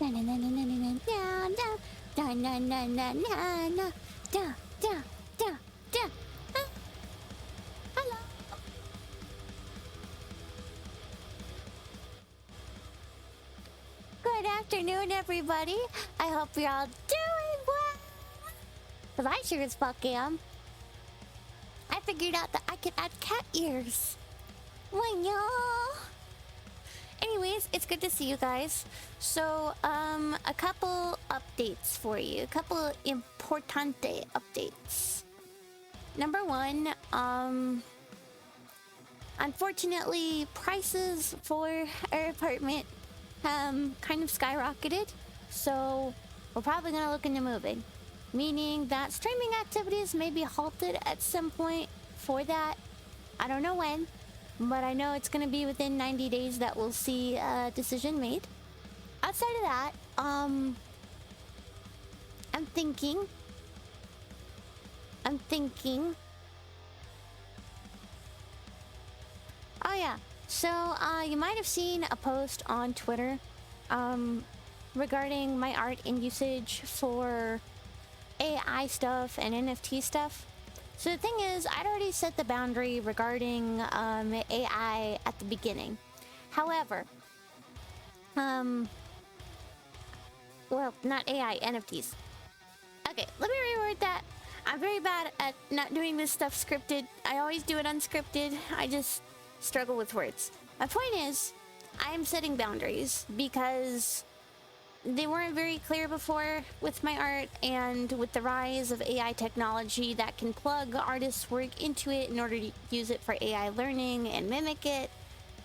Hello. Good afternoon, everybody. I hope you're all doing well. Because I sure as fuck am. I figured out that I could add cat ears. Well, y'all. Anyways, it's good to see you guys. So, a couple updates for you. A couple importante updates. Number one, unfortunately, prices for our apartment kind of skyrocketed. So, we're probably gonna look into moving. Meaning that streaming activities may be halted at some point for that. I don't know when, but I know it's gonna be within 90 days that we'll see a decision made. Outside of that, I'm thinking. Oh yeah, so you might have seen a post on Twitter regarding my art and usage for AI stuff and NFT stuff. So the thing is, I'd already set the boundary regarding AI at the beginning. However, well, not AI, NFTs. Okay, let me reword that. I'm very bad at not doing this stuff scripted. I always do it unscripted. I just struggle with words. My point is, I am setting boundaries because they weren't very clear before with my art, and with the rise of AI technology that can plug artists' work into it in order to use it for AI learning and mimic it,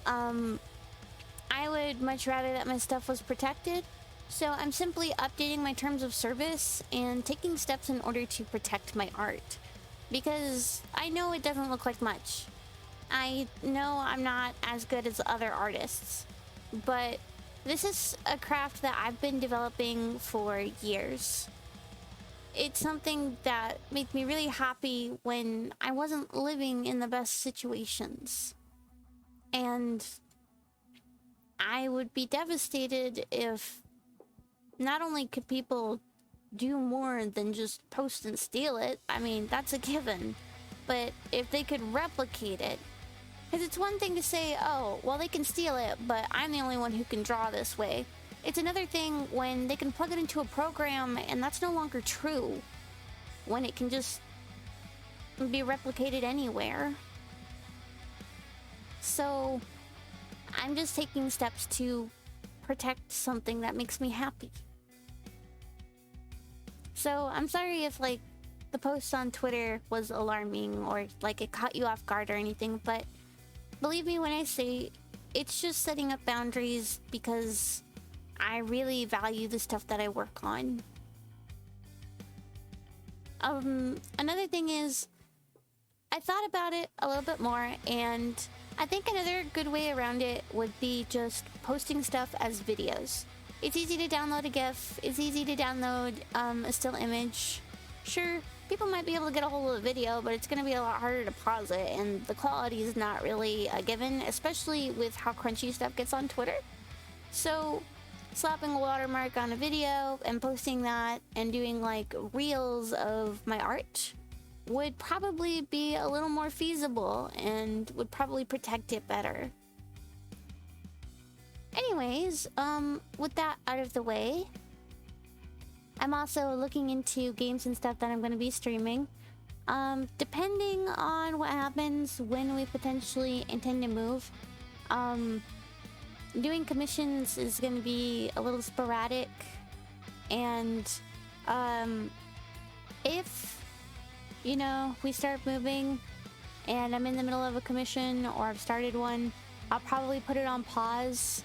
I would much rather that my stuff was protected. So I'm simply updating my terms of service and taking steps in order to protect my art. Because I know it doesn't look like much. I know I'm not as good as other artists. But this is a craft that I've been developing for years. It's something that made me really happy when I wasn't living in the best situations. And I would be devastated if not only could people do more than just post and steal it, I mean, that's a given, but if they could replicate it. Because it's one thing to say, oh, well, they can steal it, but I'm the only one who can draw this way. It's another thing when they can plug it into a program and that's no longer true. When it can just be replicated anywhere. So I'm just taking steps to protect something that makes me happy. So I'm sorry if like the post on Twitter was alarming or like it caught you off guard or anything, but believe me when I say it's just setting up boundaries because I really value the stuff that I work on. Another thing is I thought about it a little bit more, and I think another good way around it would be just posting stuff as videos. It's easy to download a GIF. It's easy to download a still image. Sure, people might be able to get a hold of the video, but it's going to be a lot harder to pause it, and the quality is not really a given, especially with how crunchy stuff gets on Twitter. So slapping a watermark on a video and posting that and doing like reels of my art would probably be a little more feasible and would probably protect it better. Anyways, with that out of the way, I'm also looking into games and stuff that I'm going to be streaming. Depending on what happens when we potentially intend to move, doing commissions is going to be a little sporadic, and if you know, we start moving and I'm in the middle of a commission or I've started one, I'll probably put it on pause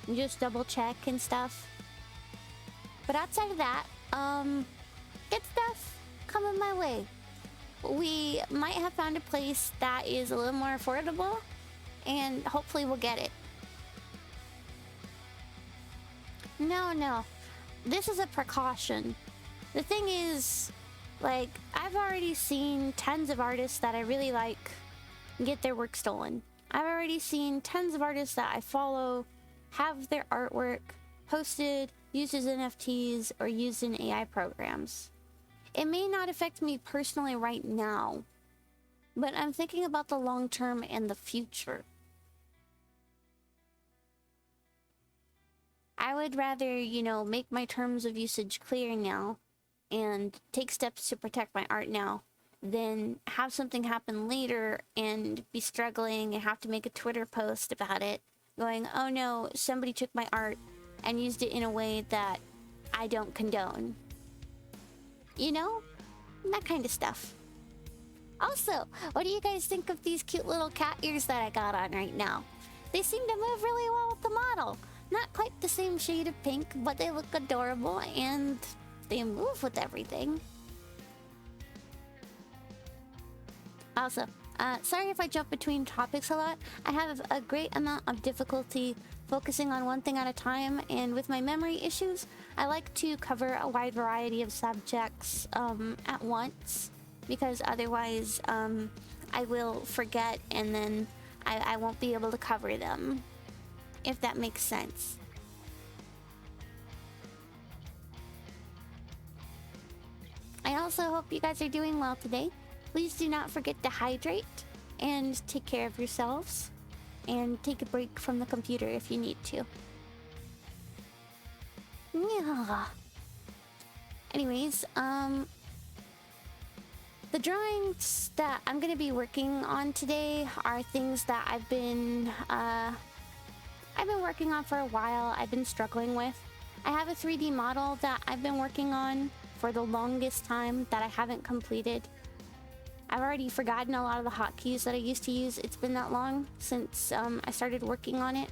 and just double check and stuff. But outside of that, good stuff coming my way. We might have found a place that is a little more affordable, and hopefully we'll get it. No, this is a precaution. The thing is, like, I've already seen tons of artists that I really like get their work stolen. I've already seen tons of artists that I follow have their artwork posted used as NFTs, or used in AI programs. It may not affect me personally right now, but I'm thinking about the long term and the future. I would rather, you know, make my terms of usage clear now and take steps to protect my art now than have something happen later and be struggling and have to make a Twitter post about it, going, oh no, somebody took my art and used it in a way that I don't condone. You know? That kind of stuff. Also, what do you guys think of these cute little cat ears that I got on right now? They seem to move really well with the model. Not quite the same shade of pink, but they look adorable and they move with everything. Also, sorry if I jump between topics a lot. I have a great amount of difficulty focusing on one thing at a time, and with my memory issues, I like to cover a wide variety of subjects at once, because otherwise I will forget and then I won't be able to cover them, if that makes sense. I also hope you guys are doing well today. Please do not forget to hydrate and take care of yourselves, and take a break from the computer if you need to. Yeah. Anyways, the drawings that I'm gonna be working on today are things that I've been working on for a while. I've been struggling with. I have a 3D model that I've been working on for the longest time that I haven't completed. I've already forgotten a lot of the hotkeys that I used to use. It's been that long since I started working on it.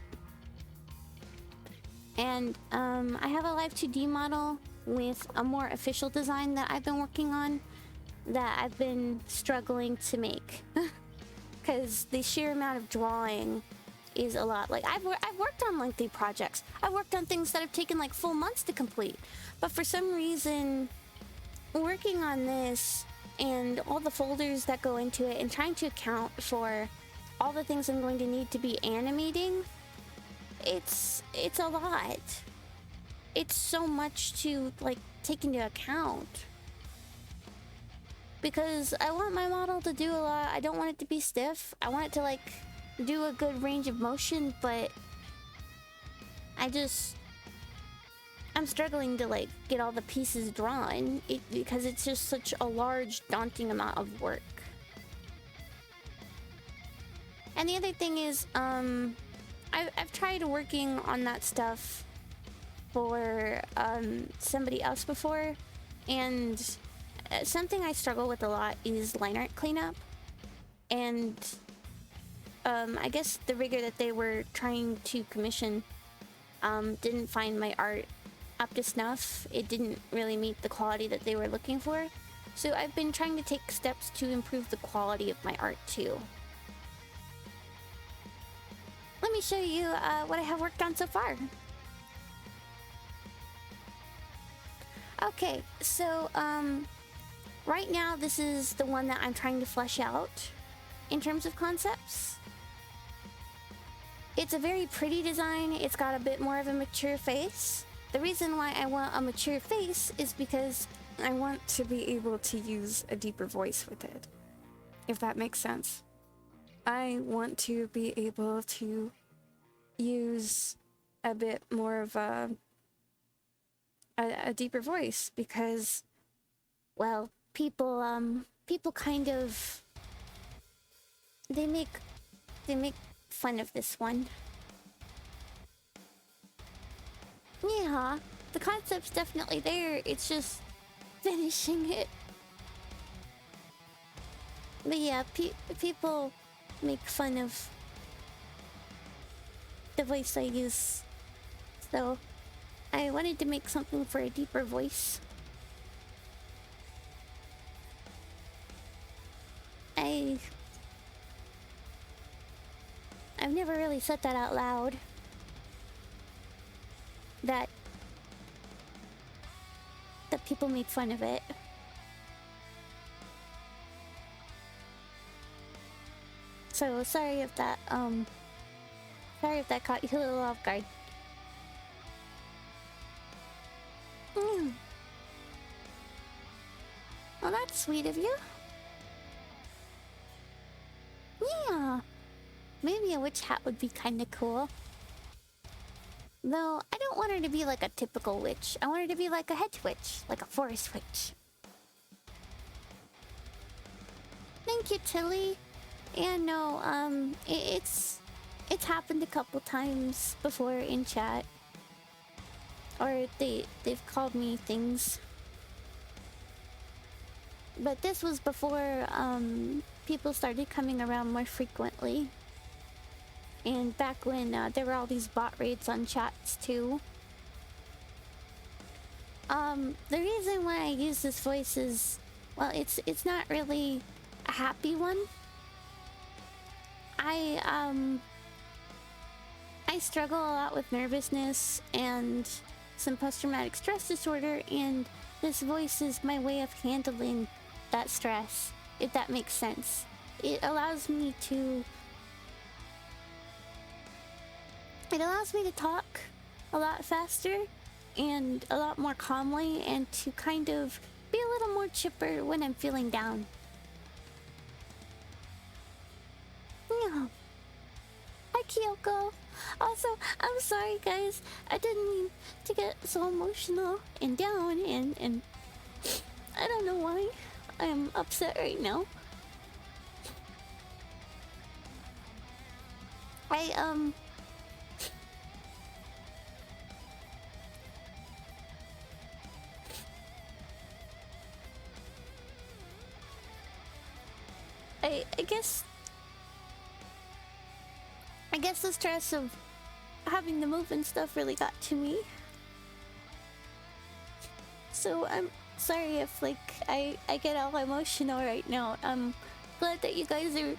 And I have a Live 2D model with a more official design that I've been working on that I've been struggling to make. Because the sheer amount of drawing is a lot. Like, I've worked on lengthy projects. I've worked on things that have taken like full months to complete. But for some reason, working on this and all the folders that go into it and trying to account for all the things I'm going to need to be animating, it's a lot. It's so much to like take into account. Because I want my model to do a lot. I don't want it to be stiff. I want it to like do a good range of motion, but I'm struggling to like get all the pieces drawn because it's just such a large, daunting amount of work. And the other thing is, I've tried working on that stuff for somebody else before, and something I struggle with a lot is line art cleanup. And I guess the rigger that they were trying to commission didn't find my art up to snuff. It didn't really meet the quality that they were looking for. So I've been trying to take steps to improve the quality of my art too. Let me show you what I have worked on so far. Okay, so right now this is the one that I'm trying to flesh out in terms of concepts. It's a very pretty design. It's got a bit more of a mature face. The reason why I want a mature face is because I want to be able to use a deeper voice with it, if that makes sense. I want to be able to use a bit more of a deeper voice because, well, people kind of they make fun of this one. Yeah, the concept's definitely there. It's just finishing it. But yeah, people make fun of the voice I use. So I wanted to make something for a deeper voice. I've never really said that out loud. That people made fun of it. So sorry if that caught you a little off guard. Well, that's sweet of you. Yeah. Maybe a witch hat would be kind of cool. Though, I don't want her to be like a typical witch. I want her to be like a hedge witch. Like a forest witch. Thank you, Tilly. Yeah, no, it's happened a couple times before in chat. Or they've called me things. But this was before people started coming around more frequently. And back when there were all these bot raids on chats too. The reason why I use this voice is, well, it's not really a happy one. I struggle a lot with nervousness and some post-traumatic stress disorder, and this voice is my way of handling that stress, if that makes sense. It allows me to talk a lot faster and a lot more calmly, and to kind of be a little more chipper when I'm feeling down. Yeah. Hi, Kyoko. Also, I'm sorry, guys. I didn't mean to get so emotional and down, and I don't know why I'm upset right now. I guess the stress of having to move and stuff really got to me. So I'm sorry if like I get all emotional right now. I'm glad that you guys are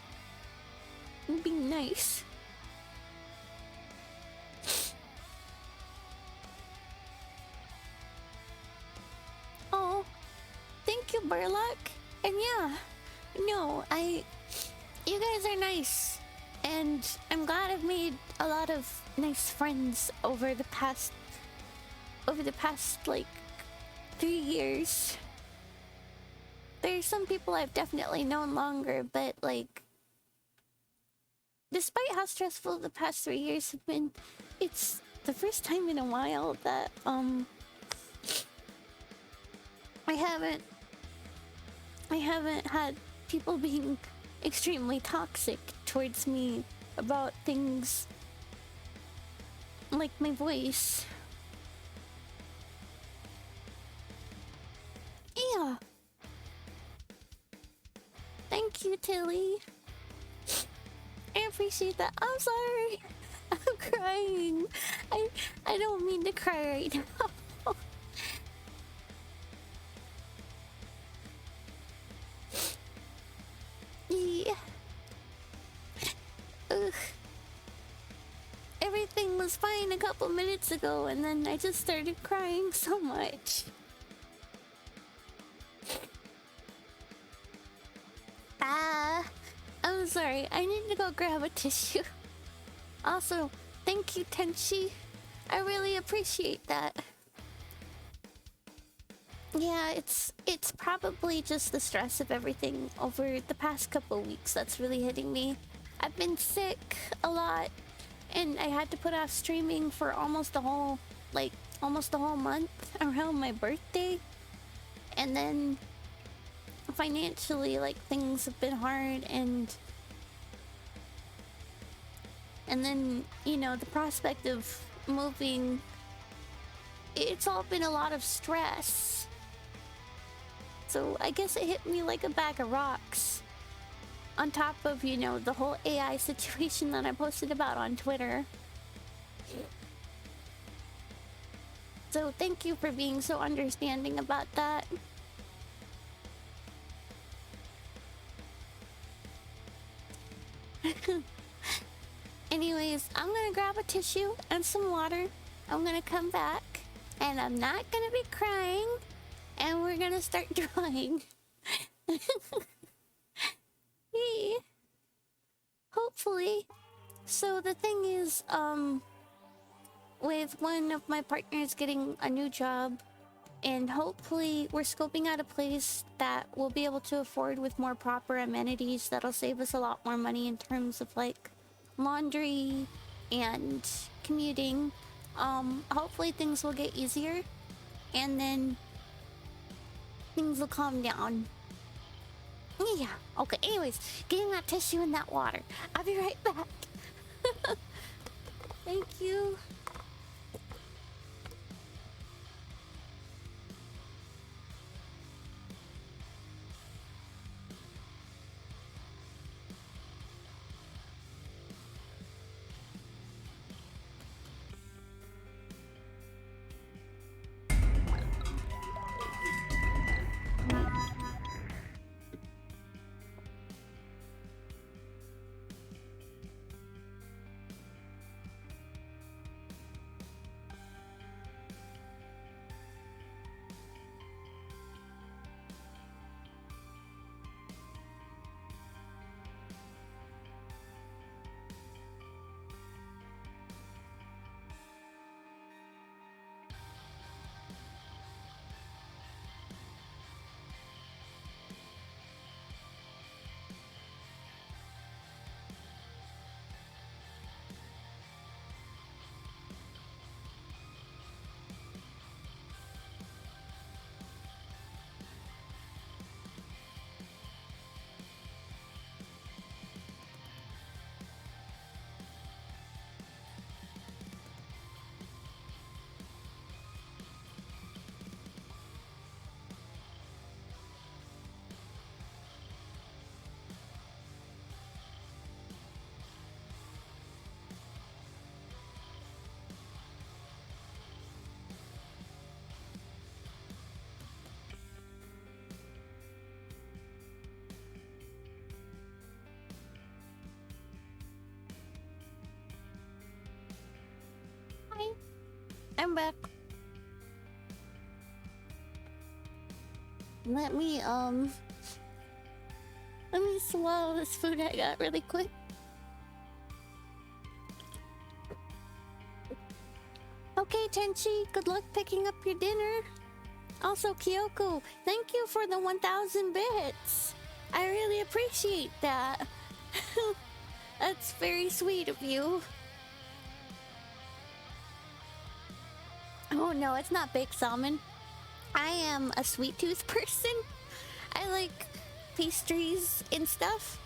being nice. Oh, thank you, Burlock. And yeah, no, you guys are nice. And I'm glad I've made a lot of nice friends over the past like 3 years. There's some people I've definitely known longer, but like, despite how stressful the past 3 years have been, it's the first time in a while that I haven't had people being extremely toxic towards me about things like my voice. Yeah. Thank you, Tilly. I appreciate that. I'm sorry. I'm crying. I don't mean to cry right now. Yeah. Ugh. Everything was fine a couple minutes ago, and then I just started crying so much. I'm sorry. I need to go grab a tissue. Also, thank you, Tenchi. I really appreciate that. Yeah, it's probably just the stress of everything over the past couple weeks that's really hitting me. I've been sick a lot, and I had to put off streaming for almost the whole month around my birthday. And then financially, like, things have been hard, and then, you know, the prospect of moving, it's all been a lot of stress. So I guess it hit me like a bag of rocks. On top of, you know, the whole AI situation that I posted about on Twitter. So thank you for being so understanding about that. Anyways, I'm gonna grab a tissue and some water. I'm gonna come back, and I'm not gonna be crying, and we're gonna start drawing. Hopefully. So the thing is, with one of my partners getting a new job, And hopefully we're scoping out a place that we'll be able to afford with more proper amenities that'll save us a lot more money in terms of like laundry and commuting. Hopefully things will get easier and then things will calm down. Yeah, okay, anyways, getting that tissue in that water. I'll be right back. Thank you. Hi, I'm back. Let me swallow this food I got really quick. Okay, Tenchi, good luck picking up your dinner. Also, Kyoko, thank you for the 1,000 bits. I really appreciate that. That's very sweet of you. Oh no, it's not baked salmon. I am a sweet tooth person. I like pastries and stuff.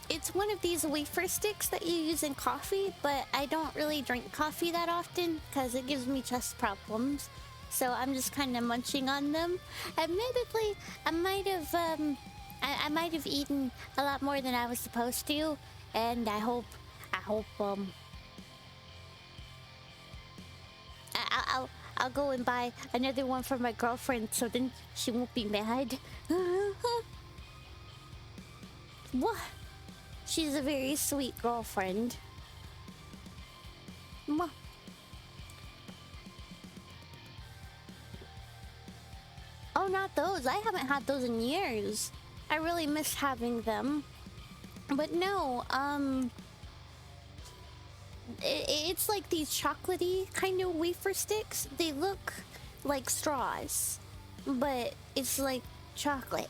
It's one of these wafer sticks that you use in coffee, but I don't really drink coffee that often because it gives me chest problems. So I'm just kind of munching on them. Admittedly, I might have eaten a lot more than I was supposed to, and I hope I'll go and buy another one for my girlfriend so then she won't be mad. What? She's a very sweet girlfriend. Oh, not those. I haven't had those in years. I really miss having them. But no, it's like these chocolatey kind of wafer sticks. They look like straws, but it's like chocolate.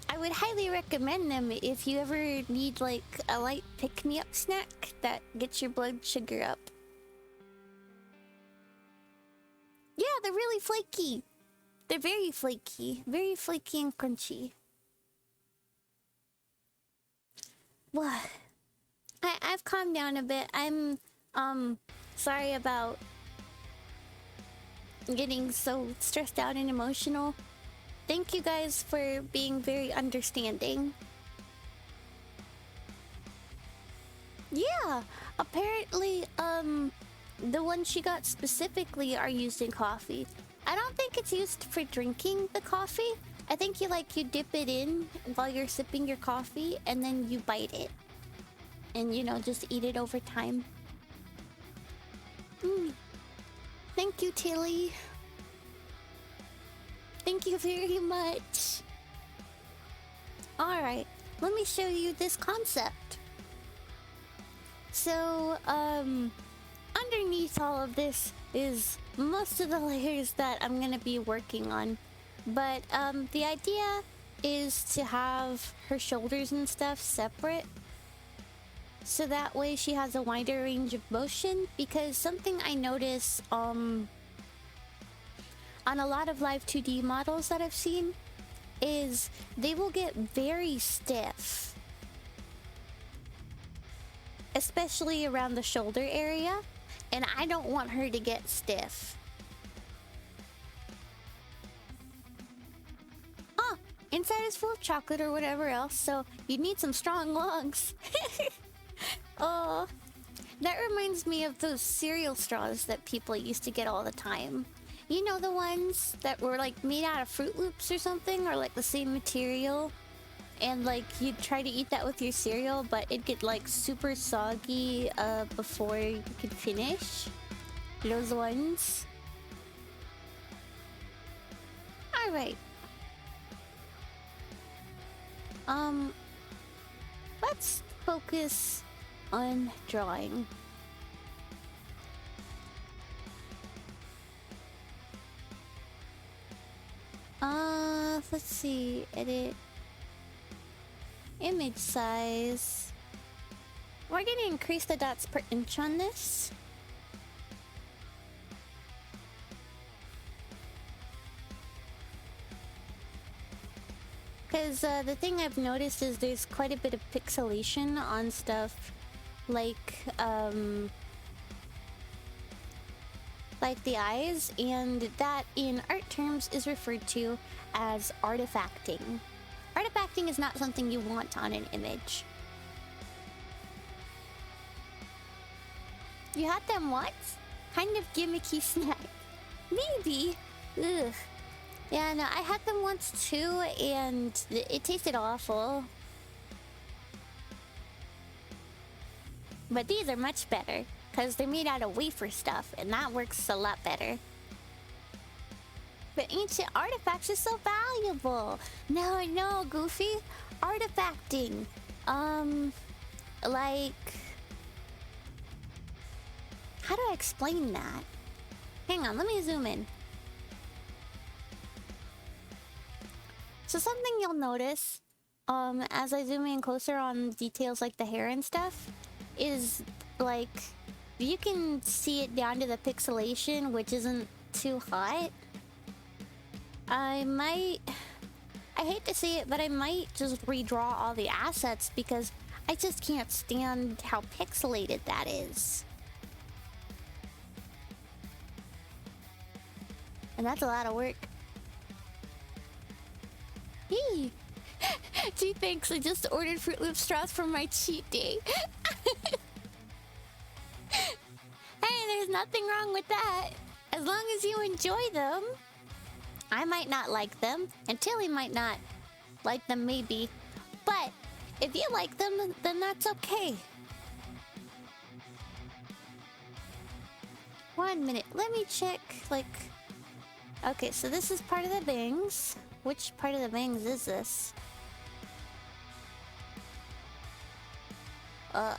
I would highly recommend them if you ever need like a light pick-me-up snack that gets your blood sugar up. Yeah, they're really flaky. They're very flaky and crunchy. What? I've calmed down a bit. I'm sorry about getting so stressed out and emotional. Thank you guys for being very understanding. Yeah, apparently the ones she got specifically are used in coffee. I don't think it's used for drinking the coffee. I think you dip it in while you're sipping your coffee and then you bite it. And you know, just eat it over time. Thank you, Tilly. Thank you very much. Alright, let me show you this concept. So, underneath all of this is most of the layers that I'm gonna be working on. But the idea is to have her shoulders and stuff separate, so that way she has a wider range of motion. Because something I notice on a lot of live 2D models that I've seen is they will get very stiff, especially around the shoulder area, and I don't want her to get stiff. Oh, inside is full of chocolate or whatever else, so you need some strong lungs. Oh, that reminds me of those cereal straws that people used to get all the time. You know, the ones that were like made out of Fruit Loops or something, or like the same material, and like you'd try to eat that with your cereal, but it'd get like super soggy before you could finish. Those ones. All right. Let's focus on drawing. Let's see. Edit. Image size. We're gonna increase the dots per inch on this. Because the thing I've noticed is there's quite a bit of pixelation on stuff like the eyes, and that in art terms is referred to as artifacting. Artifacting is not something you want on an image. You had them once? Kind of gimmicky snack. Maybe. Ugh. Yeah, no, I had them once too, and it tasted awful. But these are much better, because they're made out of wafer stuff, and that works a lot better. But ancient artifacts are so valuable. No, I know, Goofy. Artifacting. Like... How do I explain that? Hang on, let me zoom in. So something you'll notice, as I zoom in closer on details like the hair and stuff, is like you can see it down to the pixelation, which isn't too hot. I hate to say it, but I might just redraw all the assets because I just can't stand how pixelated that is. And that's a lot of work. Hey! Gee, thanks. I just ordered Fruit Loop straws for my cheat day. Hey, there's nothing wrong with that. As long as you enjoy them. I might not like them, and Tilly might not like them maybe. But if you like them, then that's okay. 1 minute. Let me check, like... Okay, so this is part of the bangs. Which part of the bangs is this? Ah,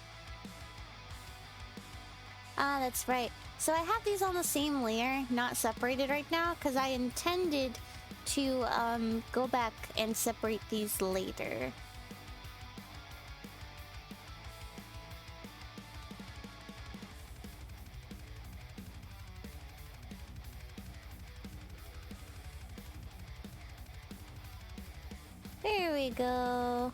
that's right. So I have these on the same layer, not separated right now, because I intended to go back and separate these later. There we go.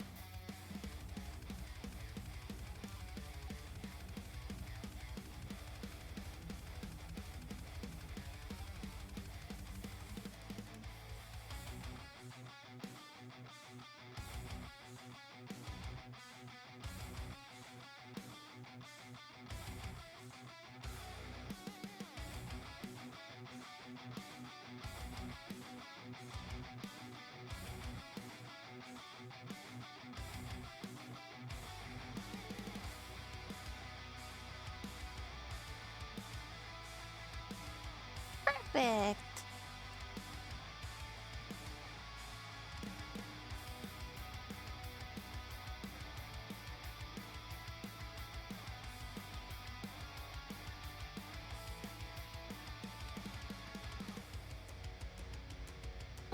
Perfect.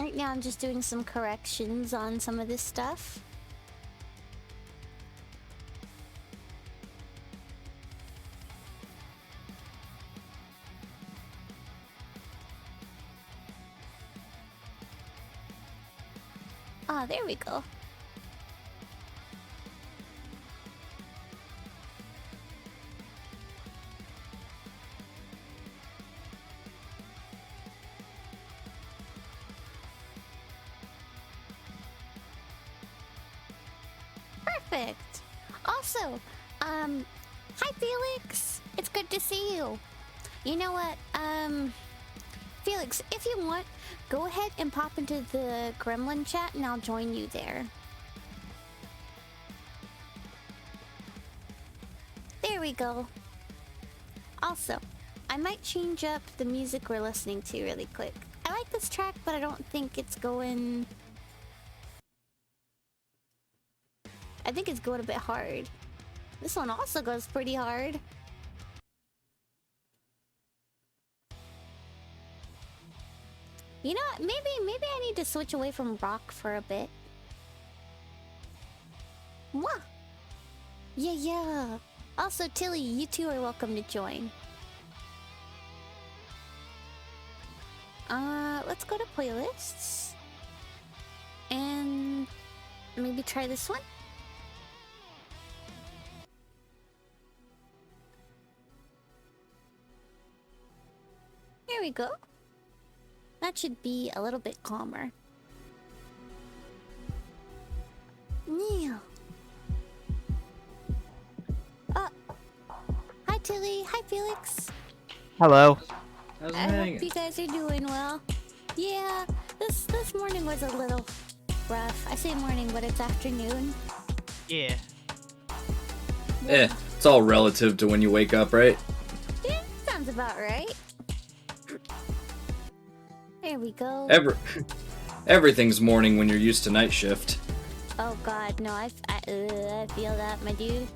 Right now I'm just doing some corrections on some of this stuff. Ah, there we go. Perfect. Also, hi Felix. It's good to see you. You know what? Felix, if you want, go ahead and pop into the Gremlin chat and I'll join you there. There we go. Also, I might change up the music we're listening to really quick. I like this track, but I don't think it's going... I think it's going a bit hard. This one also goes pretty hard. You know what? Maybe I need to switch away from rock for a bit. Mwah! Yeah. Also, Tilly, you two are welcome to join. Let's go to playlists. And maybe try this one. There we go. That should be a little bit calmer. Neil. Hi Tilly. Hi Felix. Hello. I hope you guys are doing well. Yeah, this morning was a little rough. I say morning, but it's afternoon. Yeah. It's all relative to when you wake up, right? Yeah, sounds about right. There we go. Everything's morning when you're used to night shift. Oh god, no, I feel that, my dude.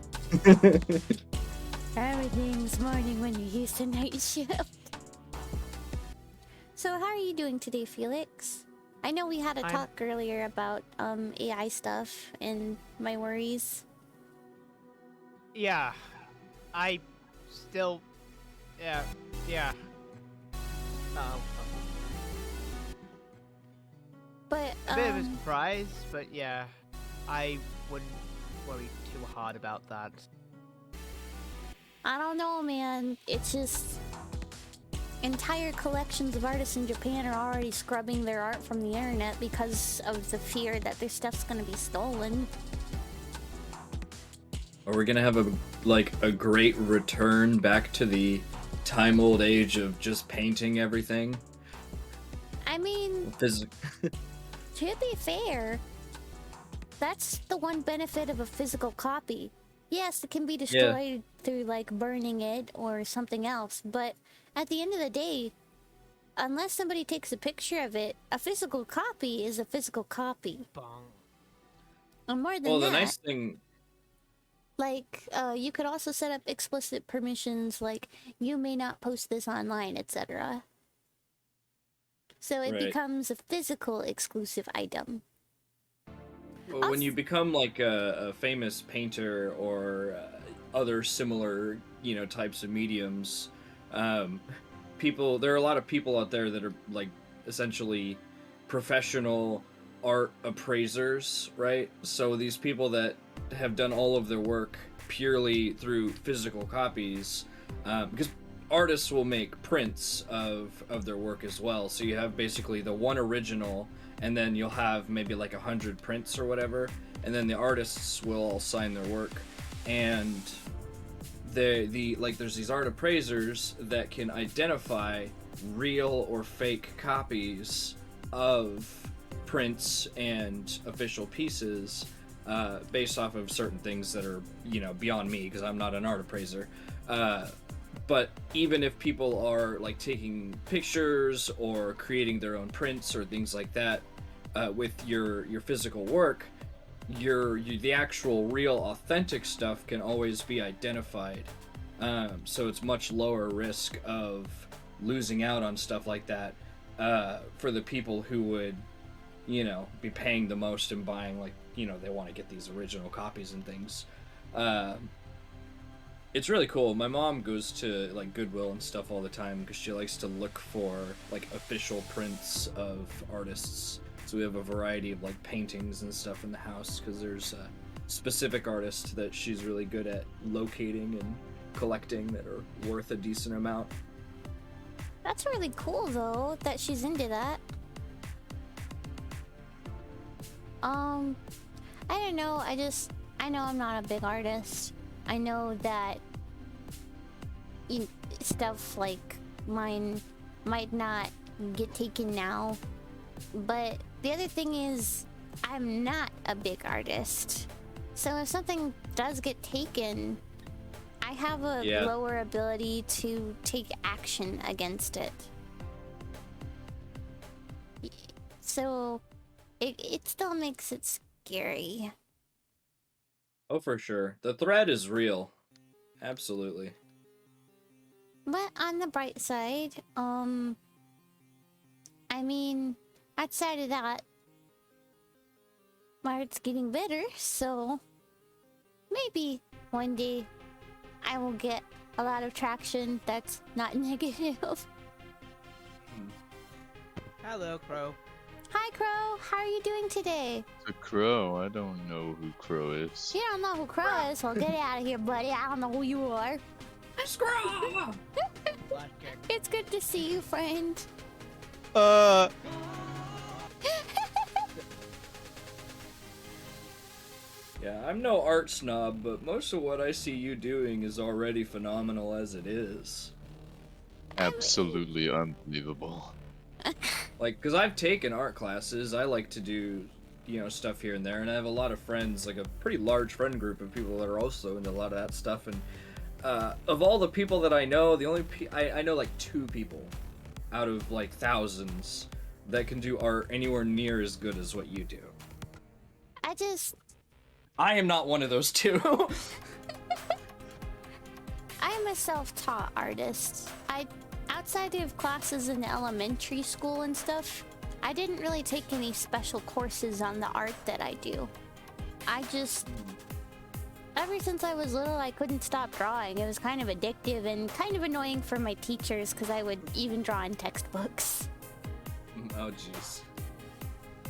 Everything's morning when you're used to night shift. So how are you doing today, Felix? I know we had a talk earlier about AI stuff and my worries. Yeah. I still... Yeah. But, a bit of a surprise, but yeah. I wouldn't worry too hard about that. I don't know, man. It's just... entire collections of artists in Japan are already scrubbing their art from the internet because of the fear that their stuff's gonna be stolen. Are we gonna have a great return back to the time-old age of just painting everything? I mean... to be fair, that's the one benefit of a physical copy. Yes, it can be destroyed through, like, burning it or something else, but at the end of the day, unless somebody takes a picture of it, a physical copy is a physical copy. And more than that... Well, the nice thing... like, you could also set up explicit permissions, like, you may not post this online, etc. So it becomes a physical exclusive item. Well, when you become like a famous painter or other similar, types of mediums, there are a lot of people out there that are like essentially professional art appraisers, right? So these people that have done all of their work purely through physical copies, because artists will make prints of their work as well. So you have basically the one original, and then you'll have maybe like 100 prints or whatever, and then the artists will all sign their work. And there's these art appraisers that can identify real or fake copies of prints and official pieces based off of certain things that are, beyond me, because I'm not an art appraiser. But even if people are like taking pictures or creating their own prints or things like that with your physical work, the actual real authentic stuff can always be identified. So it's much lower risk of losing out on stuff like that for the people who would you know, be paying the most and buying, like, you know, they want to get these original copies and things. It's really cool. My mom goes to like Goodwill and stuff all the time because she likes to look for like official prints of artists. So we have a variety of like paintings and stuff in the house because there's a specific artist that she's really good at locating and collecting that are worth a decent amount. That's really cool though that she's into that. I don't know. I know I'm not a big artist. I know that stuff like mine might not get taken now, but the other thing is I'm not a big artist. So if something does get taken, I have a lower ability to take action against it. So it still makes it scary. Oh, for sure. The threat is real. Absolutely. But on the bright side, I mean, outside of that, my art's getting better, so maybe one day I will get a lot of traction that's not negative. Hello, Crow. Hi, Crow. How are you doing today? The Crow? I don't know who Crow is. You don't know who Crow is? Well, get out of here, buddy. I don't know who you are. Scroll! It's good to see you, friend. Yeah, I'm no art snob, but most of what I see you doing is already phenomenal as it is. Absolutely unbelievable. Like, because I've taken art classes, I like to do, you know, stuff here and there, and I have a lot of friends, like a pretty large friend group of people that are also into a lot of that stuff, and of all the people that I know, the only I know like 2 people out of like thousands that can do art anywhere near as good as what you do. I am not one of those 2. I'm a self-taught artist. Outside of classes in elementary school and stuff, I didn't really take any special courses on the art that I do. Ever since I was little, I couldn't stop drawing. It was kind of addictive and kind of annoying for my teachers because I would even draw in textbooks. Oh, jeez.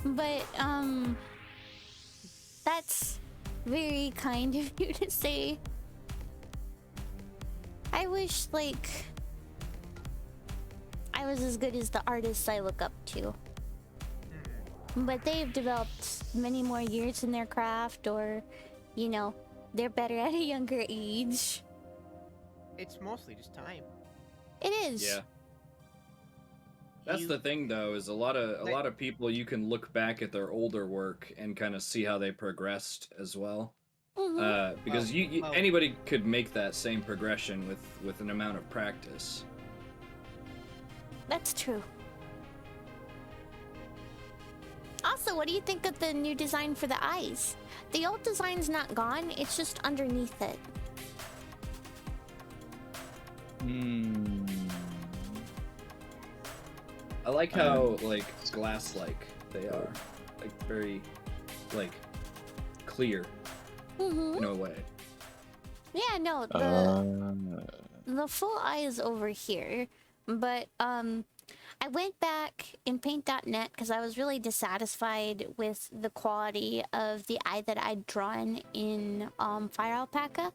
But, that's very kind of you to say. I wish, like, I was as good as the artists I look up to. But they've developed many more years in their craft, or, you know, they're better at a younger age. It's mostly just time. It is. Yeah. That's the thing, though, is a lot of people, you can look back at their older work and kind of see how they progressed as well. Mm-hmm. Because anybody could make that same progression with an amount of practice. That's true. Also, what do you think of the new design for the eyes? The old design's not gone, it's just underneath it. I like how, like, glass-like they are. Like, very, like, clear in a way. Yeah, no, the full eye is over here, but I went back in Paint.net because I was really dissatisfied with the quality of the eye that I'd drawn in Fire Alpaca.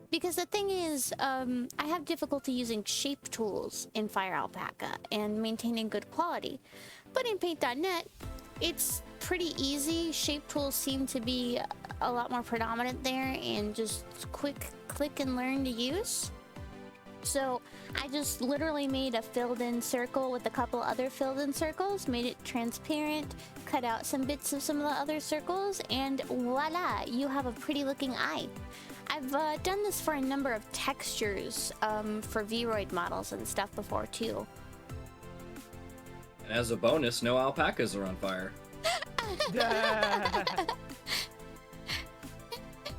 Because the thing is, I have difficulty using shape tools in Fire Alpaca and maintaining good quality. But in Paint.net, it's pretty easy. Shape tools seem to be a lot more predominant there and just quick click and learn to use. So I just literally made a filled-in circle with a couple other filled-in circles, made it transparent, cut out some bits of some of the other circles, and voila, you have a pretty-looking eye. I've done this for a number of textures for Vroid models and stuff before, too. And as a bonus, no alpacas are on fire.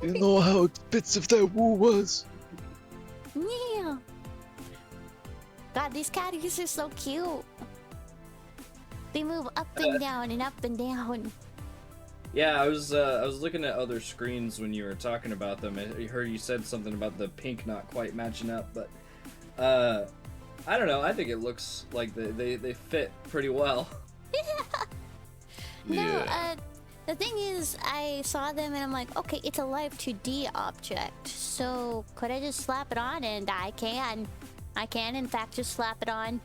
You know how expensive that wool was? Yeah. God, these catties are so cute. They move up and down and up and down. Yeah, I was looking at other screens when you were talking about them. I heard you said something about the pink not quite matching up, but I don't know. I think it looks like they fit pretty well. No, the thing is, I saw them and I'm like, okay, it's a live 2D object, so could I just slap it on? And I can in fact just slap it on,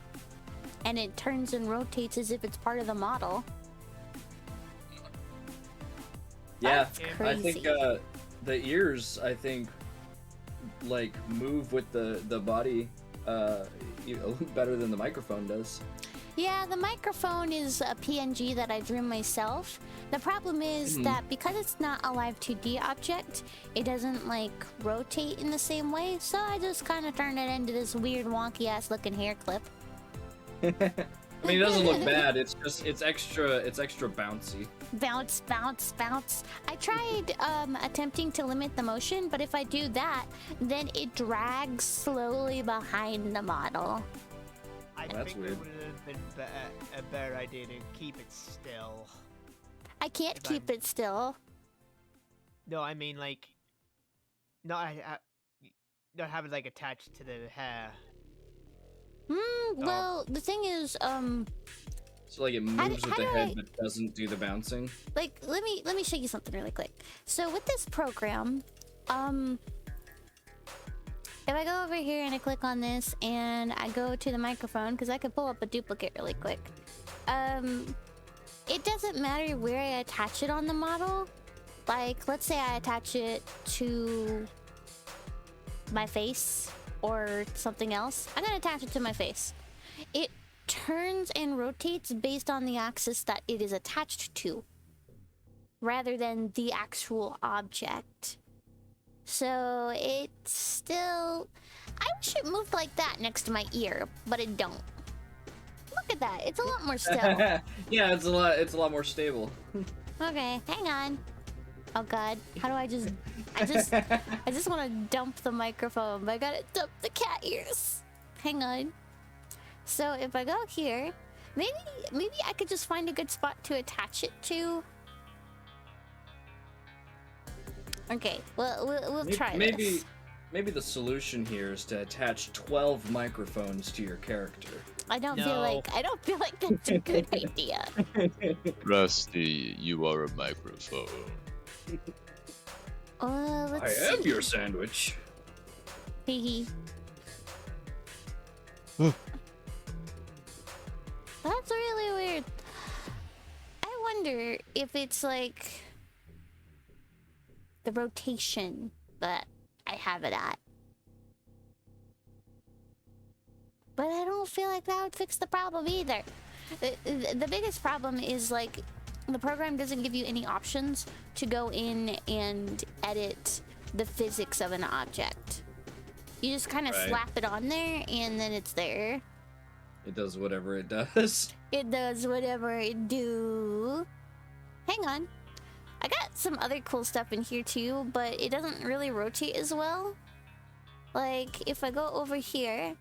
and it turns and rotates as if it's part of the model. Yeah, That's I think crazy. the ears, I think, like move with the body, better than the microphone does. Yeah, the microphone is a PNG that I drew myself. The problem is that because it's not a live 2D object, it doesn't like rotate in the same way, so I just kind of turned it into this weird wonky ass looking hair clip. I mean, it doesn't look bad. It's just it's extra bouncy. Bounce, bounce, bounce. I tried attempting to limit the motion, but if I do that, then it drags slowly behind the model. I That's think weird. it would have been a better idea to keep it still. I can't If keep I'm- it still. No, I mean like, not have it like attached to the hair. Well, the thing is, So like it How moves do- with how the do head I- but doesn't do the bouncing. like, let me show you something really quick. So with this program, if I go over here and I click on this and I go to the microphone, because I could pull up a duplicate really quick. It doesn't matter where I attach it on the model. Like, let's say I attach it to my face or something else. I'm gonna attach it to my face. It turns and rotates based on the axis that it is attached to, rather than the actual object. So it's still... I wish it moved like that next to my ear, but it don't. Look at that. It's a lot more still. Yeah, it's a lot more stable. Okay, hang on. Oh god, how do I just... I just want to dump the microphone, but I gotta dump the cat ears. Hang on. So if I go here, maybe I could just find a good spot to attach it to. Okay, well, we'll try this. Maybe the solution here is to attach 12 microphones to your character. I don't feel No. like that's a good idea. Rusty, you are a microphone. Let's I am see. your sandwich. Hee That's really weird. I wonder if it's like the rotation that I have it at. But I don't feel like that would fix the problem either. The biggest problem is like the program doesn't give you any options to go in and edit the physics of an object. You just kind of Right. slap it on there and then it's there. It does whatever it does. It does whatever it do. Hang on. I got some other cool stuff in here too, but it doesn't really rotate as well. Like, if I go over here,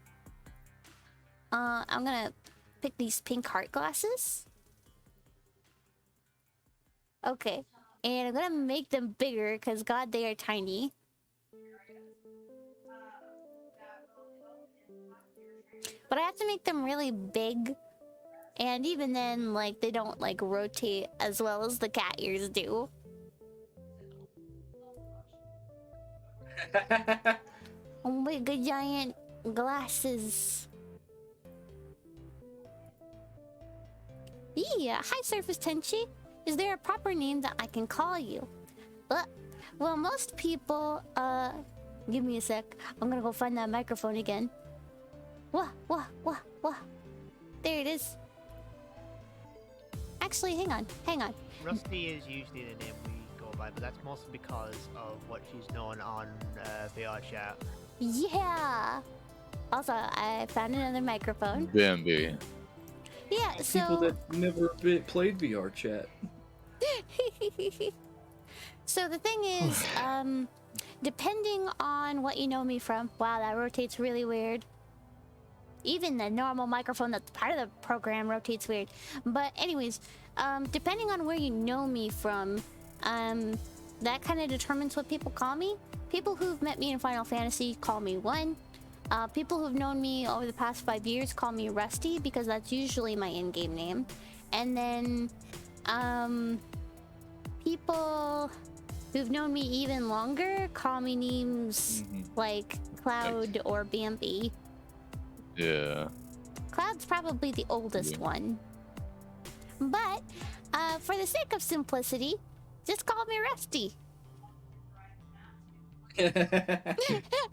I'm gonna pick these pink heart glasses. Okay. And I'm gonna make them bigger, because god, they are tiny. But I have to make them really big. And even then, like, they don't, like, rotate as well as the cat ears do. Oh, big giant glasses. Yeah, hi Surface Tenchi. Is there a proper name that I can call you? Well, most people, give me a sec. I'm gonna go find that microphone again. Wah. There it is. Actually, hang on. Rusty is usually the name we go by, but that's mostly because of what she's known on VR chat. Yeah. Also, I found another microphone. Bambi. Yeah, People so... that never played VR chat. So the thing is, depending on what you know me from... Wow, that rotates really weird. Even the normal microphone that's part of the program rotates weird. But anyways, depending on where you know me from, that kind of determines what people call me. People who've met me in Final Fantasy call me One. People who've known me over the past 5 years call me Rusty because that's usually my in-game name. And then, people who've known me even longer call me names like Cloud or Bambi. Yeah. Cloud's probably the oldest one. But, for the sake of simplicity, just call me Rusty.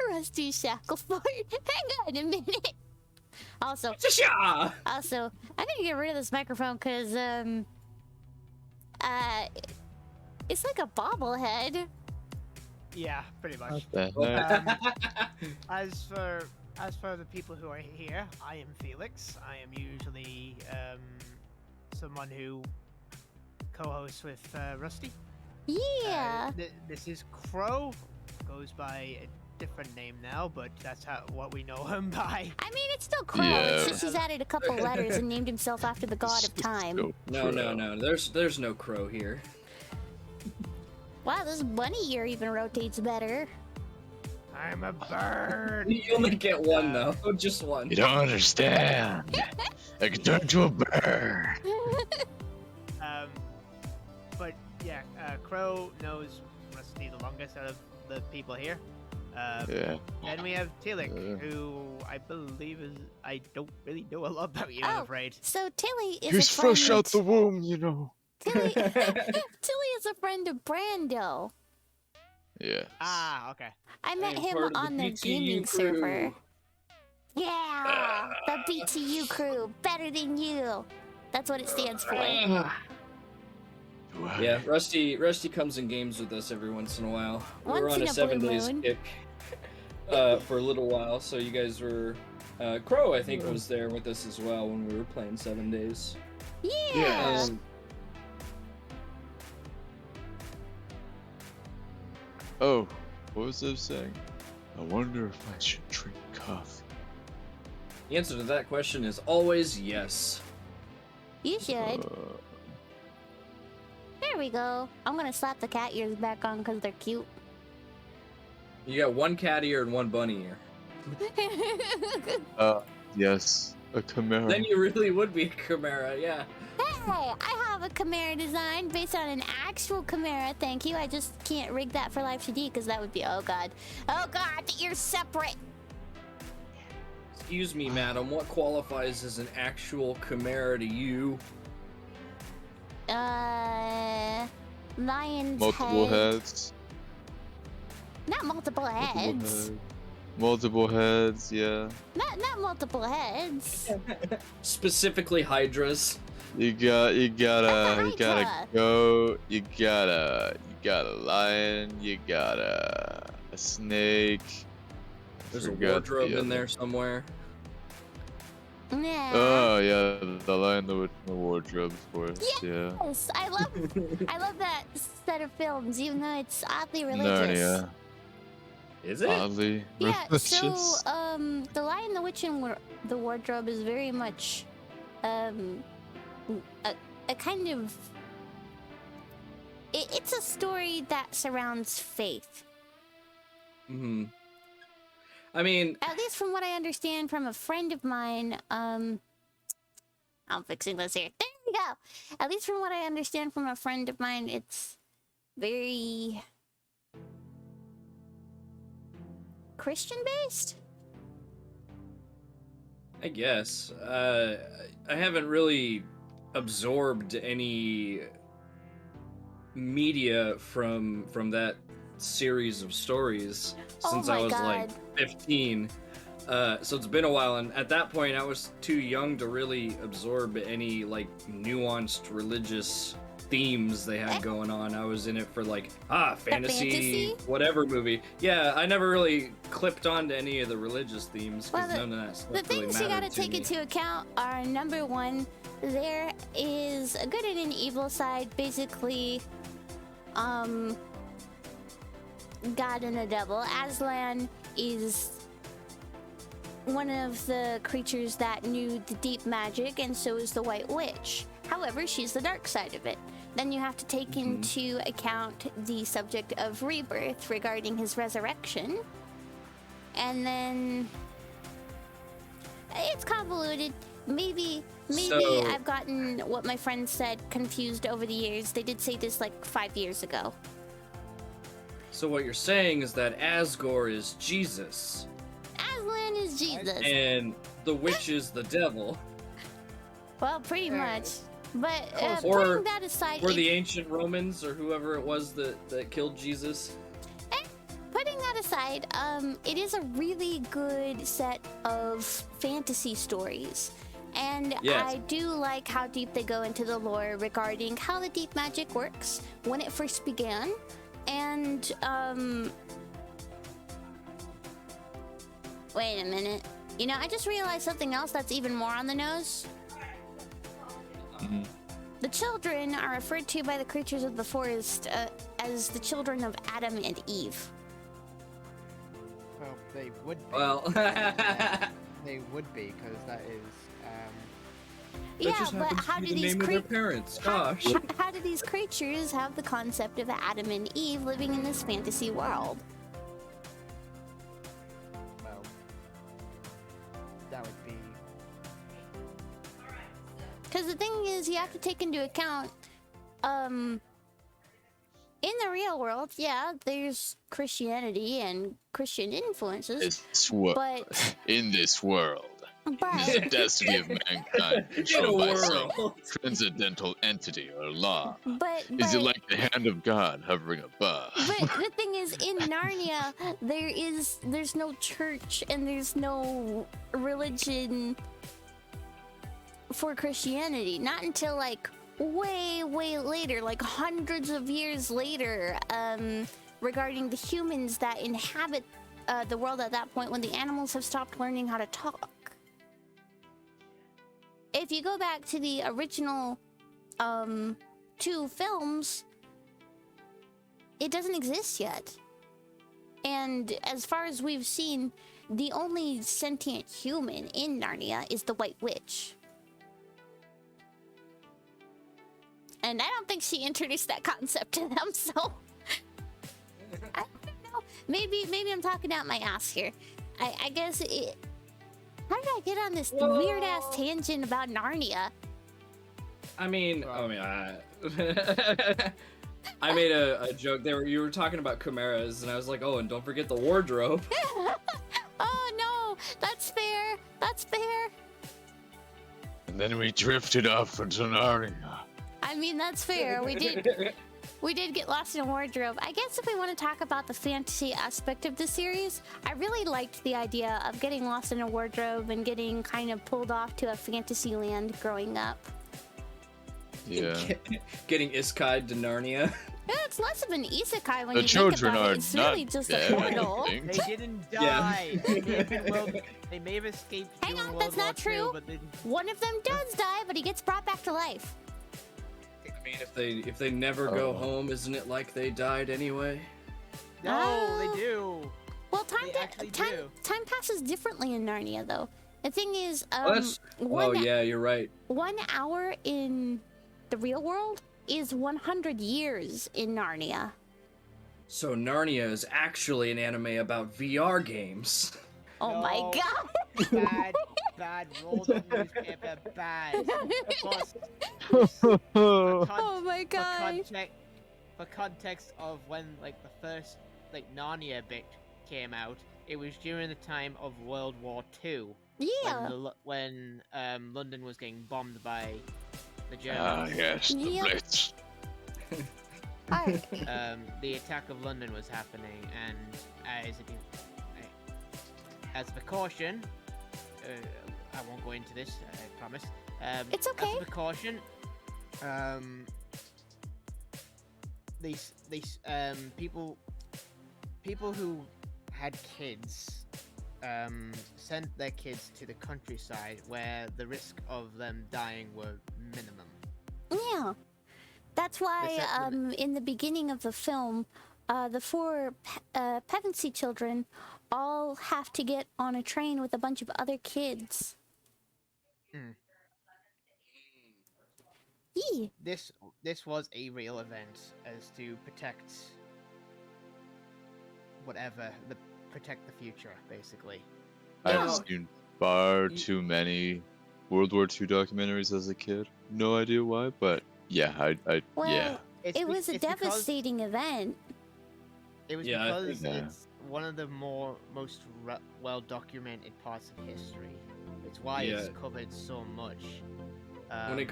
Rusty Shackleford. Hang on a minute. Also, I'm gonna get rid of this microphone because, it's like a bobblehead. Yeah, pretty much. What the heck? As for the people who are here, I am Felix. I am usually someone who co-hosts with Rusty. Yeah. This is Crow. Goes by a different name now, but that's what we know him by. I mean, it's still Crow. Yeah. It's just he's added a couple letters and named himself after the god of time. No. There's no Crow here. Wow, this bunny ear even rotates better. I'm a bird. You only get one though, just one. You don't understand. I can turn into a bird. But yeah, Crow knows Rusty the longest out of the people here. Yeah. Then we have Tillich, who I believe is... I don't really know a lot about you, I'm afraid. So Tilly is He's a friend... fresh out the womb, you know. Tilly is a friend of Brando. Yeah. Ah, okay. I met I'm him part of the on the BTU gaming crew. server. Yeah, the BTU crew, better than you. That's what it stands for. Yeah, Rusty comes in games with us every once in a while. We were Once on in a a 7 blue days moon. kick for a little while, so you guys were Crow I think was there with us as well when we were playing 7 days. Yeah. Oh, what was I saying? I wonder if I should drink coffee. The answer to that question is always yes. You should. There we go. I'm gonna slap the cat ears back on because they're cute. You got one cat ear and one bunny ear. Yes, a Chimera. Then you really would be a Chimera, yeah. Hey, I have a Chimera design based on an actual Chimera. Thank you. I just can't rig that for Live 2D because that would be, oh god, the ears separate. Excuse me, madam, what qualifies as an actual Chimera to you? Lion's Multiple head. heads. Not multiple heads. Multiple heads, yeah. Not multiple heads. Specifically Hydras. You got a Hydra. goat, you got a lion, you got a snake. There's a Forgot wardrobe the in there other. somewhere. Yeah. Oh yeah, the lion, the witch, and the wardrobe, of course. Yeah. Yes, I love that set of films, even though it's oddly religious. Narnia. Is it? Oddly Yeah, so religious. The Lion, the Witch, and the Wardrobe is very much a kind of it's a story that surrounds faith. Mm-hmm. I mean, At least from what I understand from a friend of mine, I'm fixing this here. There we go. At least from what I understand from a friend of mine, it's very Christian based. I guess. I haven't really absorbed any media from that series of stories Oh since my I was God. like 15. So it's been a while, and at that point I was too young to really absorb any like nuanced religious themes they had going on. I was in it for like fantasy whatever movie. Yeah, I never really clipped onto any of the religious themes because Well, none of that stuff The really things you gotta mattered to take me. into account are, number one, there is a good and an evil side. Basically, God and a devil. Aslan is one of the creatures that knew the deep magic, and so is the White Witch. However, she's the dark side of it. Then you have to take into account the subject of rebirth regarding his resurrection. And then it's convoluted. Maybe So- I've gotten what my friends said confused over the years. They did say this like 5 years ago. So what you're saying is that Asgore is Jesus, Aslan is Jesus. and the witch is the devil. Well, pretty much. But Or- putting that aside, Or the ancient Romans, or whoever it was that killed Jesus. putting that aside, it is a really good set of fantasy stories. And Yes. I do like how deep they go into the lore regarding how the deep magic works, when it first began, and wait a minute. You know, I just realized something else that's even more on the nose. The children are referred to by the creatures of the forest as the children of Adam and Eve. Well, they would be. Well, They would be, because that is. that Yeah, just but happens to how be do the these name of their parents? Gosh. how do these creatures have the concept of Adam and Eve living in this fantasy world? Well, that would be. Because the thing is, you have to take into account, in the real world, yeah, there's Christianity and Christian influences, but In this world, this but destiny of mankind In a controlled by some world. transcendental entity or law. but Is it like the hand of God hovering above? But the thing is, in Narnia, there's no church and there's no religion for Christianity. Not until like way later, like hundreds of years later, regarding the humans that inhabit the world at that point, when the animals have stopped learning how to talk. If you go back to the original 2 films, it doesn't exist yet. And as far as we've seen, the only sentient human in Narnia is the White Witch. And I don't think she introduced that concept to them, so I don't know. Maybe I'm talking out my ass here. I guess it. How did I get on this weird ass tangent about Narnia? I mean, I made a joke there. You were talking about chimeras, and I was like, oh, and don't forget the wardrobe. Oh no, that's fair. That's fair. And then we drifted off into Narnia. I mean, that's fair. We did get lost in a wardrobe. I guess if we want to talk about the fantasy aspect of the series, I really liked the idea of getting lost in a wardrobe and getting kind of pulled off to a fantasy land growing up. Yeah. Getting Iskai'd to Narnia. Yeah, it's less of an isekai when The you think children about are it. It's not really just dead, a I don't portal. think. They didn't Yeah. die. They may have escaped. Hang during on, World that's not War II, true. but they, One of them does die, but he gets brought back to life. I mean, if they never go home, isn't it like they died anyway? no, Ah. they do. Well, time They actually time do. time passes differently in Narnia, though. The thing is, Oh, that's- one oh yeah, you're right. 1 hour in the real world is 100 years in Narnia. So Narnia is actually an anime about VR games. Oh my No. god! Bad. Roll the newspaper. Bad. Plus, Oh my god! for context of when like the first like Narnia bit came out, it was during the time of World War II. Yeah. When London was getting bombed by the Ah, Germans. yes, the Yep. Blitz. Alright. The attack of London was happening, and as a precaution, I won't go into this, I promise. It's okay. As a precaution, these people who had kids sent their kids to the countryside where the risk of them dying were minimum. Yeah. That's why, The in the beginning of the film, the 4 Pevensey children all have to get on a train with a bunch of other kids. Yee. This was a real event as to protect protect the future, basically. I've Yeah. seen far too many World War II documentaries as a kid. No idea why, but yeah, yeah. Well, It's it be- was a it's because- devastating event. It was Yeah, I because think- Yeah. it's one of the most well documented parts of history. It's why it's covered so much. When it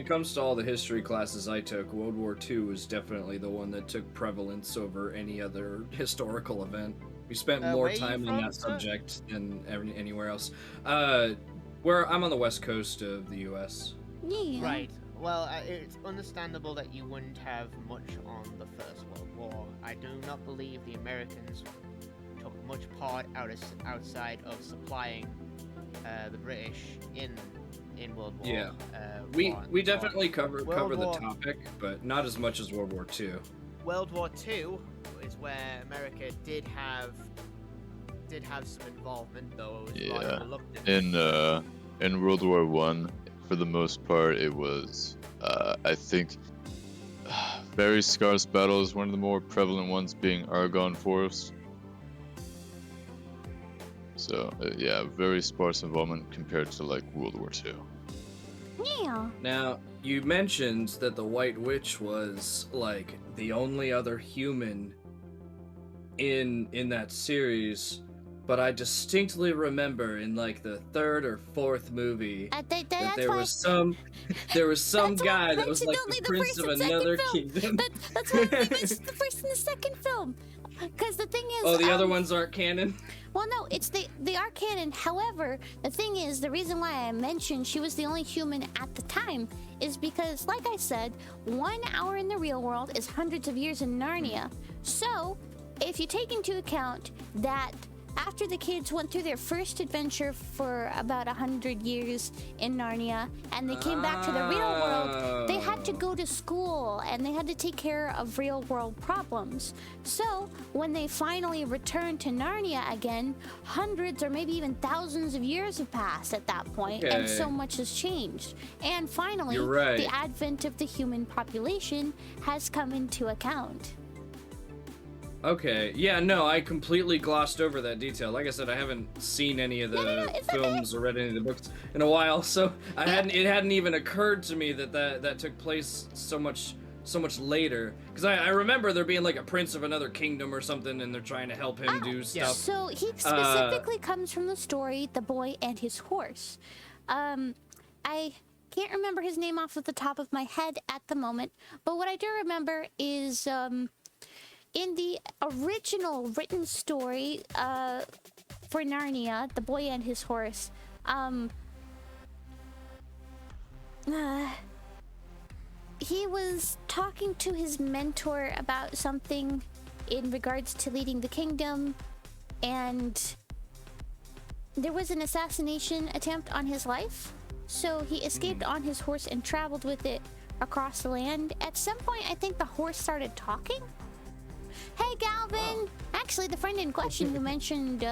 comes to all the history classes I took, World War II was definitely the one that took prevalence over any other historical event. We spent more where are you time on from, that sir? subject than anywhere else. Where I'm on the west coast of the U.S. Yeah. Right. Well, it's understandable that you wouldn't have much on the First World War. I do not believe the Americans took much part outside of supplying the British in World War. Yeah. One. We definitely cover World the War- topic, but not as much as World War II. World War II is where America did have some involvement, though it was rather Yeah. reluctant. In World War One, for the most part, it was I think very scarce battles. One of the more prevalent ones being Argonne Forest. So yeah, very sparse involvement compared to like World War II. Yeah. Now, you mentioned that the White Witch was like the only other human in that series, but I distinctly remember in like the third or fourth movie that That's there why. was some That's why I guy that was mentioned like only the the prince first of and second another film. kingdom. That's why I mentioned the first and the second film. Because the thing is, Oh, the other ones aren't canon. Well, no, it's they are canon. However, the thing is, the reason why I mentioned she was the only human at the time is because, like I said, 1 hour in the real world is hundreds of years in Narnia. So, if you take into account that after the kids went through their first adventure for about 100 years in Narnia and they came back to the real world, they had to go to school and they had to take care of real world problems. So when they finally returned to Narnia again, hundreds or maybe even thousands of years have passed at that point, and Okay. so much has changed. And finally, You're right. the advent of the human population has come into account. Okay, yeah, no, I completely glossed over that detail. Like I said, I haven't seen any of the no, it's okay. films or read any of the books in a while, so it hadn't even occurred to me that took place so much later. Because I remember there being like a prince of another kingdom or something, and they're trying to help him do stuff. So he specifically comes from the story The Boy and His Horse. I can't remember his name off of the top of my head at the moment, but what I do remember is in the original written story for Narnia, The Boy and His Horse, he was talking to his mentor about something in regards to leading the kingdom, and there was an assassination attempt on his life. So he escaped on his horse and traveled with it across the land. At some point, I think the horse started talking. Hey, Galvin! Actually, the friend in question who mentioned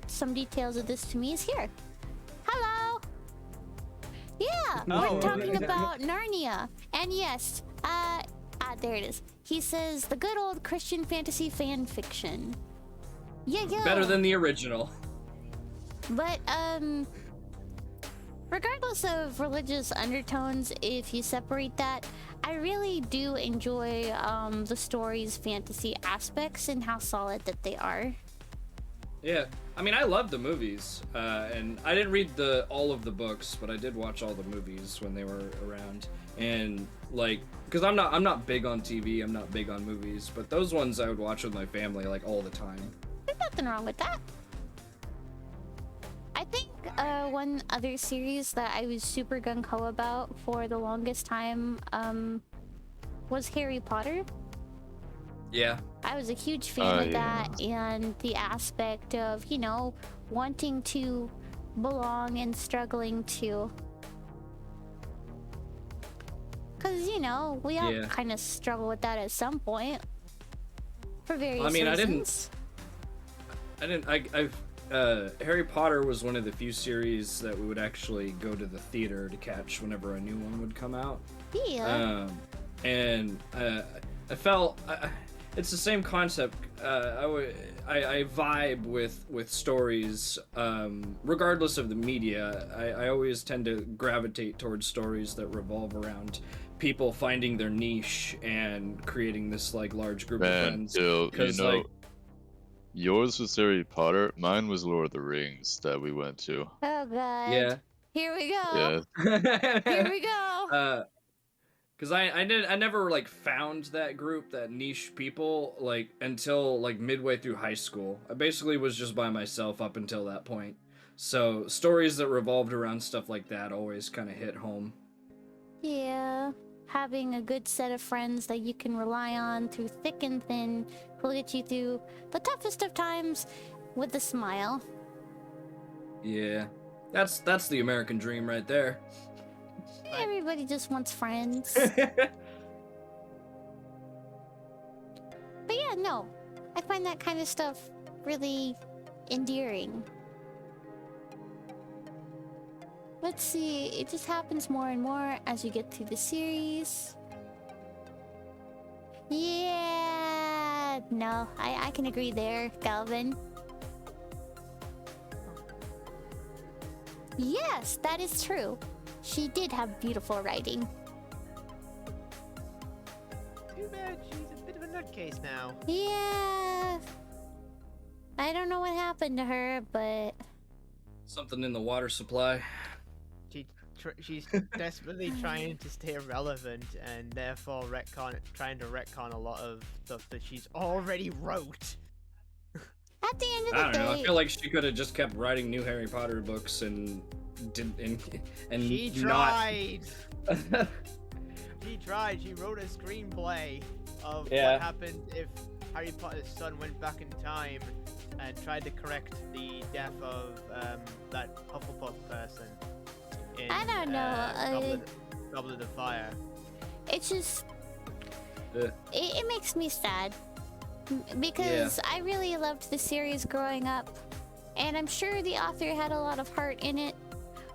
some details of this to me is here. Hello! Yeah, we're talking about Narnia. And yes, there it is. He says, the good old Christian fantasy fan fiction. Yeah. Better than the original. But, regardless of religious undertones, if you separate that, I really do enjoy the story's fantasy aspects and how solid that they are. Yeah, I mean, I love the movies, and I didn't read all of the books, but I did watch all the movies when they were around. And like, because I'm not big on TV, I'm not big on movies, but those ones I would watch with my family like all the time. There's nothing wrong with that. I think one other series that I was super gung-ho about for the longest time was Harry Potter. Yeah. I was a huge fan of yeah. that, and the aspect of, wanting to belong and struggling to. Because, we all Yeah. kind of struggle with that at some point. For various I mean, reasons. Harry Potter was one of the few series that we would actually go to the theater to catch whenever a new one would come out. Yeah. And I felt it's the same concept. I vibe with stories, regardless of the media. I always tend to gravitate towards stories that revolve around people finding their niche and creating this like large group of friends. Jill, Like, yours was Harry Potter. Mine was Lord of the Rings that we went to. Oh god. yeah. Here we go. Yeah. Here we go. Because I never like found that group, that niche people, like until like midway through high school. I basically was just by myself up until that point. So stories that revolved around stuff like that always kind of hit home. Yeah. Having a good set of friends that you can rely on through thick and thin will get you through the toughest of times with a smile. Yeah, that's the American dream right there. Everybody just wants friends. But yeah, no. I find that kind of stuff really endearing. Let's see, it just happens more and more as you get through the series. Yeah, no, I can agree there, Galvin. Yes, that is true. She did have beautiful writing. Too bad she's a bit of a nutcase now. Yeah. I don't know what happened to her, but Something in the water supply. She's desperately trying to stay relevant and therefore trying to retcon a lot of stuff that she's already wrote. at the end of I the don't know. I day, feel like she could have just kept writing new Harry Potter books and She tried. She tried. She wrote a screenplay of what happened if Harry Potter's son went back in time and tried to correct the death of that Hufflepuff person. I don't know. Goblet of Fire. It's just Yeah. it makes me sad because I really loved the series growing up, and I'm sure the author had a lot of heart in it,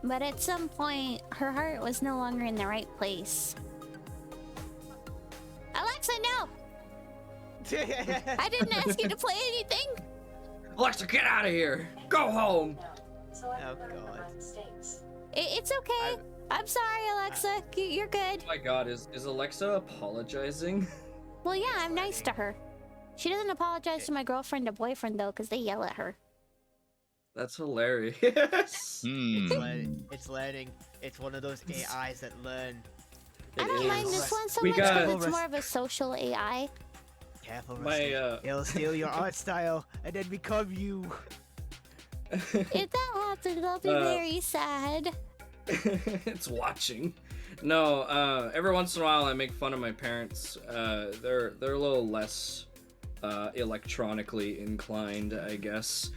but at some point her heart was no longer in the right place. Alexa, no! I didn't ask you to play anything. Alexa, get out of here! Go home! Oh god. It's okay. I'm sorry, Alexa. You're good. Oh my god, is Alexa apologizing? Well, yeah, I'm nice to her. She doesn't apologize to my girlfriend or boyfriend, though, because they yell at her. That's hilarious. It's learning. It's one of those AIs that learn. I don't mind this one so We much got- because it's more of a social AI. Careful, My, Rusty. It'll steal your art style and then become you. If that happens, I'll be very sad. It's watching. No, every once in a while I make fun of my parents. They're a little less electronically inclined, I guess.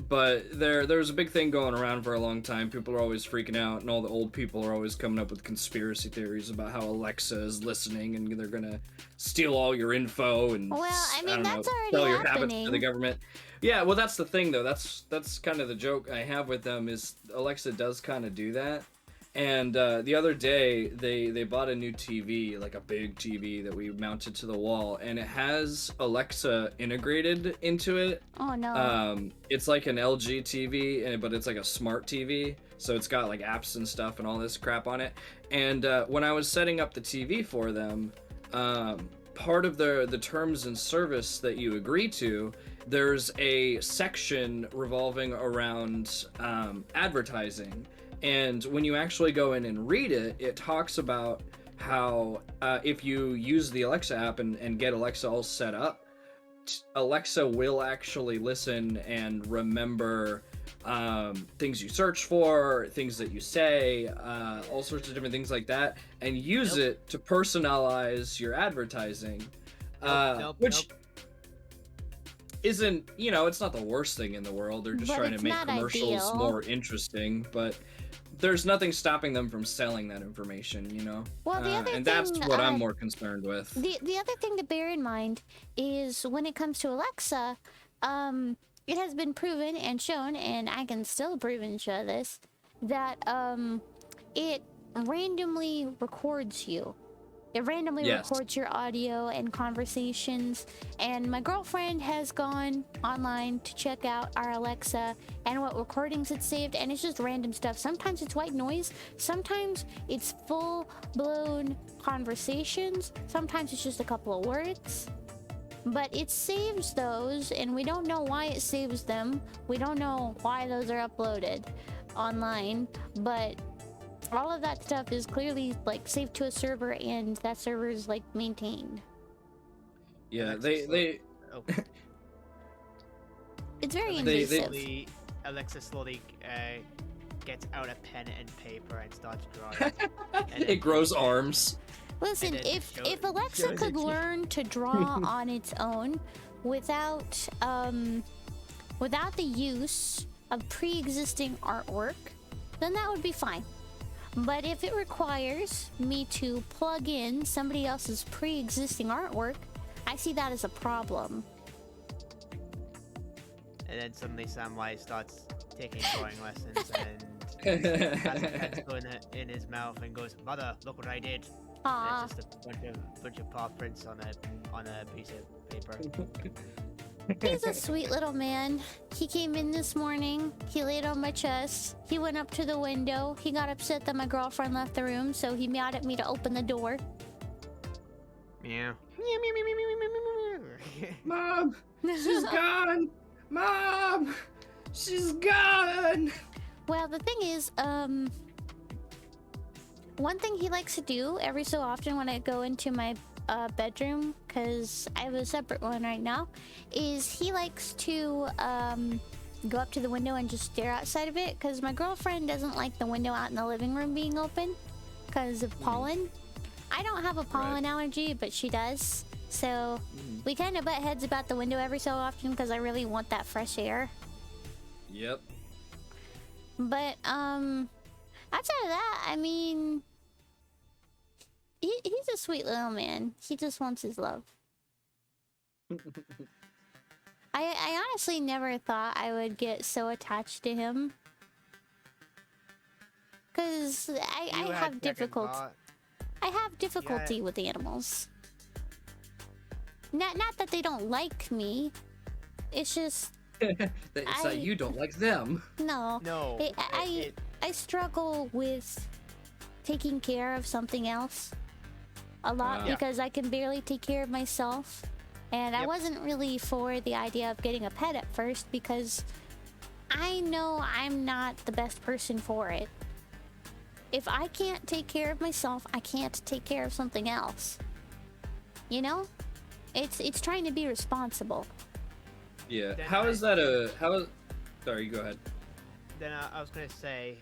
But there's a big thing going around for a long time. People are always freaking out, and all the old people are always coming up with conspiracy theories about how Alexa is listening and they're gonna steal all your info and Well, I mean, that's already sell your habits to happening. the government. Yeah, well, that's the thing though. That's kind of the joke I have with them is Alexa does kind of do that. And the other day, they bought a new TV, like a big TV that we mounted to the wall, and it has Alexa integrated into it. Oh no. It's like an LG TV, but it's like a smart TV, so it's got like apps and stuff and all this crap on it. And when I was setting up the TV for them, part of the terms and service that you agree to, there's a section revolving around advertising. And when you actually go in and read it, it talks about how if you use the Alexa app and get Alexa all set up, Alexa will actually listen and remember things you search for, things that you say, all sorts of different things like that, and use it to personalize your advertising. Which isn't, it's not the worst thing in the world. They're just But trying it's to make not commercials ideal. more interesting, but there's nothing stopping them from selling that information, Well, the other and that's thing, what I'm more concerned with. The other thing to bear in mind is when it comes to Alexa, it has been proven and shown, and I can still prove and show this, that it randomly records you. It randomly Yes. records your audio and conversations. And my girlfriend has gone online to check out our Alexa and what recordings it saved, and it's just random stuff. Sometimes it's white noise, sometimes it's full blown conversations, sometimes it's just a couple of words. But it saves those, and we don't know why it saves them. We don't know why those are uploaded online, but all of that stuff is clearly like saved to a server, and that server is like maintained. Yeah, Alexa they Oh, It's very Alexa invasive. Alexa slowly gets out a pen and paper and starts drawing. And it then- grows arms. Listen, then if Alexa shows could it to you. learn to draw on its own without the use of pre-existing artwork, then that would be fine. But if it requires me to plug in somebody else's pre-existing artwork, I see that as a problem. And then suddenly Samwise starts taking drawing lessons and has a pencil in his mouth and goes, "Mother, look what I did." Aw. And it's just a bunch of paw prints on a piece of paper. He's a sweet little man. He came in this morning. He laid on my chest. He went up to the window. He got upset that my girlfriend left the room, so he meowed at me to open the door. Meow. Mom, she's gone. Mom, she's gone. Well, the thing is, one thing he likes to do every so often when I go into my bedroom, because I have a separate one right now, is he likes to go up to the window and just stare outside of it, because my girlfriend doesn't like the window out in the living room being open because of pollen. I don't have a pollen allergy, but she does. So we kind of butt heads about the window every so often because I really want that fresh air. Yep. But outside of that, I mean, he's a sweet little man. He just wants his love. I honestly never thought I would get so attached to him. Cause I have difficulty with animals. Not that they don't like me. It's just It's that you don't like them. no. No. I struggle with taking care of something else a lot Yeah. because I can barely take care of myself. And I Yep. wasn't really for the idea of getting a pet at first because I know I'm not the best person for it. If I can't take care of myself, I can't take care of something else. You know? It's trying to be responsible. Yeah. Then How I- is that a how? Sorry, you go ahead. Then I was gonna say,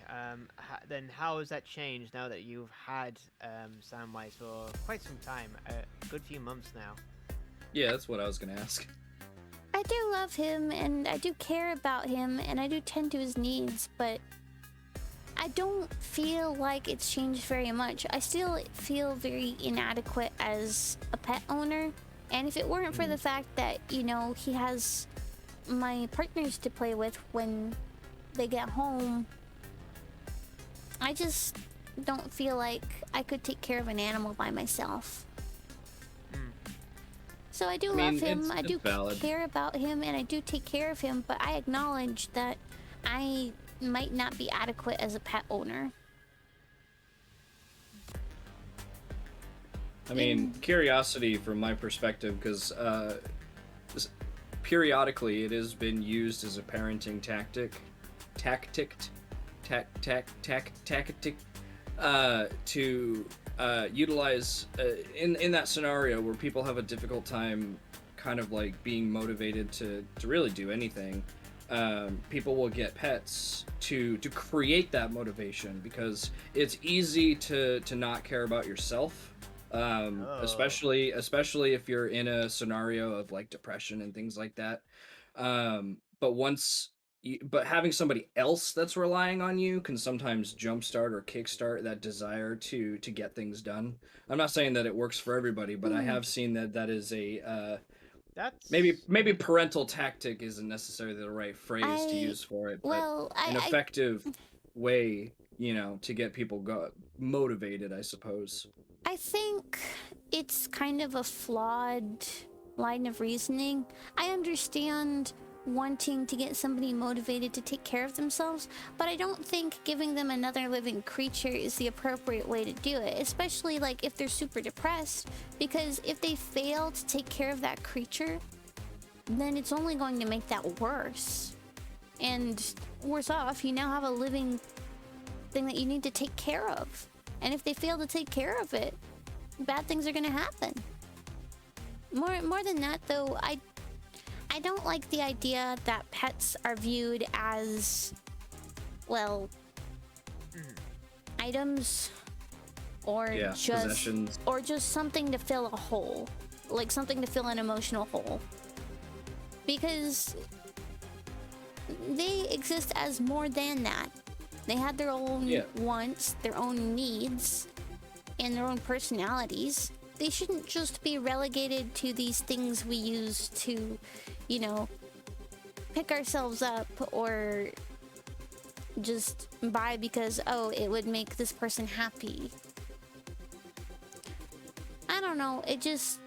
then how has that changed now that you've had Samwise for quite some time, a good few months now? Yeah, that's what I was gonna ask. I do love him and I do care about him and I do tend to his needs, but I don't feel like it's changed very much. I still feel very inadequate as a pet owner. And if it weren't for the fact that, you know, he has my partners to play with when they get home, I just don't feel like I could take care of an animal by myself. So I do mean, love him, it's- I do it's valid. care about him, and I do take care of him, but I acknowledge that I might not be adequate as a pet owner. I mean, curiosity from my perspective, because periodically it has been used as a parenting tactic, to utilize in that scenario where people have a difficult time, kind of like being motivated to really do anything. People will get pets to create that motivation because it's easy to not care about yourself. Especially if you're in a scenario of like depression and things like that. But having somebody else that's relying on you can sometimes jumpstart or kickstart that desire to get things done. I'm not saying that it works for everybody, but I have seen that is That's Maybe parental tactic isn't necessarily the right phrase to I- use for it, but Well, an effective way, to get people motivated, I suppose. I think it's kind of a flawed line of reasoning. I understand wanting to get somebody motivated to take care of themselves, but I don't think giving them another living creature is the appropriate way to do it, especially like if they're super depressed, because if they fail to take care of that creature, then it's only going to make that worse. And worse off, you now have a living thing that you need to take care of. And if they fail to take care of it, bad things are going to happen. More than that, though, I don't like the idea that pets are viewed as, well, items or possessions. just something to fill a hole, like something to fill an emotional hole. Because they exist as more than that. They had their own wants, their own needs, and their own personalities. They shouldn't just be relegated to these things we use to, pick ourselves up or just buy because, it would make this person happy. I don't know, it just...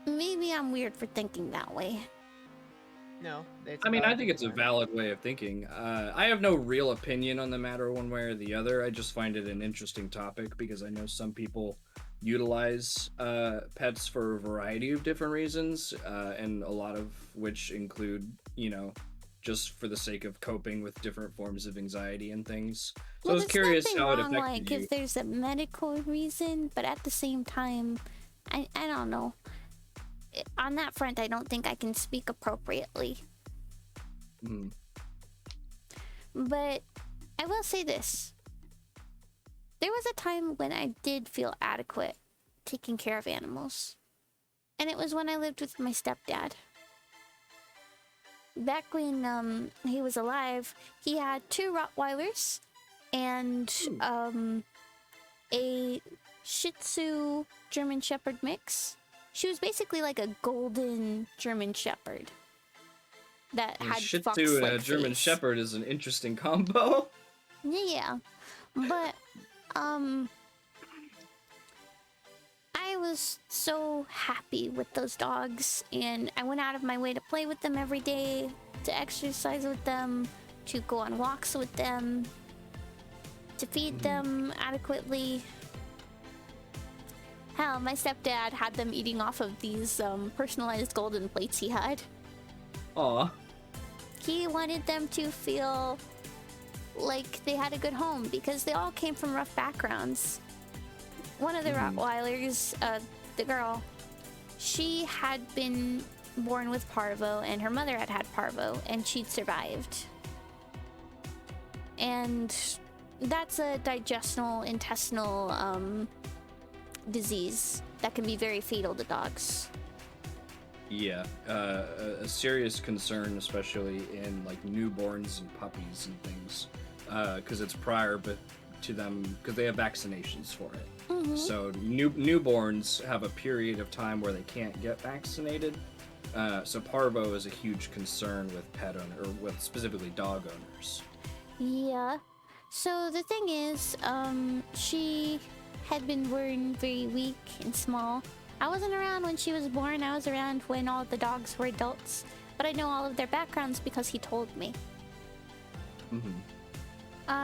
Maybe I'm weird for thinking that way. no. I think it's a valid way of thinking. I have no real opinion on the matter one way or the other. I just find it an interesting topic because I know some people utilize pets for a variety of different reasons, and a lot of which include, just for the sake of coping with different forms of anxiety and things. So I was curious how it affected like, you. if there's a medical reason, but at the same time, I don't know. On that front, I don't think I can speak appropriately. But I will say this. There was a time when I did feel adequate taking care of animals. And it was when I lived with my stepdad. Back when he was alive, he had 2 Rottweilers and a Shih Tzu German Shepherd mix. She was basically like a golden German Shepherd that had Shih fox Tzu and like a German face. Shepherd is an interesting combo. Yeah, but I was so happy with those dogs, and I went out of my way to play with them every day, to exercise with them, to go on walks with them, to feed them adequately. Hell, my stepdad had them eating off of these personalized golden plates he had. Aw. He wanted them to feel like they had a good home because they all came from rough backgrounds. One of the Rottweilers, the girl, she had been born with parvo, and her mother had had parvo, and she'd survived. And that's a digestional, intestinal disease that can be very fatal to dogs. Yeah, a serious concern, especially in like newborns and puppies and things, because it's prior, but to them because they have vaccinations for it. So newborns have a period of time where they can't get vaccinated. So parvo is a huge concern with pet owner, or with specifically dog owners. Yeah. So the thing is, she had been born very weak and small. I wasn't around when she was born. I was around when all the dogs were adults. But I know all of their backgrounds because he told me.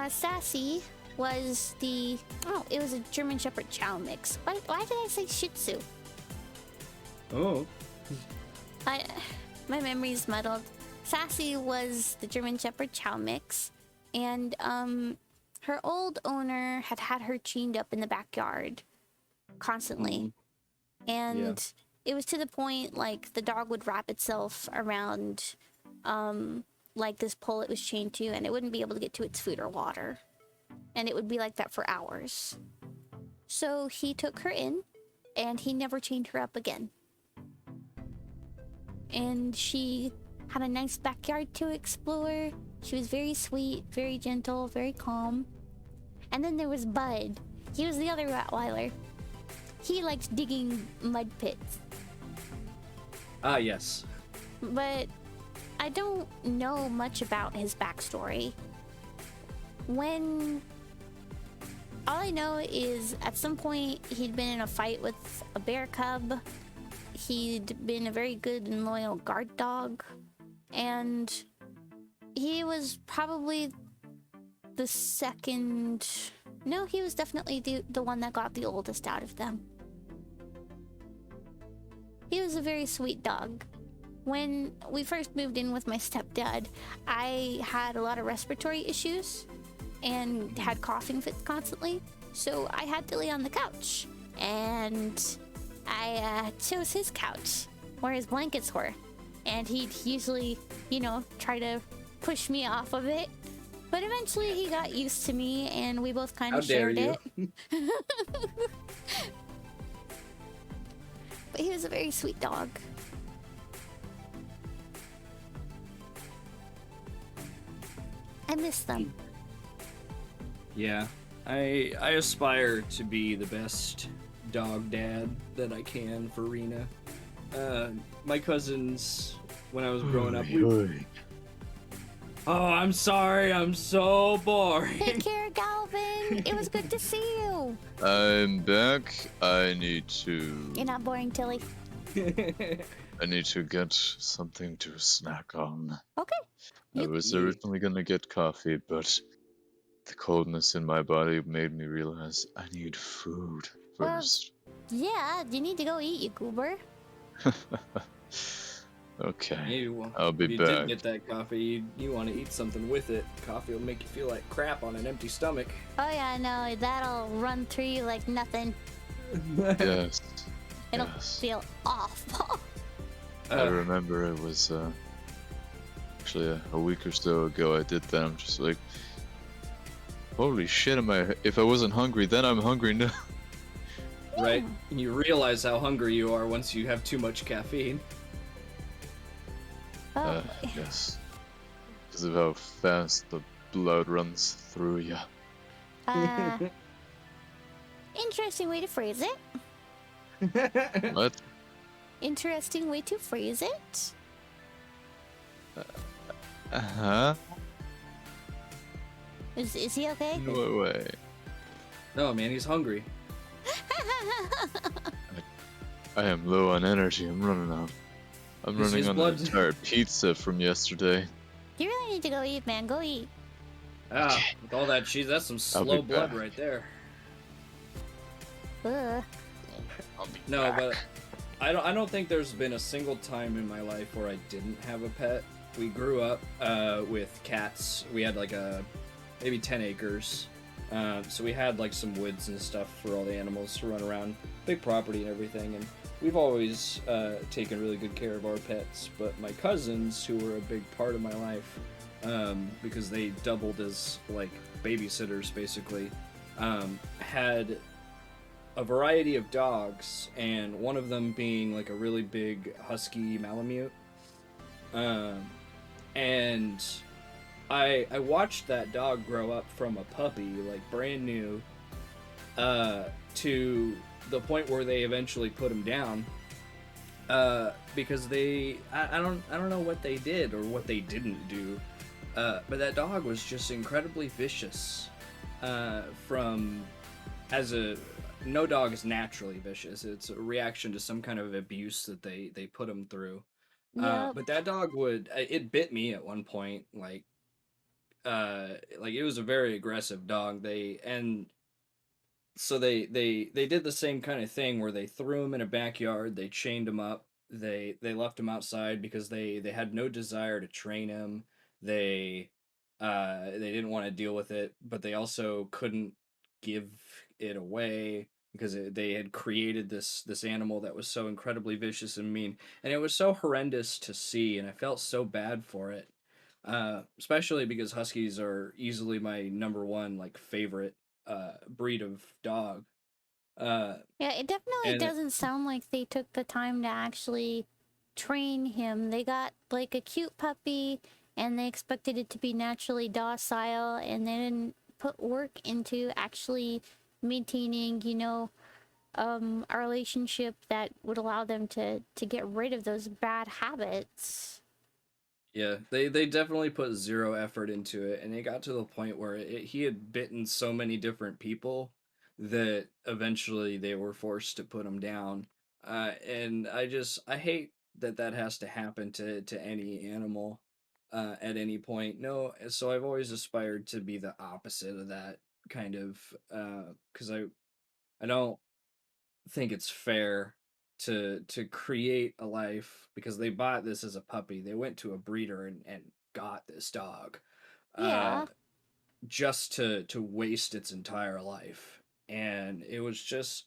Sassy was it was a German Shepherd Chow mix. Why did I say Shih Tzu? Oh. My memory's muddled. Sassy was the German Shepherd Chow mix. And her old owner had her chained up in the backyard constantly. And it was to the point like the dog would wrap itself around like this pole it was chained to, and it wouldn't be able to get to its food or water. And it would be like that for hours. So he took her in, and he never chained her up again. And she had a nice backyard to explore. She was very sweet, very gentle, very calm. And then there was Bud. He was the other Rottweiler. He liked digging mud pits. Ah, yes. but I don't know much about his backstory. When all I know is at some point he'd been in a fight with a bear cub. He'd been a very good and loyal guard dog, and he was probably the second. No, he was definitely the one that got the oldest out of them. He was a very sweet dog. When we first moved in with my stepdad, I had a lot of respiratory issues and had coughing fits constantly, so I had to lay on the couch. And I chose his couch where his blankets were, and he'd usually, try to push me off of it. But eventually he got used to me, and we both kind of shared it. But he was a very sweet dog. I miss them. Yeah, I aspire to be the best dog dad that I can for Rena. My cousins, when I was growing up, Oh, I'm sorry, I'm so boring. Take care, Galvin. It was good to see you. I'm back. I need to. You're not boring, Tilly. I need to get something to snack on. Okay. I was originally gonna get coffee, but the coldness in my body made me realize I need food first. Yeah, you need to go eat, you goober. Okay, You, I'll be you back. did get that coffee. You want to eat something with it. Coffee will make you feel like crap on an empty stomach. Oh yeah, no, that'll run through you like nothing. Yes. It'll yes. feel awful. I remember it was actually a week or so ago I did that. I'm just like, holy shit, if I wasn't hungry, then I'm hungry now. Right? You realize how hungry you are once you have too much caffeine. Oh, Yes. Because of how fast the blood runs through you. interesting way to phrase it. What? Interesting way to phrase it. Uh-huh. Is he okay? In what way? No, man, he's hungry. I am low on energy. I'm running out. I'm His running on blood- an entire pizza from yesterday. You really need to go eat, man. Go eat. Ah, with all that cheese, that's some I'll be slow blood back. right there. Ugh. I'll be No, back. but I don't think there's been a single time in my life where I didn't have a pet. We grew up with cats. We had like maybe 10 acres. So we had like some woods and stuff for all the animals to run around. Big property and everything. And we've always taken really good care of our pets. But my cousins, who were a big part of my life, because they doubled as like babysitters basically, had a variety of dogs, and one of them being like a really big husky Malamute. And I watched that dog grow up from a puppy, like brand new, to the point where they eventually put him down, because I don't know what they did or what they didn't do, but that dog was just incredibly vicious. No dog is naturally vicious. It's a reaction to some kind of abuse that they put him through. Yep. But that dog it bit me at one point, like it was a very aggressive dog. They did the same kind of thing where they threw him in a backyard, they chained him up, they left him outside because they had no desire to train him. They didn't want to deal with it, but they also couldn't give it away because they had created this animal that was so incredibly vicious and mean, and it was so horrendous to see, and I felt so bad for it. Especially because huskies are easily my number one like favorite breed of dog. Yeah, it definitely And doesn't sound like they took the time to actually train him. They got like a cute puppy and they expected it to be naturally docile, and they didn't put work into actually maintaining, a relationship that would allow them to get rid of those bad habits. Yeah, they definitely put zero effort into it, and it got to the point where he had bitten so many different people that eventually they were forced to put him down. And I hate that that has to happen to any animal at any point. No, so I've always aspired to be the opposite of that kind of because I don't think it's fair to create a life because they bought this as a puppy. They went to a breeder and got this dog uh Yeah. just to waste its entire life. And it was just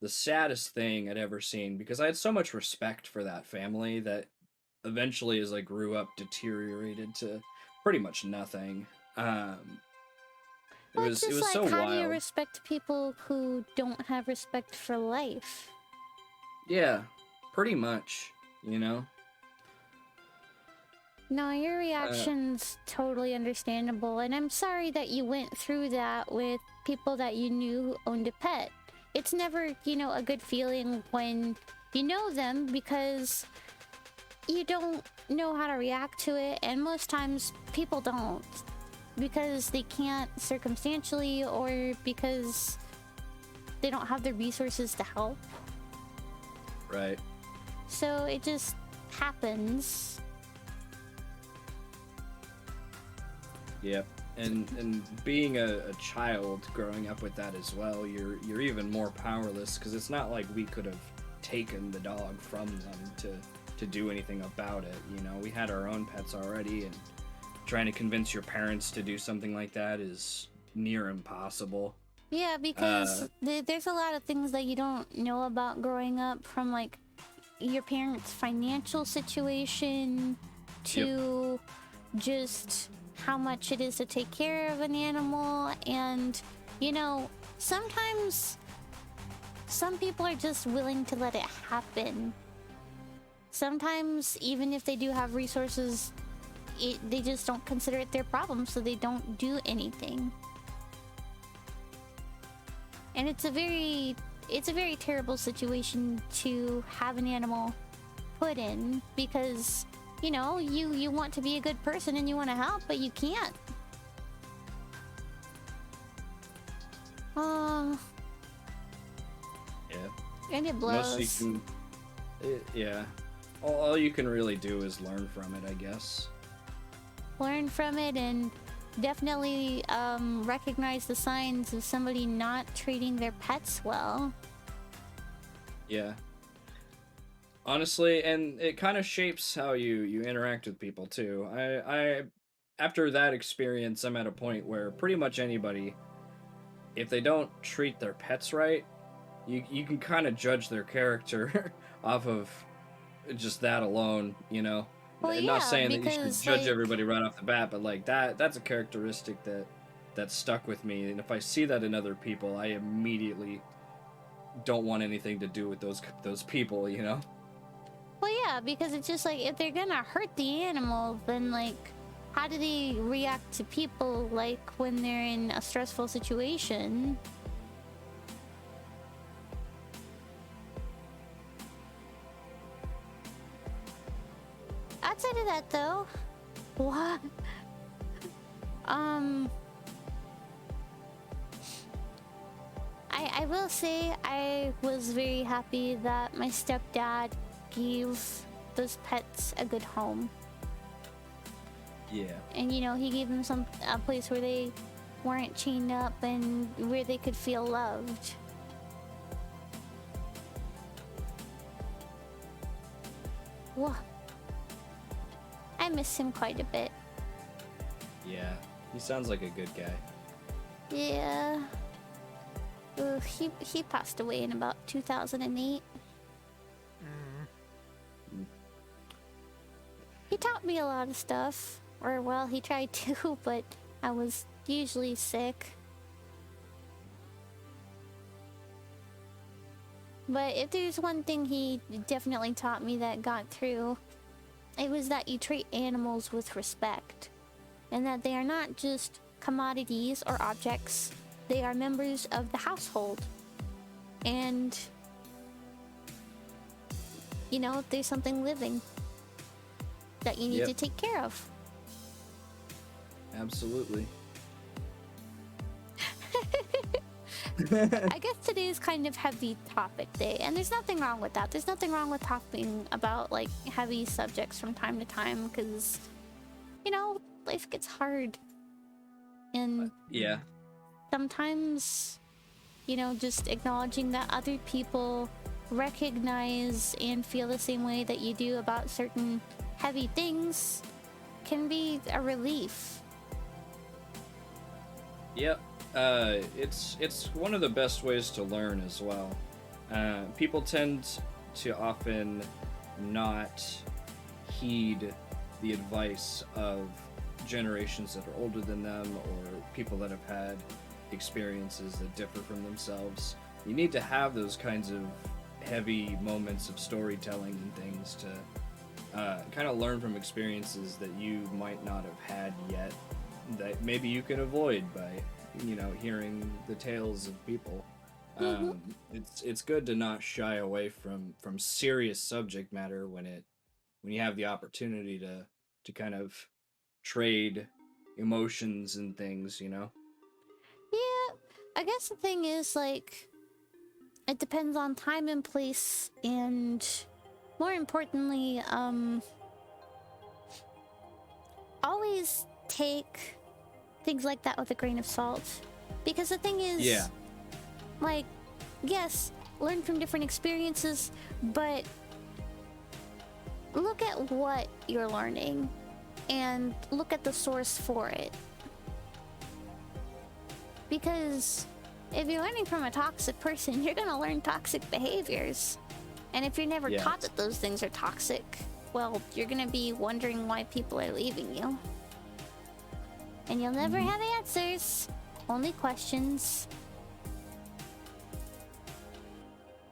the saddest thing I'd ever seen because I had so much respect for that family that eventually as I grew up deteriorated to pretty much nothing. It Well, it's was just like, so how do you wild. respect people who don't have respect for life? Yeah, pretty much, you know. No, your Uh, reaction's totally understandable, and I'm sorry that you went through that with people that you knew who owned a pet. It's never, a good feeling when you know them because you don't know how to react to it, and most times people don't because they can't circumstantially or because they don't have the resources to help. right. So it just happens. Yep. And being a child growing up with that as well, you're even more powerless because it's not like we could have taken the dog from them to do anything about it. You know, we had our own pets already, and trying to convince your parents to do something like that is near impossible. Yeah, Uh, because there's a lot of things that you don't know about growing up, from like your parents' financial situation yep. to just how much it is to take care of an animal. And sometimes some people are just willing to let it happen. Sometimes even if they do have resources, they just don't consider it their problem, so they don't do anything. And it's a very terrible situation to have an animal put in because you want to be a good person and you want to help, but you can't. Oh, Yeah. and it Most you blows. can. Yeah. All you can really do is learn from it, I guess. Learn from it and definitely recognize the signs of somebody not treating their pets well. Yeah. Honestly, and it kind of shapes how you interact with people too. I after that experience, I'm at a point where pretty much anybody, if they don't treat their pets right, you can kind of judge their character off of just that alone, you know. Well, Not yeah, saying that you should because judge like, everybody right off the bat, but like that's a characteristic that stuck with me, and if I see that in other people, I immediately don't want anything to do with those people, you know. well, yeah, because it's just like, if they're gonna hurt the animal, then like, how do they react to people like when they're in a stressful situation? Outside of that, though, what? Um, I will say I was very happy that my stepdad gave those pets a good home. Yeah. And he gave them a place where they weren't chained up and where they could feel loved. Whoa. I miss him quite a bit. Yeah. He sounds like a good guy. Yeah. He passed away in about 2008. He taught me a lot of stuff. Or, well, he tried to, but I was usually sick. But if there's one thing he definitely taught me that got through, it was that you treat animals with respect. And that they are not just commodities or objects. They are members of the household. and you know, there's something living that you need Yep. to take care of. Absolutely. I guess today is kind of heavy topic day, and there's nothing wrong with that. There's nothing wrong with talking about like heavy subjects from time to time, because you know, life gets hard, and Yeah. sometimes, you know, just acknowledging that other people recognize and feel the same way that you do about certain heavy things can be a relief. Yep. It's one of the best ways to learn as well. People tend to often not heed the advice of generations that are older than them, or people that have had experiences that differ from themselves. You need to have those kinds of heavy moments of storytelling and things to kind of learn from experiences that you might not have had yet, that maybe you can avoid by, you know, hearing the tales of people. It's good to not shy away from serious subject matter when you have the opportunity to kind of trade emotions and things, you know. Yeah, I guess the thing is, like, it depends on time and place, and more importantly, always take things like that with a grain of salt. Because the thing is, Yeah. like, yes, learn from different experiences, but look at what you're learning and look at the source for it. Because if you're learning from a toxic person, you're gonna learn toxic behaviors. And if you're never Yeah. taught that those things are toxic, well, you're gonna be wondering why people are leaving you. And you'll never have answers, only questions.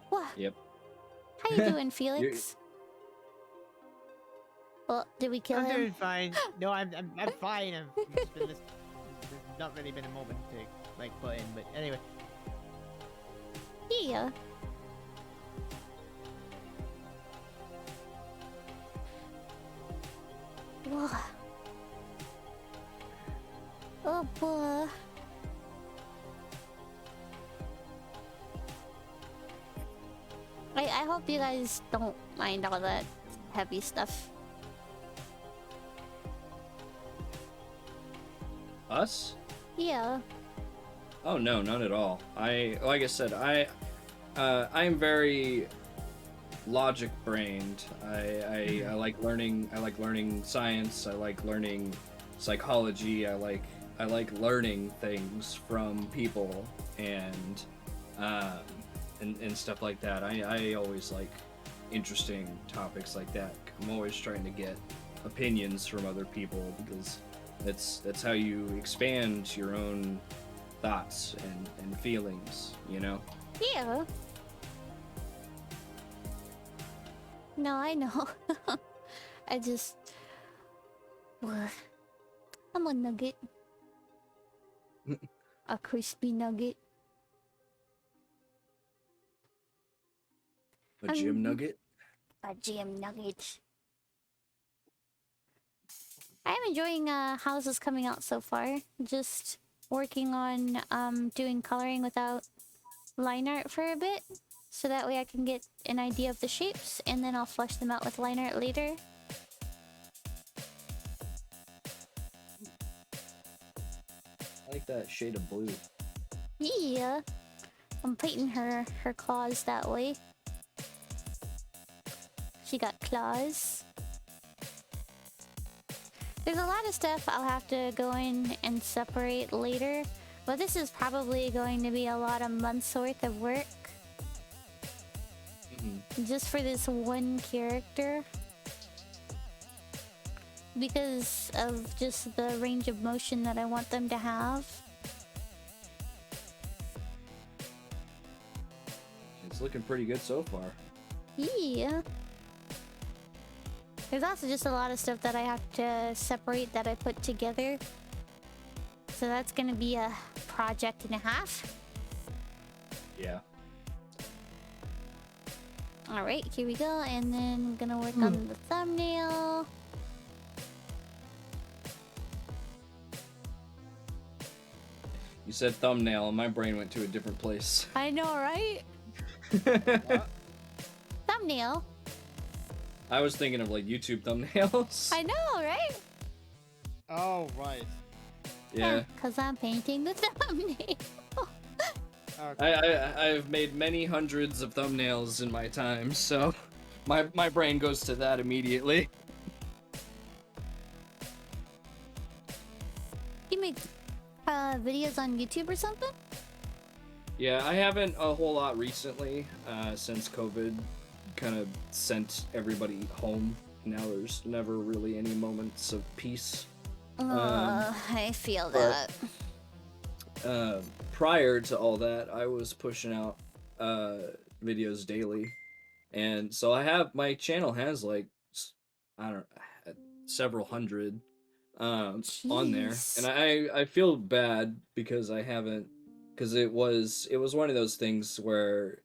What? Yep. How you doing, Felix? Well, did we kill I'm him? doing fine. No, I'm fine. There's not really been a moment to like put in, but anyway. Yeah. Whoa. Oh boy. I hope you guys don't mind all that heavy stuff. Us? Yeah. Oh no, not at all. Like I said, I'm very logic brained. I like learning. I like learning science. I like learning psychology. I like learning things from people and stuff like that. I always like interesting topics like that. I'm always trying to get opinions from other people because that's how you expand your own thoughts and feelings, you know? Yeah. No, I know. I just... I'm a nugget. A crispy nugget. A gym nugget? A gym nugget. I'm enjoying how this is coming out so far. Just working on doing coloring without line art for a bit, so that way I can get an idea of the shapes, and then I'll flesh them out with line art later. I like that shade of blue. Yeah, I'm painting her claws that way. She got claws. There's a lot of stuff I'll have to go in and separate later, but this is probably going to be a lot of months worth of work just for this one character, because of just the range of motion that I want them to have. It's looking pretty good so far. Yeah. There's also just a lot of stuff that I have to separate that I put together. So that's gonna be a project and a half. Yeah. All right, here we go, and then I'm gonna work on the thumbnail. You said thumbnail, and my brain went to a different place. I know, right? Thumbnail. I was thinking of like YouTube thumbnails. I know, right? Oh, right. Yeah. Cause I'm painting the thumbnail. Okay. I've made many hundreds of thumbnails in my time, so my brain goes to that immediately. You make videos on YouTube or something? Yeah, I haven't a whole lot recently, since COVID kind of sent everybody home. Now there's never really any moments of peace. I feel but- that. Prior to all that, I was pushing out videos daily, and so my channel has like I don't know, several hundred on there, Jeez. and I feel bad because I haven't, because it was one of those things where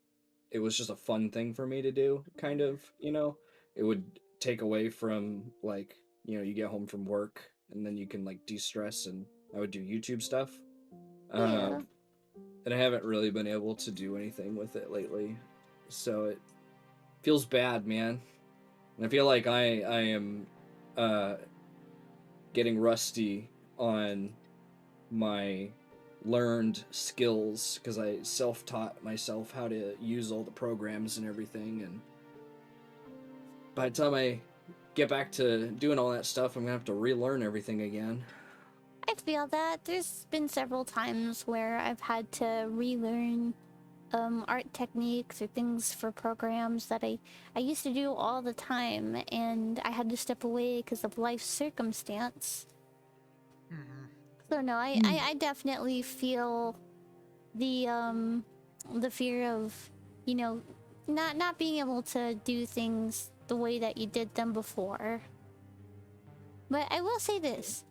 it was just a fun thing for me to do, kind of, it would take away from, like, you get home from work and then you can like de-stress, and I would do YouTube stuff. Yeah. And I haven't really been able to do anything with it lately, so it feels bad, man. And I feel like I am getting rusty on my learned skills, because I self-taught myself how to use all the programs and everything, and by the time I get back to doing all that stuff, I'm gonna have to relearn everything again. I feel that. There's been several times where I've had to relearn art techniques or things for programs that I used to do all the time, and I had to step away because of life circumstance. Mhm. So no, I definitely feel the fear of, not being able to do things the way that you did them before. But I will say this.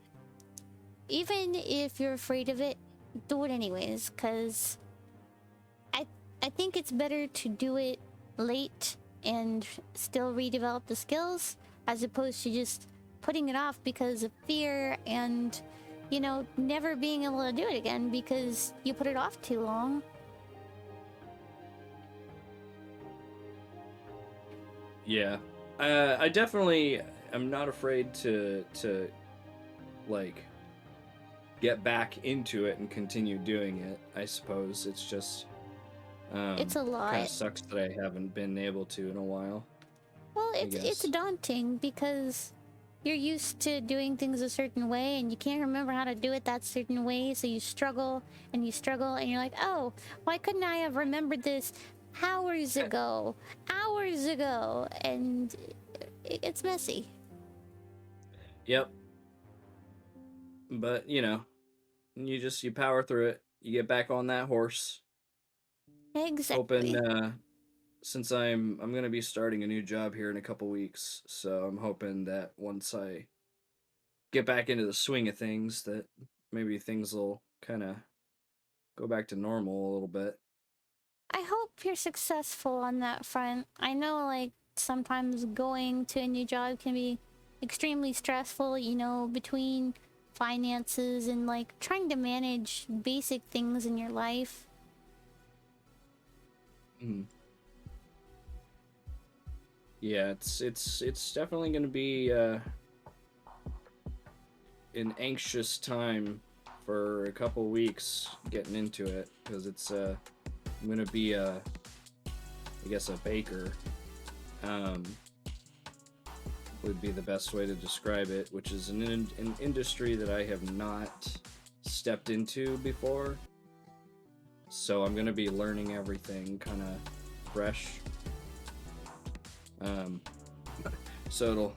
Even if you're afraid of it, do it anyways, because I think it's better to do it late and still redevelop the skills, as opposed to just putting it off because of fear and, never being able to do it again because you put it off too long. Yeah, I definitely am not afraid to like get back into it and continue doing it. I suppose it's just It's a kind lot. of sucks that I haven't been able to in a while. Well, it's guess. daunting because you're used to doing things a certain way and you can't remember how to do it that certain way, so you struggle and you're like, oh, why couldn't I have remembered this hours ago, and it's messy. Yep. But you power through it. You get back on that horse. Exactly. Hoping since I'm gonna be starting a new job here in a couple weeks, so I'm hoping that once I get back into the swing of things, that maybe things will kind of go back to normal a little bit. I hope you're successful on that front. I know, like, sometimes going to a new job can be extremely stressful, between finances and, like, trying to manage basic things in your life. Mhm. Yeah, it's definitely gonna be an anxious time for a couple weeks getting into it, because it's I'm gonna be I guess a baker, would be the best way to describe it, which is an industry that I have not stepped into before, so I'm gonna be learning everything kind of fresh. So it'll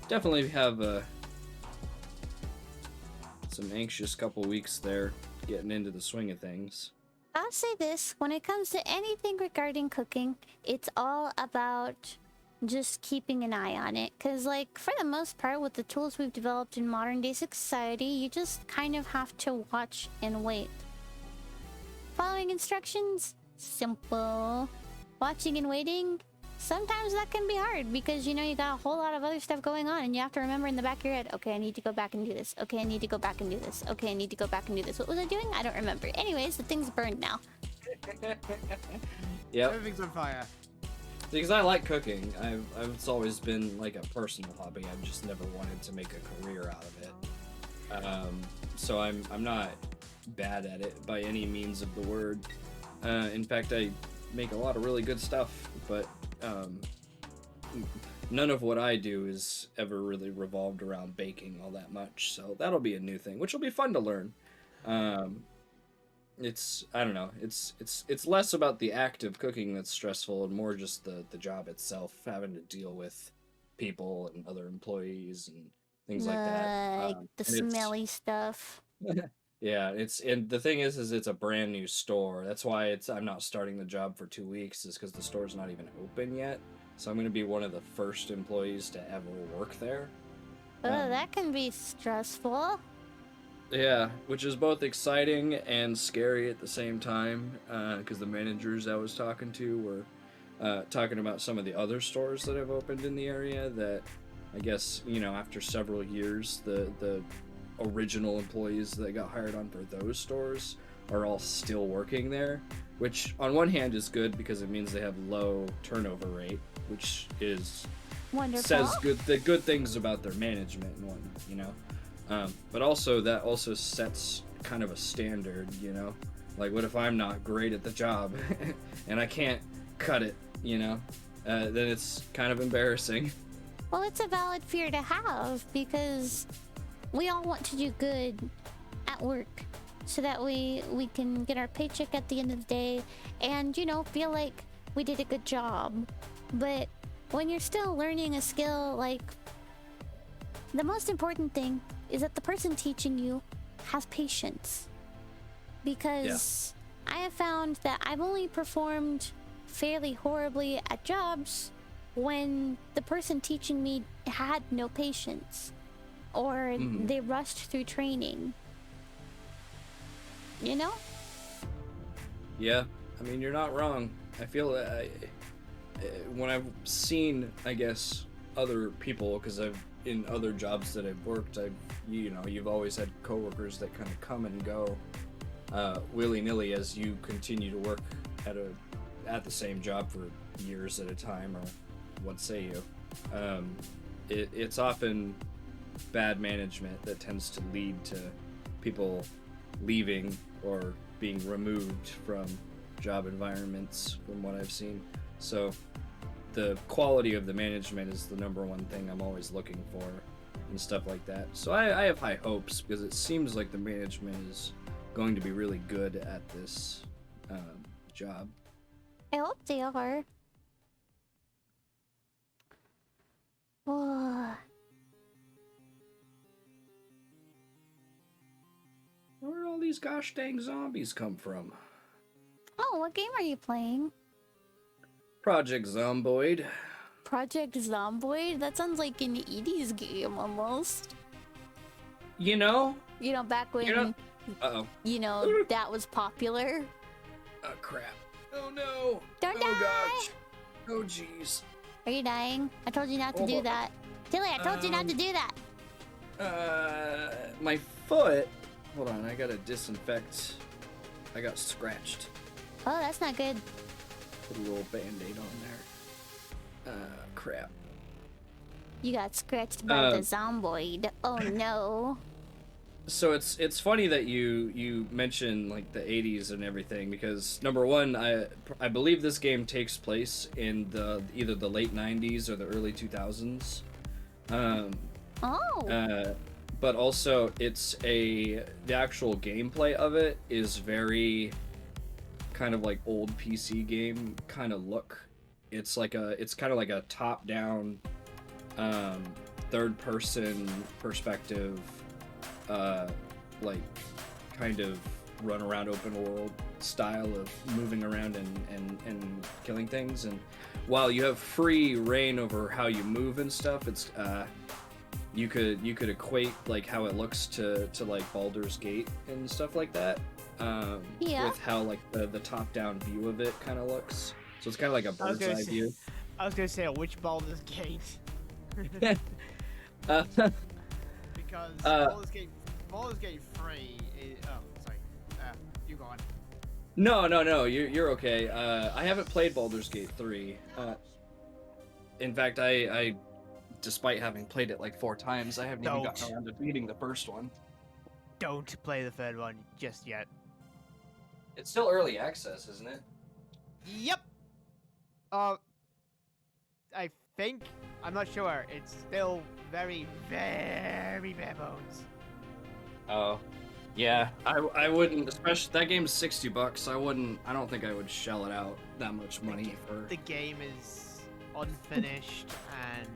definitely have some anxious couple weeks there, getting into the swing of things. I'll say this, when it comes to anything regarding cooking, it's all about just keeping an eye on it. Because, like, for the most part, with the tools we've developed in modern day society, you just kind of have to watch and wait. Following instructions? Simple. Watching and waiting? sometimes that can be hard because you know you got a whole lot of other stuff going on and you have to remember in the back of your head, okay, I need to go back and do this. Okay, I need to go back and do this. Okay, I need to go back and do this. What was I doing? I don't remember. Anyways, the thing's burned now. Yep. Everything's on fire. Because I like cooking. It's always been like a personal hobby. I've just never wanted to make a career out of it. So I'm not bad at it by any means of the word. In fact, I make a lot of really good stuff, but none of what I do is ever really revolved around baking all that much. So that'll be a new thing, which will be fun to learn. I don't know. It's less about the act of cooking that's stressful and more just the job itself, having to deal with people and other employees and things like that. Like the smelly stuff. Yeah, and the thing is it's a brand new store. That's why I'm not starting the job for 2 weeks, is because the store's not even open yet. So I'm gonna be one of the first employees to ever work there. Oh, that can be stressful. Yeah, which is both exciting and scary at the same time, because the managers I was talking to were talking about some of the other stores that have opened in the area that I guess, after several years, the original employees that got hired on for those stores are all still working there, which on one hand is good because it means they have low turnover rate, which is Wonderful. says good things about their management and whatnot, but also that also sets kind of a standard, like what if I'm not great at the job and I can't cut it, then it's kind of embarrassing. Well, it's a valid fear to have because we all want to do good at work so that we can get our paycheck at the end of the day and, feel like we did a good job. But when you're still learning a skill, like, the most important thing is that the person teaching you has patience. Because I have found that I've only performed fairly horribly at jobs when the person teaching me had no patience or they rushed through training. Yeah, I mean, you're not wrong. I feel when I've seen, I guess, other people, because in other jobs that I've worked, you've always had coworkers that kind of come and go willy-nilly as you continue to work at the same job for years at a time, or what say you. It's often bad management that tends to lead to people leaving or being removed from job environments, from what I've seen. So the quality of the management is the number one thing I'm always looking for and stuff like that. So I have high hopes because it seems like the management is going to be really good at this job. I hope they are. Oh. Where all these gosh dang zombies come from? Oh, what game are you playing? Project Zomboid. Project Zomboid? That sounds like an 80s game almost. Back when, Uh-oh. that was popular. Oh, crap. Oh, no. Don't die! Gosh. Oh, jeez. Are you dying? I told you not to do that. Tilly, I told you not to do that. My foot. Hold on, I gotta disinfect. I got scratched. Oh, that's not good. Put a little band-aid on there. Crap. You got scratched by the zomboid. Oh no. So it's funny that you mention like the 80s and everything, because number one, I believe this game takes place in either the late 90s or the early 2000s. But also the actual gameplay of it is very kind of like old PC game kind of look. It's kind of like a top-down third person perspective, like kind of run around open world style of moving around and killing things. And while you have free reign over how you move and stuff, it's you could equate like how it looks to like Baldur's Gate and stuff like that, with how like the top down view of it kind of looks. So it's kind of like a bird's eye view. I was gonna say which Baldur's Gate. Uh, Because Uh, Baldur's Gate 3 is... Oh, sorry. You go on. no, you're okay. I haven't played Baldur's Gate 3. In fact, I, despite having played it like 4 times, I haven't even gotten Don't. around to beating the first one. Don't play the third one just yet. It's still early access, isn't it? Yep! I think... I'm not sure. It's still very, very bare bones. Oh, yeah. I wouldn't, especially that game's $60. I don't think I would shell it out that much money for. The game is unfinished and...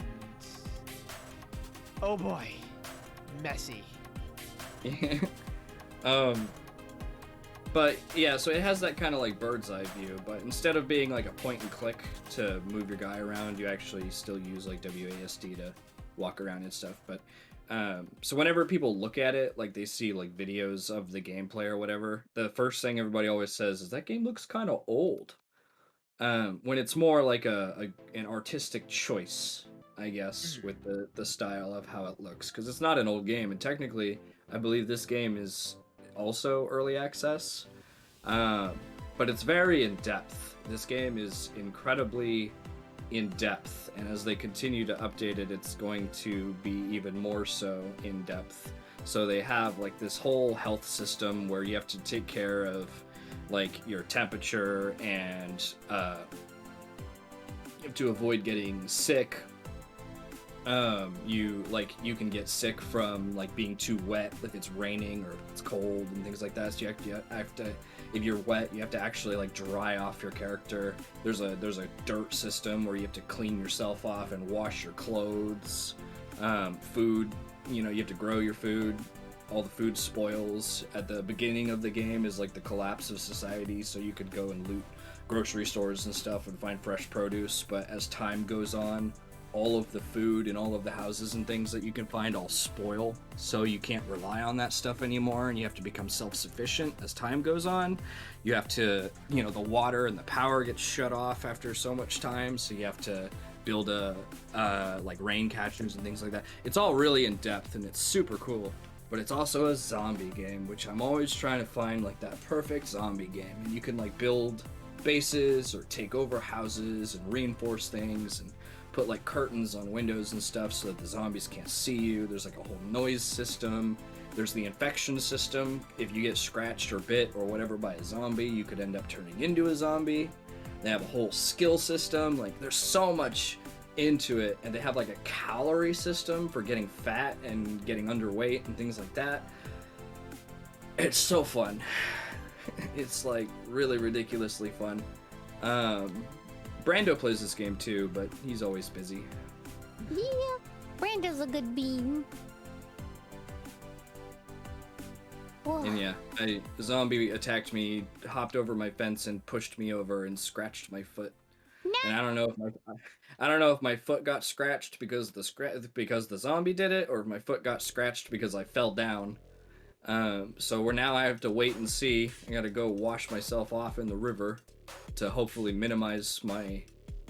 Oh boy. Messy. But yeah, so it has that kind of like bird's eye view, but instead of being like a point and click to move your guy around, you actually still use like WASD to walk around and stuff. But so whenever people look at it, like they see like videos of the gameplay or whatever, the first thing everybody always says is that game looks kind of old. When it's more like an artistic choice, I guess, with the style of how it looks, because it's not an old game, and technically, I believe this game is also early access, but it's very in depth. This game is incredibly in depth, and as they continue to update it, it's going to be even more so in depth. So they have like this whole health system where you have to take care of like your temperature, and you have to avoid getting sick. You can get sick from like being too wet if it's raining or if it's cold and things like that. So you have to, if you're wet, you have to actually like dry off your character. There's a dirt system where you have to clean yourself off and wash your clothes. Food, you have to grow your food. All the food spoils at the beginning of the game is like the collapse of society, so you could go and loot grocery stores and stuff and find fresh produce. But as time goes on, all of the food and all of the houses and things that you can find all spoil, so you can't rely on that stuff anymore, and you have to become self-sufficient as time goes on. You have to, the water and the power gets shut off after so much time, so you have to build like rain catchers and things like that. It's all really in depth and it's super cool, but it's also a zombie game, which I'm always trying to find like that perfect zombie game, and you can like build bases or take over houses and reinforce things and put like curtains on windows and stuff so that the zombies can't see you. There's like a whole noise system. There's the infection system. If you get scratched or bit or whatever by a zombie, you could end up turning into a zombie. They have a whole skill system. Like there's so much into it, and they have like a calorie system for getting fat and getting underweight and things like that. It's so fun. It's like really ridiculously fun. Brando plays this game too, but he's always busy. Yeah, Brando's a good bean. Whoa. And yeah, a zombie attacked me, hopped over my fence, and pushed me over and scratched my foot. No. And I don't know if my foot got scratched because the zombie did it, or if my foot got scratched because I fell down. So now I have to wait and see. I gotta go wash myself off in the river to hopefully minimize my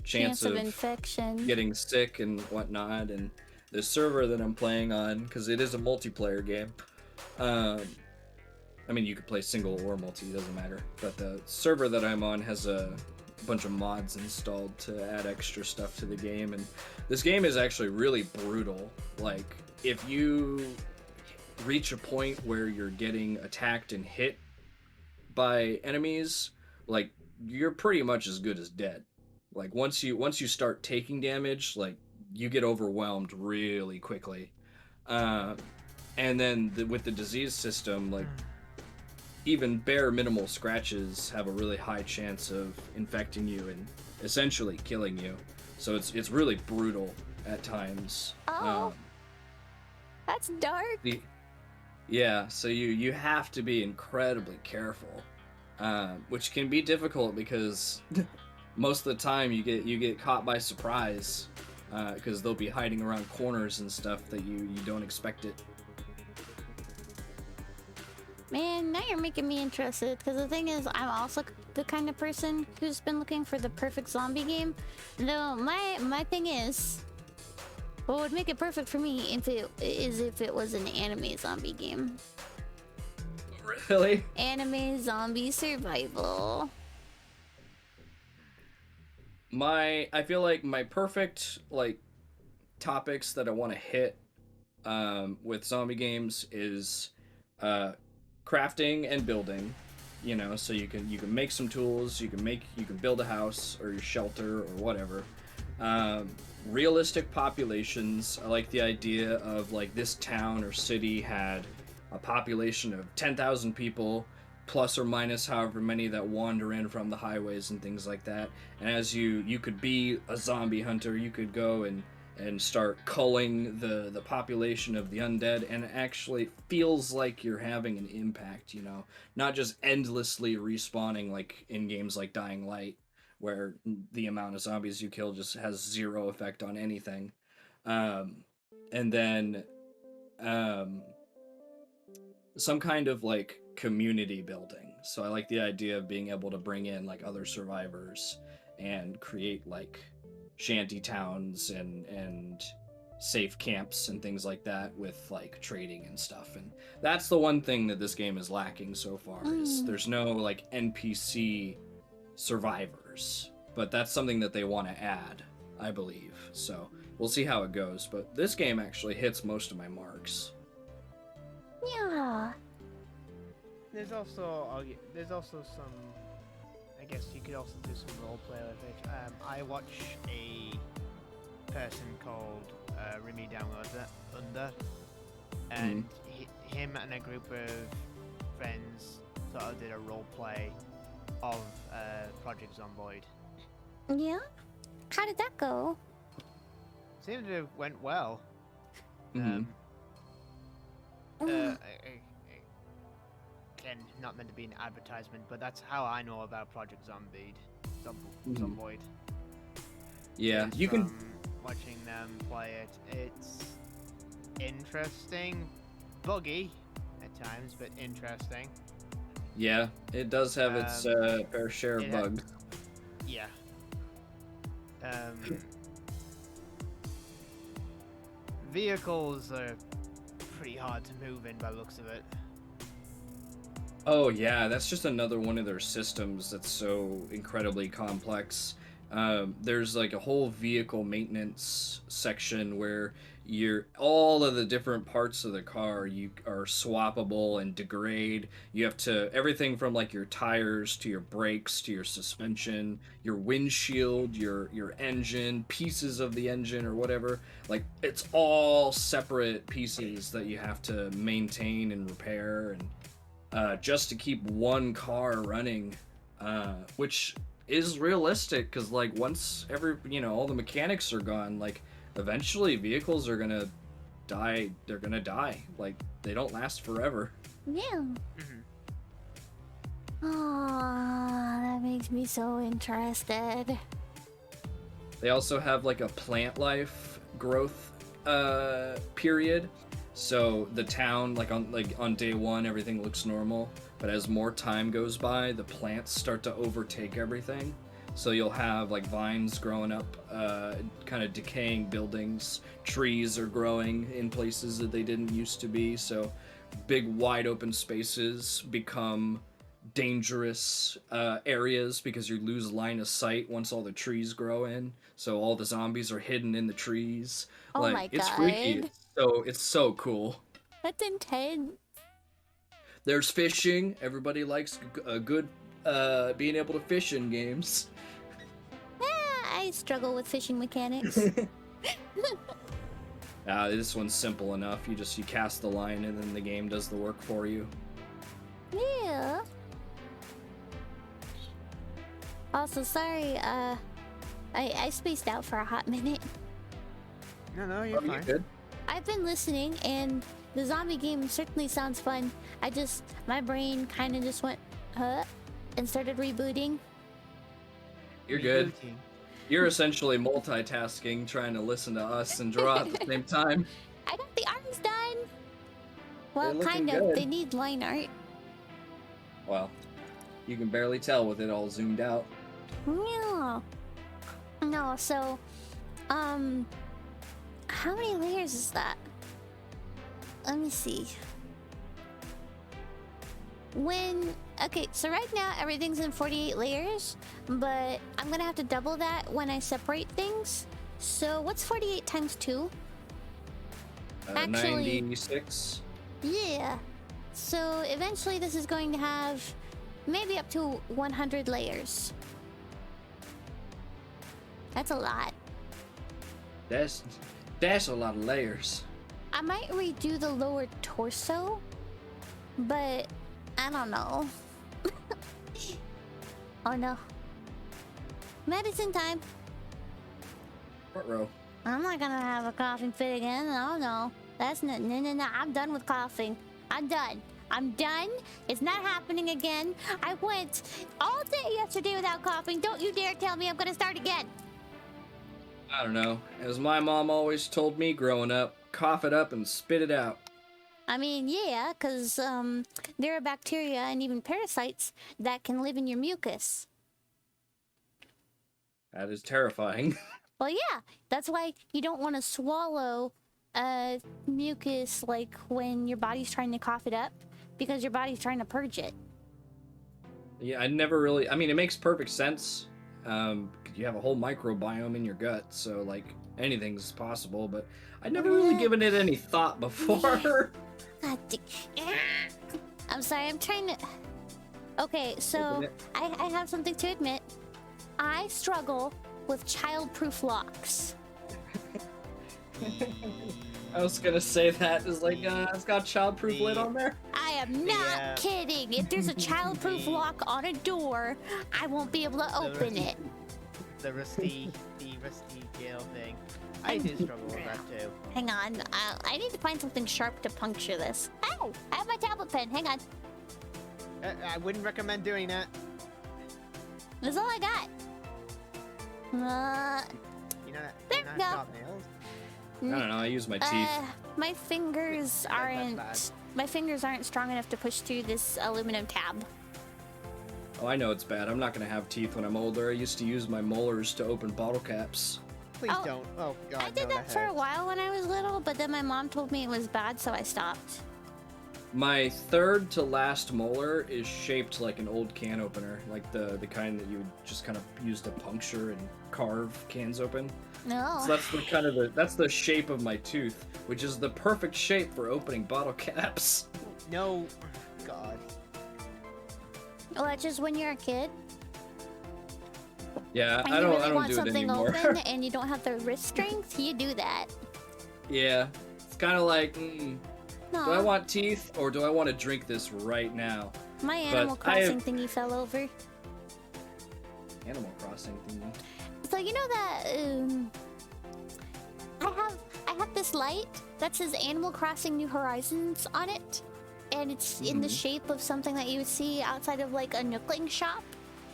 chance of infection, getting sick and whatnot. And the server that I'm playing on, because it is a multiplayer game, I mean, you could play single or multi, it doesn't matter. But the server that I'm on has a bunch of mods installed to add extra stuff to the game. And this game is actually really brutal. Like, if you reach a point where you're getting attacked and hit by enemies, like, you're pretty much as good as dead. Like, once you start taking damage, like, you get overwhelmed really quickly. And then with the disease system, like, even bare minimal scratches have a really high chance of infecting you and essentially killing you. So it's really brutal at times. Oh, that's dark. Yeah, so you have to be incredibly careful, which can be difficult because most of the time you get caught by surprise, because they'll be hiding around corners and stuff that you don't expect it. Man, now you're making me interested. Because the thing is, I'm also the kind of person who's been looking for the perfect zombie game. Though my thing is, what would make it perfect for me if it was an anime zombie game. Really? Anime zombie survival. I feel like my perfect like topics that I want to hit with zombie games is crafting and building. You know, so you can make some tools, you can build a house or your shelter or whatever. Realistic populations. I like the idea of like this town or city had a population of 10,000 people, plus or minus however many that wander in from the highways and things like that. And as you could be a zombie hunter, you could go and start culling the population of the undead, and it actually feels like you're having an impact, you know, not just endlessly respawning like in games like Dying Light, where the amount of zombies you kill just has zero effect on anything. And then some kind of like community building. So I like the idea of being able to bring in like other survivors and create like shanty towns and safe camps and things like that with like trading and stuff. And that's the one thing that this game is lacking so far is there's no like NPC survivors, but that's something that they want to add, I believe. So we'll see how it goes, but this game actually hits most of my marks. Yeah. There's also some. I guess you could also do some roleplay with it. I watch a person called Remy Down Under, and him and a group of friends sort of did a roleplay of Project Zomboid. Yeah? How did that go? Seemed to have went well. Again, not meant to be an advertisement, but that's how I know about Project Zomboid. Yeah, Just you can. from watching them play it. It's interesting, buggy at times, but interesting. Yeah, it does have its fair share of it bugs. Yeah. Vehicles are pretty hard to move in by the looks of it. Oh yeah, that's just another one of their systems that's so incredibly complex. There's like a whole vehicle maintenance section where all of the different parts of the car you are swappable and degrade. You have to everything from like your tires to your brakes to your suspension, your windshield, your engine, pieces of the engine or whatever. Like it's all separate pieces that you have to maintain and repair and just to keep one car running, which is realistic because like once all the mechanics are gone, like eventually vehicles are gonna die. They're gonna die. Like they don't last forever. Yeah. Oh, that makes me so interested. They also have like a plant life growth period. So the town, like on day one, everything looks normal, but as more time goes by, the plants start to overtake everything. So you'll have like vines growing up, kind of decaying buildings. Trees are growing in places that they didn't used to be. So big wide open spaces become dangerous areas because you lose line of sight once all the trees grow in. So all the zombies are hidden in the trees. Oh like my it's God. freaky. It's so cool. That's intense. There's fishing. Everybody likes a good being able to fish in games. I struggle with fishing mechanics. This one's simple enough. You cast the line and then the game does the work for you. Yeah. Also, sorry, I spaced out for a hot minute. No, you're fine. You're good. I've been listening, and the zombie game certainly sounds fun. My brain kind of just went, huh? And started rebooting. You're good. Rebooting. You're essentially multitasking, trying to listen to us and draw at the same time. I got the arms done. Well, They're looking kind of. good. They need line art. Well, you can barely tell with it all zoomed out. Yeah. No, so, how many layers is that? Let me see. Okay, so right now everything's in 48 layers, but I'm gonna have to double that when I separate things. So what's 48 times 2? Actually- 96. Yeah. So eventually this is going to have maybe up to 100 layers. That's a lot. That's a lot of layers. I might redo the lower torso, but I don't know. Oh no. Medicine time. Front row. I'm not gonna have a coughing fit again. Oh no. That's no. I'm done with coughing. I'm done. It's not happening again. I went all day yesterday without coughing. Don't you dare tell me I'm gonna start again. I don't know. As my mom always told me growing up, cough it up and spit it out. I mean, yeah, because there are bacteria and even parasites that can live in your mucus. That is terrifying. Well, yeah, that's why you don't want to swallow mucus like when your body's trying to cough it up, because your body's trying to purge it. Yeah, I never really. I mean, it makes perfect sense. You have a whole microbiome in your gut, so like anything's possible. But I'd never really given it any thought before. God, I'm sorry, I'm trying to. Okay, so I have something to admit. I struggle with childproof locks. I was gonna say that is like it's got childproof lid on there. I am not kidding. If there's a childproof lock on a door, I won't be able to open it. The rusty jail thing. I do struggle with that too. Hang on, I need to find something sharp to puncture this. Oh, I have my tablet pen. Hang on, I wouldn't recommend doing that. that's all I got. You know There that we go. sharp nails. I don't know. I use my teeth. My fingers bad. aren't strong enough to push through this aluminum tab. Oh, I know it's bad. I'm not gonna have teeth when I'm older. I used to use my molars to open bottle caps. Please Oh, don't. Oh god. I did no, that for a hurts. while when I was little, but then my mom told me it was bad, so I stopped. My third to last molar is shaped like an old can opener, like the kind that you would just kind of use to puncture and carve cans open. No. So that's the kind of that's the shape of my tooth, which is the perfect shape for opening bottle caps. No. God. Well, that's just when you're a kid Yeah, and I you don't really want do it something anymore. open and you don't have the wrist strength, you do that. Yeah, it's kind of like, No. do I want teeth or do I want to drink this right now? My Animal But I have- Crossing thingy fell over. Animal Crossing thingy. So you know that I have this light that says Animal Crossing New Horizons on it, and it's in the shape of something that you would see outside of like a Nookling shop,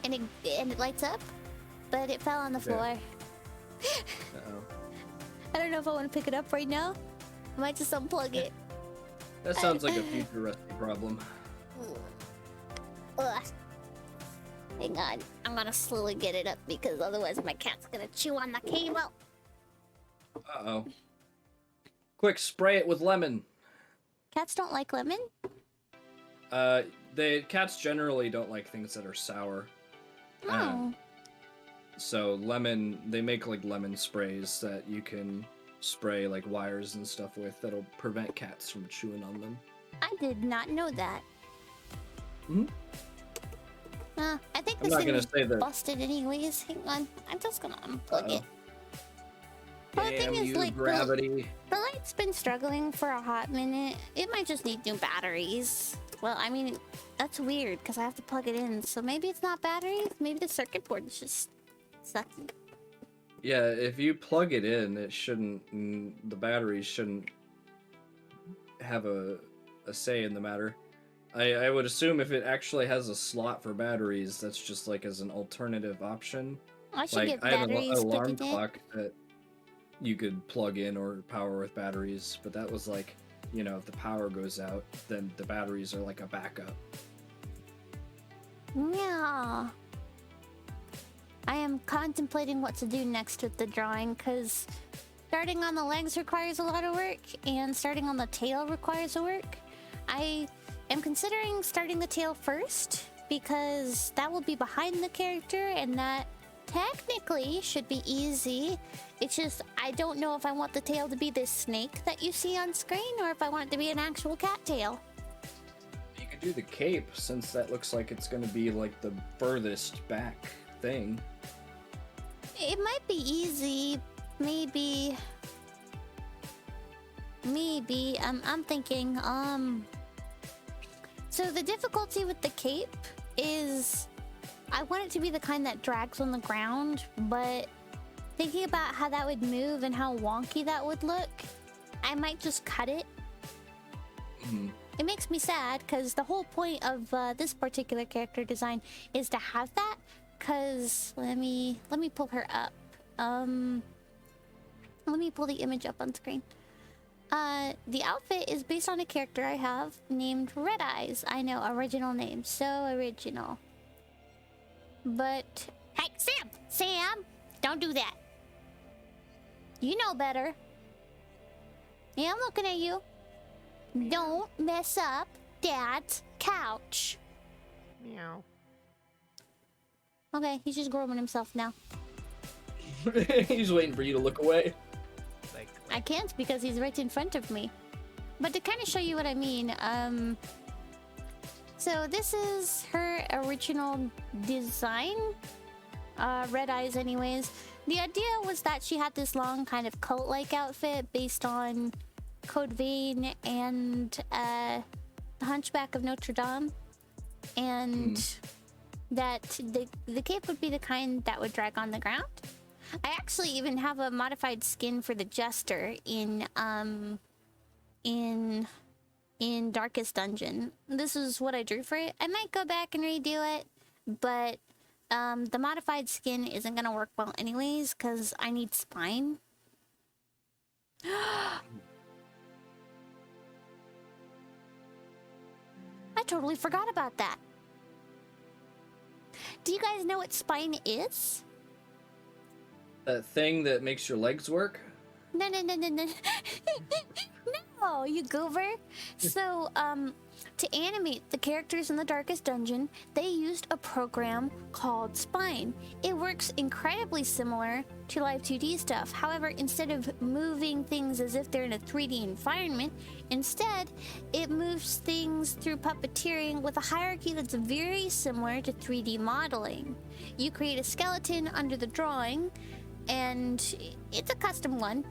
and it lights up, but it fell on the Yeah. floor. Uh-oh. I don't know if I want to pick it up right now. I might just unplug it. That sounds like a future Rusty problem. Ugh. Hang on, I'm gonna slowly get it up because otherwise my cat's gonna chew on the cable. Uh-oh. Quick, spray it with lemon. Cats don't like lemon? Cats generally don't like things that are sour. No. So lemon, they make like lemon sprays that you can spray like wires and stuff with that'll prevent cats from chewing on them. I did not know that. Mhm. I think I'm this not thing gonna is say that. busted anyways. Hang on. I'm just gonna unplug Uh-oh. it. Well, the thing Damn is, you, like, gravity. the light's been struggling for a hot minute. It might just need new batteries. Well, I mean, that's weird because I have to plug it in. So maybe it's not batteries. Maybe the circuit board is just sucky. Yeah, if you plug it in, it shouldn't. The batteries shouldn't have a say in the matter. I would assume if it actually has a slot for batteries, that's just like as an alternative option. I should Like get I have an batteries alarm put in it. clock that you could plug in or power with batteries, but that was like, if the power goes out, then the batteries are like a backup. Yeah. I am contemplating what to do next with the drawing, because starting on the legs requires a lot of work, and starting on the tail requires a work. I am considering starting the tail first, because that will be behind the character, and that technically should be easy. It's just, I don't know if I want the tail to be this snake that you see on screen, or if I want it to be an actual cat tail. You could do the cape, since that looks like it's going to be like the furthest back thing. It might be easy, maybe. I'm thinking, so the difficulty with the cape is I want it to be the kind that drags on the ground, but thinking about how that would move and how wonky that would look, I might just cut it. It makes me sad, because the whole point of this particular character design is to have that. Cause let me pull her up. Let me pull the image up on screen. The outfit is based on a character I have named Red Eyes. I know, original name, so original. But hey, Sam, don't do that. You know better. Yeah, I'm looking at you. Don't mess up Dad's couch. Meow. Okay, he's just grooming himself now. He's waiting for you to look away. Like, I can't because he's right in front of me. But to kind of show you what I mean, so this is her original design. Red Eyes anyways. The idea was that she had this long kind of cult-like outfit based on Code Vein and The Hunchback of Notre Dame. And that the cape would be the kind that would drag on the ground. I actually even have a modified skin for the Jester in Darkest Dungeon. This is what I drew for it. I might go back and redo it, but the modified skin isn't gonna work well anyways, because I need spine. I totally forgot about that. Do you guys know what spine is? That thing that makes your legs work? No. No, you goober. So, to animate the characters in the Darkest Dungeon, they used a program called Spine. It works incredibly similar to Live 2D stuff. However, instead of moving things as if they're in a 3D environment, instead, it moves things through puppeteering with a hierarchy that's very similar to 3D modeling. You create a skeleton under the drawing, and it's a custom one,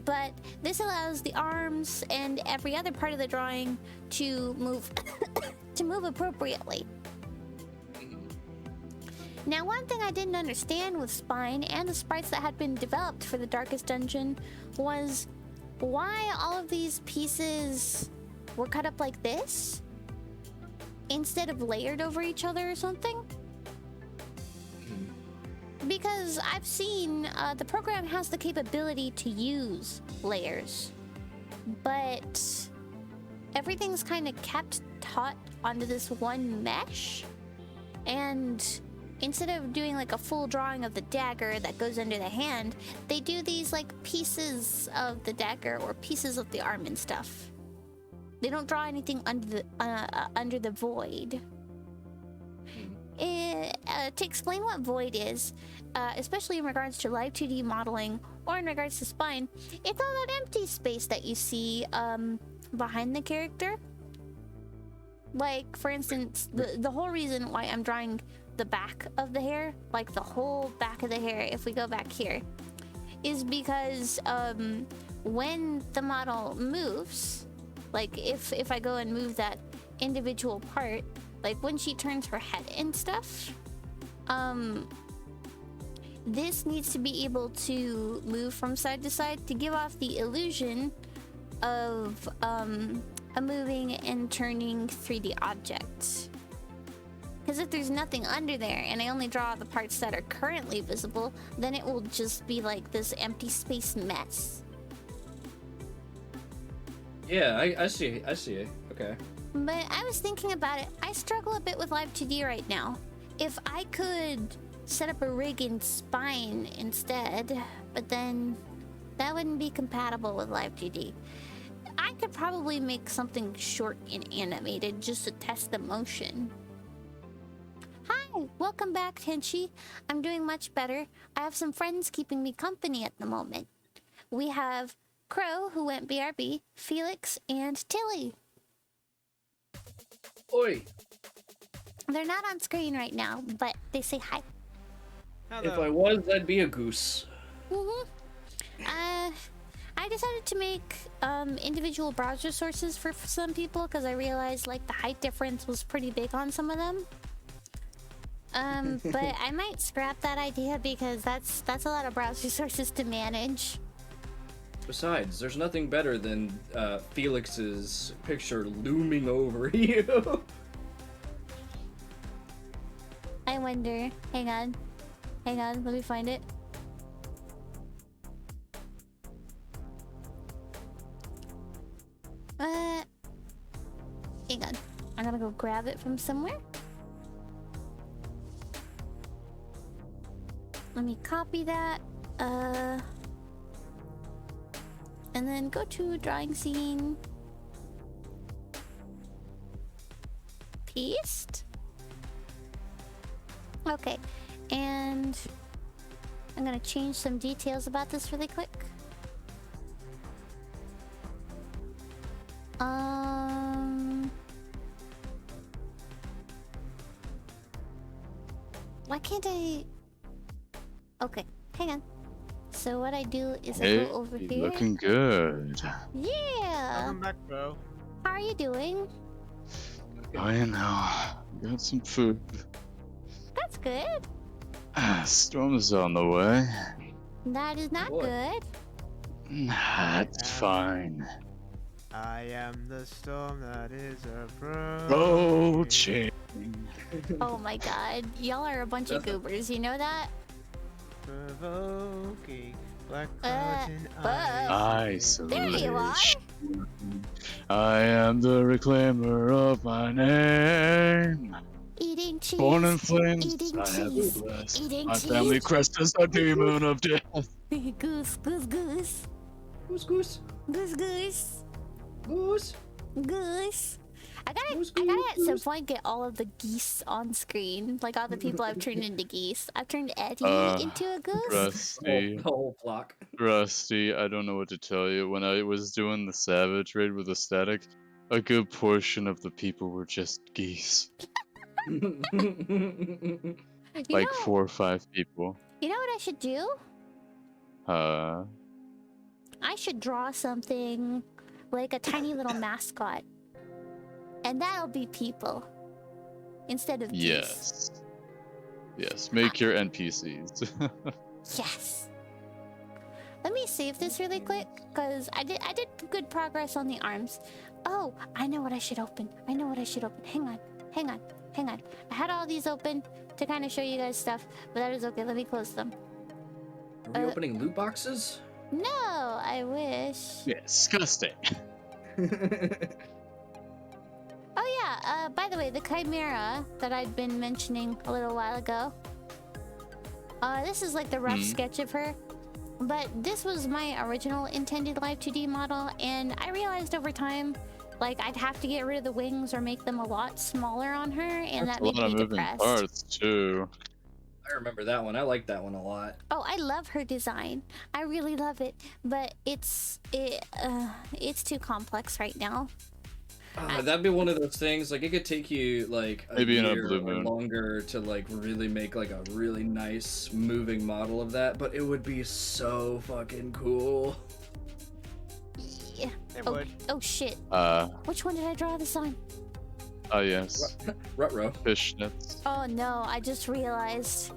but this allows the arms and every other part of the drawing to move to move appropriately. Now, one thing I didn't understand with Spine and the sprites that had been developed for the Darkest Dungeon was why all of these pieces were cut up like this instead of layered over each other or something. Because I've seen the program has the capability to use layers, but everything's kind of kept taut onto this one mesh. And instead of doing like a full drawing of the dagger that goes under the hand, they do these like pieces of the dagger or pieces of the arm and stuff. They don't draw anything under the void. To explain what void is, especially in regards to Live 2D modeling or in regards to Spine, it's all that empty space that you see behind the character. Like, for instance, the whole reason why I'm drawing the back of the hair, like the whole back of the hair, if we go back here, is because when the model moves, like if I go and move that individual part, like when she turns her head and stuff, this needs to be able to move from side to side to give off the illusion of a moving and turning 3D object. Because if there's nothing under there and I only draw the parts that are currently visible, then it will just be like this empty space mess. Yeah, I see it. Okay. But I was thinking about it. I struggle a bit with Live 2D right now. if I could set up a rig in Spine instead, but then that wouldn't be compatible with Live 2D. I could probably make something short and animated just to test the motion. Hi, welcome back, Tenchi. I'm doing much better. I have some friends keeping me company at the moment. We have Crow, who went BRB, Felix, and Tilly. Oi! They're not on screen right now, but they say hi. If I was, I'd be a goose. Mm-hmm. I decided to make individual browser sources for some people because I realized like the height difference was pretty big on some of them. But I might scrap that idea because that's a lot of browser sources to manage. Besides, there's nothing better than Felix's picture looming over you. I wonder. Hang on, let me find it. Hang on. I'm gonna go grab it from somewhere. Let me copy that. And then go to drawing scene. Paste. Okay. And I'm gonna change some details about this really quick. Why can't I? Okay, hang on. So what I do is I Hey, go over you here. looking good. Yeah. Welcome back, bro. How are you doing? Oh, you know, got some food. That's good. Storm's on the way. That is not Boy. good. That's fine. I am the storm that is Approaching. Oh my god, y'all are a bunch of goobers. You know that? Provoking black Uh, clouds and but- There you are. I am the reclaimer of my name. Eating cheese. Born in flames, Eating I have cheese. been blessed. Eating My cheese. family crest is a demon of death. Goose, goose, goose. Goose, goose, Goose, goose. goose. Goose. I Goose, gotta at some goose. point get all of the geese on screen. Like all the people I've turned into geese. I've turned Eddie into a goose. Rusty, The whole flock. Rusty, I don't know what to tell you. When I was doing the Savage raid with Aesthetic, a good portion of the people were just geese. You Like know, 4 or 5 people. you know what I should do? Uh, I should draw something like a tiny little mascot. And that'll be people. Instead of geese. yes. Yes, make your NPCs. Yes. Let me save this really quick, because I did good progress on the arms. Oh, I know what I should open. Hang on. I had all these open to kind of show you guys stuff, but that is okay. Let me close them. Are we opening loot boxes? No, I wish. Yeah, disgusting. Oh yeah, by the way, the Chimera that I'd been mentioning a little while ago. This is like the rough sketch of her. But this was my original intended Live 2D model, and I realized over time, like, I'd have to get rid of the wings or make them a lot smaller on her, and That's that a made lot of me moving depressed. parts too. I remember that one. I like that one a lot. Oh, I love her design. I really love it, but it's too complex right now. That'd be one of those things. Like it could take you like a Maybe in a year blue or moon. longer to like really make like a really nice moving model of that, but it would be so fucking cool. Yeah. It Oh, would. oh shit. Which one did I draw this on? Yes. Rutrow. Fishnets. Oh no, I just realized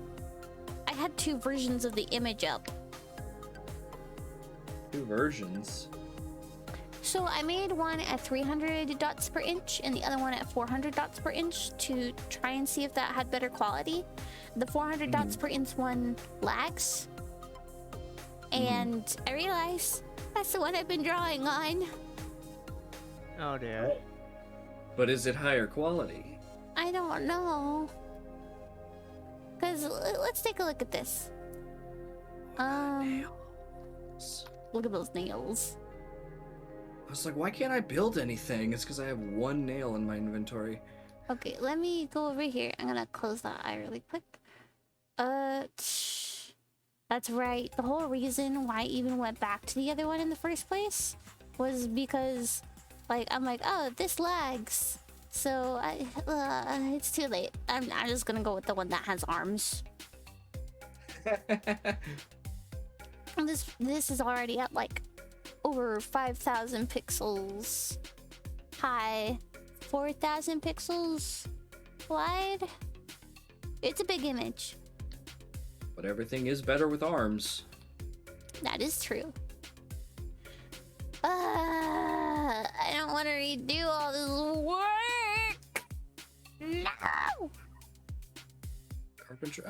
I had 2 versions of the image up. 2 versions. So I made one at 300 dots per inch and the other one at 400 dots per inch to try and see if that had better quality. The 400 dots per inch one lags. And I realized that's the one I've been drawing on. Oh dear. But is it higher quality? I don't know. Because let's take a look at this. Look at those nails. I was like, why can't I build anything? It's because I have one nail in my inventory. Okay, let me go over here. I'm gonna close that eye really quick. That's right. The whole reason why I even went back to the other one in the first place was because, like, I'm like, oh, this lags. So it's too late. I'm just gonna go with the one that has arms. And this is already at like over 5,000 pixels high, 4,000 pixels wide. It's a big image. But everything is better with arms. That is true. I don't want to redo all this work. No. Carpenter.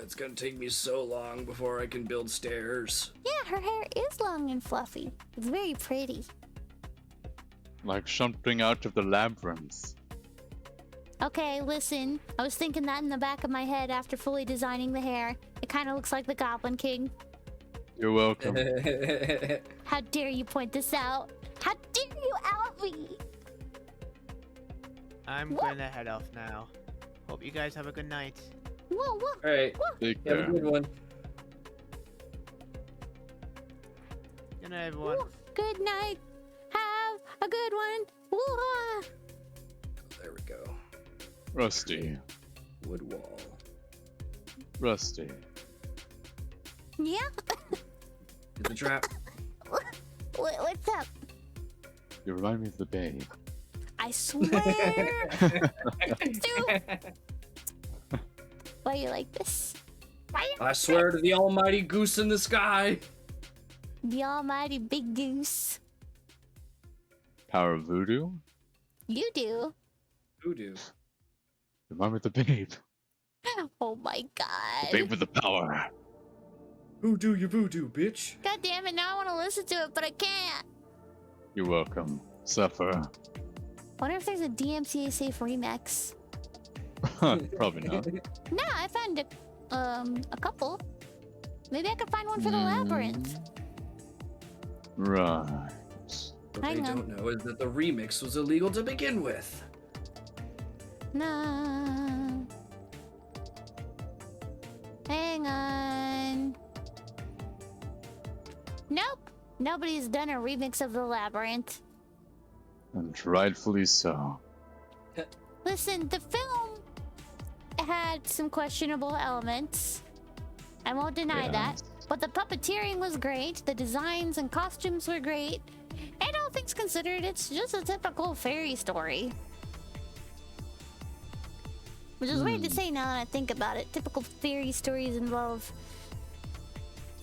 It's gonna take me so long before I can build stairs. Yeah, her hair is long and fluffy. It's very pretty. Like something out of the labyrinth. Okay, listen. I was thinking that in the back of my head after fully designing the hair. It kind of looks like the Goblin King. You're welcome. How dare you point this out? How dare you out me? I'm going to head off now. Hope you guys have a good night. Whoa, whoa. Alright, Take have a care. good one. Good night, everyone. Woo. Good night. Have a good one. Woo. There we go. Rusty. Wood wall. Rusty. Yeah? Hit the trap. What's up? You remind me of the babe. I swear. Dude. Why you like this? I swear to the almighty goose in the sky. The almighty big goose. Power of voodoo? You do. Voodoo. Remind me of the babe. Oh my The god. babe with the power. Voodoo, you voodoo, bitch. God damn it, now I want to listen to it, but I can't. You're welcome. Suffer. Wonder if there's a DMCA safe remix. Probably not. Nah, I found a couple. Maybe I could find one for the labyrinth. Right. What they Hang on. don't know is that the remix was illegal to begin with. Nah. Hang on. Nope. Nobody's done a remix of the labyrinth. And rightfully so. Listen, the film had some questionable elements. I won't deny that. But the puppeteering was great, the designs and costumes were great, and all things considered, it's just a typical fairy story. Which is weird to say now that I think about it. Typical fairy stories involve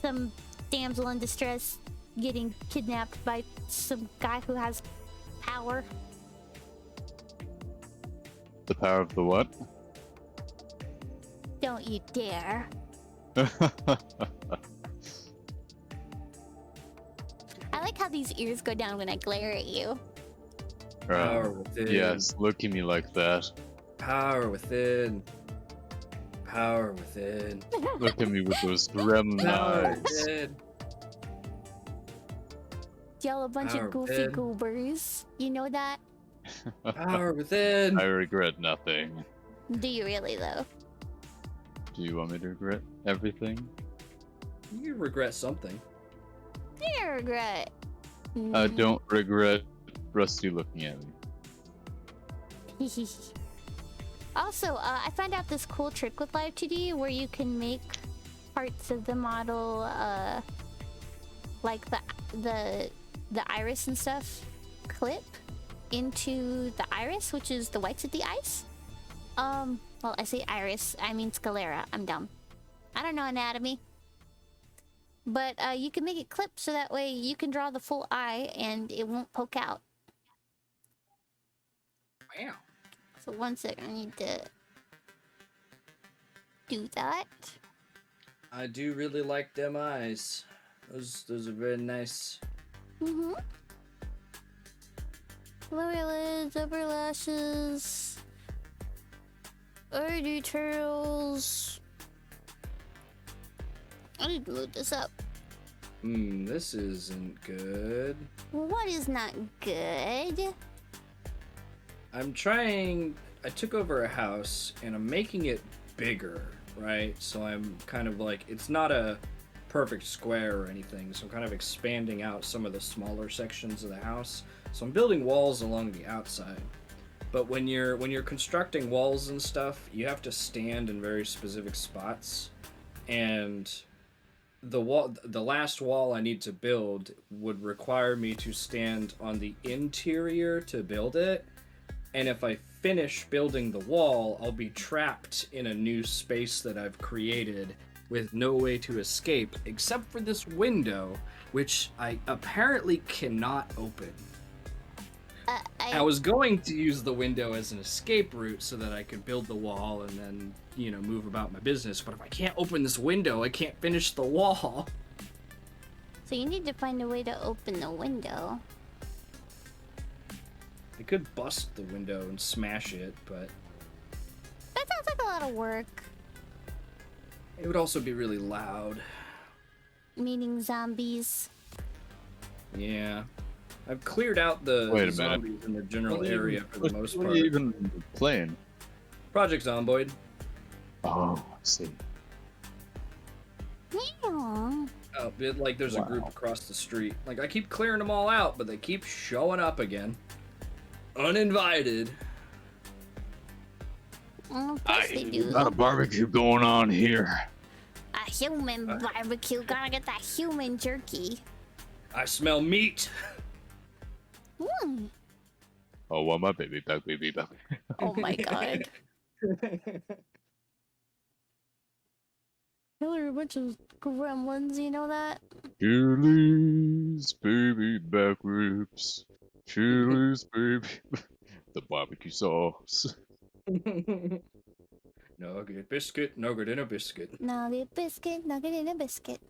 some damsel in distress getting kidnapped by some guy who has power. The power of the what? Don't you dare. I like how these ears go down when I glare at you. Power within. Yes, look at me like that. Power within. Power within. Look at me with those gremlin Power eyes. within. Y'all a bunch Power of goofy within. goobers. You know that? Power within. I regret nothing. Do you really though? Do you want me to regret everything? You regret something. You regret. I don't regret Rusty looking at me. Also, I found out this cool trick with Live 2D where you can make parts of the model, like the iris and stuff, clip into the iris, which is the whites of the eyes. Well, I say iris, I mean sclera. I'm dumb. I don't know anatomy. But you can make it clip so that way you can draw the full eye and it won't poke out. Wow. So one second, I need to do that. I do really like them eyes. Those are very nice. Mm-hmm. Lower lids, upper lashes. Alrighty, turtles. I need to load this up. This isn't good. What is not good? I took over a house and I'm making it bigger, right? So I'm kind of like, it's not a perfect square or anything, so I'm kind of expanding out some of the smaller sections of the house. So I'm building walls along the outside. But when you're constructing walls and stuff, you have to stand in very specific spots. And the last wall I need to build would require me to stand on the interior to build it. And if I finish building the wall, I'll be trapped in a new space that I've created with no way to escape except for this window, which I apparently cannot open. I was going to use the window as an escape route so that I could build the wall and then, move about my business. But if I can't open this window, I can't finish the wall. So you need to find a way to open the window. I could bust the window and smash it, but That sounds like a lot of work. it would also be really loud. Meaning zombies. Yeah. I've cleared out the Wait a minute. zombies in the general What are you area even- for the most What part. are you even playing? Project Zomboid. Oh, I see. Yeah. Oh, there's a group Wow. across the street. Like, I keep clearing them all out, but they keep showing up again. Uninvited. Of course they do. Got a barbecue going on here. A human barbecue. Gotta get that human jerky. I smell meat. Hmm. Oh, well, my baby back. Oh my god. Killer, a bunch of gremlins, you know that? Chili's baby back ribs. Chili's baby. The barbecue sauce. Nugget biscuit, nugget in a biscuit. Nugget biscuit, nugget in a biscuit.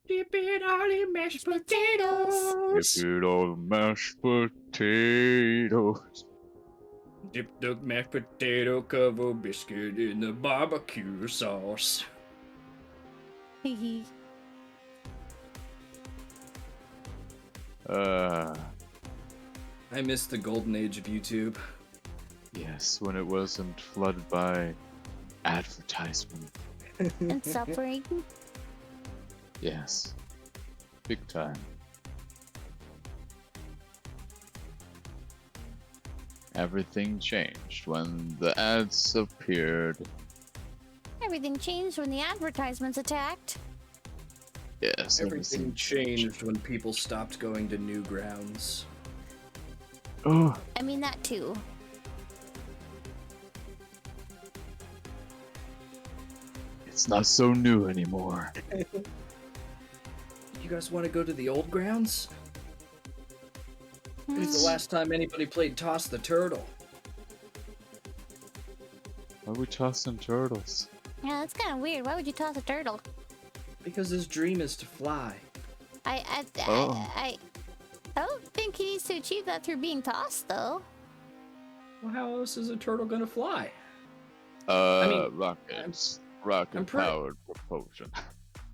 Dip it all in mashed If potatoes. it all mashed potatoes. Dip the mashed potato covered biscuit in the barbecue sauce. Hehe. I miss the golden age of YouTube. Yes, when it wasn't flooded by advertisement. And suffering. Yes. Big time. Everything changed when the ads appeared. Everything changed when the advertisements attacked. Yes, Everything changed when people stopped going to Newgrounds. Oh, I mean, that too. it's not so new anymore. You guys want to go to the old grounds? It was Hmm. the last time anybody played Toss the Turtle. Why are we tossing turtles? Yeah, that's kind of weird. Why would you toss a turtle? Because his dream is to fly. Oh. I don't think he needs to achieve that through being tossed, though. Well, how else is a turtle gonna fly? Rockets. Rocket pretty- powered propulsion.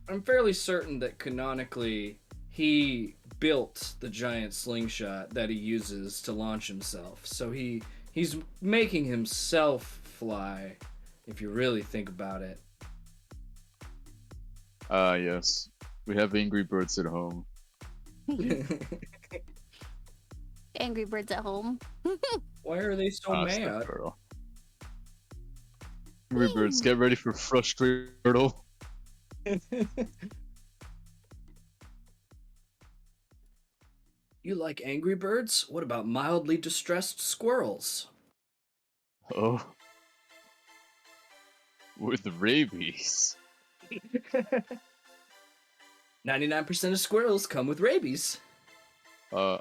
I'm fairly certain that canonically he built the giant slingshot that he uses to launch himself. So he's making himself fly, if you really think about it. Yes. We have Angry Birds at home. Angry Birds at home. Why are they so Toss the mad? turtle. Angry Birds, get ready for Frustrated Turtle. You like Angry Birds? What about mildly distressed squirrels? Oh. With rabies. 99% of squirrels come with rabies. No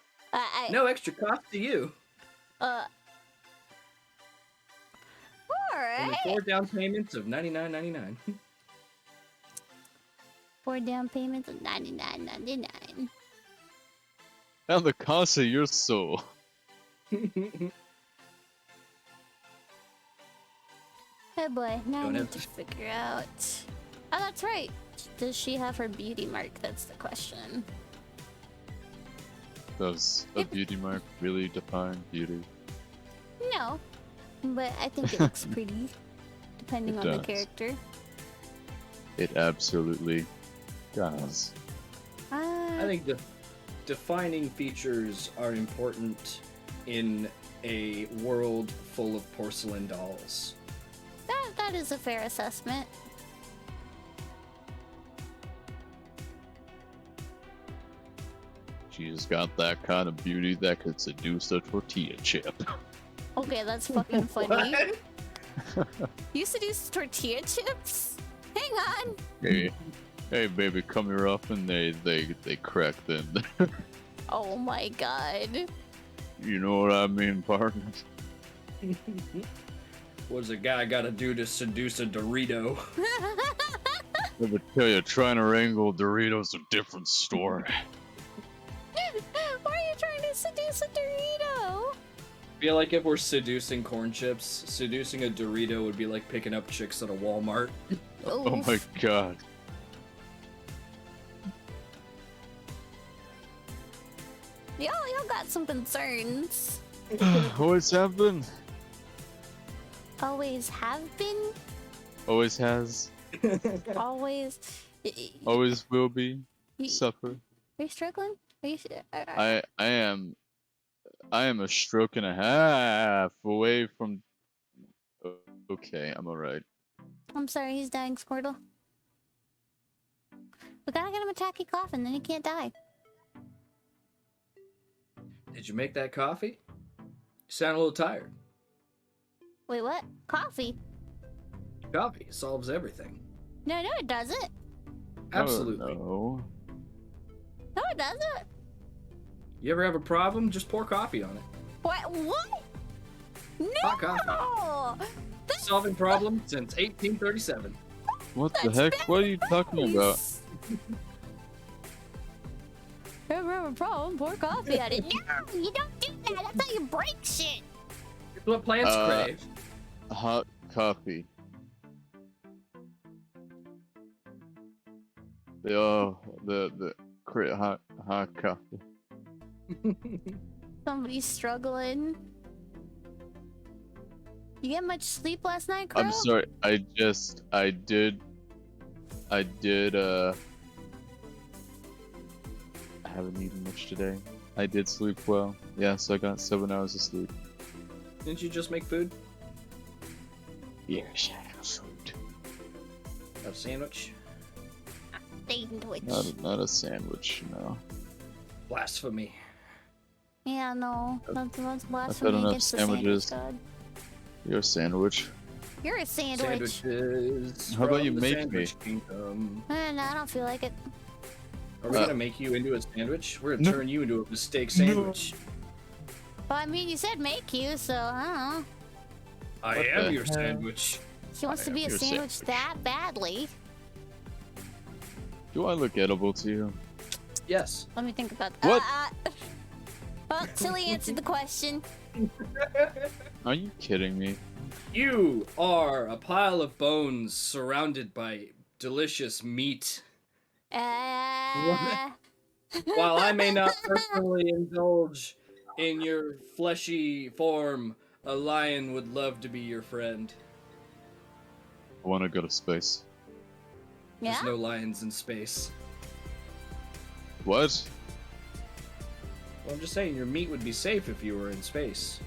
extra cost to you. Only Alright. 4 down payments of $99.99. 4 down payments of $99.99. And the cost of your soul. Oh boy, now I Don't need have to to- figure out. Oh, that's right. Does she have her beauty mark? That's the question. Does a beauty mark really define beauty? No, but I think it looks pretty, depending It on the does. character. It absolutely does. I think the defining features are important in a world full of porcelain dolls. that is a fair assessment. She's got that kind of beauty that could seduce a tortilla chip. Okay, that's fucking funny. What? You seduce tortilla chips? Hang on. Hey, baby, come here up, and they crack then. Oh my god. You know what I mean, partner? What's a guy gotta do to seduce a Dorito? Let me tell you, trying to wrangle Doritos a different story. Why are you trying to seduce a Dorito? I feel like if we're seducing corn chips, seducing a Dorito would be like picking up chicks at a Walmart. Oh my Oof. god. Y'all got some concerns. Always have been. Always have been. Always has. Always. Always will be. You- Suffer. Are you struggling? Are you? I am a stroke and a half away from. Okay, I'm alright. I'm sorry, he's dying, Squirtle. We gotta get him a tacky coffin, then he can't die. Did you make that coffee? You sound a little tired. Wait, what? Coffee? Coffee solves everything. No, it doesn't. Absolutely. Oh, No, it doesn't. You ever have a problem? Just pour coffee on it. What? What? No! Hot coffee. That's Solving problems since 1837. what the heck? What are you talking about? nice. Ever have a problem? Pour coffee on it. No, you don't do that. That's how you break shit. It's what plants crave. Hot coffee. Hot coffee. Somebody's struggling. You get much sleep last night, Crow? I'm sorry. I did. I haven't eaten much today. I did sleep well. Yes, I got 7 hours of sleep. Didn't you just make food? Yes, I have food. A sandwich? Sandwich. Not a sandwich, no. Blasphemy. Yeah, no. That's enough blasphemy against the sandwiches. sandwich god. You're a sandwich. You're a sandwich. Sandwiches. How about from you the make sandwich kingdom. No, I don't feel like it. Are we gonna make you into a sandwich? We're gonna No. turn you into a steak sandwich. Well, I mean, you said make you, so I don't know. I What am the your hell? sandwich. She wants to am be a your sandwich sandwich. that badly. Do I look edible to you? Yes. Let me think about What? Well, Tilly answered the question. Are you kidding me? You are a pile of bones surrounded by delicious meat. While I may not personally indulge in your fleshy form, a lion would love to be your friend. I want to go to space. Yeah? There's no lions in space. What? Well, I'm just saying, your meat would be safe if you were in space.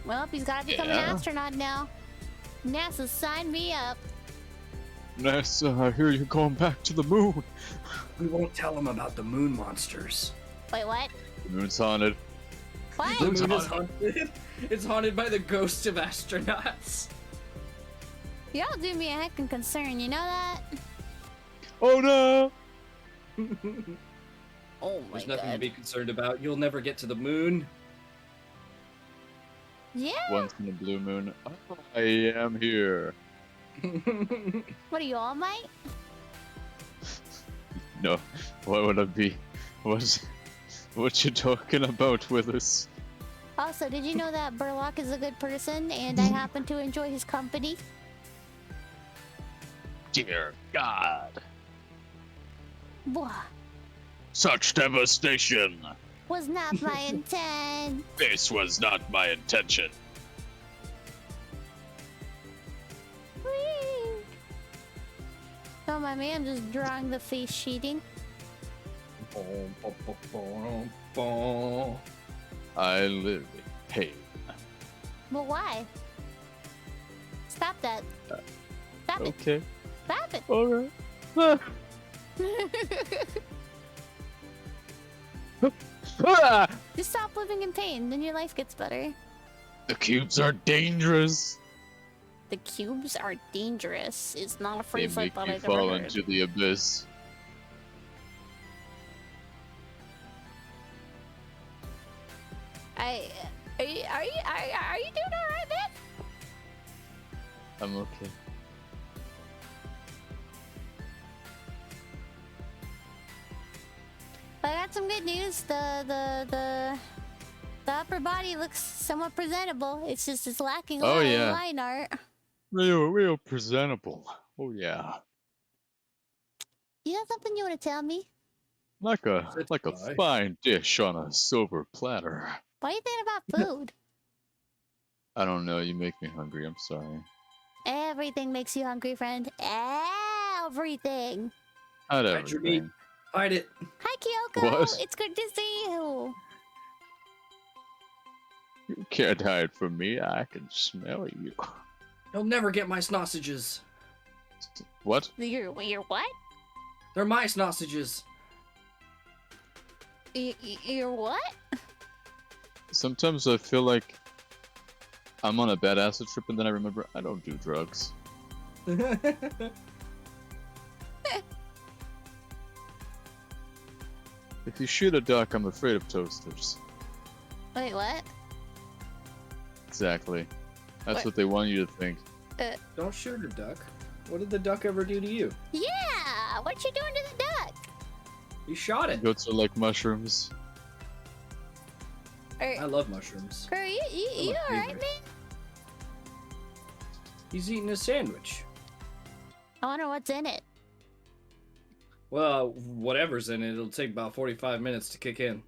Well, he's gotta become an Yeah. astronaut now. NASA, sign me up. NASA, I hear you're going back to the moon. We won't tell them about the moon monsters. Wait, what? The moon's haunted. What? The Moon's moon is haunted. haunted. It's haunted by the ghosts of astronauts. Y'all do me a heckin' concern, you know that? Oh no! Oh my There's nothing to god. be concerned about. You'll never get to the moon. Yeah? Once in a blue moon, I am here. What are you, All Might? No, why would I be? What you talking about, Willis? Also, did you know that Burlock is a good person and I happen to enjoy his company? Dear God. Blah. Such devastation. Was not my intent. This was not my intention. Whee! Don't mind me, I'm just drawing the face sheeting. I live in pain. But why? Stop that. Stop it. Okay. Stop it. Alright. Just stop living in pain, then your life gets better. The cubes are dangerous. The cubes are dangerous. It's not a They phrase I make thought you I'd fall ever heard. into the abyss. Are you doing alright, man? I'm okay. But I got some good news. The upper body looks somewhat presentable. It's just it's lacking a Oh, lot yeah. of line art. Real presentable. Oh yeah. You got something you want to tell me? Like a Satisfied. fine dish on a silver platter. What are you thinking about food? I don't know, you make me hungry, I'm sorry. Everything makes you hungry, friend. Everything. Not Hide your meat. everything. Hide it. Hi, Kyoko. What? It's good to see you. You can't hide from me, I can smell you. You'll never get my sausages. What? You're what? They're my sausages. You're what? Sometimes I feel like I'm on a bad acid trip and then I remember I don't do drugs. If you shoot a duck, I'm afraid of toasters. Wait, what? Exactly. That's What? what they want you to think. Don't shoot a duck. What did the duck ever do to you? Yeah, what you doing to the duck? You shot it. Goats are like mushrooms. I love mushrooms. Girl, you my alright, favorite. man? He's eating a sandwich. I wonder what's in it. Well, whatever's in it, it'll take about 45 minutes to kick in.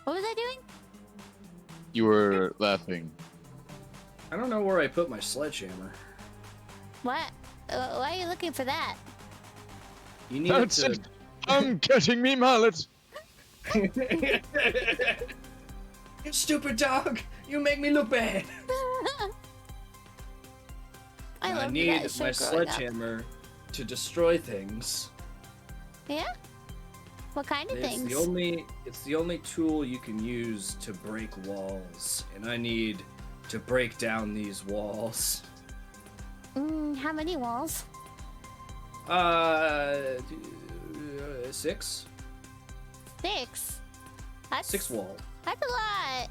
What was I doing? You were laughing. I don't know where I put my sledgehammer. What? Why are you looking for that? You need it That's to... it. I'm getting me mallet. You stupid dog! You make me look bad! I I love need that show my growing up. sledgehammer to destroy things. Yeah? What kind of It's things? the only tool you can use to break walls, and I need to break down these walls. How many walls? 6? 6. That's 6 walls. That's a lot.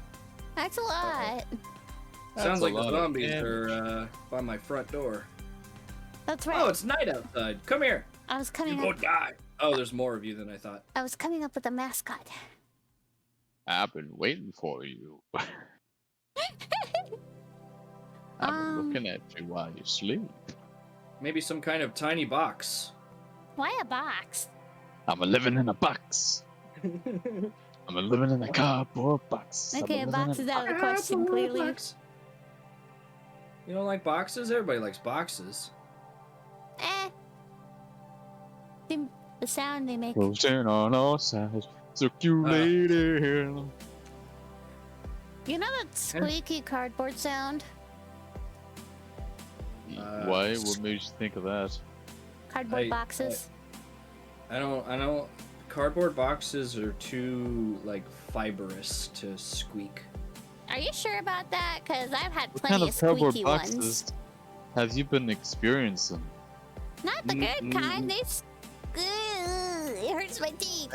That's a lot. Sounds a like the lot of zombies damage. are by my front door. That's right. Oh, it's night outside. Come here. I was You coming go up. die. Oh, there's more of you than I thought. I was coming up with a mascot. I've been waiting for you. I've been looking at you while you sleep. Maybe some kind of tiny box. Why a box? I'm a living in a box. I'm a living in a cardboard box. I'm Okay, a living box in is out of the question, clearly. Box. You don't like boxes? Everybody likes boxes. Eh. The sound they make. Closing on all sides, circulating. You know that squeaky cardboard sound? Why? What made you think of that? Cardboard boxes. I don't. Cardboard boxes are too like fibrous to squeak. Are you sure about that? Because I've had What plenty kind of of cardboard squeaky boxes ones. have you been experiencing? Not the good kind. They. It hurts my teeth.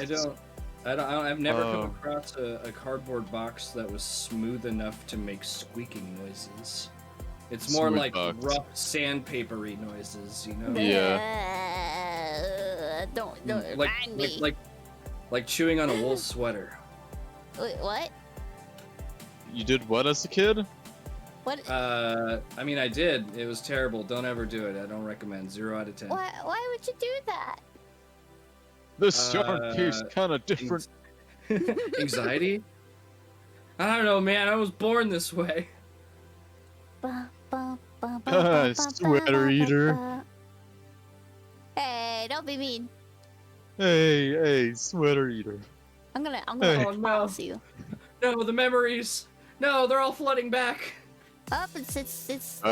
I've never come Oh. across a cardboard box that was smooth enough to make squeaking noises. It's more Smooth like box. rough sandpapery noises, you know? Yeah. Don't like, remind me. like chewing on a wool sweater. Wait, what? You did what as a kid? What? I mean, I did. It was terrible. Don't ever do it. I don't recommend. 0 out of 10. Why would you do that? This yarn tastes kind of different. Anxiety? I don't know, man. I was born this way. Sweater eater. Hey, don't be mean. Hey, sweater eater. I'm gonna Oh, no. toss you. No, the memories. No, they're all flooding back. Up, it's.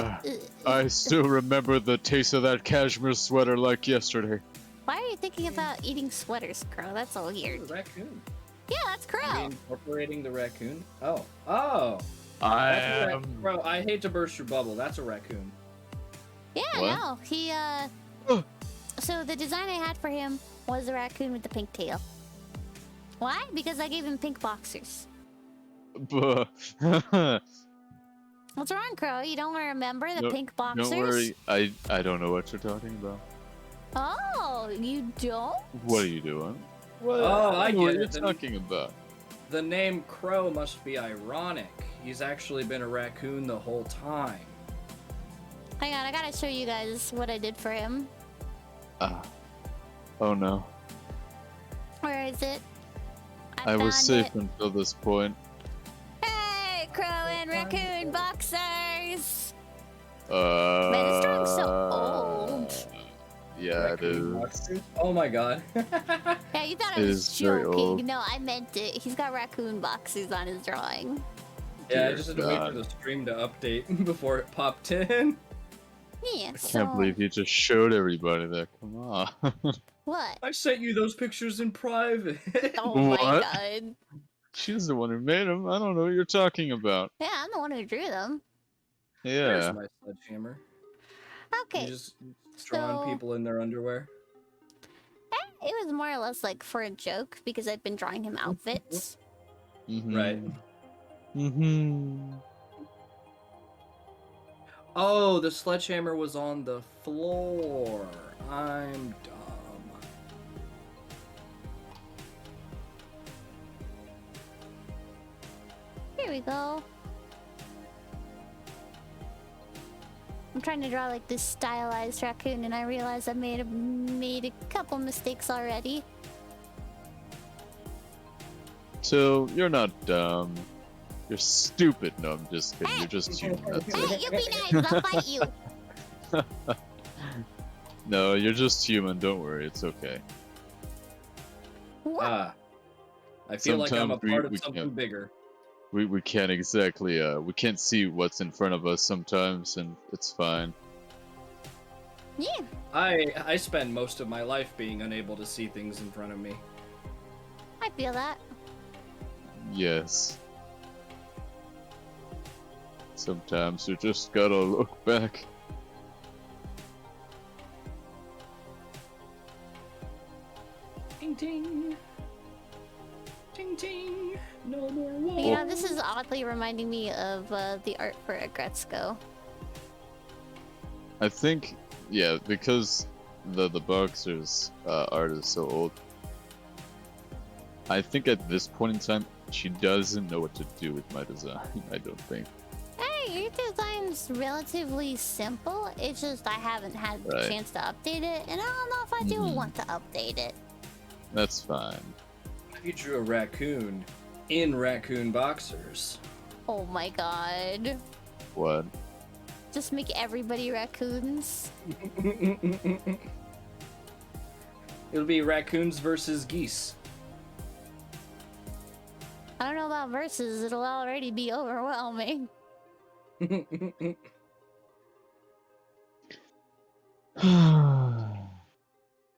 I still remember the taste of that cashmere sweater like yesterday. Why are you thinking about eating sweaters, Crow? That's so weird. The raccoon. Yeah, that's Are Crow. we incorporating the raccoon? Oh. I That's a am. Bro, I hate to burst your bubble. That's a raccoon. Yeah, What? no, he So the design I had for him was the raccoon with the pink tail. Why? Because I gave him pink boxers. Buh. What's wrong, Crow? You don't want to remember the No, pink boxers? Don't worry, I don't know what you're talking about. Oh, you don't? What are you doing? What? Oh, I don't know what get you're it. talking about. The name Crow must be ironic. He's actually been a raccoon the whole time. Hang on, I gotta show you guys what I did for him. Oh no. Where is it? I was found safe it. until this point. Hey, Crow and raccoon boxers! Man, this drawing's so old. Yeah, it Raccoon is. boxers? Oh my god. Yeah, you thought I It was is very joking. old. No, I meant it. He's got raccoon boxers on his drawing. Yeah, I Dear just had to wait for God. the stream to update before it popped in. Yeah, I so... can't believe you just showed everybody that. Come on. What? I sent you those pictures in private. Oh my What? god. She's the one who made them. I don't know what you're talking about. Yeah, I'm the one who drew them. There's Yeah. my sledgehammer. Okay, You just drawing so- people in their underwear. it was more or less like for a joke because I'd been drawing him outfits. Mhm. Right. Mm-hmm. Oh, the sledgehammer was on the floor. I'm dumb. Here we go. I'm trying to draw like this stylized raccoon and I realized I made a couple mistakes already. So you're not dumb. You're stupid. No, I'm just kidding. You're just human. That's Hey, it. you be nice, I'll fight you. No, you're just human. Don't worry. It's okay. What? I feel like I'm a Sometimes part of we something can't- bigger. We can't exactly we can't see what's in front of us sometimes, and it's fine. Yeah, I spend most of my life being unable to see things in front of me. I feel that. Yes. Sometimes you just gotta look back. Ting ting. Ting ting. No more walls. You know, this is oddly reminding me of the art for Agretzko. I think, yeah, because the boxer's art is so old. I think at this point in time, she doesn't know what to do with my design. I don't think. Hey, your design's relatively simple. It's just I haven't had the Right. chance to update it, and I don't know if I do Mhm. want to update it. That's fine. You drew a raccoon in raccoon boxers. Oh my god. What? Just make everybody raccoons. It'll be raccoons versus geese. I don't know about verses, it'll already be overwhelming.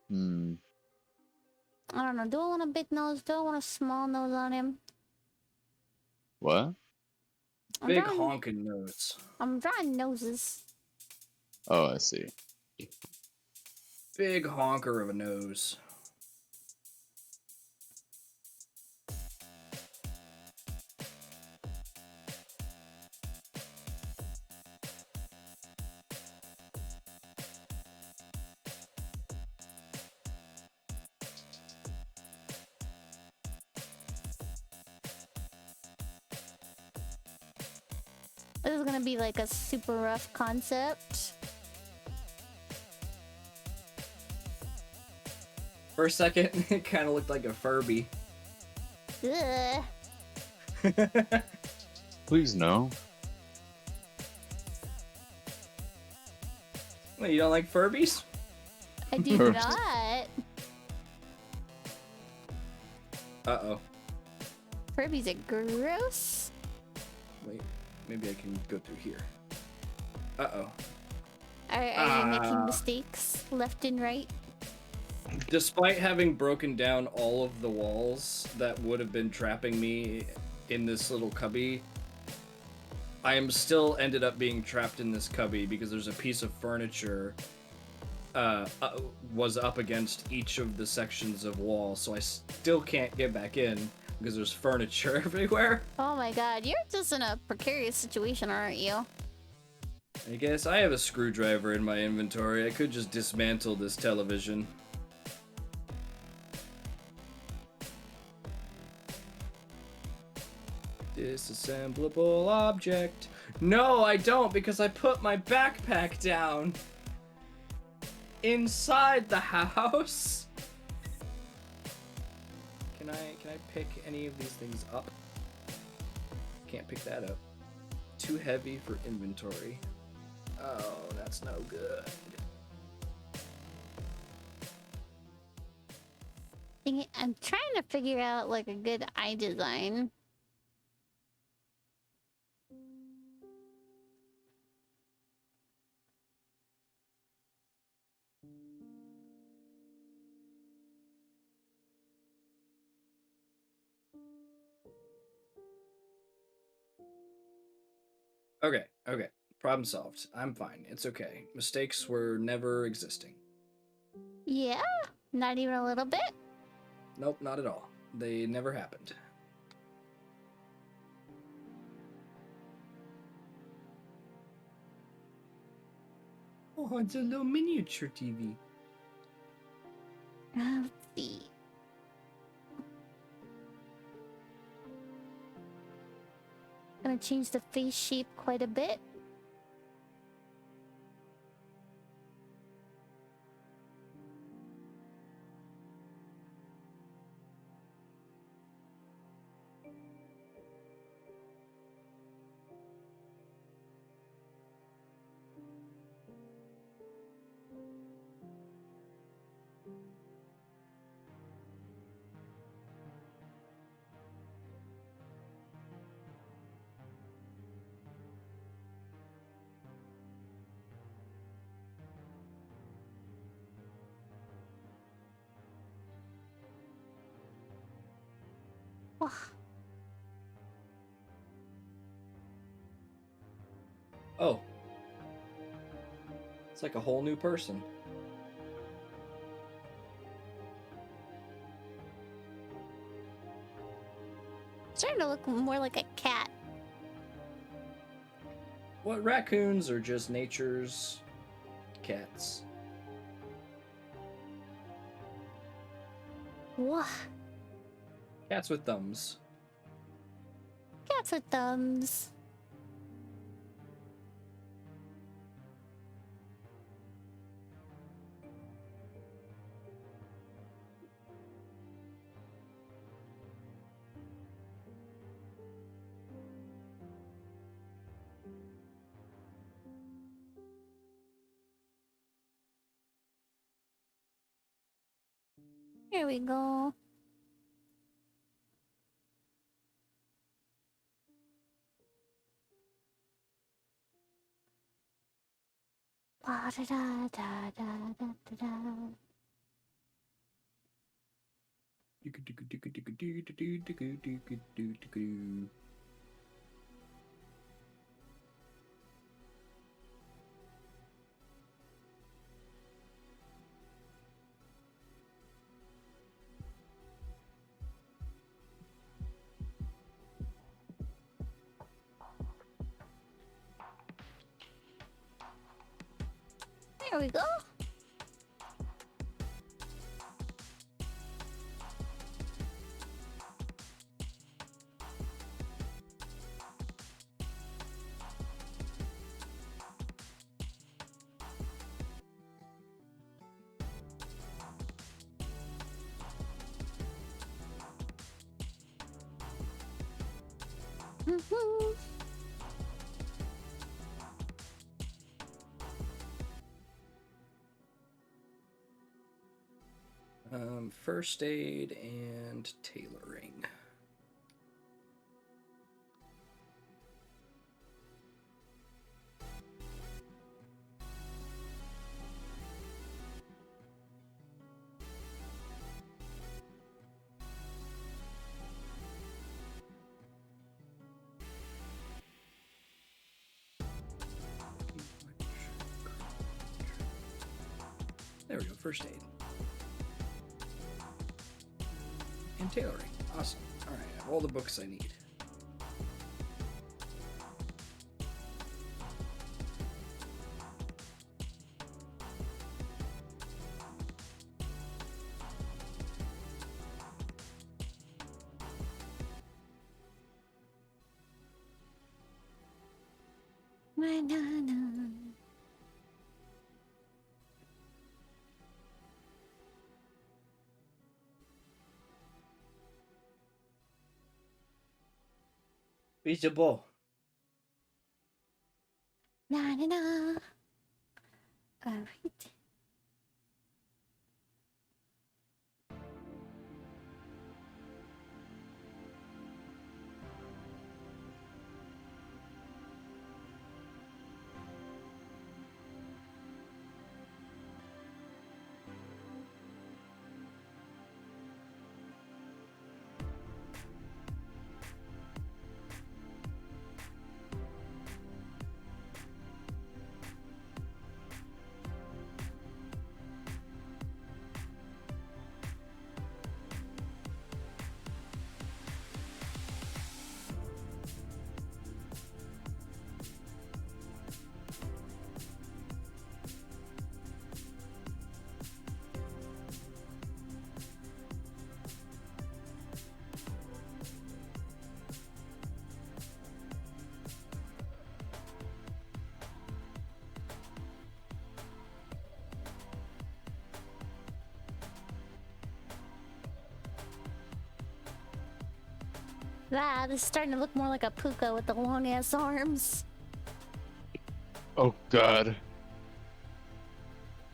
Hmm. I don't know, do I want a big nose? Do I want a small nose on him? What? Big honking nose. I'm drawing noses. Oh, I see. Big honker of a nose. This is gonna be like a super rough concept. For a second, it kind of looked like a Furby. Ugh. Please no. Wait, you don't like Furbies? I do First. not. Uh-oh. Furbies are gross. Wait, maybe I can go through here. Uh-oh. Are you making mistakes left and right? Despite having broken down all of the walls that would have been trapping me in this little cubby, I am still ended up being trapped in this cubby because there's a piece of furniture was up against each of the sections of wall, so I still can't get back in because there's furniture everywhere. Oh my god, you're just in a precarious situation, aren't you? I guess I have a screwdriver in my inventory. I could just dismantle this television. Disassemblable object. No, I don't, because I put my backpack down inside the house. Can I pick any of these things up? Can't pick that up. Too heavy for inventory. Oh, that's no good. Dang it, I'm trying to figure out like a good eye design. Okay. Problem solved. I'm fine. It's okay. Mistakes were never existing. Yeah? Not even a little bit? Nope, not at all. They never happened. Oh, it's a little miniature TV. Let's see. Gonna change the face shape quite a bit. Wah. Oh. It's like a whole new person. Starting to look more like a cat. What, raccoons are just nature's cats. Wah. Cats with thumbs. Cats with thumbs. Here we go. La da da da da da da da. There we go. Mhm. First aid and tailoring. There we go, first aid. And tailoring. Awesome. Alright, I have all the books I need. Banana. Visible. Na na na. Alright. Ah, this is starting to look more like a puka with the long ass arms. Oh god.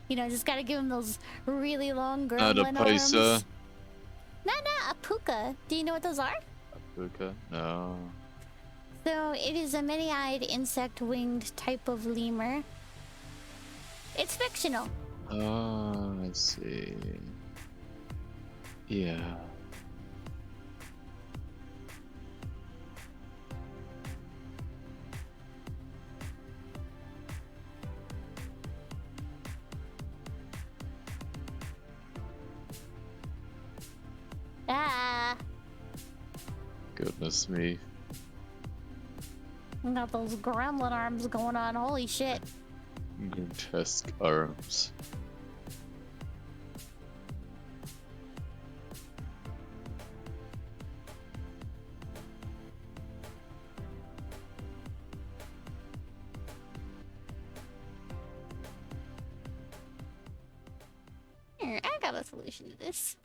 You know, just gotta give him those really long Not a gremlin paisa. arms. Nah, a puka. Do you know what those are? Puka? No. So it is a many-eyed insect-winged type of lemur. It's fictional. Oh, I see. Yeah. Ah, Goodness me. we got those gremlin arms going on. Holy shit. Grotesque arms. Here, I got a solution to this.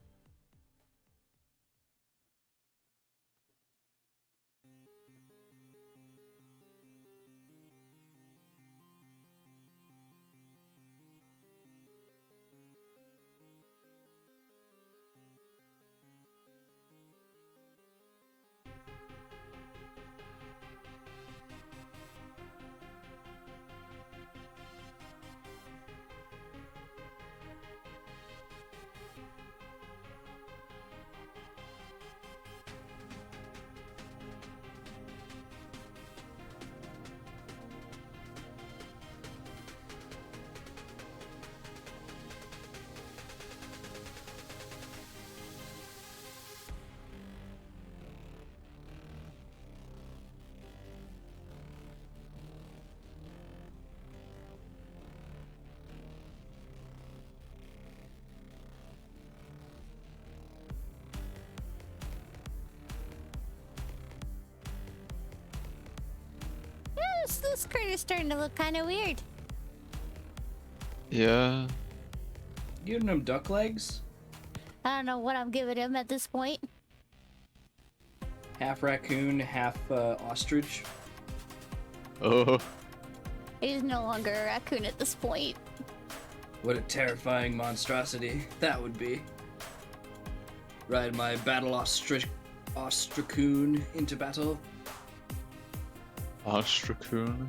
This crater's starting to look kind of weird. Yeah. Giving him duck legs? I don't know what I'm giving him at this point. half raccoon, half ostrich. Oh, It is no longer a raccoon at this point. What a terrifying monstrosity that would be. Ride my battle ostracoon into battle. Ostracoon.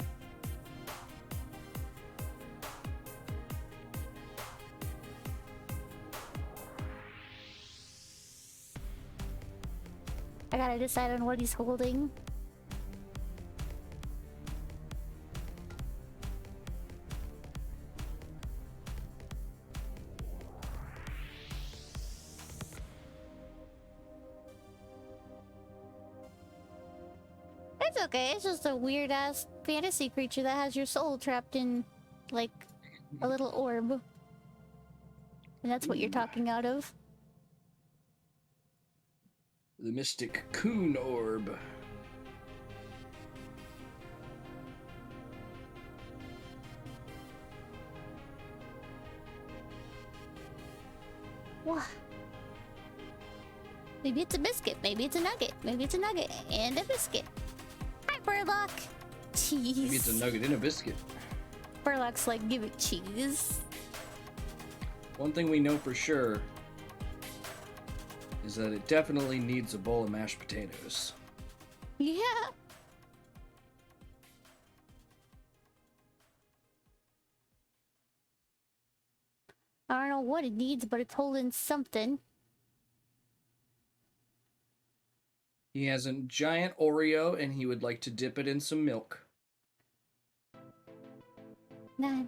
I gotta decide on what he's holding. It's okay, it's just a weird ass fantasy creature that has your soul trapped in, like, a little orb. And that's what you're talking out of. The Mystic Coon Orb. What? Maybe it's a biscuit, maybe it's a nugget, maybe it's a nugget and a biscuit. Hi, Burlock! Cheese. Maybe it's a nugget in a biscuit. Burlock's like, give it cheese. One thing we know for sure is that it definitely needs a bowl of mashed potatoes. Yeah. I don't know what it needs, but it's holding something. He has a giant Oreo and he would like to dip it in some milk. Nada.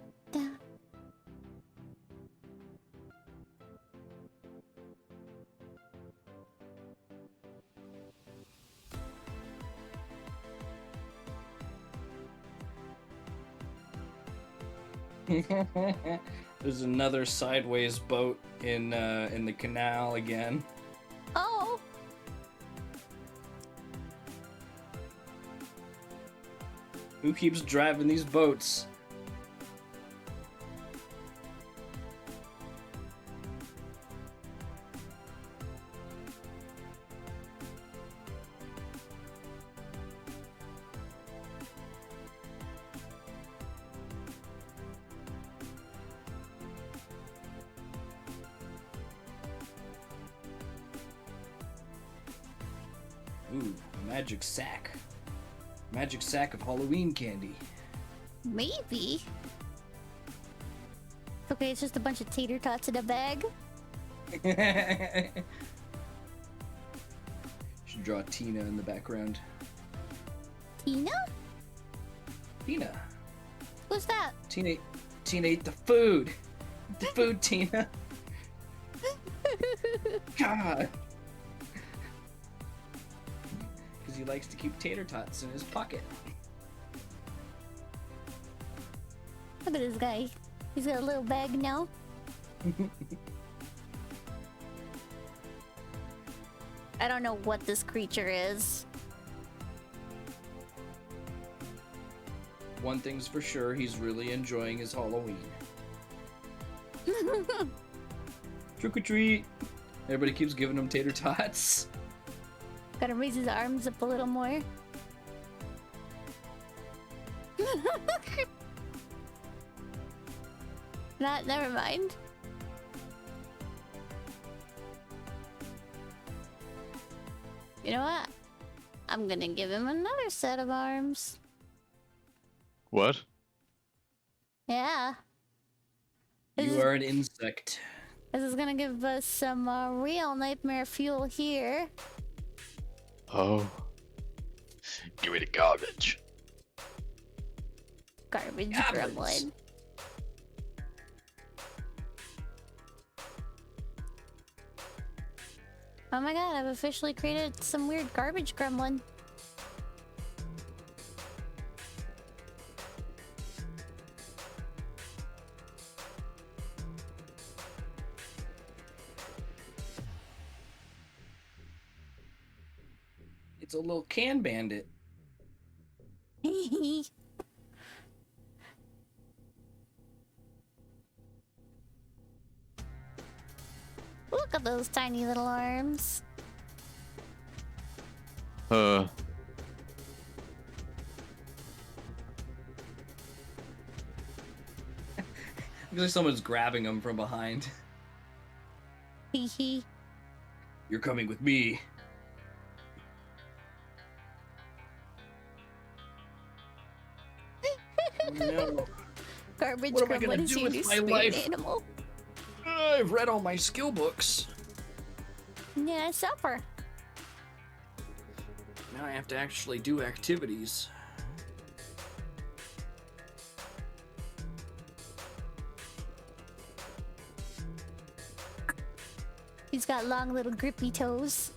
There's another sideways boat in the canal again. Oh! Who keeps driving these boats? Ooh, a magic sack. Magic sack of Halloween candy. Maybe. Okay, it's just a bunch of tater tots in a bag. Should draw Tina in the background. Tina? Tina. Who's that? Tina ate the food. The food, Tina. God. Because he likes to keep tater tots in his pocket. Look at this guy. He's got a little bag now. I don't know what this creature is. One thing's for sure, he's really enjoying his Halloween. Trick or treat! Everybody keeps giving him tater tots. Gotta raise his arms up a little more. Never mind. You know what? I'm gonna give him another set of arms. What? Yeah. You are an insect. This is gonna give us some real nightmare fuel here. Oh. Give me the garbage. Garbage Goblins. gremlin. Oh my god, I've officially created some weird garbage gremlin. It's a little can bandit. Look at those tiny little arms. Uh, Looks like someone's grabbing him from behind. Hee hee. You're coming with me. Oh, no. Garbage What am I gonna gremlin is do your with new my spirit life? animal. I've read all my skill books. Yeah, suffer. Now I have to actually do activities. He's got long little grippy toes.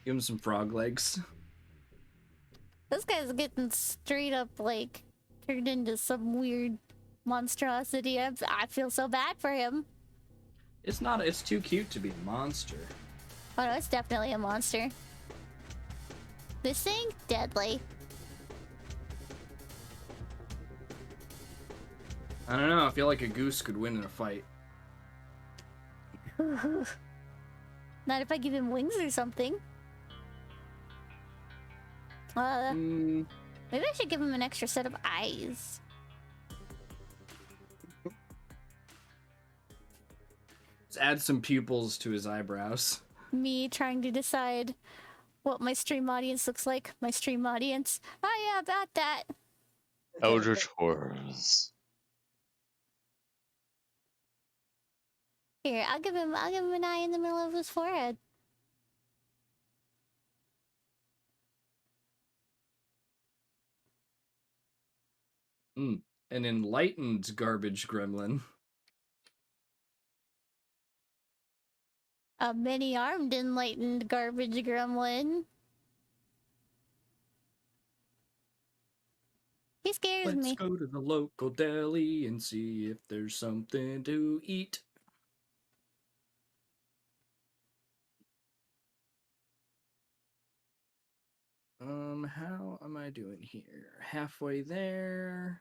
Give him some frog legs. This guy's getting straight up like turned into some weird monstrosity. I feel so bad for him. It's not. It's too cute to be a monster. Oh no, it's definitely a monster. This thing, deadly. I don't know. I feel like a goose could win in a fight. Not if I give him wings or something. Maybe I should give him an extra set of eyes. Let's add some pupils to his eyebrows. Me trying to decide what my stream audience looks like. My stream audience. Oh yeah, about that. Eldritch Horrors. Here, I'll give him an eye in the middle of his forehead. An enlightened garbage gremlin. A many-armed enlightened garbage gremlin. He scares Let's me. go to the local deli and see if there's something to eat. How am I doing here? Halfway there.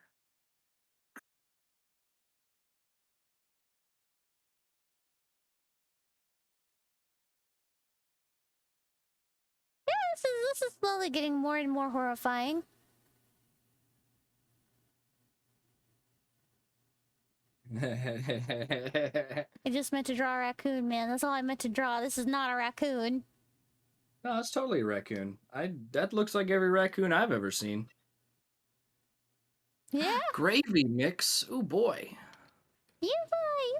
Yeah, this is slowly getting more and more horrifying. I just meant to draw a raccoon, man. That's all I meant to draw. This is not a raccoon. No, it's totally a raccoon. That looks like every raccoon I've ever seen. Yeah, Gravy mix. Oh boy. you've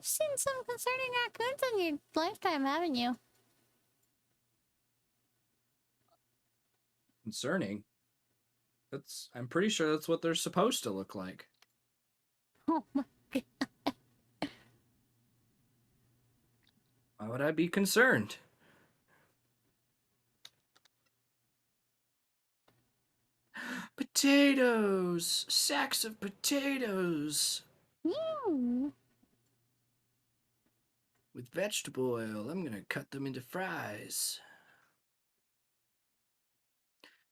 seen some concerning raccoons in your lifetime, haven't you? Concerning. I'm pretty sure that's what they're supposed to look like. Oh my. Why would I be concerned? Potatoes! Sacks of potatoes! Ew. With vegetable oil, I'm gonna cut them into fries.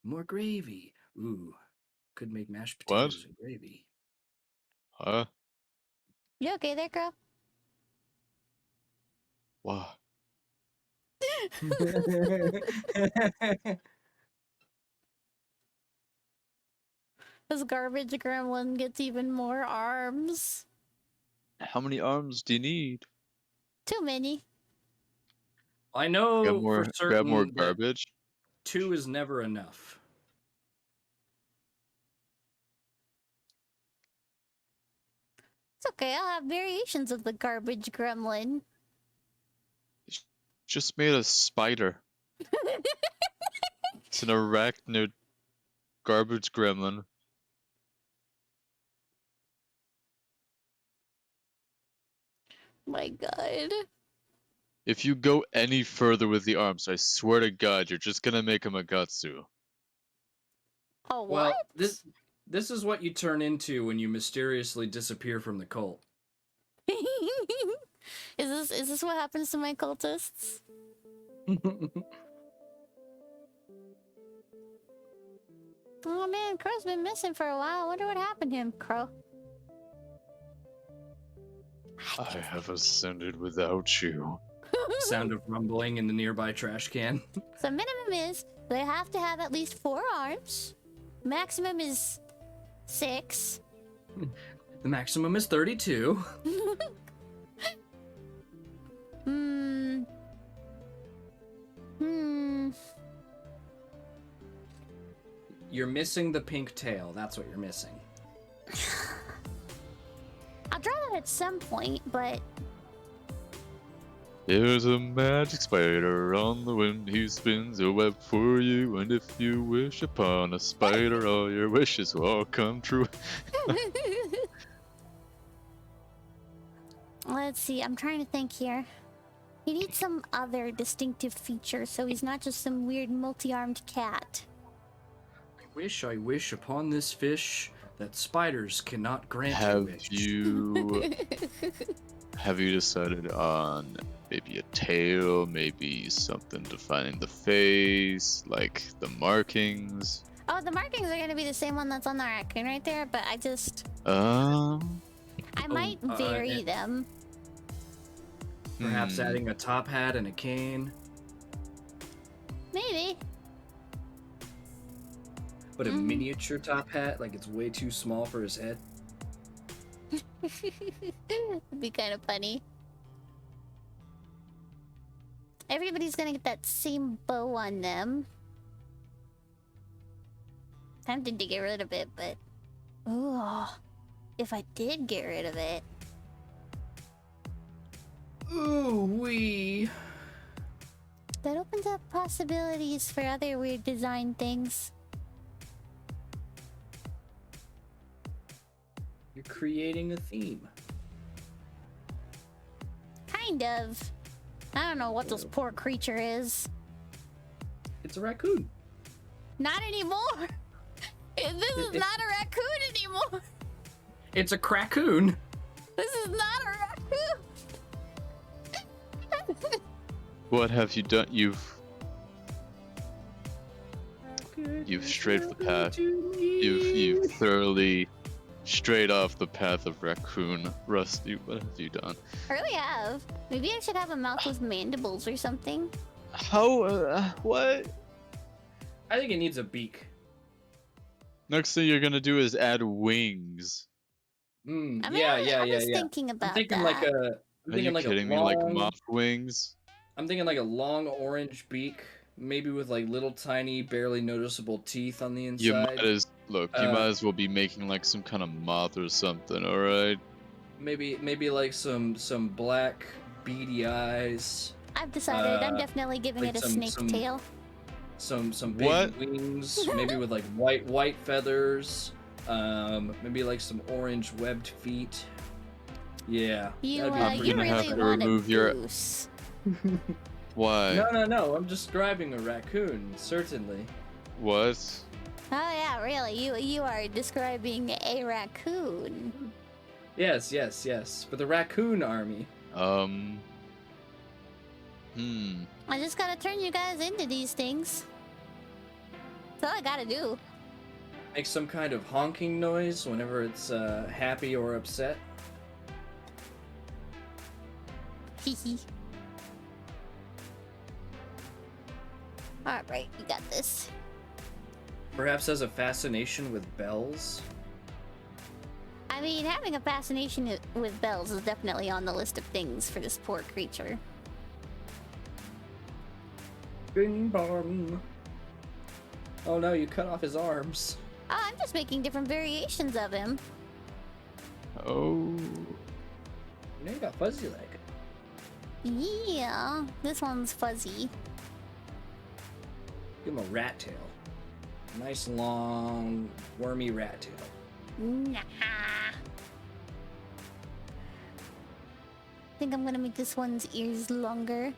More gravy. Ooh, could make mashed What? potatoes and gravy. Huh? You okay there, girl? Wow. This garbage gremlin gets even more arms. How many arms do you need? Too many. I know Grab more, for certain grab more that garbage. 2 is never enough. It's okay, I'll have variations of the garbage gremlin. Just made a spider. It's an arachnid garbage gremlin. My god. If you go any further with the arms, I swear to God, you're just gonna make him a Gatsu. Oh, what? Well, this is what you turn into when you mysteriously disappear from the cult. Is this what happens to my cultists? Oh man, Crow's been missing for a while. I wonder what happened to him, Crow. I have ascended without you. Sound of rumbling in the nearby trash can. So minimum is they have to have at least 4 arms. Maximum is 6. The maximum is 32. You're missing the pink tail. That's what you're missing. I'll draw that at some point, but There's a magic spider on the wind. He spins a web for you, and if you wish upon a spider, all your wishes will come true. let's see. I'm trying to think here. He needs some other distinctive feature, so he's not just some weird multi-armed cat. I wish upon this fish that spiders cannot grant a Have wish. you have you decided on maybe a tail, maybe something defining the face, like the markings? Oh, the markings are gonna be the same one that's on the raccoon right there, but I might vary them. Perhaps adding a top hat and a cane, Maybe. but a miniature top hat, like it's way too small for his head. It'd be kind of funny. Everybody's gonna get that same bow on them. Tempted to get rid of it, but ooh, if I did get rid of it, Ooh wee. that opens up possibilities for other weird design things. You're creating a theme. Kind of. I don't know what this poor creature is. It's a raccoon. Not anymore. This is not a raccoon anymore. It's a crackoon. This is not a raccoon. What have you done? You've strayed from the path. You've thoroughly strayed off the path of raccoon. Rusty, what have you done? I really have. Maybe I should have a mouth with mandibles or something. How? What? I think it needs a beak. Next thing you're gonna do is add wings. I mean, Yeah. I was thinking about I'm thinking that. Are you kidding me? Like moth wings? I'm thinking like a long orange beak, maybe with like little tiny, barely noticeable teeth on the inside. You might as might as well be making like some kind of moth or something. All right. Maybe like some black beady eyes, I've decided I'm definitely giving like it a snake tail. some big What? wings, maybe with like white feathers, maybe like some orange webbed feet. Yeah. You, that'd be I'm you gonna have really to want a remove your- goose. Why? No. I'm describing a raccoon, certainly. What? Oh yeah, really. You are describing a raccoon. Yes. For the raccoon army. Hmm. I just gotta turn you guys into these things. That's all I gotta do. Make some kind of honking noise whenever it's happy or upset. Hehe. Alright, you got this. Perhaps has a fascination with bells. I mean, having a fascination with bells is definitely on the list of things for this poor creature. Bing bong. Oh no, you cut off his arms. Oh, I'm just making different variations of him. Oh. Now you got fuzzy leg. Yeah, this one's fuzzy. Give him a rat tail. Nice long, wormy rat tail. Nah. Think I'm gonna make this one's ears longer.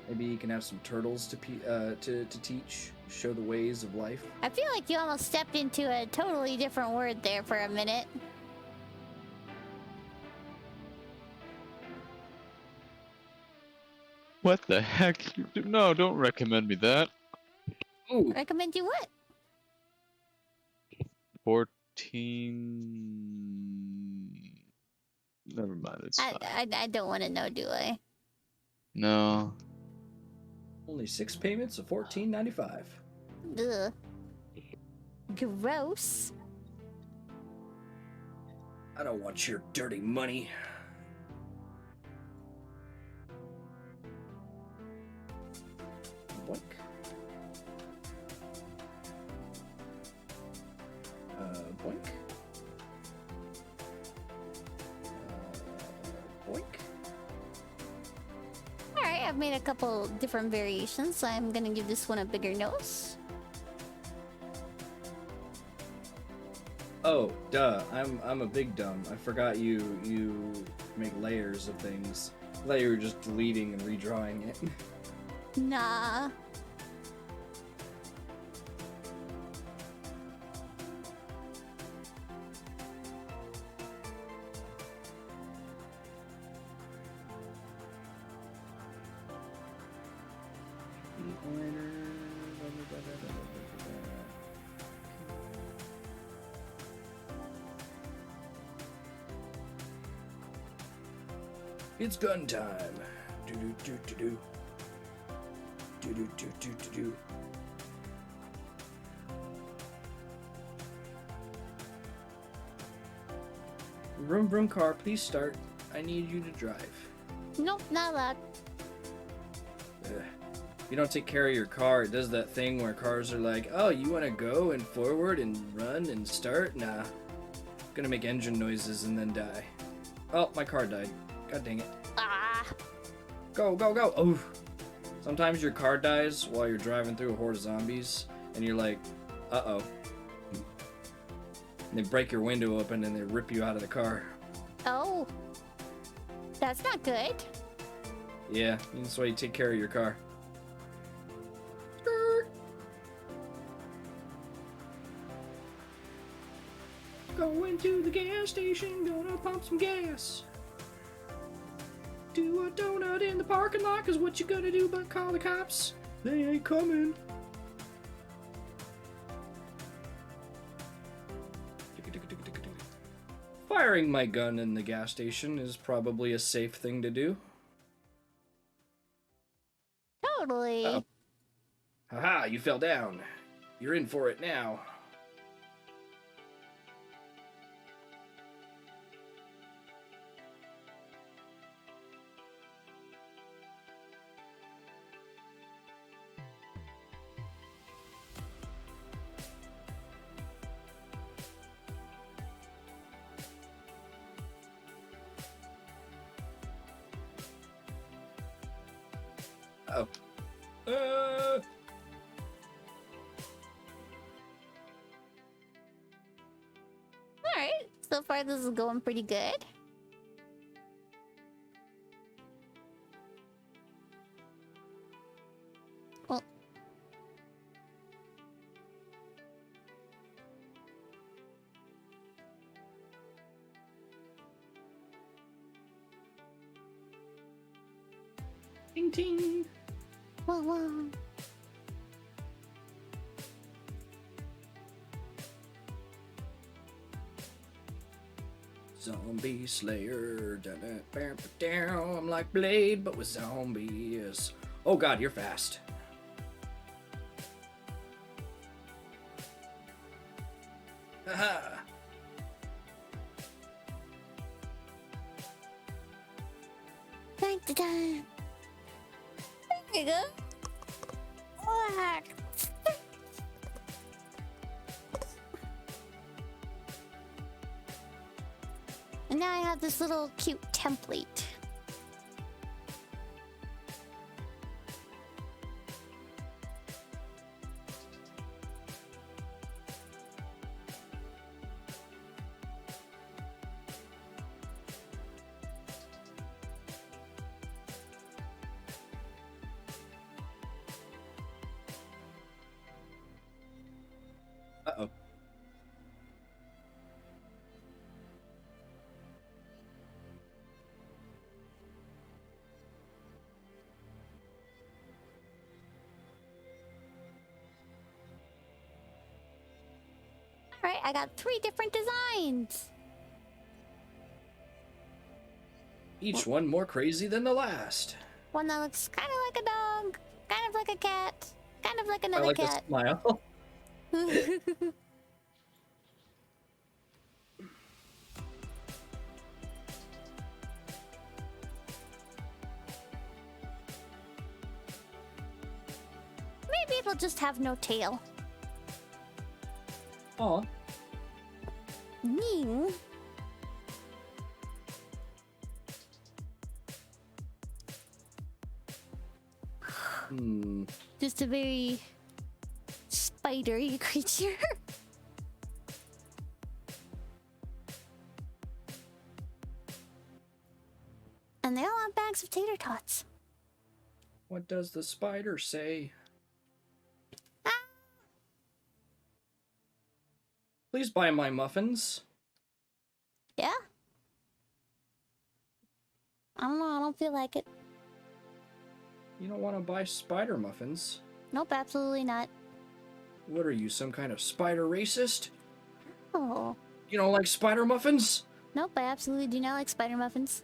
Maybe you can have some turtles to teach, show the ways of life. I feel like you almost stepped into a totally different word there for a minute. What the heck? No, don't recommend me that. Ooh, Recommend you what? 14. Never mind. It's fine. I don't want to know, do I? No. Only 6 payments of $14.95. Ugh. Gross. I don't want your dirty money. Boink. Boink. Boink. Alright, I've made a couple different variations, so I'm gonna give this one a bigger nose. Oh, duh. I'm a big dumb. I forgot you make layers of things. I thought you were just deleting and redrawing it. Nah. It's gun time. Do do do do do. Do do do do do do. Vroom vroom car, please start. I need you to drive. Nope, not allowed. Ugh. You don't take care of your car, it does that thing where cars are like, oh, you want to go and forward and run and start? Nah. Gonna make engine noises and then die. Oh, my car died. God dang it. Ah. Go, go, go! Oh! Sometimes your car dies while you're driving through a horde of zombies, and you're like, uh-oh. And they break your window open and they rip you out of the car. Oh. That's not good. Yeah, that's why you take care of your car. Going to the gas station, gonna pump some gas. Do a donut in the parking lot, cause what you gonna do but call the cops? They ain't coming. Firing my gun in the gas station is probably a safe thing to do. Totally. Uh-oh. Haha, you fell down. You're in for it now. Oh. Alright, so far this is going pretty good. Well. Ting ting. Whoa, whoa. Zombie Slayer. Down. I'm like Blade, but with zombies. Oh god, you're fast. Haha. Thank the time. There you go. Whack. And now I have this little cute template. Uh-oh. Alright, I got 3 different designs. Each one more crazy than the last. One that looks kind of like a dog, kind of like a cat, kind of like I another like cat. the smile. Maybe it'll just have no tail. Aw. Mean. Just a very spidery creature. And they all have bags of tater tots. What does the spider say? Ah, Please buy my muffins. yeah? I don't know, I don't feel like it. You don't want to buy spider muffins? Nope, absolutely not. What are you, some kind of spider racist? Oh. You don't like spider muffins? Nope, I absolutely do not like spider muffins.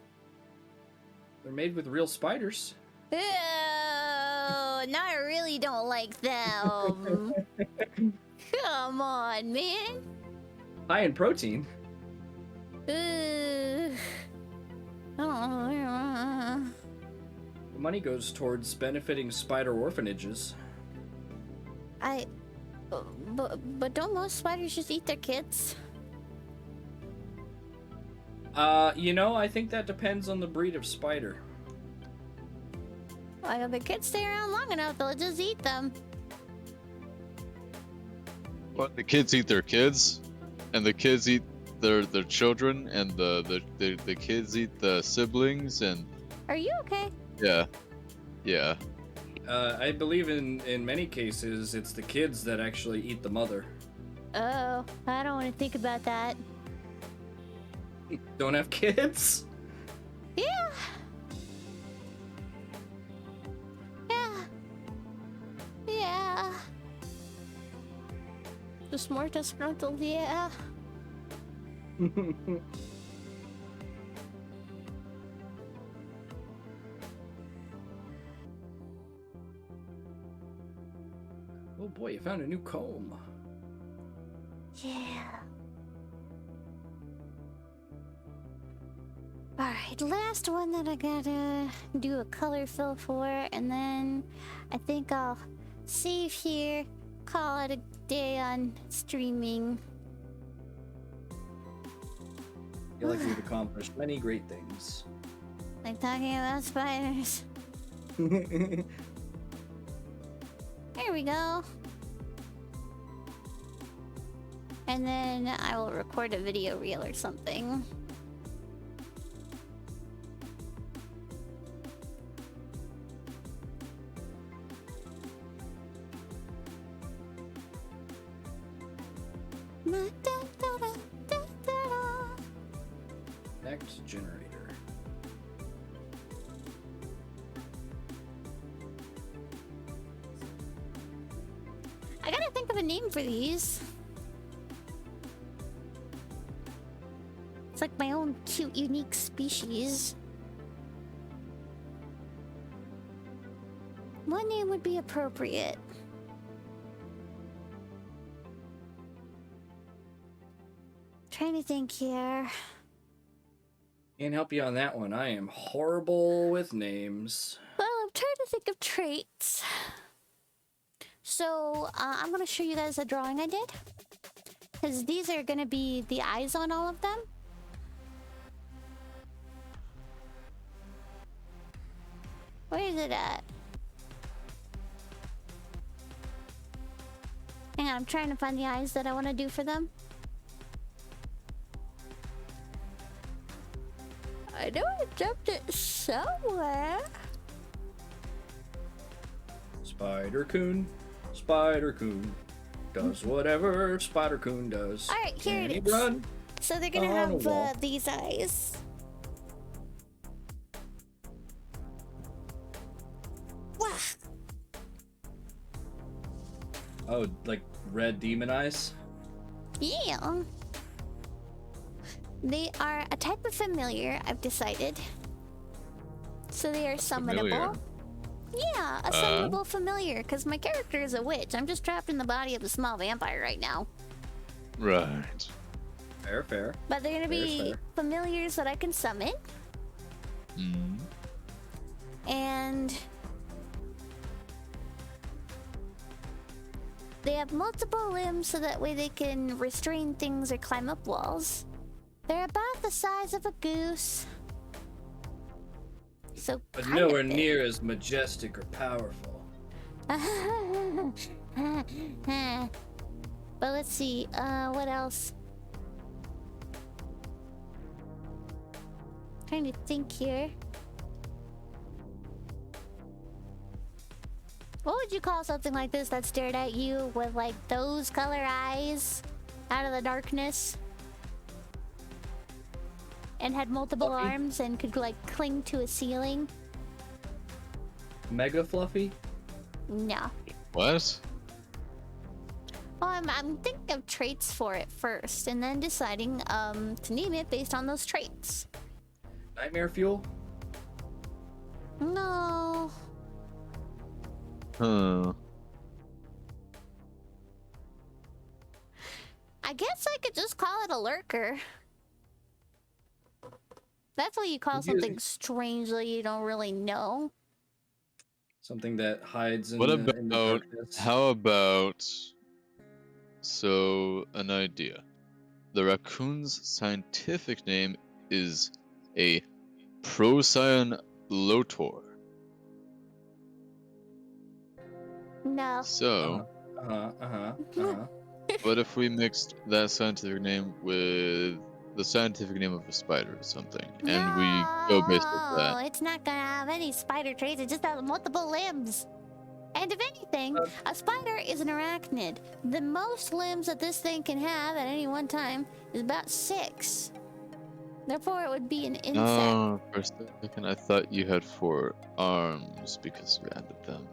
They're made with real spiders. Ew, now I really don't like them. Come on, man. High in protein. Ugh. Oh. The money goes towards benefiting spider orphanages. But don't most spiders just eat their kids? You know, I think that depends on the breed of spider. Like if the kids stay around long enough, they'll just eat them. But the kids eat their kids, and the kids eat their children, and the kids eat the siblings, and Are you okay? yeah. I believe in many cases, it's the kids that actually eat the mother. Oh, I don't want to think about that. Don't have kids? Yeah. Yeah. Yeah. Just more disgruntled, yeah. Oh boy, you found a new comb. Yeah. Alright, last one that I gotta do a color fill for, and then I think I'll save here, call it a day on streaming. I feel like you've accomplished many great things. Like talking about spiders. Here we go. And then I will record a video reel or something. Next generator. I gotta think of a name for these. It's like my own cute, unique species. What name would be appropriate? Trying to think here. Can't help you on that one. I am horrible with names. Well, I'm trying to think of traits. So, I'm gonna show you guys a drawing I did. Because these are gonna be the eyes on all of them. Where is it at? Hang on, I'm trying to find the eyes that I want to do for them. I know I jumped it somewhere. Spider-Coon, Spider-Coon, does whatever Spider-Coon does. Alright, here Can it he is. run? So they're gonna On a have wall. these eyes. Wah! Oh, like red demon eyes? Yeah. They are a type of familiar, I've decided. So they are Familiar. summonable. Yeah, a summonable familiar, because my character is a witch. I'm just trapped in the body of a small vampire right now. Right. Fair. But they're gonna be Fair. familiars that I can summon. Mm. And they have multiple limbs so that way they can restrain things or climb up walls. They're about the size of a goose. So But kind nowhere of big. near as majestic or powerful. But let's see, what else? Trying to think here. What would you call something like this that stared at you with like those color eyes out of the darkness? And had multiple Fluffy? arms and could like cling to a ceiling? Mega fluffy? No. What? Well, I'm thinking of traits for it first, and then deciding to name it based on those traits. Nightmare fuel? No. Huh. I guess I could just call it a lurker. That's what you call Would you- something strange that you don't really know. Something that hides in, What in the about darkness. how about so an idea? The raccoon's scientific name is a Procyon lotor. No. So, what if we mixed that scientific name with the scientific name of a spider or something, and we go based off No, that? it's not gonna have any spider traits. It just has multiple limbs. And if anything, a spider is an arachnid. The most limbs that this thing can have at any one time is about 6. Therefore, it would be an insect. Oh, for a second I thought you had 4 arms because you added them.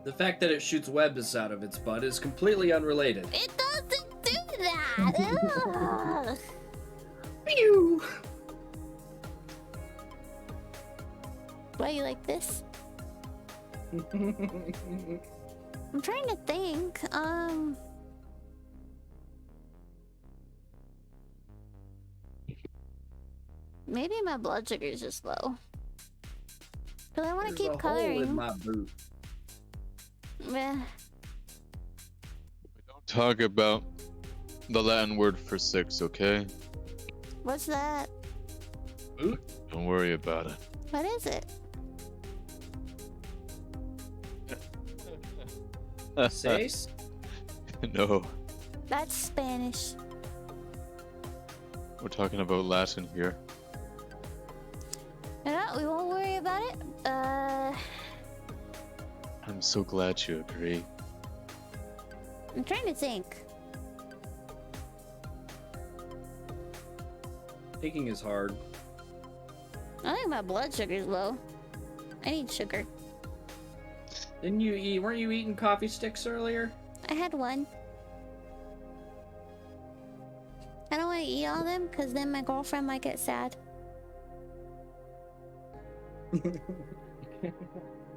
The fact that it shoots webs out of its butt is completely unrelated. It doesn't do that. Ugh. Pew! Why you like this? I'm trying to think. Maybe my blood sugar is just low. Cause I want to There's keep a hole in coloring. my boot. Meh. We don't talk about the Latin word for 6, okay? What's that? Boot? Don't worry about it. What is it? Seis? No, That's Spanish. we're talking about Latin here. You know, we won't worry about it. I'm so glad you agree. I'm trying to think. Thinking is hard. I think my blood sugar is low. I need sugar. Didn't you eat? Weren't you eating coffee sticks earlier? I had one. I don't want to eat all of them because then my girlfriend might get sad.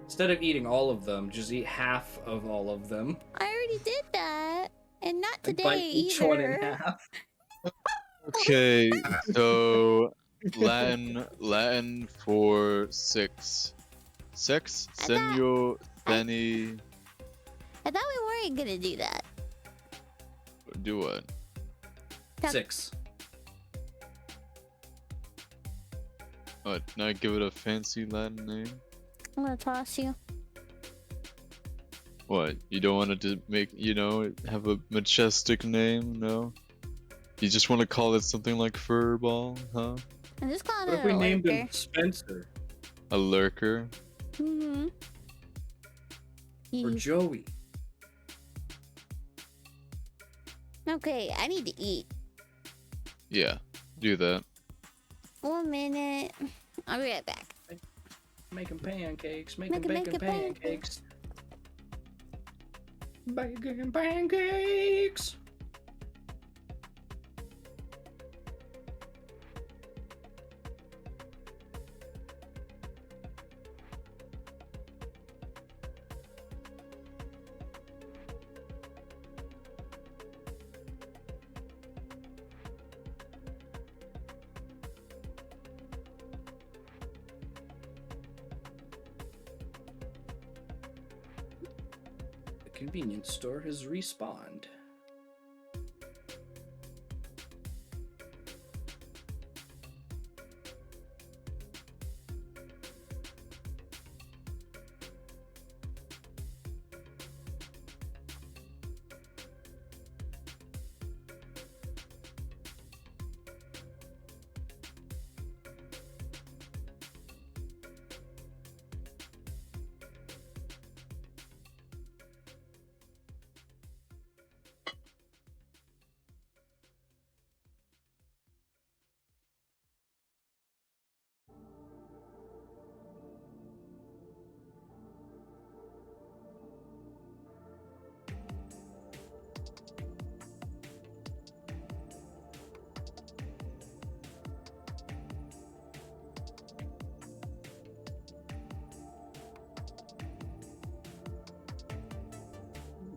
Instead of eating all of them, just eat half of all of them. I already did that. And not And today bite each either. one in half. Okay, so Latin for 6. 6? I thought- Senor, Benny, I thought we weren't gonna do that. do what? 6. What, not give it a fancy Latin name? I'm gonna toss you. What, you don't want it to make, have a majestic name, no? You just want to call it something like Furball, huh? I'm just calling What it if we a named lurker. him Spencer A lurker? Mm-hmm. or Joey? Okay, I need to eat. Yeah, do that. 1 minute. I'll be right back. Making pancakes, making Making bacon pancakes. pancakes. Bacon pancakes. convenience store has respawned.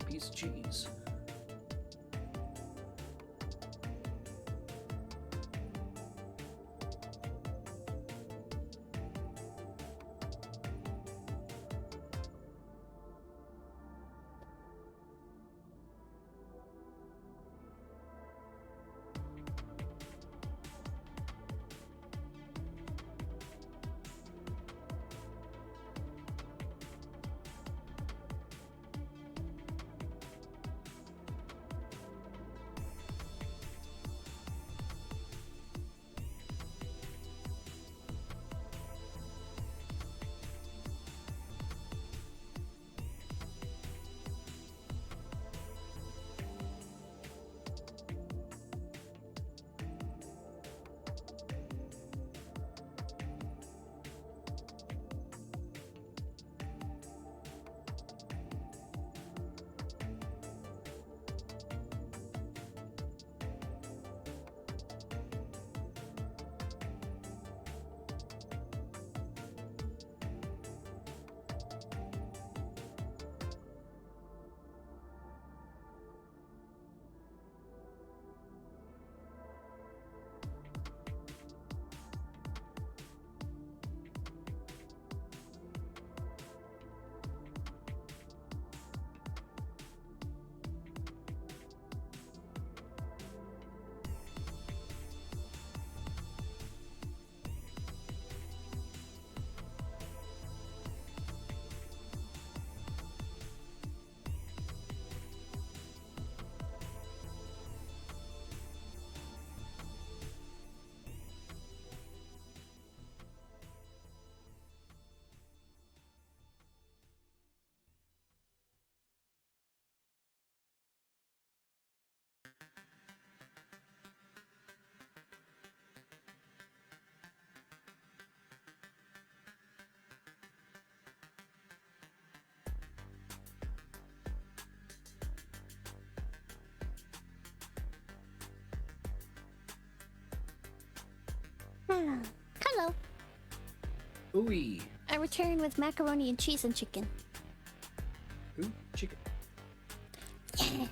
Piece of cheese. Hello. Ooey. I return with macaroni and cheese and chicken. Ooh, chicken. Yeah.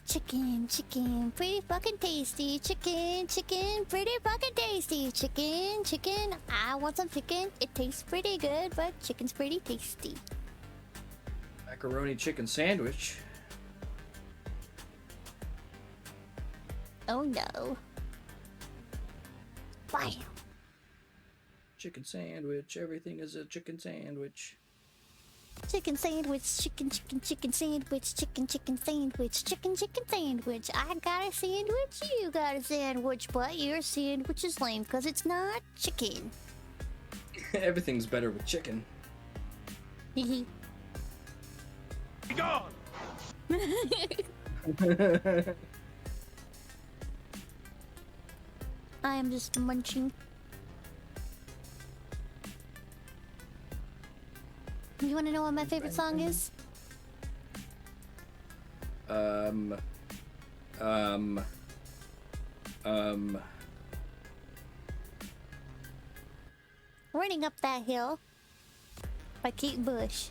Chicken, chicken, pretty fucking tasty. Chicken, chicken, pretty fucking tasty. Chicken, chicken, I want some chicken. It tastes pretty good, but chicken's pretty tasty. Macaroni chicken sandwich. Oh no. Bam. Chicken sandwich. Everything is a chicken sandwich. Chicken sandwich, chicken, chicken, chicken sandwich, chicken, chicken sandwich, chicken, chicken sandwich. I got a sandwich, you got a sandwich, but your sandwich is lame because it's not chicken. Everything's better with chicken. Hehe. Be gone! I am just munching. You want to know what my favorite song is? Running Up That Hill by Kate Bush.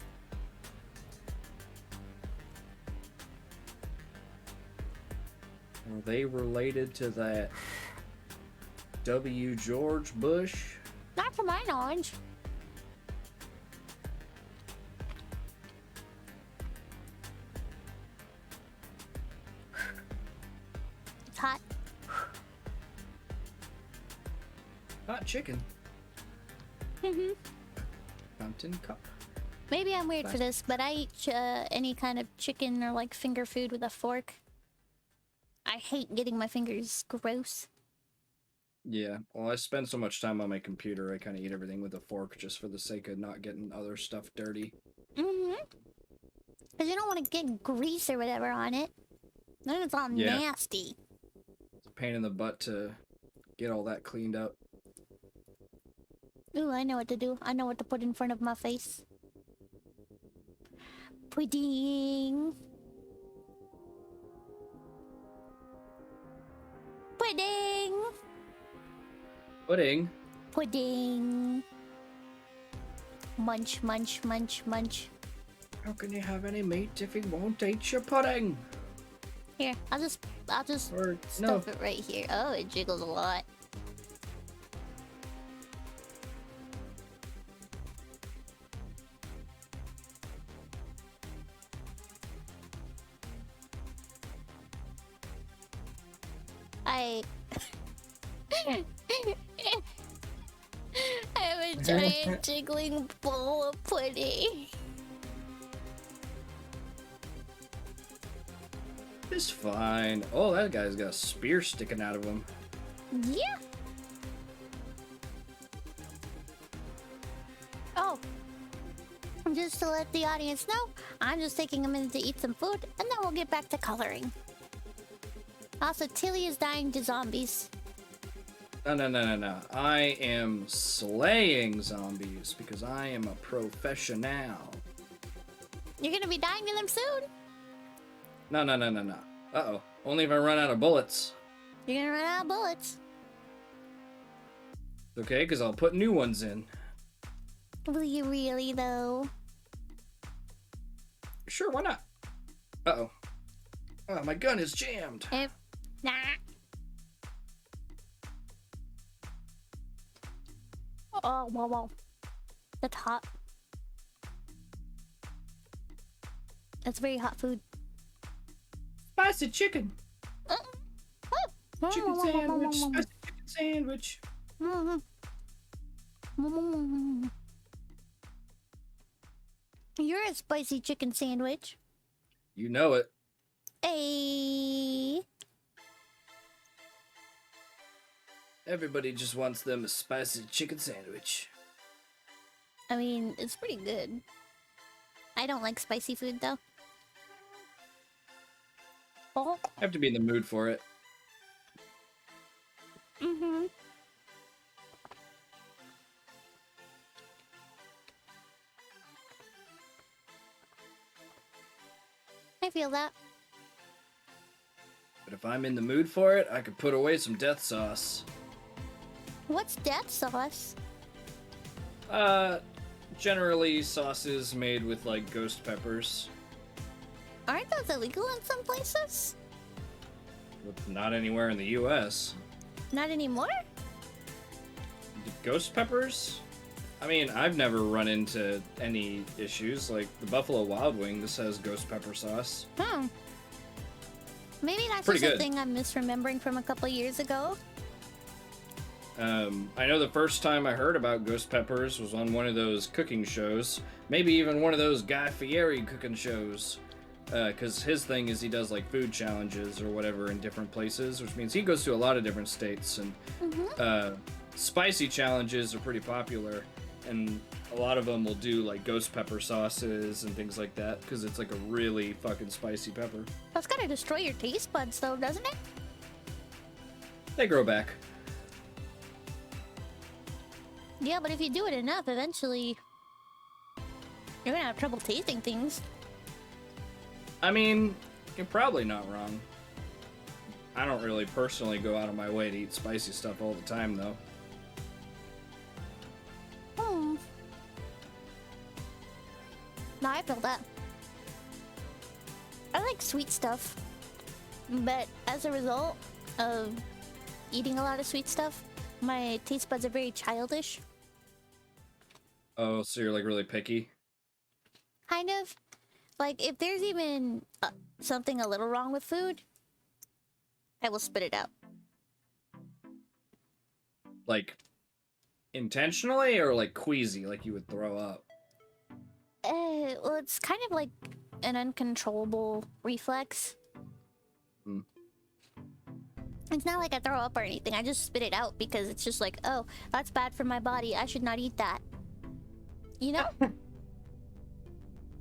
Are they related to that W. George Bush? Not to my knowledge. Hot chicken. Mhm. Fountain cup. Maybe I'm weird for this, but I eat any kind of chicken or like finger food with a fork. I hate getting my fingers gross. Yeah, well, I spend so much time on my computer, I kind of eat everything with a fork just for the sake of not getting other stuff dirty. Mhm. Because you don't want to get grease or whatever on it. Then it's all Yeah. nasty. It's a pain in the butt to get all that cleaned up. Ooh, I know what to do. I know what to put in front of my face. Pudding. Pudding. Pudding. Pudding. Munch, munch, munch, munch. How can you have any meat if you won't eat your pudding? Here, I'll just Or stuff it right here. Oh, it jiggles a lot. I have a giant jiggling bowl of pudding. It's fine. Oh, that guy's got a spear sticking out of him. Yeah. Oh. Just to let the audience know, I'm just taking a minute to eat some food, and then we'll get back to coloring. Also, Tilly is dying to zombies. No. I am slaying zombies because I am a professional. You're gonna be dying to them soon. No. Uh-oh. Only if I run out of bullets. You're gonna run out of bullets. Okay, because I'll put new ones in. Will you really, though? Sure, why not? Uh-oh. Oh, my gun is jammed. Nah. Oh, wow. That's hot. That's very hot food. Spicy chicken. Chicken sandwich. Spicy chicken sandwich. You're a spicy chicken sandwich. You know it. Hey. Everybody just wants them a spicy chicken sandwich. I mean, it's pretty good. I don't like spicy food, though. Oh. I have to be in the mood for it. Mm-hmm. I feel that. But if I'm in the mood for it, I could put away some death sauce. What's death sauce? Generally sauces made with, like, ghost peppers. Aren't those illegal in some places? But not anywhere in the U.S. Not anymore? Ghost peppers? I mean, I've never run into any issues. Like, the Buffalo Wild Wings has ghost pepper sauce. Maybe that's Pretty just a good. thing I'm misremembering from a couple years ago. I know the first time I heard about ghost peppers was on one of those cooking shows. Maybe even one of those Guy Fieri cooking shows. Because his thing is he does, like, food challenges or whatever in different places, which means he goes to a lot of different states. And spicy challenges are pretty popular. And a lot of them will do, like, ghost pepper sauces and things like that, because it's, like, a really fucking spicy pepper. That's gotta destroy your taste buds, though, doesn't it? They grow back. Yeah, but if you do it enough, eventually you're gonna have trouble tasting things. I mean, you're probably not wrong. I don't really personally go out of my way to eat spicy stuff all the time, though. No, I feel that. I like sweet stuff. But as a result of eating a lot of sweet stuff, my taste buds are very childish. Oh, so you're, like, really picky? Kind of. Like, if there's even something a little wrong with food, I will spit it out. Like, Intentionally or like queasy, like you would throw up? Well, it's kind of like an uncontrollable reflex. Hmm. It's not like I throw up or anything. I just spit it out because it's just like, oh, that's bad for my body. I should not eat that. You know?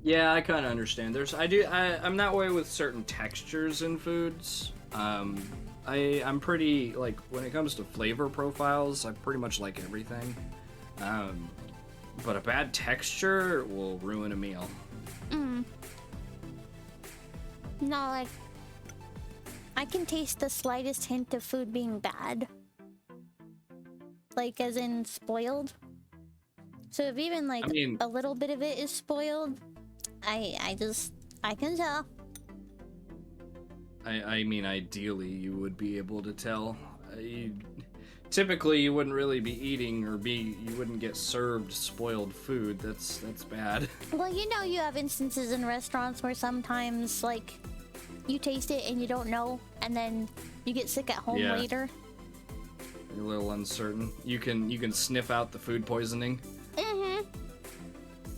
Yeah, I kind of understand. I'm that way with certain textures in foods. I'm pretty, like, when it comes to flavor profiles, I pretty much like everything. But a bad texture will ruin a meal. Mm. No, like, I can taste the slightest hint of food being bad. Like, as in spoiled. So if even, like, I mean- a little bit of it is spoiled, I can tell. I mean, ideally, you would be able to tell. Typically, you wouldn't really be eating you wouldn't get served spoiled food. That's bad. Well, you know, you have instances in restaurants where sometimes, like, you taste it and you don't know, and then you get sick at home Yeah. later. You're a little uncertain. You can sniff out the food poisoning. Mm-hmm.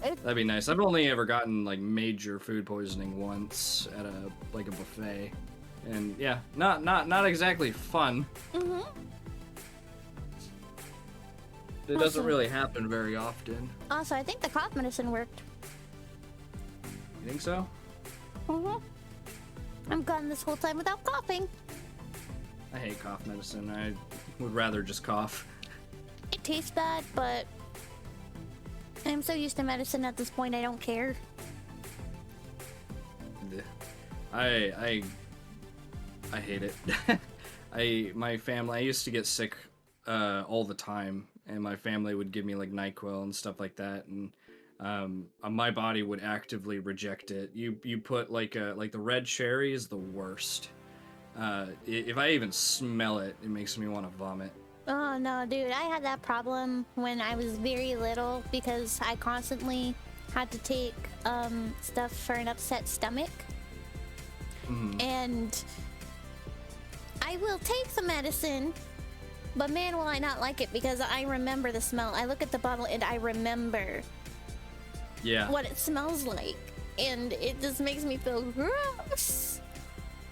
That'd be nice. I've only ever gotten like major food poisoning once at a buffet, and yeah, not exactly fun. Mm-hmm. It doesn't Awesome. really happen very often. Also, I think the cough medicine worked. You think so? Mm-hmm. I'm gone this whole time without coughing. I hate cough medicine. I would rather just cough. It tastes bad, but I'm so used to medicine at this point, I don't care. I hate it. I used to get sick all the time, and my family would give me like NyQuil and stuff like that, and my body would actively reject it. You put like the red cherry is the worst. If I even smell it, it makes me want to vomit. Oh no, dude, I had that problem when I was very little because I constantly had to take stuff for an upset stomach. Mhm. And I will take the medicine, but man, will I not like it because I remember the smell. I look at the bottle and I remember Yeah. what it smells like, and it just makes me feel gross.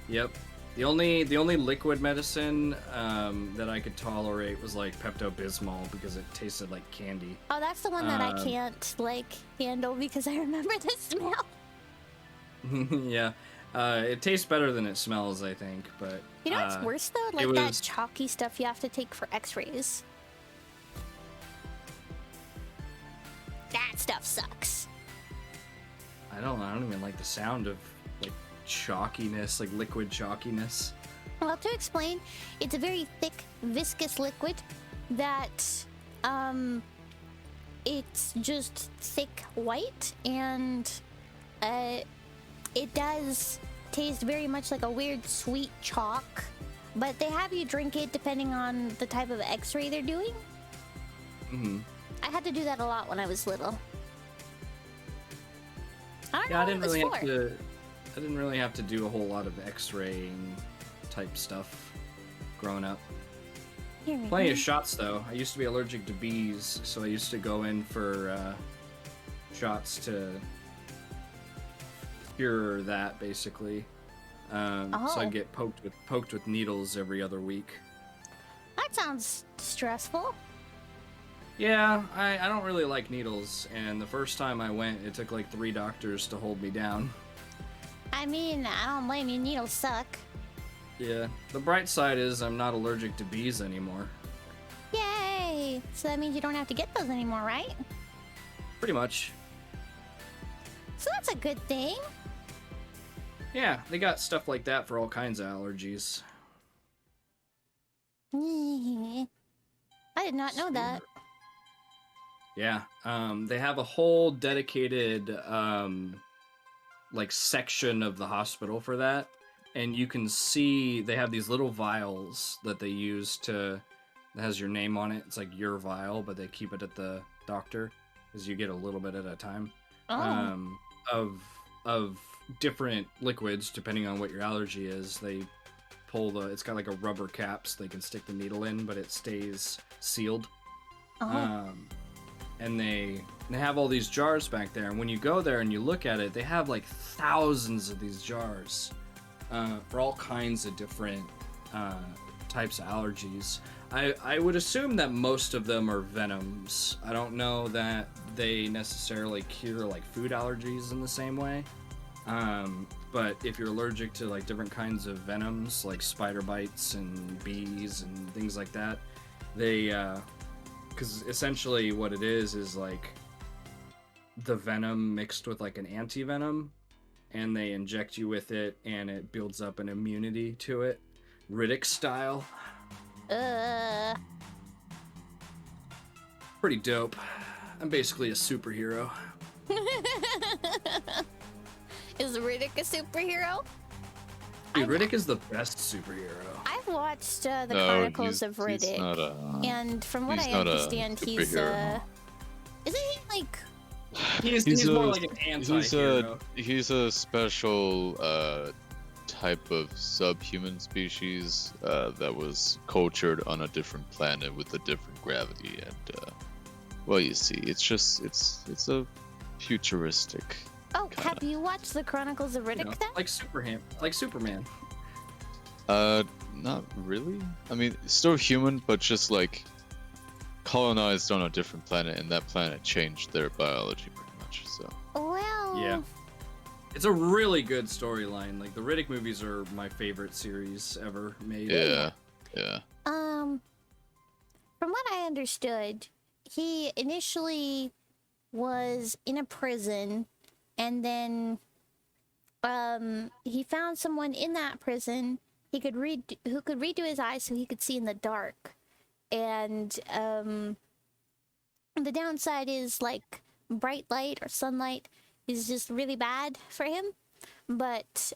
Yep. The only liquid medicine that I could tolerate was like Pepto-Bismol because it tasted like candy. Oh, that's the one that I can't like handle because I remember the smell. Yeah. It tastes better than it smells, I think, but You know what's worse though? Like was- that chalky stuff you have to take for x-rays. That stuff sucks. I don't even like the sound of like chalkiness, like liquid chalkiness. Well, to explain, it's a very thick, viscous liquid that, it's just thick white, and it does taste very much like a weird sweet chalk, but they have you drink it depending on the type of x-ray they're doing. Hmm. I had to do that a lot when I was little. I don't know Yeah, I what didn't it was really for. have to. I didn't really have to do a whole lot of X-raying type stuff growing up. Here we Plenty go. of shots though. I used to be allergic to bees, so I used to go in for shots to cure that basically. So Oh. I'd get poked with needles every other week. That sounds stressful. Yeah, I don't really like needles, and the first time I went, it took like 3 doctors to hold me down. I mean, I don't blame you. Needles suck. Yeah, the bright side is I'm not allergic to bees anymore. Yay! So that means you don't have to get those anymore, right? Pretty much. So that's a good thing. Yeah, they got stuff like that for all kinds of allergies. I did not know that. Yeah, they have a whole dedicated like section of the hospital for that, and you can see they have these little vials that they use that has your name on it. It's like your vial, but they keep it at the doctor because you get a little bit at a time. Oh. Of different liquids depending on what your allergy is. They pull it's got like a rubber cap so they can stick the needle in, but it stays sealed. And they have all these jars back there, and when you go there and you look at it, they have like thousands of these jars for all kinds of different types of allergies. I would assume that most of them are venoms. I don't know that they necessarily cure like food allergies in the same way. But if you're allergic to like different kinds of venoms, like spider bites and bees and things like that, they, because essentially what it is like the venom mixed with like an anti-venom, and they inject you with it, and it builds up an immunity to it, Riddick style. Pretty dope. I'm basically a superhero. Is Riddick a superhero? Dude, Riddick is the best superhero. I've watched the No, Chronicles of he's Riddick, not a- and from what he's I not a understand, he's superhero. isn't he like? He's more like an anti-hero. He's a special type of subhuman species that was cultured on a different planet with a different gravity, and well, you see, it's a futuristic. Oh, Kinda. have you watched the Chronicles of Riddick You know, then? like Superman. Not really. I mean, still human, but just like colonized on a different planet, and that planet changed their biology pretty much. So. Well, Yeah. It's a really good storyline. Like, the Riddick movies are my favorite series ever made. Yeah. From what I understood, he initially was in a prison, and then he found someone in that prison who could read to his eyes, so he could see in the dark. And the downside is like bright light or sunlight is just really bad for him. But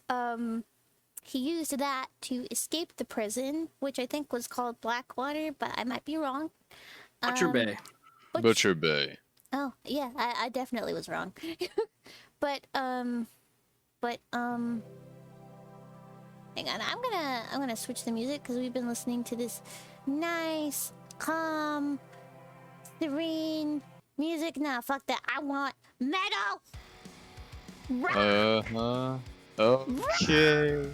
he used that to escape the prison, which I think was called Blackwater, but I might be wrong. Butcher Bay. Butcher Bay. Oh yeah, I definitely was wrong. but hang on, I'm gonna switch the music because we've been listening to this nice, calm, serene music. Nah, fuck that. I want metal. Rock. Okay.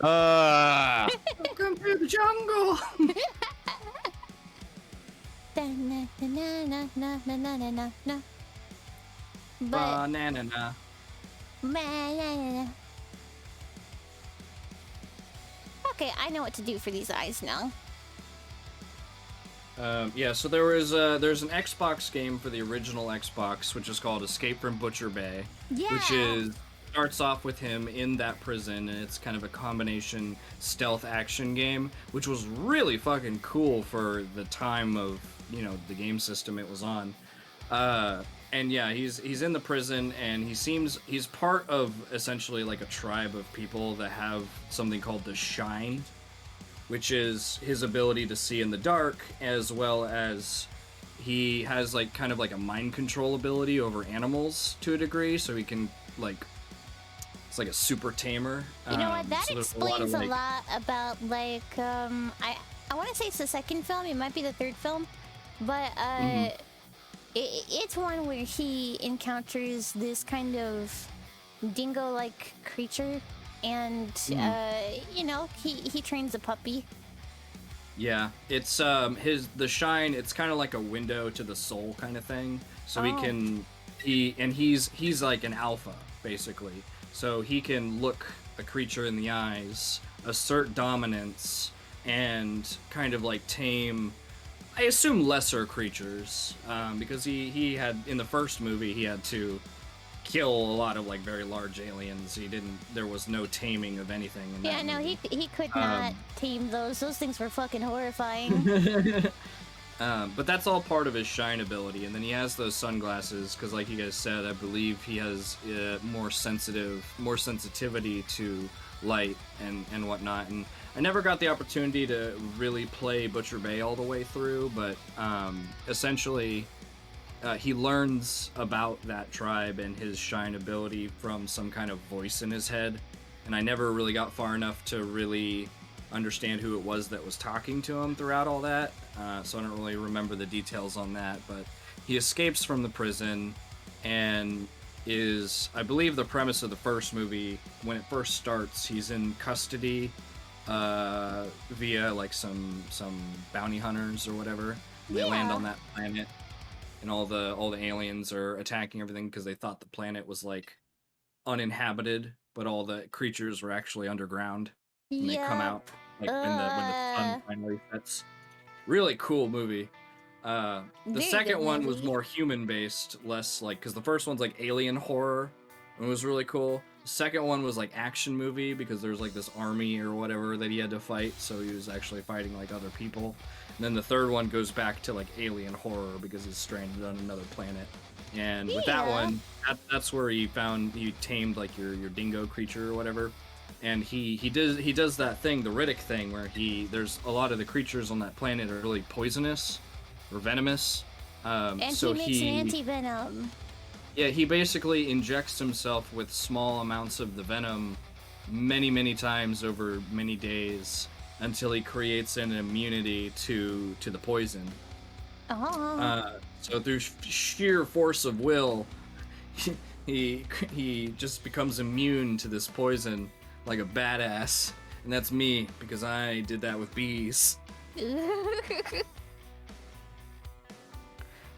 Ah. Welcome to the jungle. But Banana. okay, I know what to do for these eyes now. Yeah, so there's an Xbox game for the original Xbox, which is called Escape from Butcher Bay, Yeah. which starts off with him in that prison, and it's kind of a combination stealth action game, which was really fucking cool for the time of, you know, the game system it was on. And yeah, he's in the prison, and he's part of essentially like a tribe of people that have something called the Shine, which is his ability to see in the dark, as well as he has like kind of like a mind control ability over animals to a degree, so he can like, it's like a super tamer. You know what? That so there's explains a like- lot about like I want to say it's the second film. It might be the third film, but it's one where he encounters this kind of dingo-like creature, and you know, he trains a puppy. Yeah, it's the Shine. It's kind of like a window to the soul kind of thing. So he's like an alpha basically. So he can look a creature in the eyes, assert dominance, and kind of like tame, I assume, lesser creatures. Because he had, in the first movie, he had to kill a lot of like very large aliens. There was no taming of anything in Yeah, that no, movie. he could not tame those. Those things were fucking horrifying. But that's all part of his Shine ability, and then he has those sunglasses because, like you guys said, I believe he has more sensitivity to light and whatnot. And I never got the opportunity to really play Butcher Bay all the way through, but essentially he learns about that tribe and his Shine ability from some kind of voice in his head, and I never really got far enough to really understand who it was that was talking to him throughout all that. So I don't really remember the details on that, but he escapes from the prison and is, I believe the premise of the first movie, when it first starts, he's in custody via like some bounty hunters or whatever. They land on that planet, and all the aliens are attacking everything because they thought the planet was like uninhabited, but all the creatures were actually underground. And they come out like when the sun finally sets. Really cool movie. The Very second good one was movie. more human based, less like, because the first one's like alien horror. It was really cool. The second one was like action movie because there's like this army or whatever that he had to fight, so he was actually fighting like other people. And then the third one goes back to like alien horror because he's stranded on another planet. And with that one, that's where he tamed like your dingo creature or whatever. And he does that thing, the Riddick thing, where there's a lot of the creatures on that planet are really poisonous or venomous. And so he makes an anti-venom. Yeah, he basically injects himself with small amounts of the venom many times over many days until he creates an immunity to the poison. So through sheer force of will, he just becomes immune to this poison like a badass. And that's me, because I did that with bees.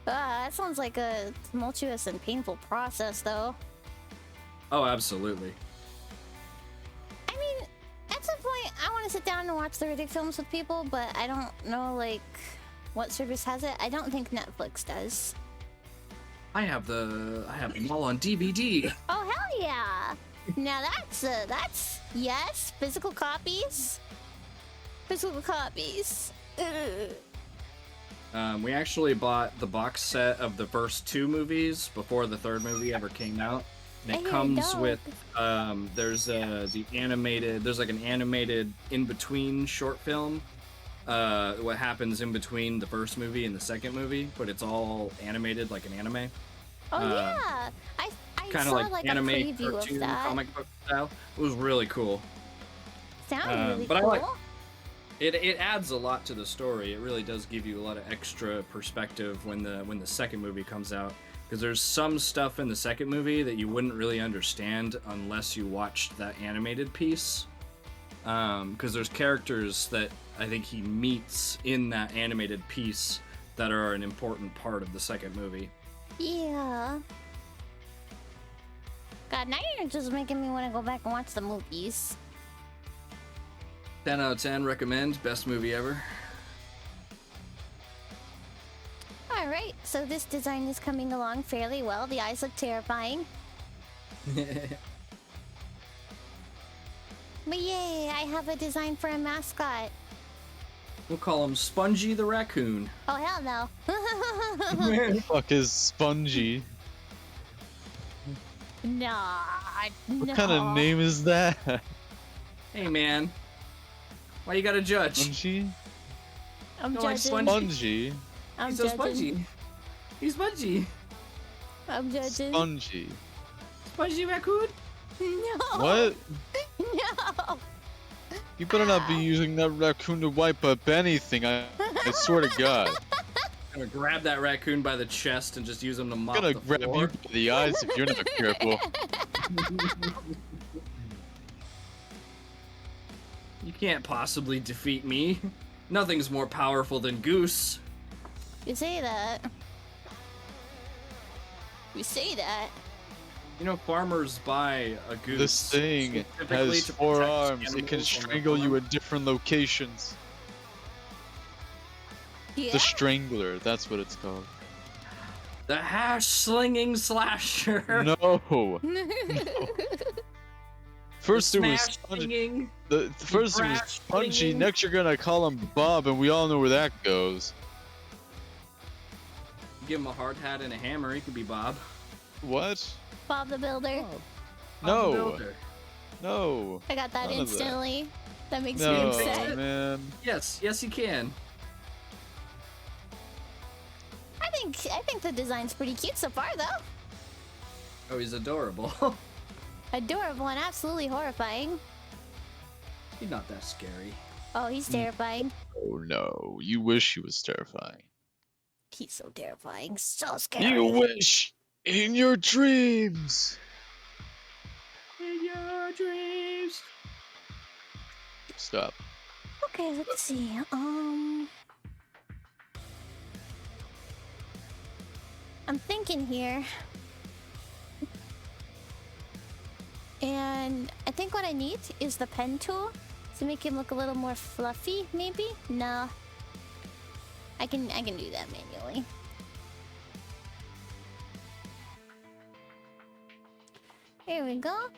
That sounds like a tumultuous and painful process, though. Oh, absolutely. I mean, at some point, I want to sit down and watch the Riddick films with people, but I don't know, like, what service has it. I don't think Netflix does. I have them all on DVD. Oh, hell yeah! Now that's yes, physical copies. Physical copies. Ugh. We actually bought the box set of the first two movies before the third movie ever came out. And it comes with there's like an animated in-between short film. What happens in between the first movie and the second movie, but it's all animated like an anime. Oh yeah, I Kind saw of like a anime, preview cartoon, of that. comic book style. It was really cool. Sounded really but cool. I like it adds a lot to the story. It really does give you a lot of extra perspective when the second movie comes out, because there's some stuff in the second movie that you wouldn't really understand unless you watched that animated piece. Because there's characters that I think he meets in that animated piece that are an important part of the second movie. Yeah. God, now you're just making me want to go back and watch the movies. 10 out of 10, recommend, best movie ever. Alright, so this design is coming along fairly well. The eyes look terrifying. But yay, I have a design for a mascot. We'll call him Spongy the Raccoon. Oh, hell no. The fuck is Spongy? Nah, no. What kind of name is that? Hey man, why you gotta judge? Spongy? I'm Don't like judging. sponge- Spongy? I'm He's so judging. spongy. He's spongy. I'm judging. Spongy. Spongy Raccoon? No. What? No. You better not be using that raccoon to wipe up anything, I swear to God. I'm gonna grab that raccoon by the chest and just use him to mop I'm gonna the grab floor. you by the eyes if you're not careful. You can't possibly defeat me. Nothing's more powerful than Goose. You say that. You say that. You know, farmers buy a goose. This thing specifically has to 4 protect arms. It can animals on their strangle you farm. in different locations. Yeah. The Strangler, that's what it's called. The hash slinging slasher. No! First it was Smash Spongy. slinging. The first it was Brash Spongy, slinging. next you're gonna call him Bob, and we all know where that goes. Give him a hard hat and a hammer. He could be Bob. What? Bob the Builder. Bob the No! Builder. No! I got that None of that. instantly. That makes me No, upset. man. Yes, yes, you can. I think the design's pretty cute so far, though. Oh, he's adorable. Adorable and absolutely horrifying. He's not that scary. Oh, he's terrifying. Oh no, you wish he was terrifying. He's so terrifying. So scary. You wish in your dreams. In your dreams. Stop. Okay, let's see. I'm thinking here. And I think what I need is the pen tool to make him look a little more fluffy, maybe? No. I can do that manually. Here we go.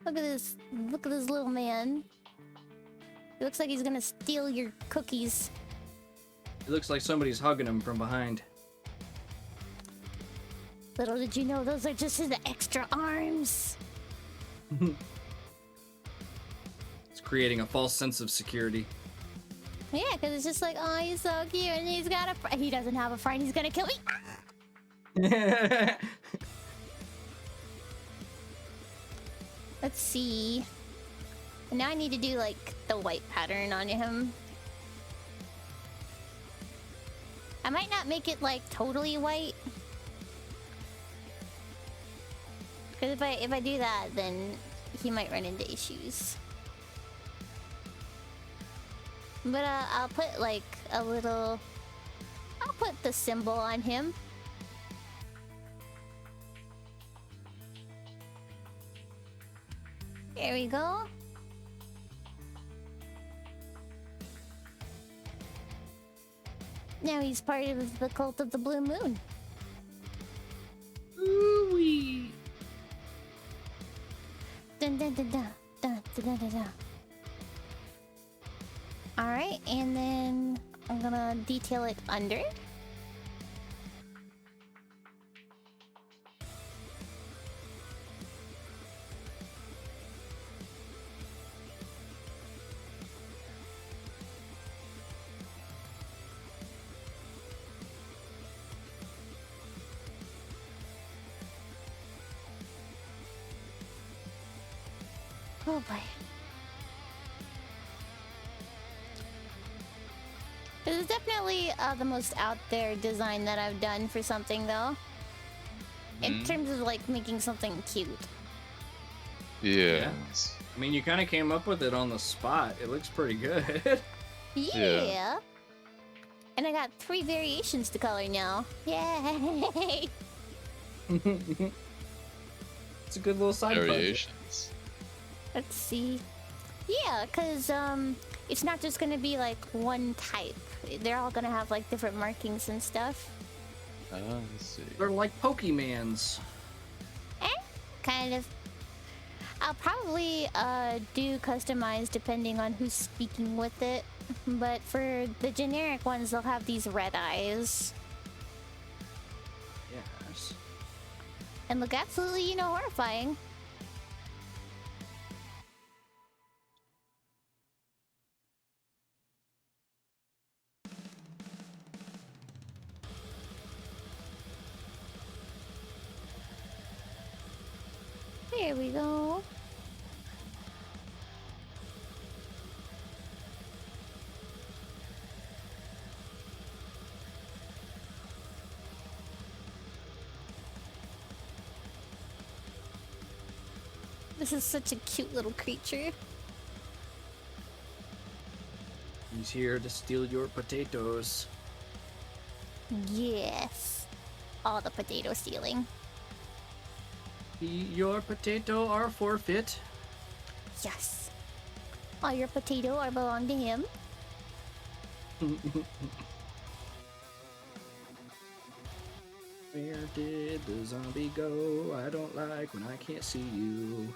Look at this little man. He looks like he's gonna steal your cookies. It looks like somebody's hugging him from behind. Little did you know those are just his extra arms. It's creating a false sense of security. Yeah, because it's just like, oh, he's so cute, and he's got a he doesn't have a friend, he's gonna kill me. Let's see. Now I need to do like the white pattern on him. I might not make it like totally white. Because if I do that, then he might run into issues. But I'll put like a little... I'll put the symbol on him. There we go. Now he's part of the cult of the Blue Moon. Ooh-wee. Dun dun dun dun dun dun dun dun dun. Alright, and then I'm gonna detail it under. Oh boy. This is definitely the most out there design that I've done for something, though. In terms of like making something cute. Yeah. I mean, you kind of came up with it on the spot. It looks pretty good. Yeah. And I got 3 variations to color now. Yay! It's a good little side project. Variations. Let's see. Yeah, because it's not just gonna be like one type. They're all gonna have like different markings and stuff. Let's see. They're like Pokemans. Kind of. I'll probably do customized depending on who's speaking with it. But for the generic ones, they'll have these red eyes. Yes. And look absolutely, horrifying. There we go. This is such a cute little creature. He's here to steal your potatoes. Yes. All the potato stealing. Your potato are forfeit. Yes. All your potato are belong to him. Where did the zombie go? I don't like when I can't see you.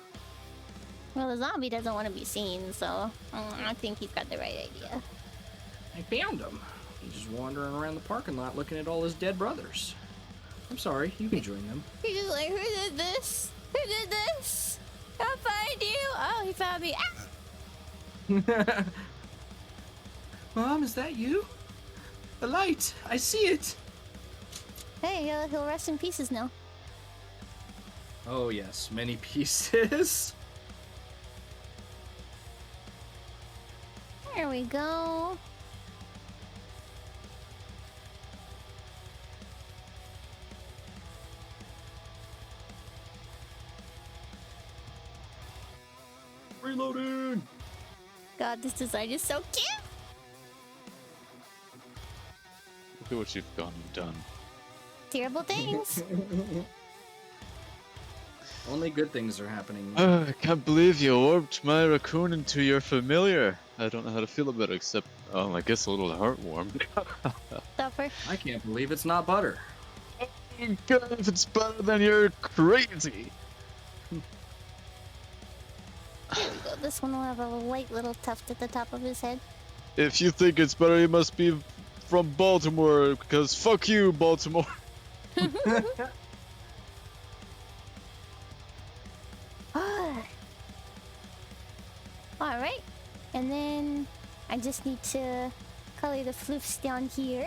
Well, the zombie doesn't want to be seen, so I think he's got the right idea. I found him. He's just wandering around the parking lot looking at all his dead brothers. I'm sorry, you can join them. He's just like, who did this? Who did this? I'll find you. Oh, he found me. Ah! Mom, is that you? The light! I see it! Hey, he'll rest in pieces now. Oh yes, many pieces. There we go. Reloading. God, this design is so cute. Look at what you've gone and done. Terrible things. Only good things are happening. I can't believe you warped my raccoon into your familiar. I don't know how to feel about it except, I guess a little heartwarmed. Suffer. I can't believe it's not butter. God, if it's better than you're crazy. There we go. This one will have a light little tuft at the top of his head. If you think it's better, you must be from Baltimore, because fuck you, Baltimore. Alright. And then I just need to color the floofs down here.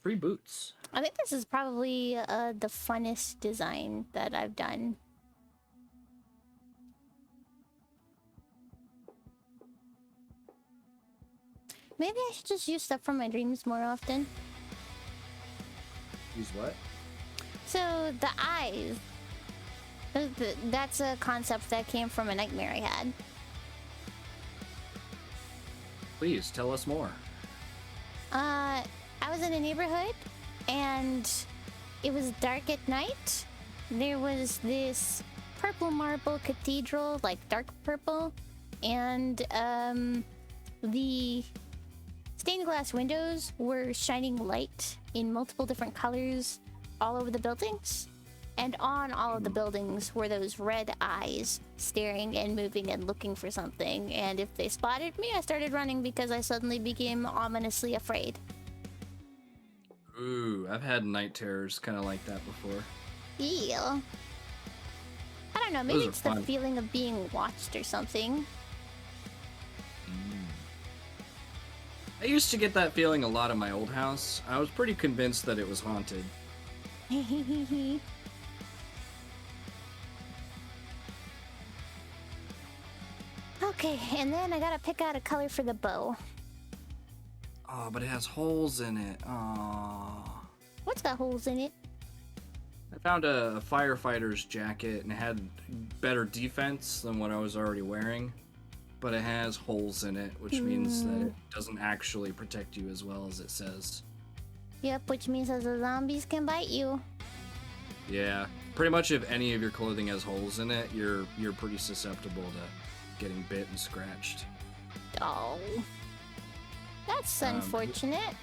Free boots. I think this is probably the funnest design that I've done. Maybe I should just use stuff from my dreams more often. Use what? So, the eyes. That's a concept that came from a nightmare I had. Please tell us more. I was in a neighborhood and it was dark at night. There was this purple marble cathedral, like dark purple, and the stained glass windows were shining light in multiple different colors all over the buildings. And on all of the buildings were those red eyes staring and moving and looking for something. And if they spotted me, I started running because I suddenly became ominously afraid. Ooh, I've had night terrors kind of like that before. Ew. I don't know, maybe Those are it's the fun. feeling of being watched or something. I used to get that feeling a lot in my old house. I was pretty convinced that it was haunted. Okay, and then I gotta pick out a color for the bow. Oh, but it has holes in it. Oh. What's got holes in it? I found a firefighter's jacket and it had better defense than what I was already wearing. But it has holes in it, which means that it doesn't actually protect you as well as it says. Yep, which means that the zombies can bite you. Yeah, pretty much if any of your clothing has holes in it, you're pretty susceptible to getting bit and scratched. Oh. That's Um, unfortunate.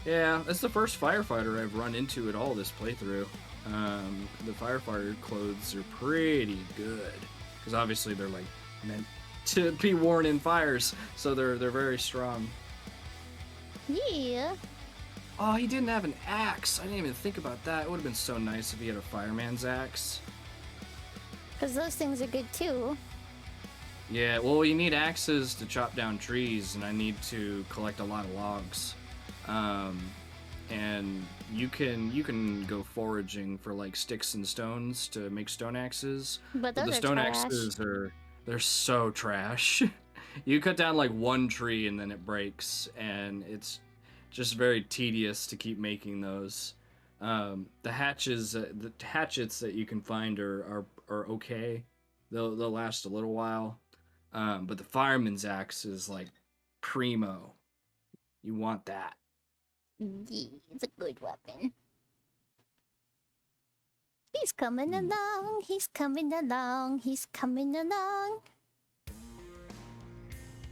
Yeah, that's the first firefighter I've run into at all this playthrough. The firefighter clothes are pretty good because obviously they're like meant to be worn in fires, so they're very strong. Yeah. Oh, he didn't have an axe. I didn't even think about that. It would have been so nice if he had a fireman's axe. Because those things are good too. Yeah, well, you need axes to chop down trees, and I need to collect a lot of logs. And you can go foraging for like sticks and stones to make stone axes. But those the are stone trash. axes they're so trash. You cut down like one tree and then it breaks, and it's just very tedious to keep making those. The hatchets that you can find are okay. They'll last a little while. But the fireman's axe is like primo. You want that. Yeah, it's a good weapon. He's coming along, he's coming along, he's coming along.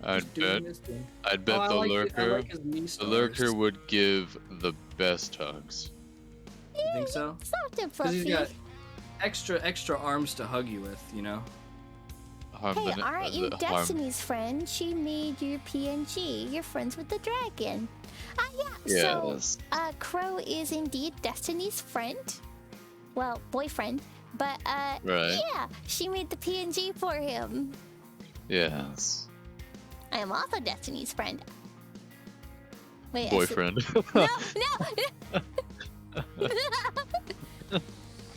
I'd Doing bet his thing. I'd bet I the like lurker his knee the stars. lurker would give the best hugs. You think so? Soft and Because he's fluffy. got extra arms to hug you with, you know? Hey, aren't you Destiny's friend? She made your PNG. You're friends with the dragon. Yeah. Yes. So, Crow is indeed Destiny's friend. Well, boyfriend. But, Right. yeah, she made the PNG for him. Yes. I am also Destiny's friend. Wait, Boyfriend. No!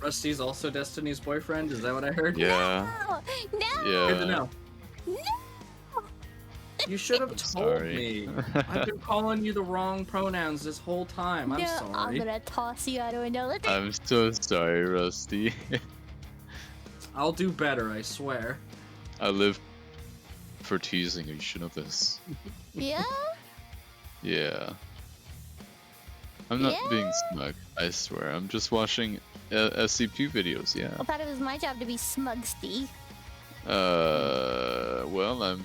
Rusty's also Destiny's boyfriend? Is that what I heard? Yeah. No! Yeah. Good to know. No! You should have I'm told sorry. me. I've been calling you the wrong pronouns this whole time. I'm No, I'm sorry. gonna toss you out a window. Let's I'm so sorry, Rusty. I'll do better, I swear. I live for teasing. You should know this. Yeah? Yeah. I'm not Yeah? being smug. I swear. I'm just watching SCP videos. Yeah. I thought it was my job to be smugsty. Well, I'm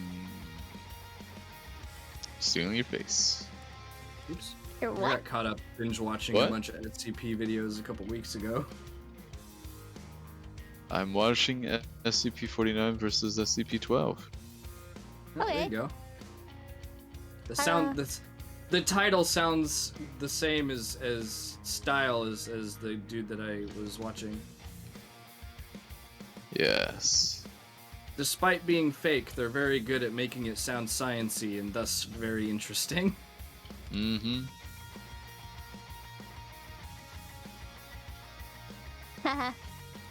stealing your face. Oops. Or I what? got caught up binge watching a What? bunch of SCP videos a couple weeks ago. I'm watching SCP-49 versus SCP-12. There Okay. you go. The sound, the title sounds the same as style as the dude that I was watching. Yes. Despite being fake, they're very good at making it sound science-y and thus very interesting. Mm-hmm. Haha.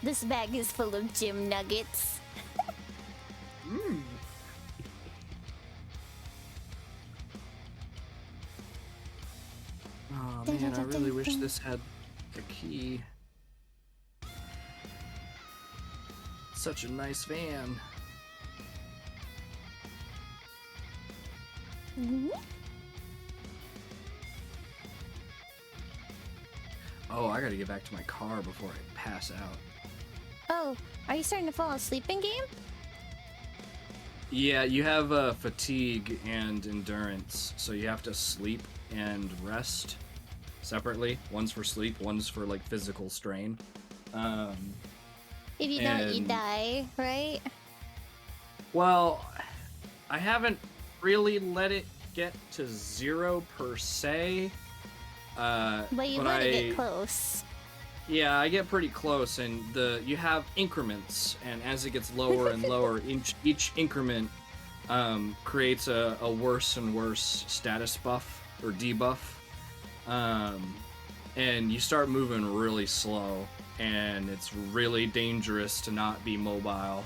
This bag is full of gym nuggets. Oh man, I really wish this had a key. Such a nice van. Mhm. Oh, I gotta get back to my car before I pass out. Oh, are you starting to fall asleep in game? Yeah, you have fatigue and endurance, so you have to sleep and rest separately. One's for sleep, one's for like physical strain. If you don't, you And- die, right? Well, I haven't really let it get to 0 per se. But you let it get close. Yeah, I get pretty close, and you have increments, and as it gets lower and lower, each increment creates a worse and worse status buff or debuff, and you start moving really slow, and it's really dangerous to not be mobile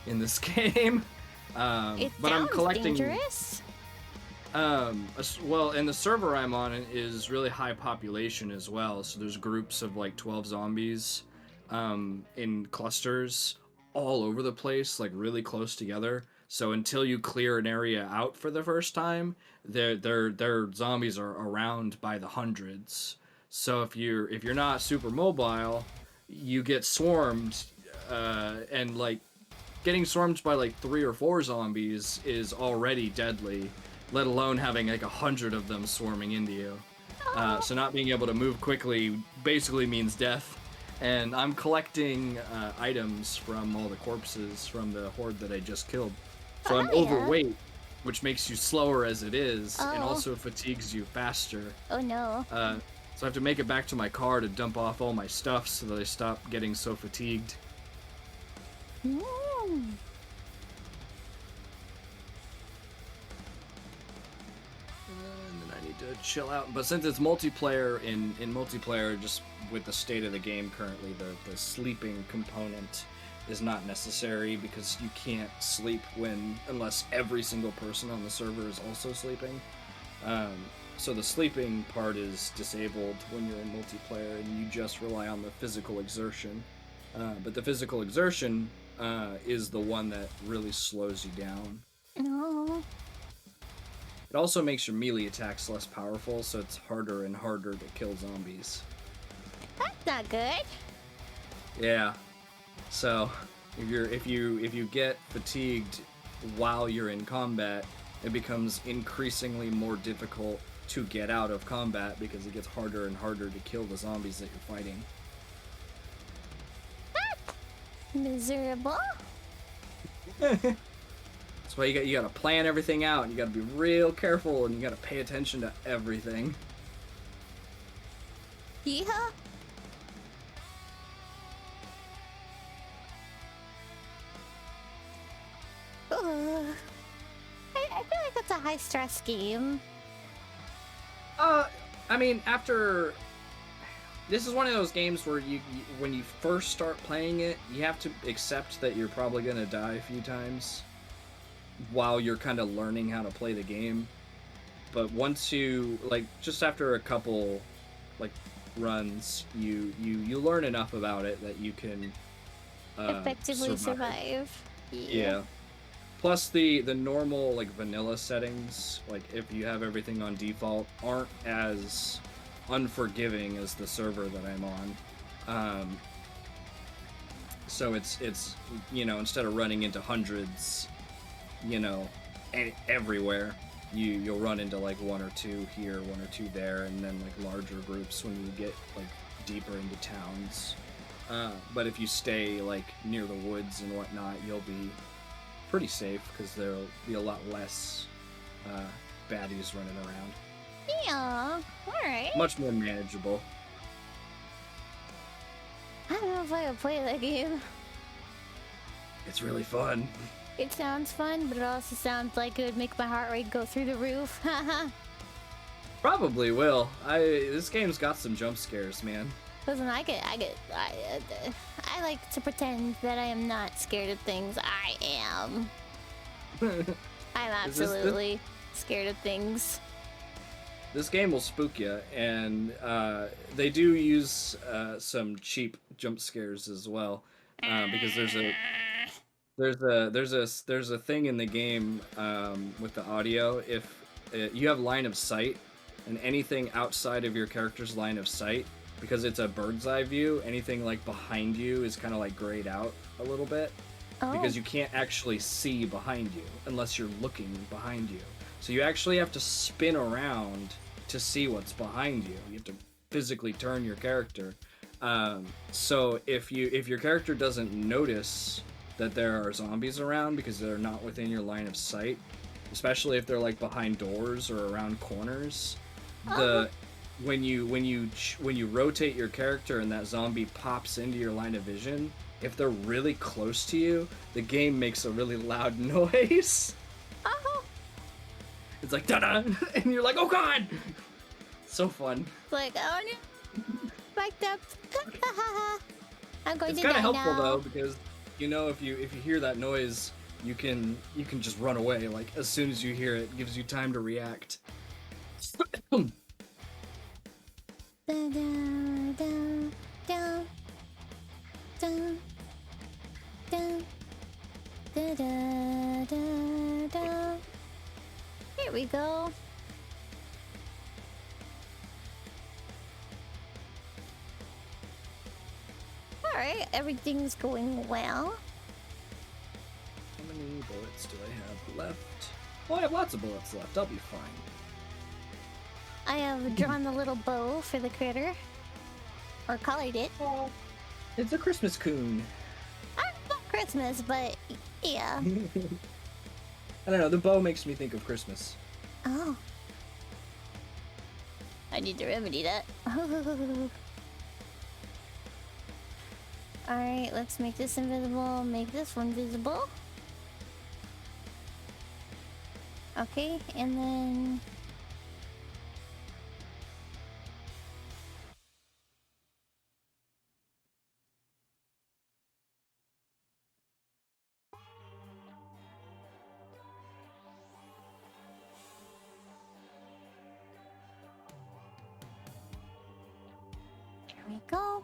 in this game. It But I'm sounds collecting. dangerous. Well, and the server I'm on is really high population as well. So there's groups of like 12 zombies, in clusters all over the place, like really close together. So until you clear an area out for the first time, their zombies are around by the hundreds. So if you're not super mobile, you get swarmed, and like getting swarmed by like 3 or 4 zombies is already deadly, let alone having like 100 of them swarming into you. So not being able to move quickly basically means death. And I'm collecting items from all the corpses from the horde that I just killed. So I'm yeah. overweight, which makes you slower as it is, and Oh. also fatigues you faster. Oh no. So I have to make it back to my car to dump off all my stuff so that I stop getting so fatigued. Mm. And then I need to chill out. But since it's multiplayer, in multiplayer, just with the state of the game currently, the sleeping component is not necessary because you can't sleep unless every single person on the server is also sleeping. So the sleeping part is disabled when you're in multiplayer, and you just rely on the physical exertion. But the physical exertion is the one that really slows you down. No. It also makes your melee attacks less powerful, so it's harder and harder to kill zombies. That's not good. Yeah. So if you get fatigued while you're in combat, it becomes increasingly more difficult to get out of combat because it gets harder and harder to kill the zombies that you're fighting. Miserable. That's why you gotta plan everything out, and you gotta be real careful, and you gotta pay attention to everything. Yeah. Ugh. I feel like it's a high stress game. I mean, after this is one of those games where when you first start playing it, you have to accept that you're probably gonna die a few times while you're kind of learning how to play the game. But once you just after a couple runs, you learn enough about it that you can Effectively survive. Yeah. Plus the normal vanilla settings, if you have everything on default, aren't as unforgiving as the server that I'm on. So it's instead of running into hundreds, everywhere, you'll run into one or two here, one or two there, and then larger groups when you get deeper into towns. But if you stay near the woods and whatnot, you'll be pretty safe because there'll be a lot less baddies running around. Yeah, alright. Much more manageable. I don't know if I would play that game. It's really fun. It sounds fun, but it also sounds like it would make my heart rate go through the roof. Haha. Probably will. This game's got some jump scares, man. Listen, I like to pretend that I am not scared of things. I am. I'm absolutely scared of things. This game will spook you, and they do use some cheap jump scares as well, because there's a thing in the game with the audio. If you have line of sight, and anything outside of your character's line of sight, because it's a bird's eye view, anything behind you is kind of grayed out a little bit, because you can't actually see behind you unless you're looking behind you. So you actually have to spin around to see what's behind you. You have to physically turn your character. So if your character doesn't notice that there are zombies around because they're not within your line of sight, especially if they're behind doors or around corners, when you rotate your character and that zombie pops into your line of vision, if they're really close to you, the game makes a really loud noise. It's like da-da, and you're like, oh god! So fun. It's like, oh no, spiked up. I'm going It's to die kind of helpful now. though, because if you hear that noise, you can just run away. As soon as you hear it, it gives you time to react. Da, da, da, da, da, da, da, da, da, da. Here we go. Alright, everything's going well. How many bullets do I have left? Well, I have lots of bullets left. I'll be fine. I have drawn the little bow for the critter. Or colored it. It's a Christmas coon. I don't know Christmas, but yeah. I don't know, the bow makes me think of Christmas. Oh. I need to remedy that. Alright, let's make this invisible, make this one visible. Okay, and then... Here we go.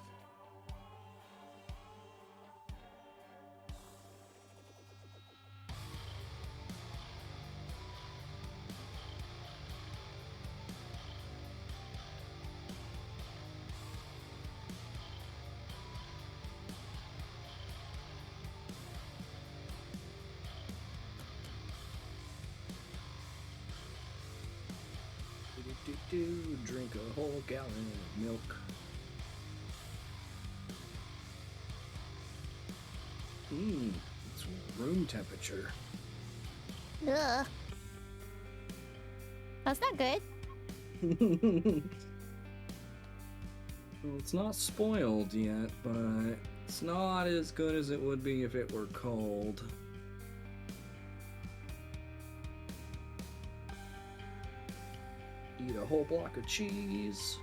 Drink a whole gallon of milk. It's room temperature. Ugh. That's not good. Well, it's not spoiled yet, but it's not as good as it would be if it were cold. Eat a whole block of cheese.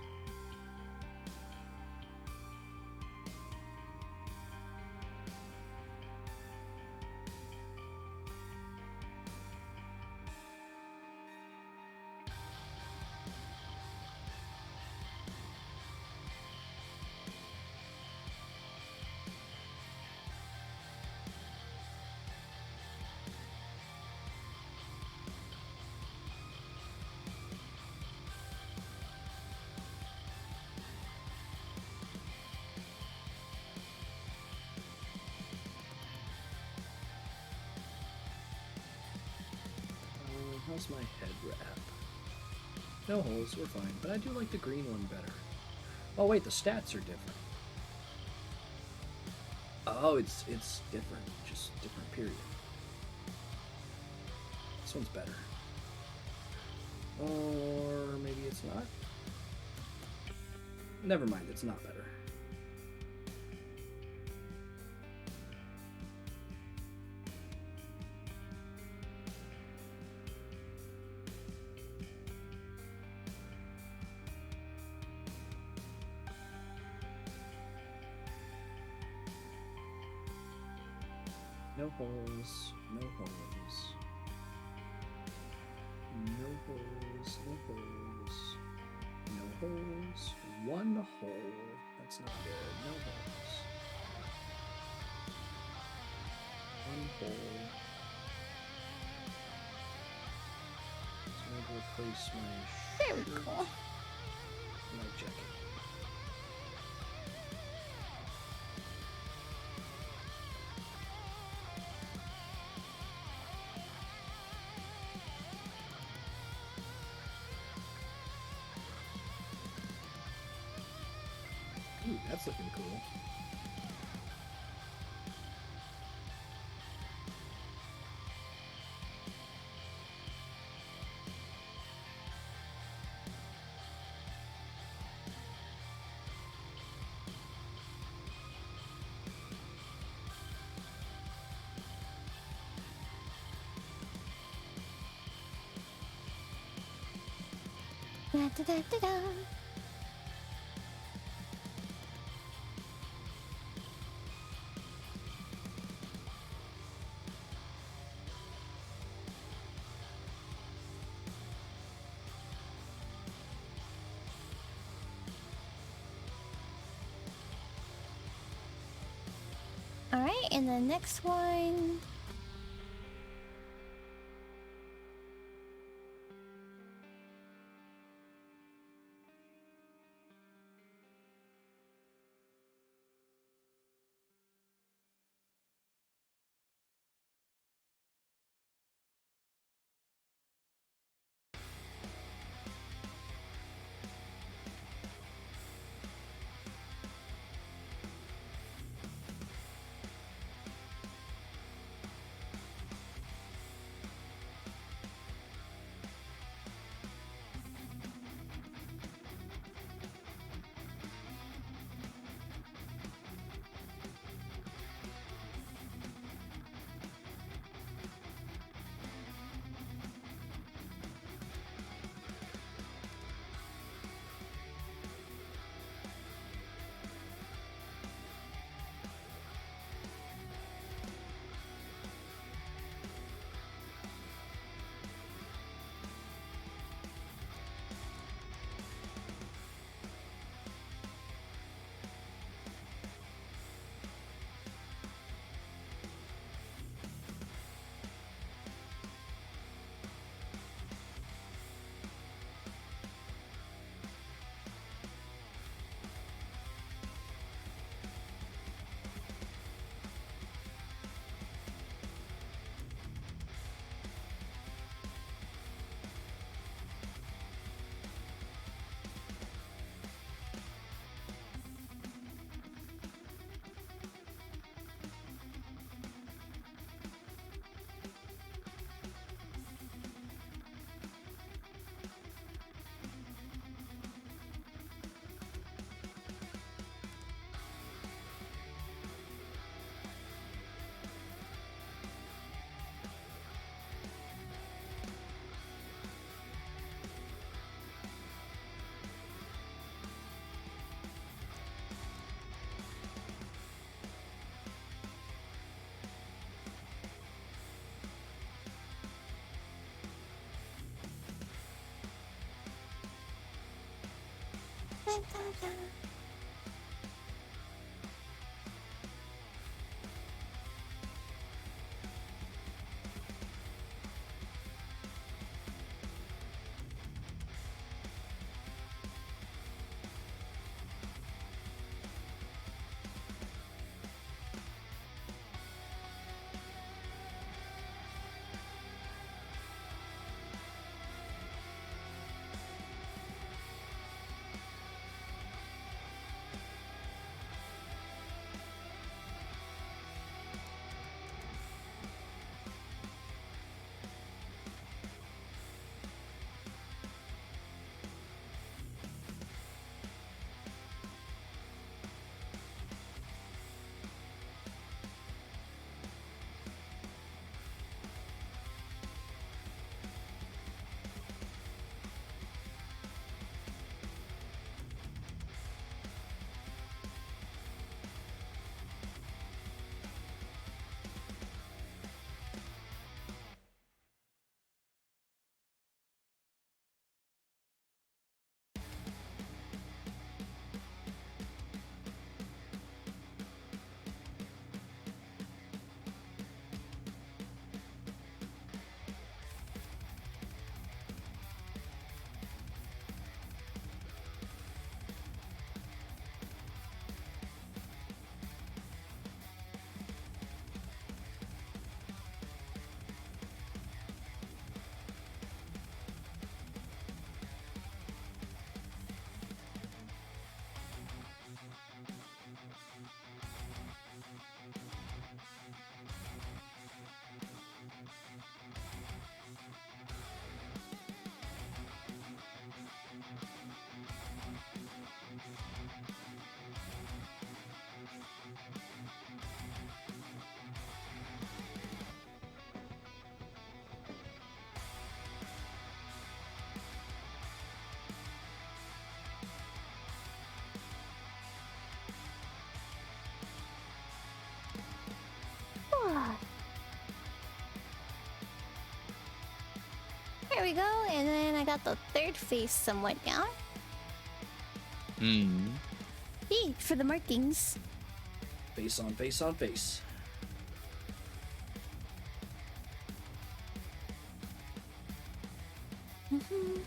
How's my head wrap? No holes, we're fine, but I do like the green one better. Oh wait, the stats are different. Oh, it's different, just different period. This one's better. Or maybe it's not? Never mind, it's not better. No holes, no holes. No holes, no holes. No holes. One hole. That's not good. No holes. One hole. So I'm going to replace my Very shirt cool. and my jacket. Ooh, that's looking cool. Da, da, da, da, da. All right, and the next one. Da, da, da. There we go. And then I got the third face somewhat down. Hmm. B for the markings. Face on face on face. Mhm.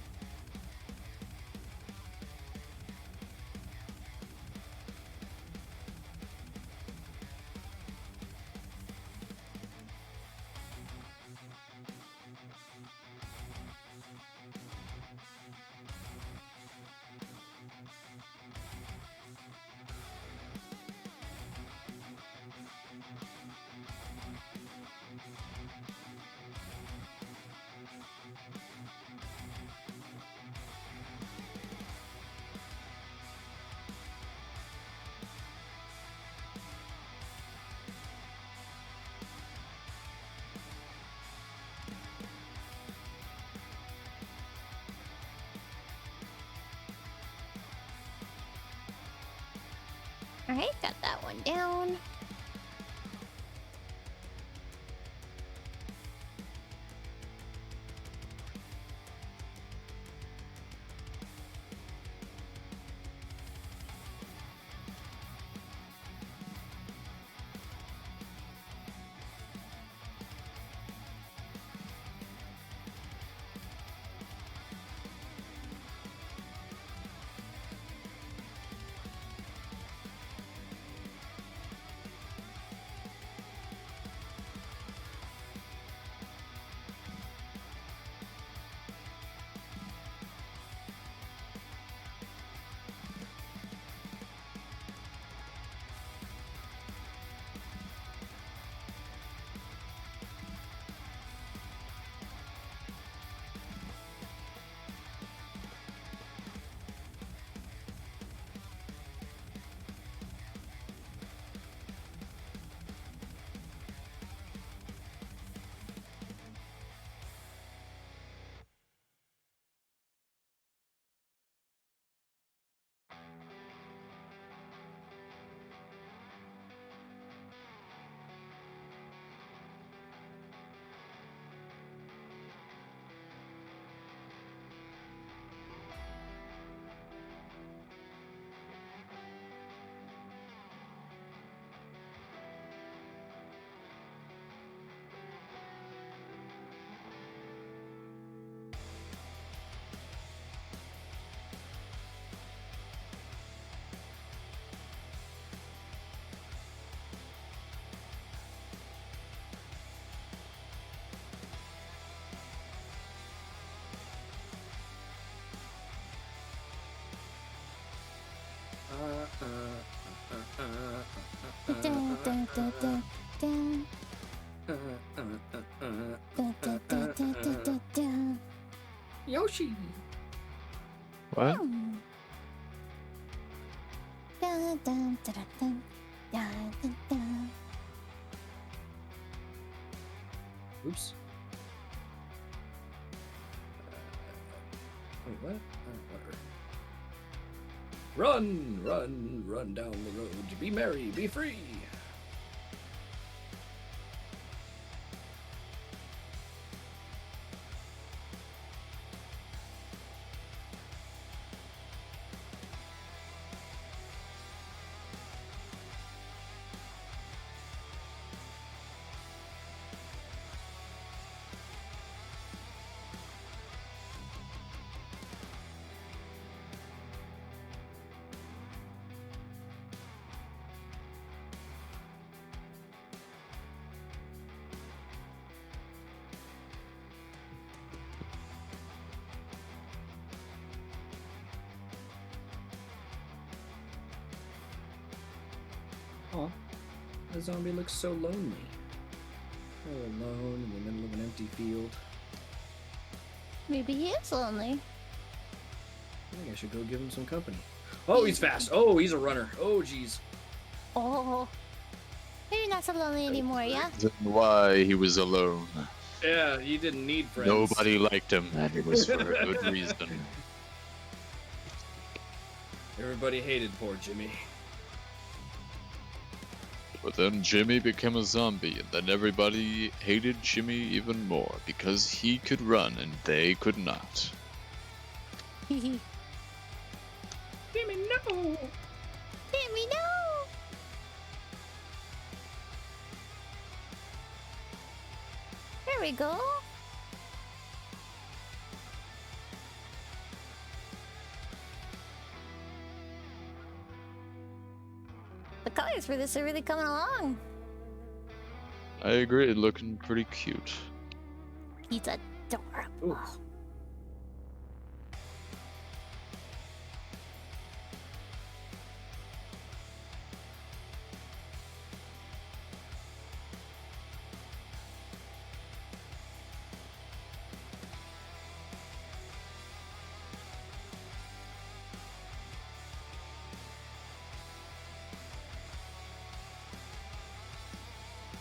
Alright, got that one down. Dun, dun, dun, dun, dun. Dun, dun, dun, dun, dun, dun, dun. Yoshi. What? Hmm. Dun, dun, dun, dun, dun. Dun, dun, dun. Oops. Wait, what? Whatever. Run, run, run down the road. Be merry, be free. Aw, the zombie looks so lonely. All alone in the middle of an empty field. Maybe he is lonely. I think I should go give him some company. Oh, he's fast. Oh, he's a runner. Oh, jeez. Oh. Maybe not so lonely anymore, yeah? Reason why he was alone. Yeah, he didn't need friends. Nobody liked him, and it was for a good reason. Everybody hated poor Jimmy. But then Jimmy became a zombie, and then everybody hated Jimmy even more because he could run and they could not. Jimmy, no! Jimmy, no! There we go. The colors for this are really coming along. I agree, looking pretty cute. He's adorable. Ooh.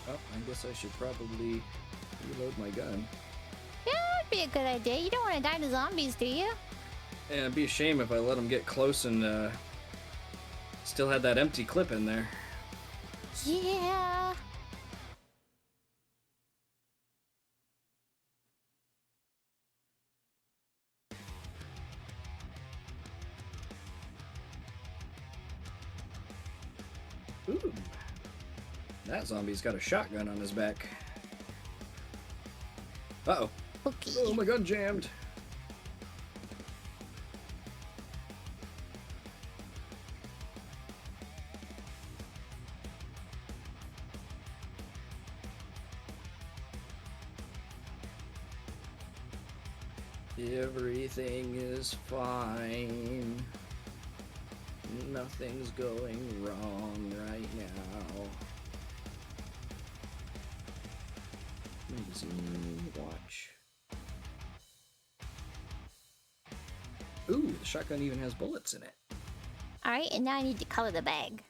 Oh, I guess I should probably reload my gun. Yeah, that'd be a good idea. You don't want to die to zombies, do you? And it'd be a shame if I let them get close and still had that empty clip in there. Yeah. Ooh. That zombie's got a shotgun on his back. Uh-oh. Okay. Oh, my gun jammed. Everything is fine. Nothing's going wrong right now. Easy watch. Ooh, the shotgun even has bullets in it. Alright, and now I need to color the bag.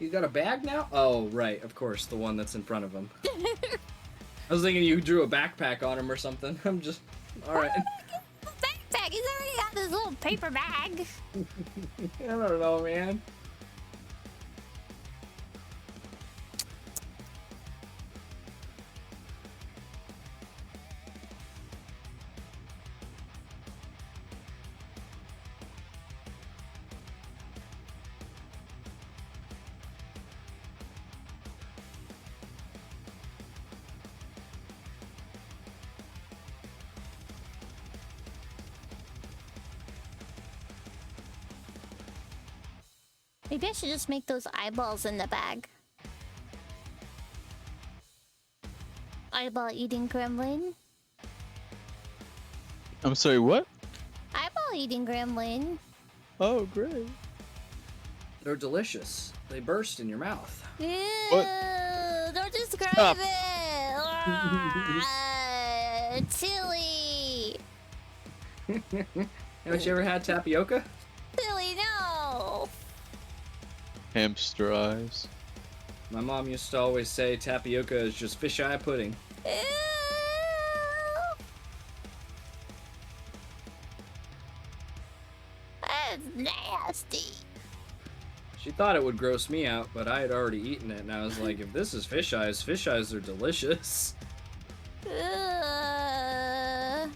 He's got a bag now? Oh, right, of course, the one that's in front of him. I was thinking you drew a backpack on him or something. I'm just... Alright. Backpack! He's already got this little paper bag. I don't know, man. Maybe I should just make those eyeballs in the bag. Eyeball eating gremlin. I'm sorry, what? Eyeball eating gremlin. Oh, great. They're delicious. They burst in your mouth. Ew, What? don't describe Stop. it. Tilly. Haven't you ever had tapioca? Tilly, no. Hamster eyes. My mom used to always say tapioca is just fish-eye pudding. Ew. That's nasty. She thought it would gross me out, but I had already eaten it, and I was like, if this is fish eyes are delicious. Ugh.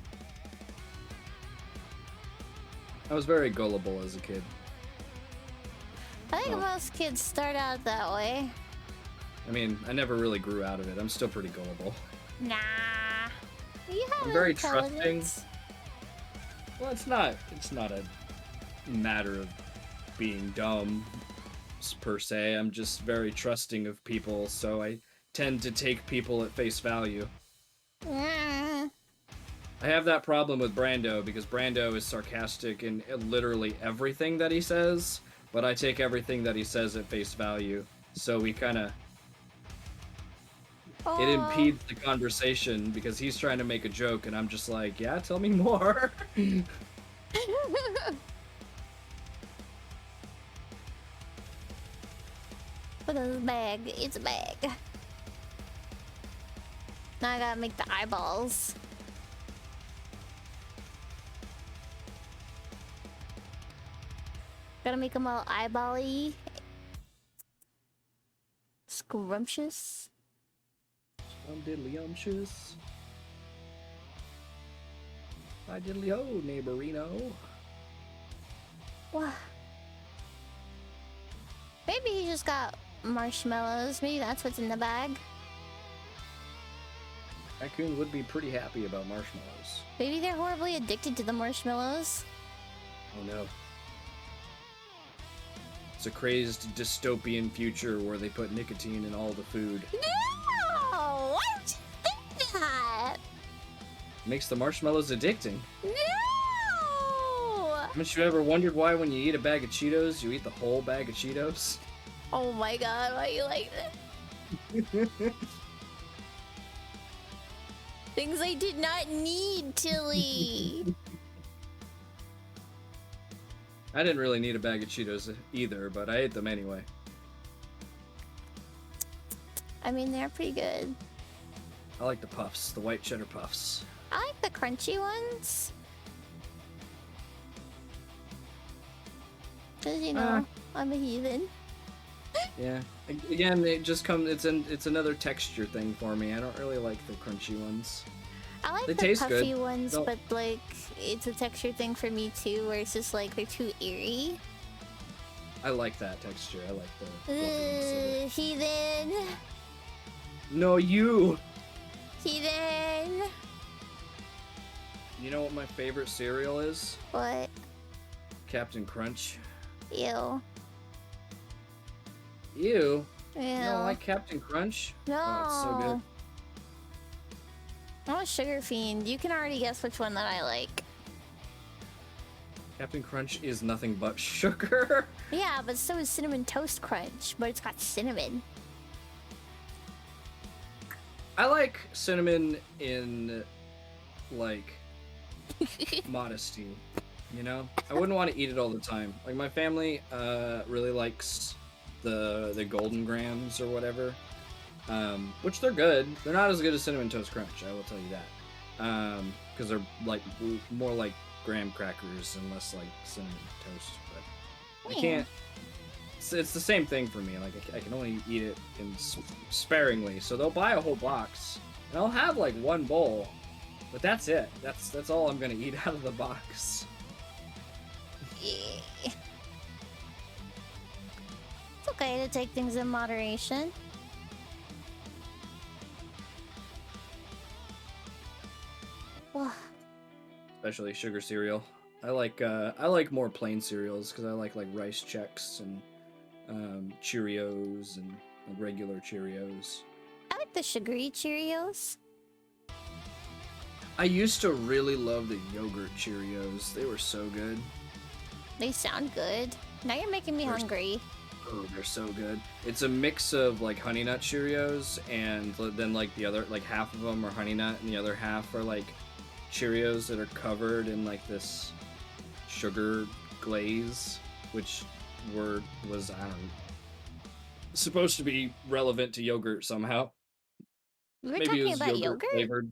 I was very gullible as a kid. I think Oh. most kids start out that way. I mean, I never really grew out of it. I'm still pretty gullible. Nah. You have I'm very intelligence. Well, it's not a matter of being dumb per se. I'm just very trusting of people, so I tend to take people at face value. Mm. I have that problem with Brando because Brando is sarcastic in literally everything that he says, but I take everything that he says at face value. So we kind of... It Aw. impedes the conversation because he's trying to make a joke and I'm just like, yeah, tell me more. Put in the bag. It's a bag. Now I gotta make the eyeballs. Gotta make them all eyeball-y. Scrumptious. Diddly-umptious. Hi diddly-ho, neighborino. Wow. Maybe he just got marshmallows. Maybe that's what's in the bag. Raccoon would be pretty happy about marshmallows. Maybe they're horribly addicted to the marshmallows. Oh no. It's a crazed dystopian future where they put nicotine in all the food. No! Why would you think that? Makes the marshmallows addicting. No! Haven't you ever wondered why when you eat a bag of Cheetos, you eat the whole bag of Cheetos? Oh my god, why are you like that? Things I did not need, Tilly. I didn't really need a bag of Cheetos either, but I ate them anyway. I mean, they're pretty good. I like the puffs, the white cheddar puffs. I like the crunchy ones. Cause you know, I'm a heathen. Yeah. Again, it just comes. It's another texture thing for me. I don't really like the crunchy ones. I like They the taste puffy good. ones, Don't- but like it's a texture thing for me too, where it's just like they're too eerie. I like that texture. I like the fluffiness of it. Heathen, No, you. heathen. You know what my favorite cereal is? What? Captain Crunch. Ew. Ew. Ew. You don't like Captain Crunch? No. Oh, it's so good. I'm a sugar fiend. You can already guess which one that I like. Captain Crunch is nothing but sugar. Yeah, but so is Cinnamon Toast Crunch, but it's got cinnamon. I like cinnamon in, like, modesty. You know, I wouldn't want to eat it all the time. Like my family really likes the Golden Grams or whatever, which they're good. They're not as good as Cinnamon Toast Crunch, I will tell you that, because they're like more like graham crackers and less like cinnamon toast. But I Yeah. can't. It's the same thing for me. Like I can only eat it in sparingly. So they'll buy a whole box, and I'll have like one bowl, but that's it. That's all I'm gonna eat out of the box. Yeah. It's okay to take things in moderation. Well, Especially sugar cereal. I like more plain cereals because I like Rice Chex and Cheerios and regular Cheerios. I like the sugary Cheerios. I used to really love the yogurt Cheerios. They were so good. They sound good. Now you're making me They're- hungry. Oh, they're so good. It's a mix of like Honey Nut Cheerios and then like the other like half of them are Honey Nut and the other half are like Cheerios that are covered in like this sugar glaze, which was I don't know, supposed to be relevant to yogurt somehow. We were Maybe talking it was about yogurt yogurt?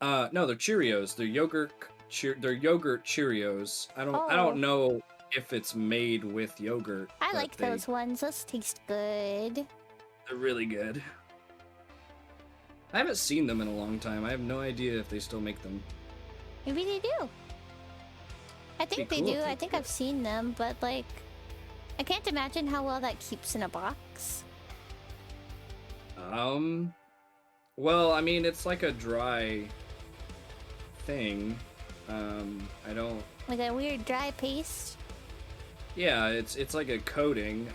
flavored. No, they're Cheerios. They're yogurt. They're yogurt Cheerios. I Oh. don't know if it's made with yogurt. I but like those ones. Those taste good. They're really good. I haven't seen them in a long time. I have no idea if they still make them. Maybe they do. I think Be they cool do. if they I think did. I've seen them, but like, I can't imagine how well that keeps in a box. Well, I mean, it's like a dry thing. I don't. Like a weird dry paste. Yeah, it's like a coating.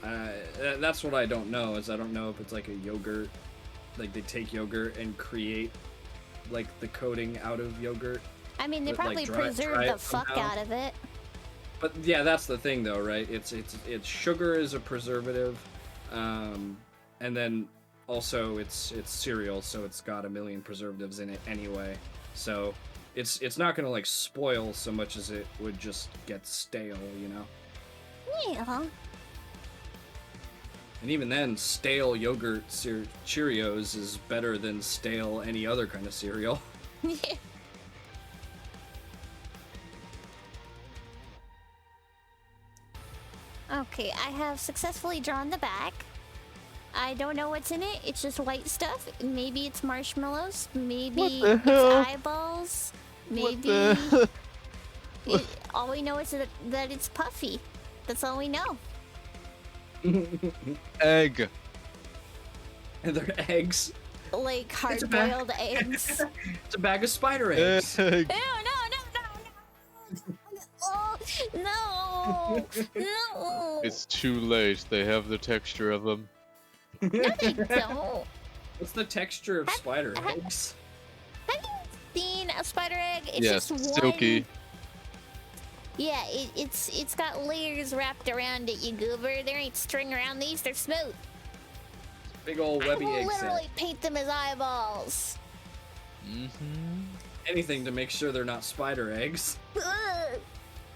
That's what I don't know. Is I don't know if it's like a yogurt, like they take yogurt and create like the coating out of yogurt. I mean, they But, like, probably dry preserve the it fuck somehow. out of it. But yeah, that's the thing though, right? It's sugar is a preservative, and then also it's cereal, so it's got a million preservatives in it anyway. So it's not gonna like spoil so much as it would just get stale, you know. Yeah. And even then, stale yogurt Cheerios is better than stale any other kind of cereal. Okay, I have successfully drawn the back. I don't know what's in it. It's just white stuff. Maybe it's marshmallows. Maybe What the it's hell? eyeballs. What Maybe the? all we know is that it's puffy. That's all we know. Egg. And they're eggs. Like It's a bag. hard-boiled eggs. It's a bag of spider eggs. Egg. Ew, no. Oh, no. No. It's too late. They have the texture of them. No, they don't. What's the texture of spider eggs? Have you seen a spider egg? It's Yes, just silky. one. Yeah, it's got layers wrapped around it, you goober. There ain't string around these. They're smooth. Big old I webby will egg literally set. paint them as eyeballs. Mm-hmm. Anything to make sure they're not spider eggs. Ugh.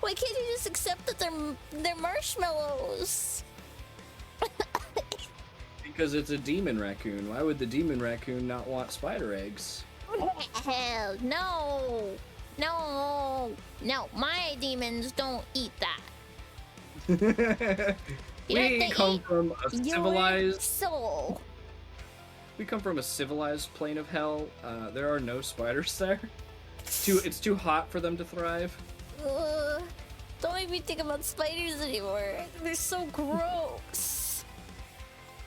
Why can't you just accept that they're marshmallows? Because it's a demon raccoon. Why would the demon raccoon not want spider eggs? Hell no. No. No, my demons don't eat that. You know what We they come eat? from a Your civilized. soul. We come from a civilized plane of hell. There are no spiders there. It's too hot for them to thrive. Ugh. Don't make me think about spiders anymore. They're so gross.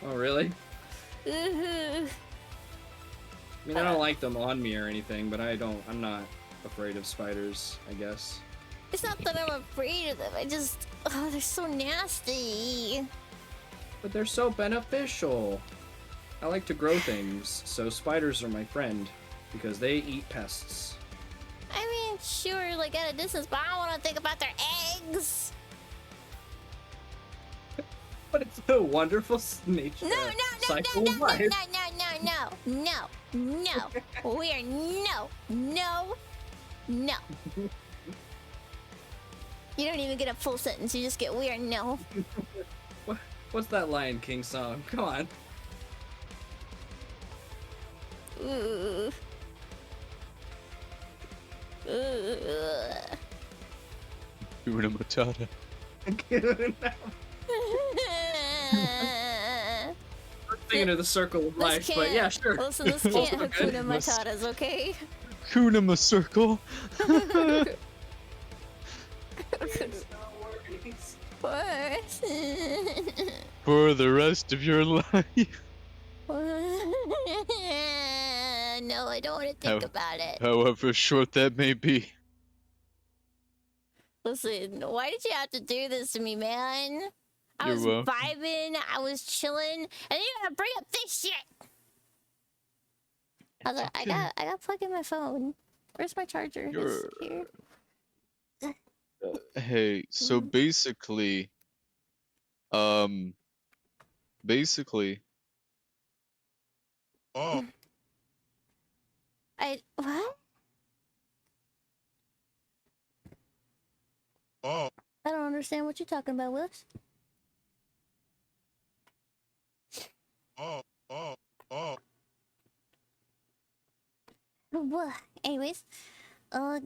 Oh really? Ugh. I mean, I don't like them on me or anything, but I'm not afraid of spiders, I guess. It's not that I'm afraid of them. They're so nasty. But they're so beneficial. I like to grow things, so spiders are my friend because they eat pests. I mean, sure, like at a distance, but I don't want to think about their eggs. But it's a wonderful nature No, cycle of life. no. We are no. You don't even get a full sentence. You just get we are no. What's that Lion King song? Come on. Ooh. Hakuna Matata. Thinking of the circle of life, but yeah, sure. Listen, this can't Also good. Hakuna Matatas, okay? Hakuna Circle. What? For the rest of your life. No, I don't want to think about it. However short that may be. Listen, why did you have to do this to me, man? I You're was welcome. vibing, I was chilling, and then you gotta bring up this shit. I got to plug in my phone. Where's my charger? It's here. Hey, so basically, basically, Oh, What? oh, I don't understand what you're talking about, Willis. oh. Well, anyways,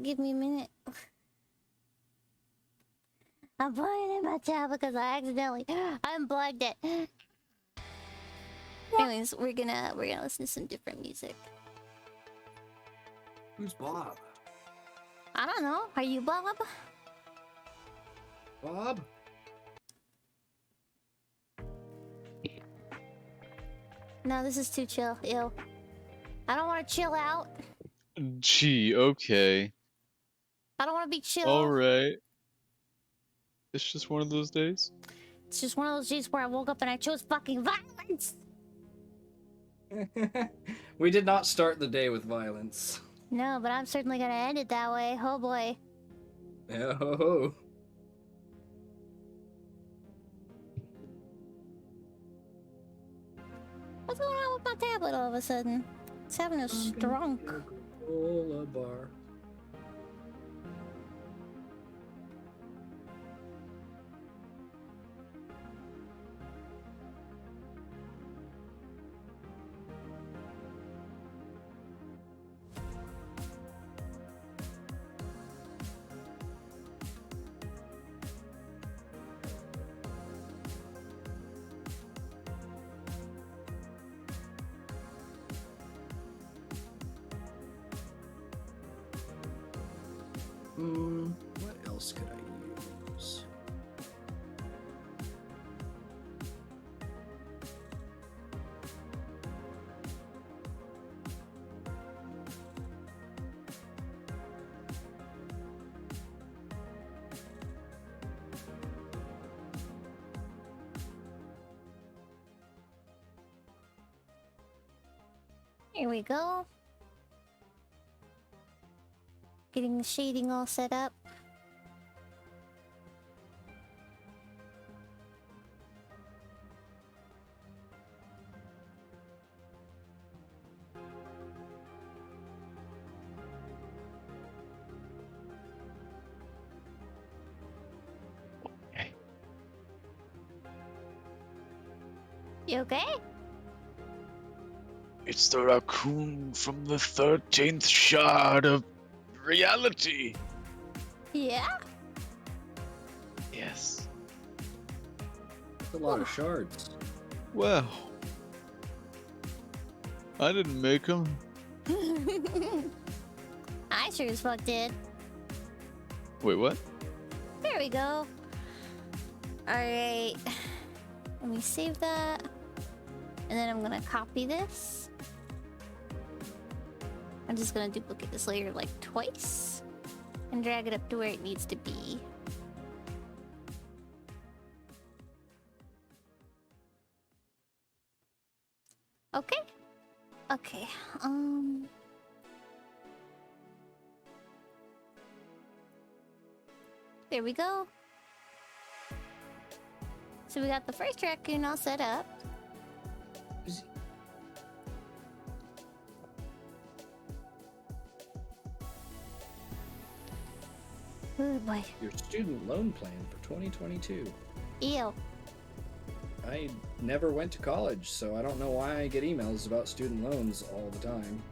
give me a minute. I'm playing in my tab because I accidentally unplugged it. Anyways, we're gonna listen to some different music. Who's Bob? I don't know. Are you Bob? Bob? No, this is too chill. Ew. I don't want to chill out. gee, okay, I don't want to be chill. all right. It's just one of those days. It's just one of those days where I woke up and I chose fucking violence. We did not start the day with violence. No, but I'm certainly gonna end it that way. Oh boy. Oh. What's going on with my tablet all of a sudden? It's having a strong. Coca-Cola bar. What else could I use? Here we go. Getting the shading all set up. Okay. You okay? It's the raccoon from the 13th shard of reality. Yeah? Yes. That's a lot of shards. Well, I didn't make them. I sure as fuck did. Wait, what? There we go. Alright. Let me save that. And then I'm gonna copy this. I'm just gonna duplicate this layer like twice. And drag it up to where it needs to be. Okay. Okay. There we go. So we got the first raccoon all set up. Oh boy. Your student loan plan for 2022. Ew. I never went to college, so I don't know why I get emails about student loans all the time.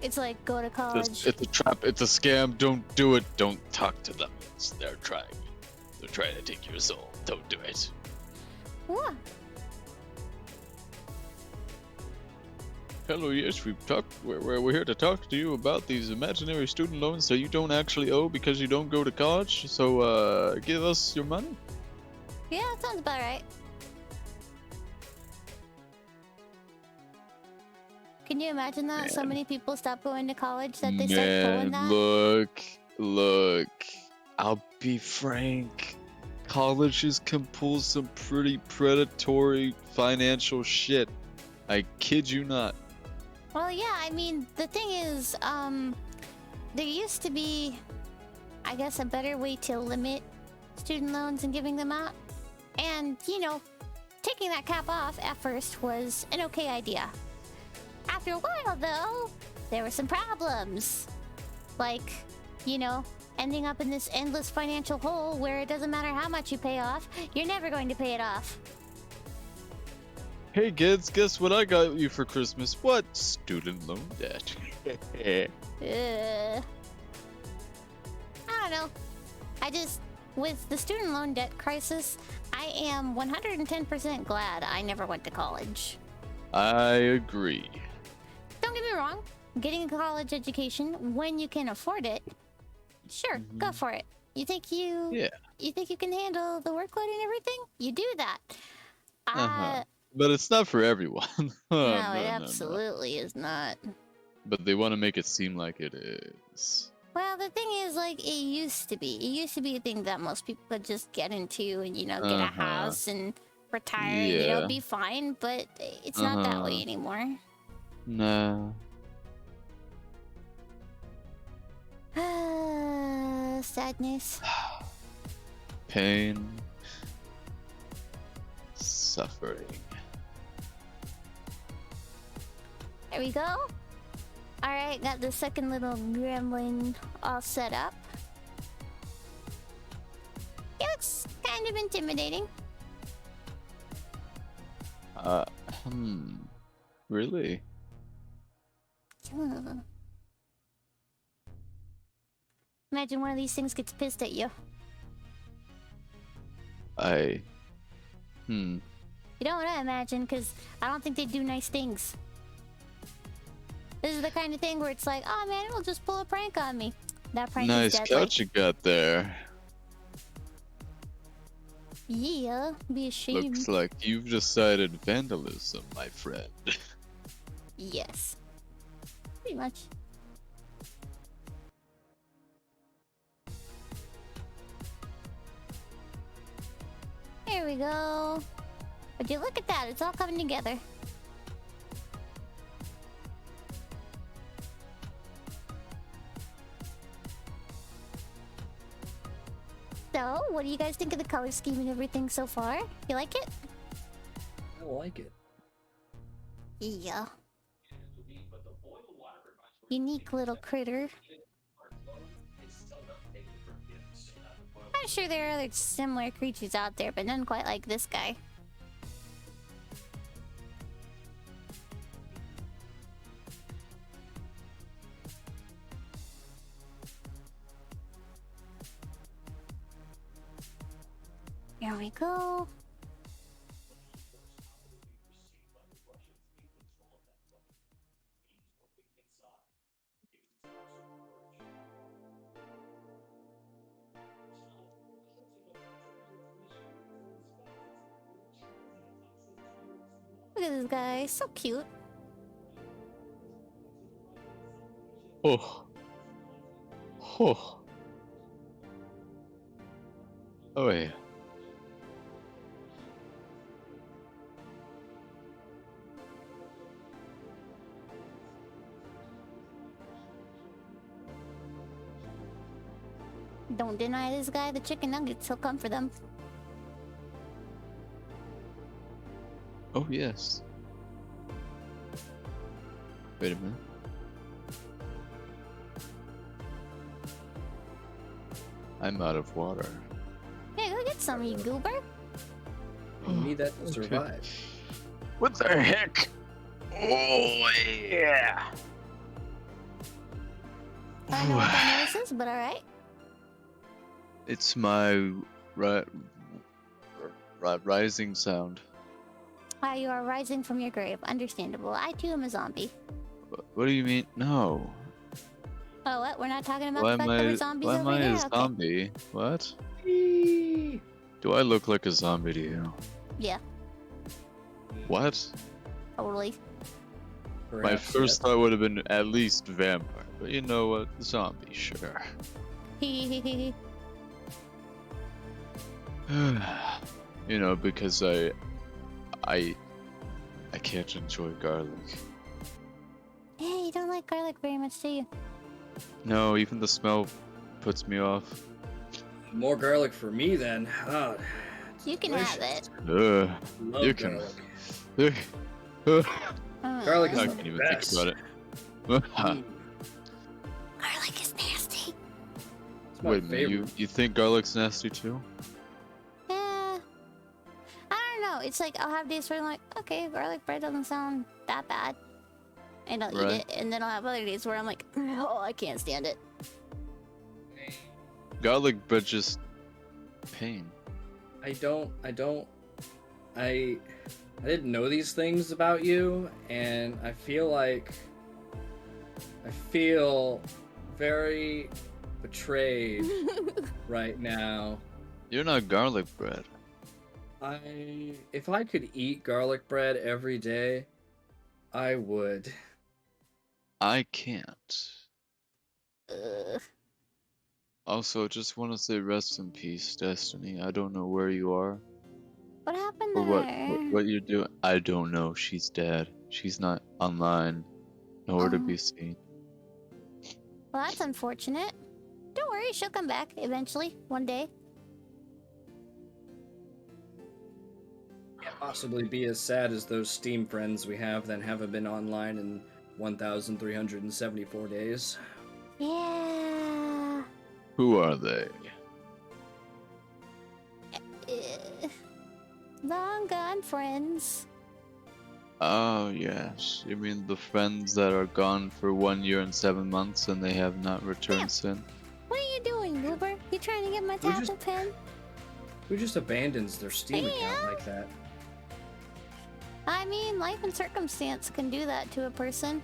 It's like go to college. It's a trap. It's a scam. Don't do it. Don't talk to them. They're trying. They're trying to take your soul. Don't do it. What? Hello, yes, we've talked. We're here to talk to you about these imaginary student loans that you don't actually owe because you don't go to college. So, give us your money. Yeah, that sounds about right. Can you imagine that? So many people stop going to college that they start pulling that? Look. I'll be frank. Colleges can pull some pretty predatory financial shit. I kid you not. Well, yeah, I mean, the thing is, there used to be, I guess, a better way to limit student loans and giving them out. And, you know, taking that cap off at first was an okay idea. After a while, though, there were some problems. Like, you know, ending up in this endless financial hole where it doesn't matter how much you pay off, you're never going to pay it off. Hey kids, guess what I got you for Christmas? What? Student loan debt. I don't know. With the student loan debt crisis, I am 110% glad I never went to college. I agree. Don't get me wrong, getting a college education when you can afford it, sure, go for it. You think you can handle the workload and everything? You do that. But it's not for everyone. No, it absolutely is not. But they want to make it seem like it is. Well, the thing is, like, it used to be. It used to be a thing that most people could just get into and, you know, get a house and retire and, you know, be fine. But it's not that way anymore. No. Sadness. Pain. Suffering. There we go. Alright, got the second little gremlin all set up. He looks kind of intimidating. Really? Imagine one of these things gets pissed at you. You don't want to imagine, because I don't think they do nice things. This is the kind of thing where it's like, oh man, it'll just pull a prank on me. That prank is Nice deadly. couch you got there. Yeah, be ashamed. Looks like you've decided vandalism, my friend. Yes. Pretty much. There we go. Would you look at that? It's all coming together. So, what do you guys think of the color scheme and everything so far? You like it? I like it. Yeah. Unique little critter. I'm sure there are other similar creatures out there, but none quite like this guy. Here we go. Look at this guy, so cute. Oh. Oh. Oh yeah. Don't deny this guy the chicken nuggets, he'll come for them. Oh yes. Wait a minute. I'm out of water. Hey, go get some, you goober. You need that to Okay. survive. What the heck? Oh yeah. I don't know what that noise is, but alright. It's my rising sound. Ah, you are rising from your grave. Understandable. I too am a zombie. What do you mean? No. Oh, what? We're not talking about Why the am fact that I? we're zombies Why am over I here? a Okay. zombie? What? Do I look like a zombie to you? Yeah, What? totally. My Perhaps, first thought would have been at least vampire, but you know what? Zombie, sure. Hehehehe. You know, because I can't enjoy garlic. Hey, you don't like garlic very much, do you? No, even the smell puts me off. yes. More garlic for me then. Ah, You can have it. Ugh. love You can- garlic. Garlic is I the can't even best. think about it. Mm, Garlic is nasty. it's my Wait a minute, favorite. you think garlic's nasty too? Yeah. I don't know. It's like I'll have days where I'm like, okay, garlic bread doesn't sound that bad. And I'll Right. eat it. And then I'll have other days where I'm like, oh, I can't stand it. Garlic bread just pain. I didn't know these things about you, and I feel very betrayed right now. You're not garlic bread. If I could eat garlic bread every day, I would. I can't. Ugh. Also, just want to say rest in peace, Destiny. I don't know where you are What happened to or her? what you're doing. I don't know. She's dead. She's not online, nowhere to Oh. be seen. Well, that's unfortunate. Don't worry, she'll come back eventually, one day. Can't possibly be as sad as those Steam friends we have that haven't been online in 1,374 days. Yeah. Who are they? Long gone friends. Oh, yes. You mean the friends that are gone for 1 year and 7 months and they have not returned Yeah. since? What are you doing, Goober? You trying to get my We're just- tackle pen? Who just abandons their Steam account Yeah. like that? I mean, life and circumstance can do that to a person.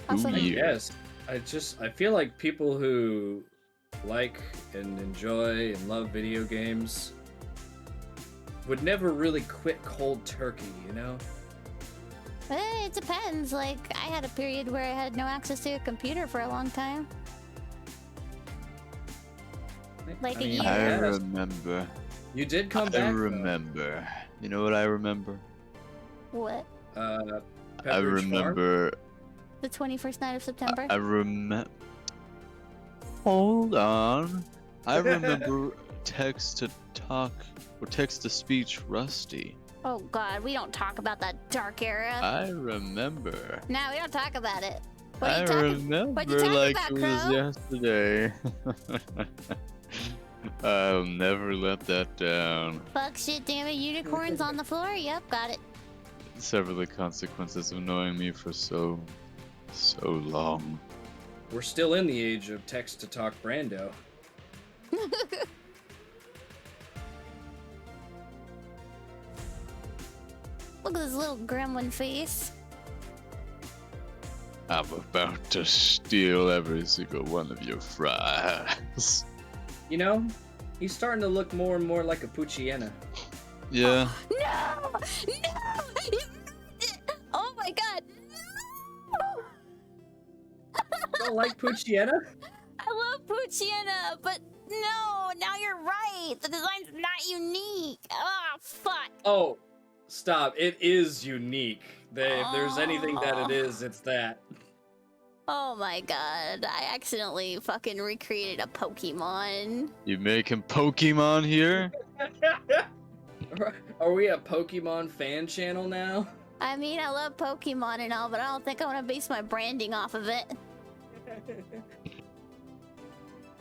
Also, Ooh, I yeah. guess. I feel like people who like and enjoy and love video games would never really quit cold turkey, you know? It depends. Like, I had a period where I had no access to a computer for a long time. Like a year. I yeah, remember. You did come I back. remember. You know what I remember? What? Though. I Pepperidge Farm? remember. The 21st night of September? I remember. Hold on. I remember text to talk or text to speech Rusty. Oh god, we don't talk about that dark era. I remember. No, we don't talk about it. What are I you talking remember talking like about, it was Crow? yesterday. I'll never let that down. Fuck, shit, damn it, unicorns on the floor? Yep, got it. Sever the consequences of knowing me for so long. We're still in the age of text to talk Brando. Look at this little gremlin face. I'm about to steal every single one of your fries. You know, he's starting to look more and more like a Pucciana. Yeah. No! No! Oh my god! No! You don't like Pucciana? I love Pucciana, but no, now you're right. The design's not unique. Ah, fuck. Oh, stop. It is unique. If there's anything that it is, it's that. Oh my god, I accidentally fucking recreated a Pokemon. You making Pokemon here? Are we a Pokemon fan channel now? I mean, I love Pokemon and all, but I don't think I want to base my branding off of it.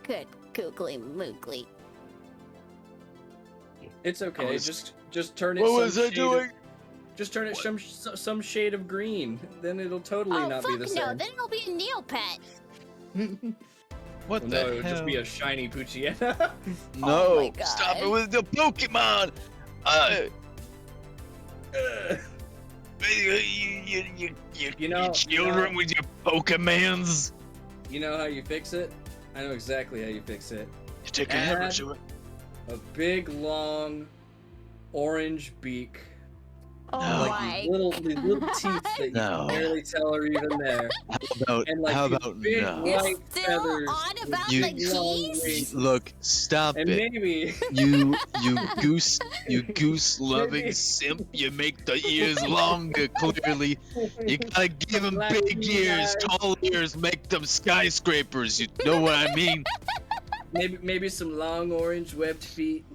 Good googly moogly. It's okay. was- Just turn it. What some was I shade doing? Just turn it some shade of green. Then it'll totally Oh not fuck be the no, same. then it'll be a Neopet. What Well, the no, it would hell? just be a shiny Pucciana. No, Oh my God. stop it with the Pokemon! You know- children with your Pokemons. You know how you fix it? I know exactly how you fix it. You take a Add- hammer to it. A big, long, orange beak. Oh No. Like my these little teeth that you No. can barely tell are even there. And like How these about big no? You're white still feathers on with about You- big, long keys? wings. Look, stop And it. maybe You goose loving Maybe. simp. You make the ears longer. Clearly, you gotta give them Black big beady ears, eyes. tall ears, make them skyscrapers. You know what I mean? maybe some long orange webbed feet.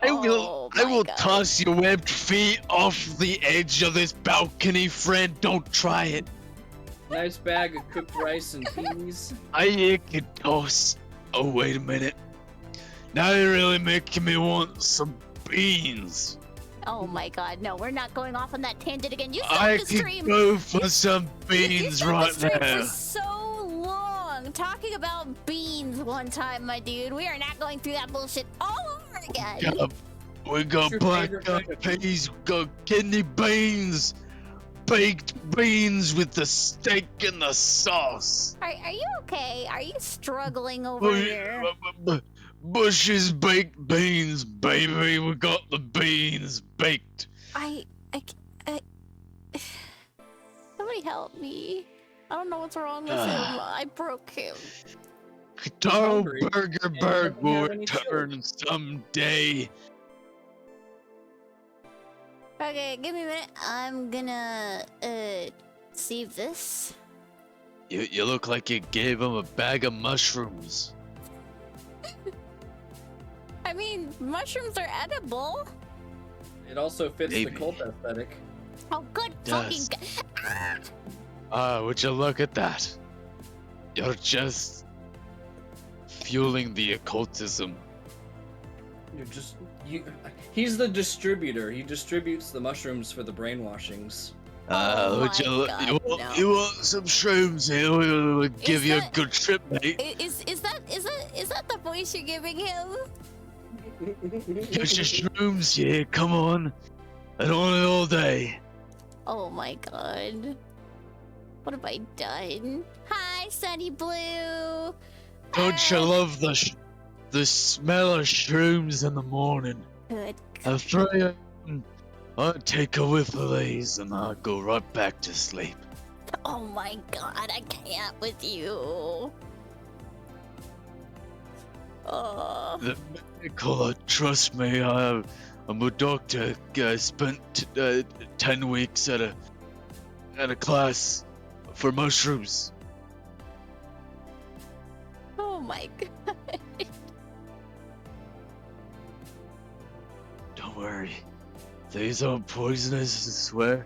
I Oh will my God. toss your webbed feet off the edge of this balcony, friend. Don't try it. Nice bag of cooked rice and peas. I can toss. Oh, wait a minute. Now you're really making me want some beans. Oh my god, no, we're not going off on that tangent again. You stopped I the can stream. go for some You beans stopped right the stream now. for so long talking about beans one time, my dude. We are not going through that bullshit all over again. We got your black favorite eyed kind of peas, we got kidney beans, baked beans with the steak and the sauce. Are you okay? Are you struggling over here? Bush's baked beans, baby. We got the beans baked. I Somebody help me. I don't know what's wrong with him. I broke him. Darl hungry, Burger and Berg doesn't will have any return someday. Okay, give me a minute. I'm gonna save this. You look like you gave him a bag of mushrooms. I mean, mushrooms are edible. It also fits Maybe. the cult aesthetic. Oh, good Does. fucking. Would you look at that? You're just fueling the occultism. He's the distributor. He distributes the mushrooms for the brainwashings. Oh Would you, my God, you, want, no. you want some shrooms here? We'll give you that- a good trip, mate. Is that the voice you're giving him? Get your shrooms here, come on. I don't want it all day. Oh my god. What have I done? Hi, Hi, Sunny Blue. Don't you love the smell of shrooms in the morning? Good. At 3 a.m., I'd take a whiff of these and I'd go right back to sleep. Oh my god, I can't with you. Oh. The medical, trust me, I'm a doctor. I spent 10 weeks at a class for mushrooms. Oh my god. Don't worry, these aren't poisonous, I swear.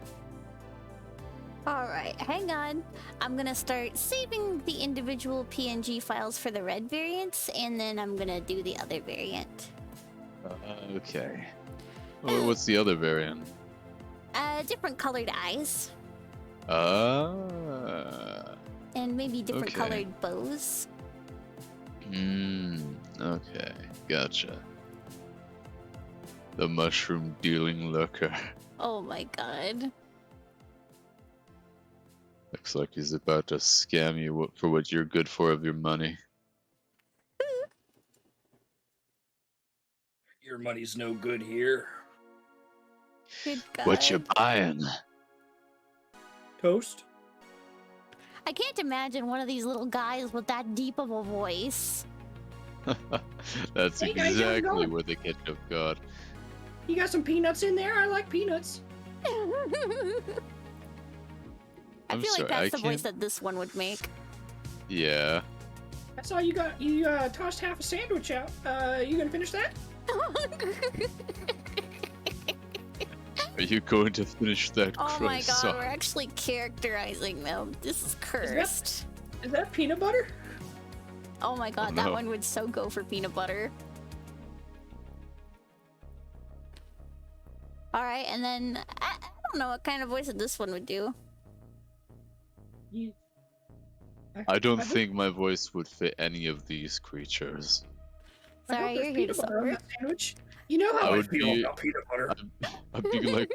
Alright, hang on. I'm gonna start saving the individual PNG files for the red variants, and then I'm gonna do the other variant. Okay. What's the other variant? Different colored eyes, Ah. and maybe different Okay. colored bows. Okay, gotcha. The mushroom dealing lurker. Oh my god. Looks like he's about to scam you for what you're good for of your money. Your money's no good here. Good god. What you buying? Toast? I can't imagine one of these little guys with that deep of a voice. That's Hey, guys, how's it exactly going? where the ketchup got. You got some peanuts in there? I like peanuts. I I'm feel like sorry, that's I the voice can't- that this one would make. Yeah. I saw you tossed half a sandwich out. You gonna finish that? Are you going to finish that Oh my god, croissant? we're actually characterizing them. This is cursed. Is that peanut butter? Oh my god, Oh, that no. one would so go for peanut butter. Alright, and then I don't know what kind of voice that this one would do. You... I don't hope- think my voice would fit any of these creatures. I hope Sorry, there's you're here to peanut butter on support. that sandwich. You know I how would feel be- about peanut butter. I'd be like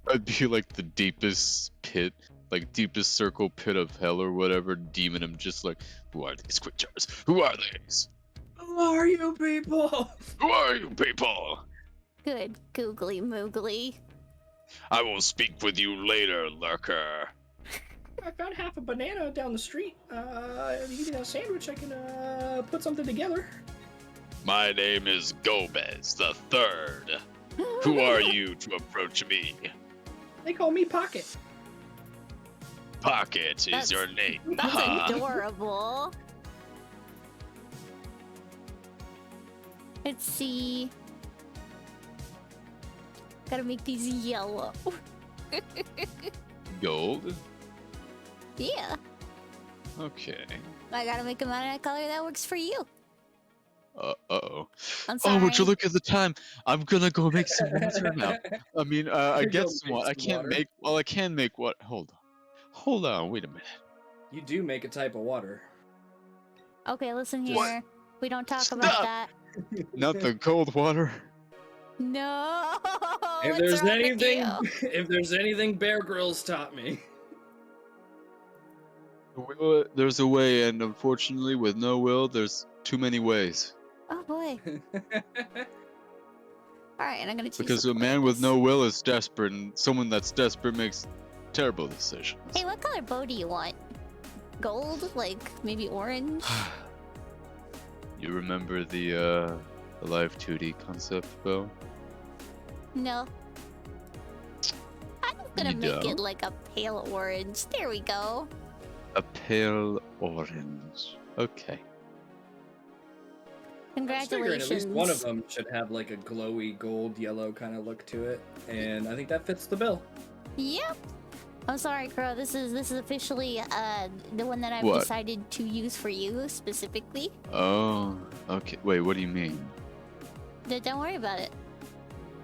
I'd be like the deepest pit, like deepest circle pit of hell or whatever, demon. I'm just like, who are these creatures? Who are these? Who are you people? Who are you people? Good googly moogly. I will speak with you later, lurker. I found half a banana down the street. If you give me that sandwich, I can put something together. My name is Gomez the Third. Who are you to approach me? They call me Pocket. Pocket is That's- your name. That's huh? adorable. Let's see. Gotta make these yellow. Gold? Yeah, Okay. I gotta make them out of a color that works for you. Uh-oh. I'm sorry. Oh, would you look at the time? I'm gonna go make some water now. I mean, I You get go some make water. I some can't water. make. Well, I can make what? Hold on. Hold on. Wait a minute. You do make a type of water. Okay, listen What? here. We don't talk Stop! about that. Not the cold water. No. If what's there's wrong with anything, you? if there's anything Bear Grylls taught me. There's a way, and unfortunately, with no will, there's too many ways. Oh boy. All right, and I'm gonna choose. Because the a man with blues. no will is desperate, and someone that's desperate makes terrible decisions. Hey, what color bow do you want? Gold? Like maybe orange? You remember the Live 2D concept, Bo? No. I'm gonna You make it don't? like a pale orange. There we go. A pale orange. Okay. I was figuring Congratulations. at least one of them should have like a glowy gold yellow kind of look to it, and I think that fits the bill. Yep. I'm sorry, Crow. This is officially the one that I've What? decided to use for you specifically. Oh, okay. Wait, what do you mean? Don't worry about it.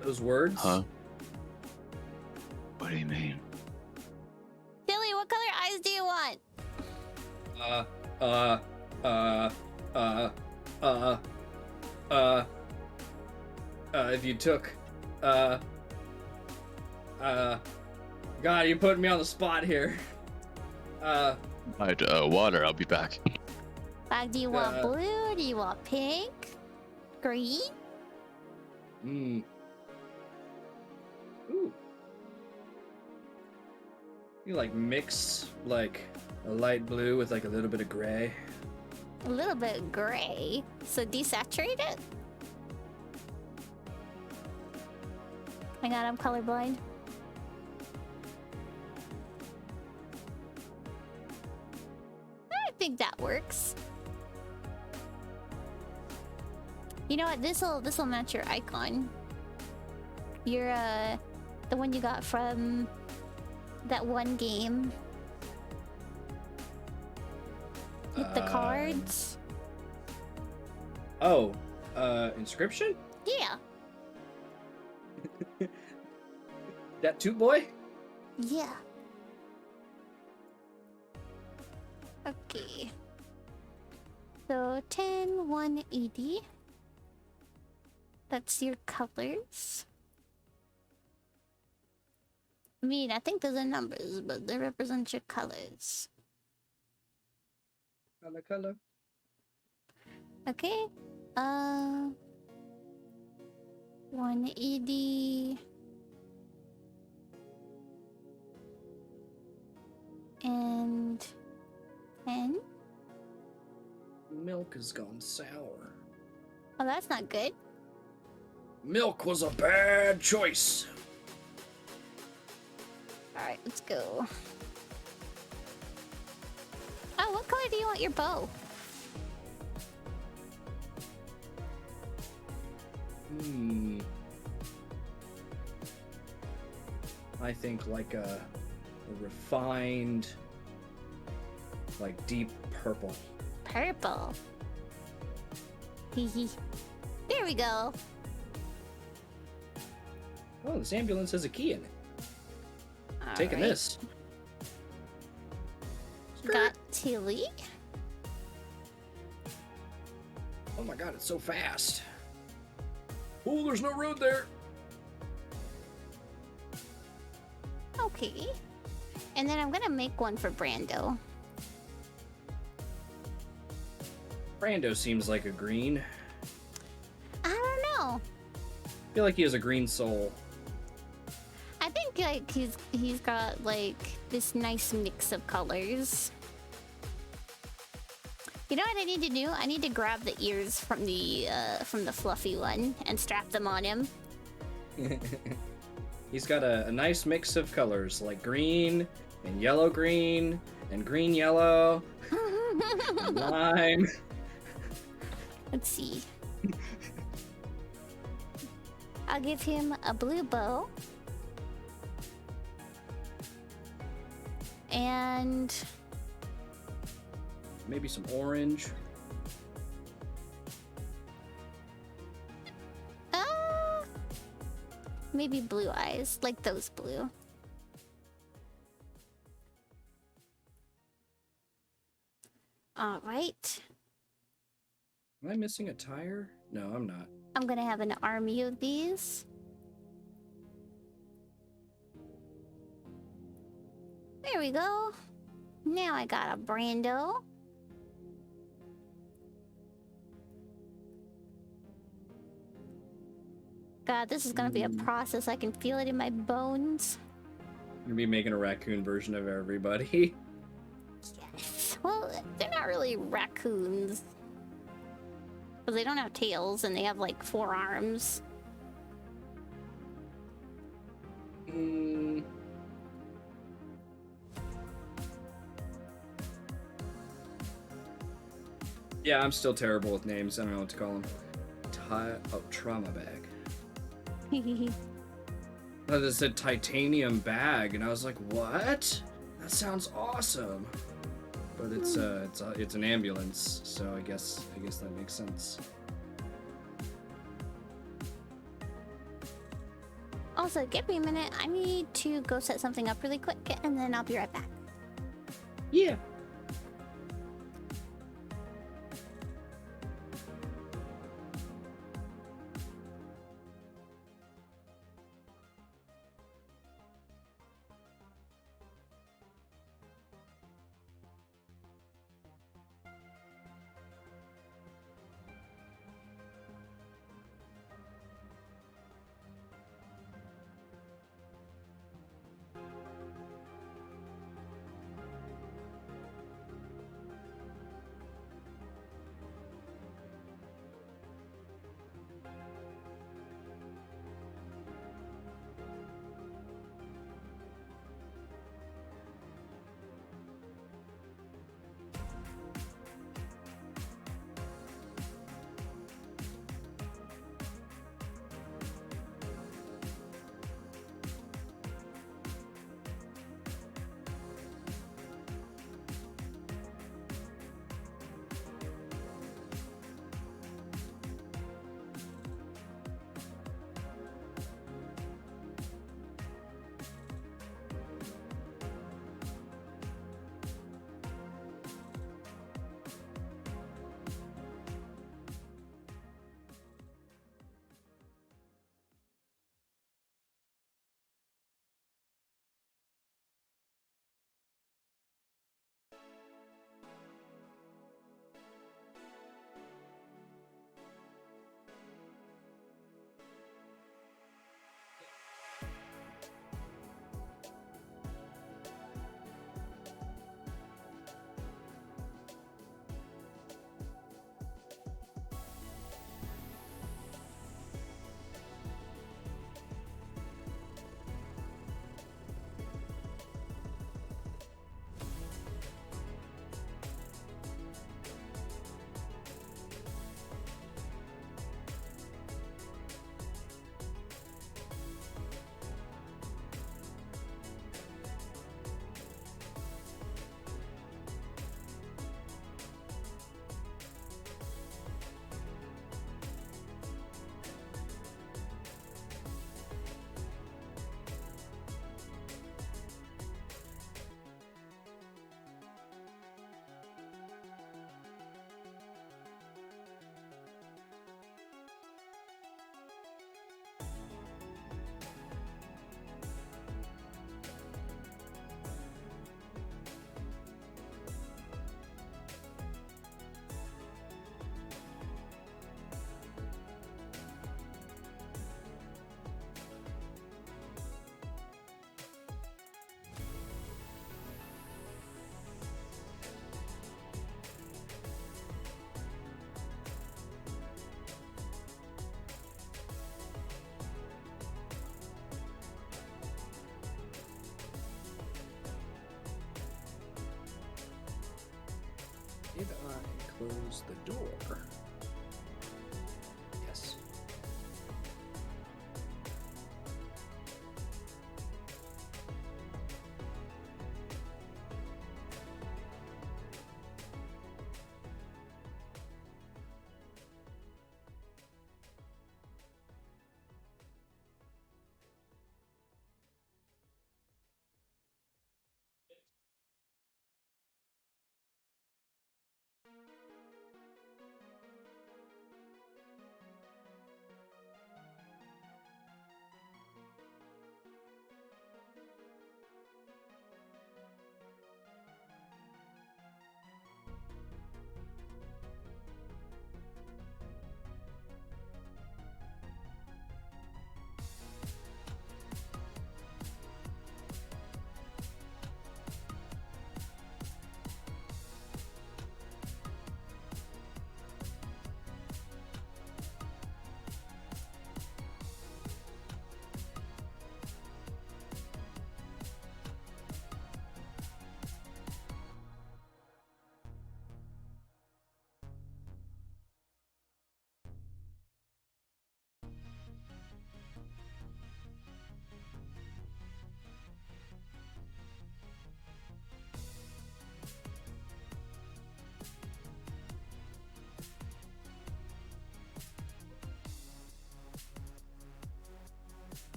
Those words. Huh? What do you mean? Tilly, what color eyes do you want? If you took, God, you're putting me on the spot here. Right, water. I'll be back. Do you want Uh, blue? Do you want pink? Green? Ooh. You like mix like a light blue with like a little bit of gray. A little bit gray. So desaturate it? Hang on, I'm colorblind. I think that works. You know what? This'll match your icon. Your the one you got from that one game with the cards. Oh, Inscription? Yeah. That Toot Boy? Yeah. Okay. So 10, 180. That's your colors. I mean, I think those are numbers, but they represent your colors. Color. Okay. 180. And 10. Milk has gone sour. Oh, that's not good. Milk was a bad choice. Alright, let's go. Oh, what color do you want your bow? I think like a refined, like deep purple. Purple. Hehe. There we go. Oh, this ambulance has a key in it. Taking Alright. this. Got Tilly. Oh my god, it's so fast. Oh, there's no road there. Okay. And then I'm gonna make one for Brando. Brando seems like a green. I don't know. I feel like he has a green soul. I think like he's got like this nice mix of colors. You know what I need to do? I need to grab the ears from the fluffy one and strap them on him. He's got a nice mix of colors, like green and yellow green and green yellow and lime. Let's see. I'll give him a blue bow. And Maybe some orange. maybe blue eyes, like those blue. All right. Am I missing a tire? No, I'm not. I'm gonna have an army of these. There we go. Now I got a Brando. God, this is gonna be a process. I can feel it in my bones. I'm gonna be making a raccoon version of everybody. Yes. Well, they're not really raccoons. Because they don't have tails and they have like 4 arms. Yeah, I'm still terrible with names. I don't know what to call them. Trauma bag. I thought it said titanium bag, and I was like, what? That sounds awesome. But it's an ambulance, so I guess that makes sense. Also, give me a minute. I need to go set something up really quick, and then I'll be right back. Yeah. close the door. Yes.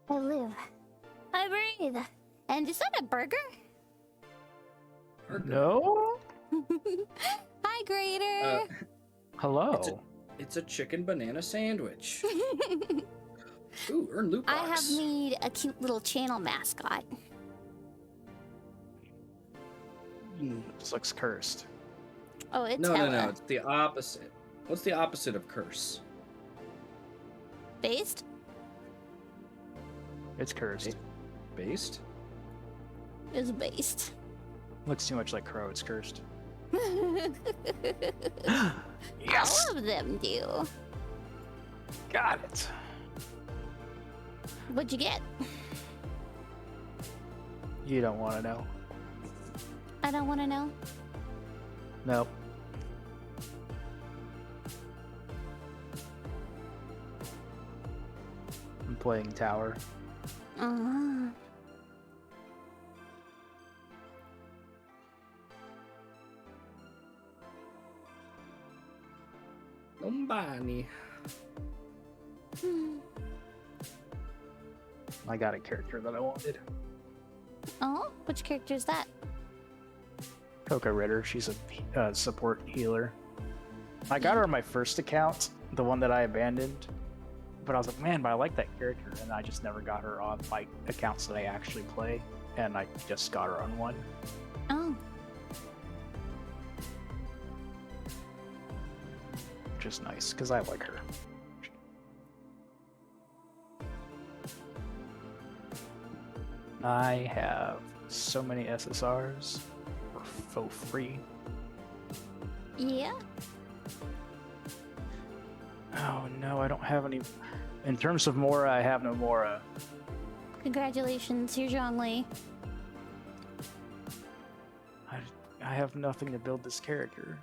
I live. I breathe. And is that a burger? No. Hi, Grader. Hello. It's a chicken banana sandwich. Ooh, earn loot box. I have made a cute little channel mascot. This looks cursed. Oh, it's No, hella. it's the opposite. What's the opposite of curse? Based? It's cursed. Based? Is based. Looks too much like crow. It's cursed. All of them do. Got it. What'd you get? You don't want to know. I don't want to know. Nope. I'm playing tower. Uh-huh. Lombani. I got a character that I wanted. Oh, which character is that? Coca Ritter. She's a support healer. I got her on my first account, the one that I abandoned. But I was like, man, but I like that character, and I just never got her on my accounts that I actually play, and I just got her on one. Oh. Which is nice, because I like her. I have so many SSRs for free. Yeah? Oh no, I don't have any. In terms of Mora, I have no Mora. Congratulations, here's Zhongli. I have nothing to build this character.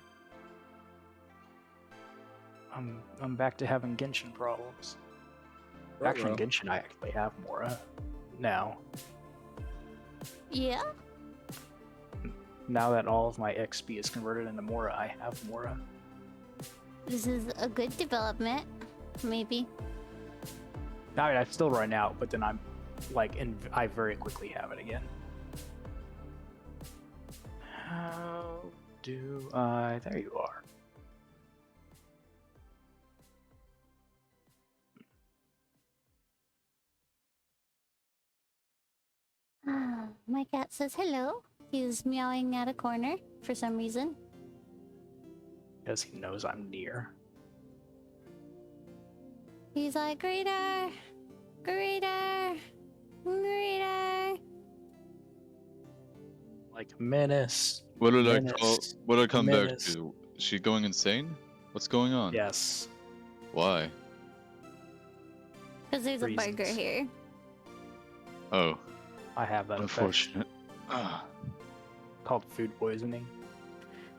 I'm back to having Genshin problems. Actually, in Ruh-roh. Genshin, I actually have Mora now. Yeah? Now that all of my XP is converted into Mora, I have Mora. This is a good development. Maybe. I mean, I still run out, but then I'm like, I very quickly have it again. How do I? There you are. My cat says hello. He's meowing at a corner for some reason. Because he knows I'm near. He's like, greeter! Greeter! Greeter! Like menace. What did I Menace. call? What did I come back Menace. to? Is she going insane? What's going on? Yes. Why? Because there's a burger Reasons. here. Oh, I have that effect unfortunate. Ah. called food poisoning.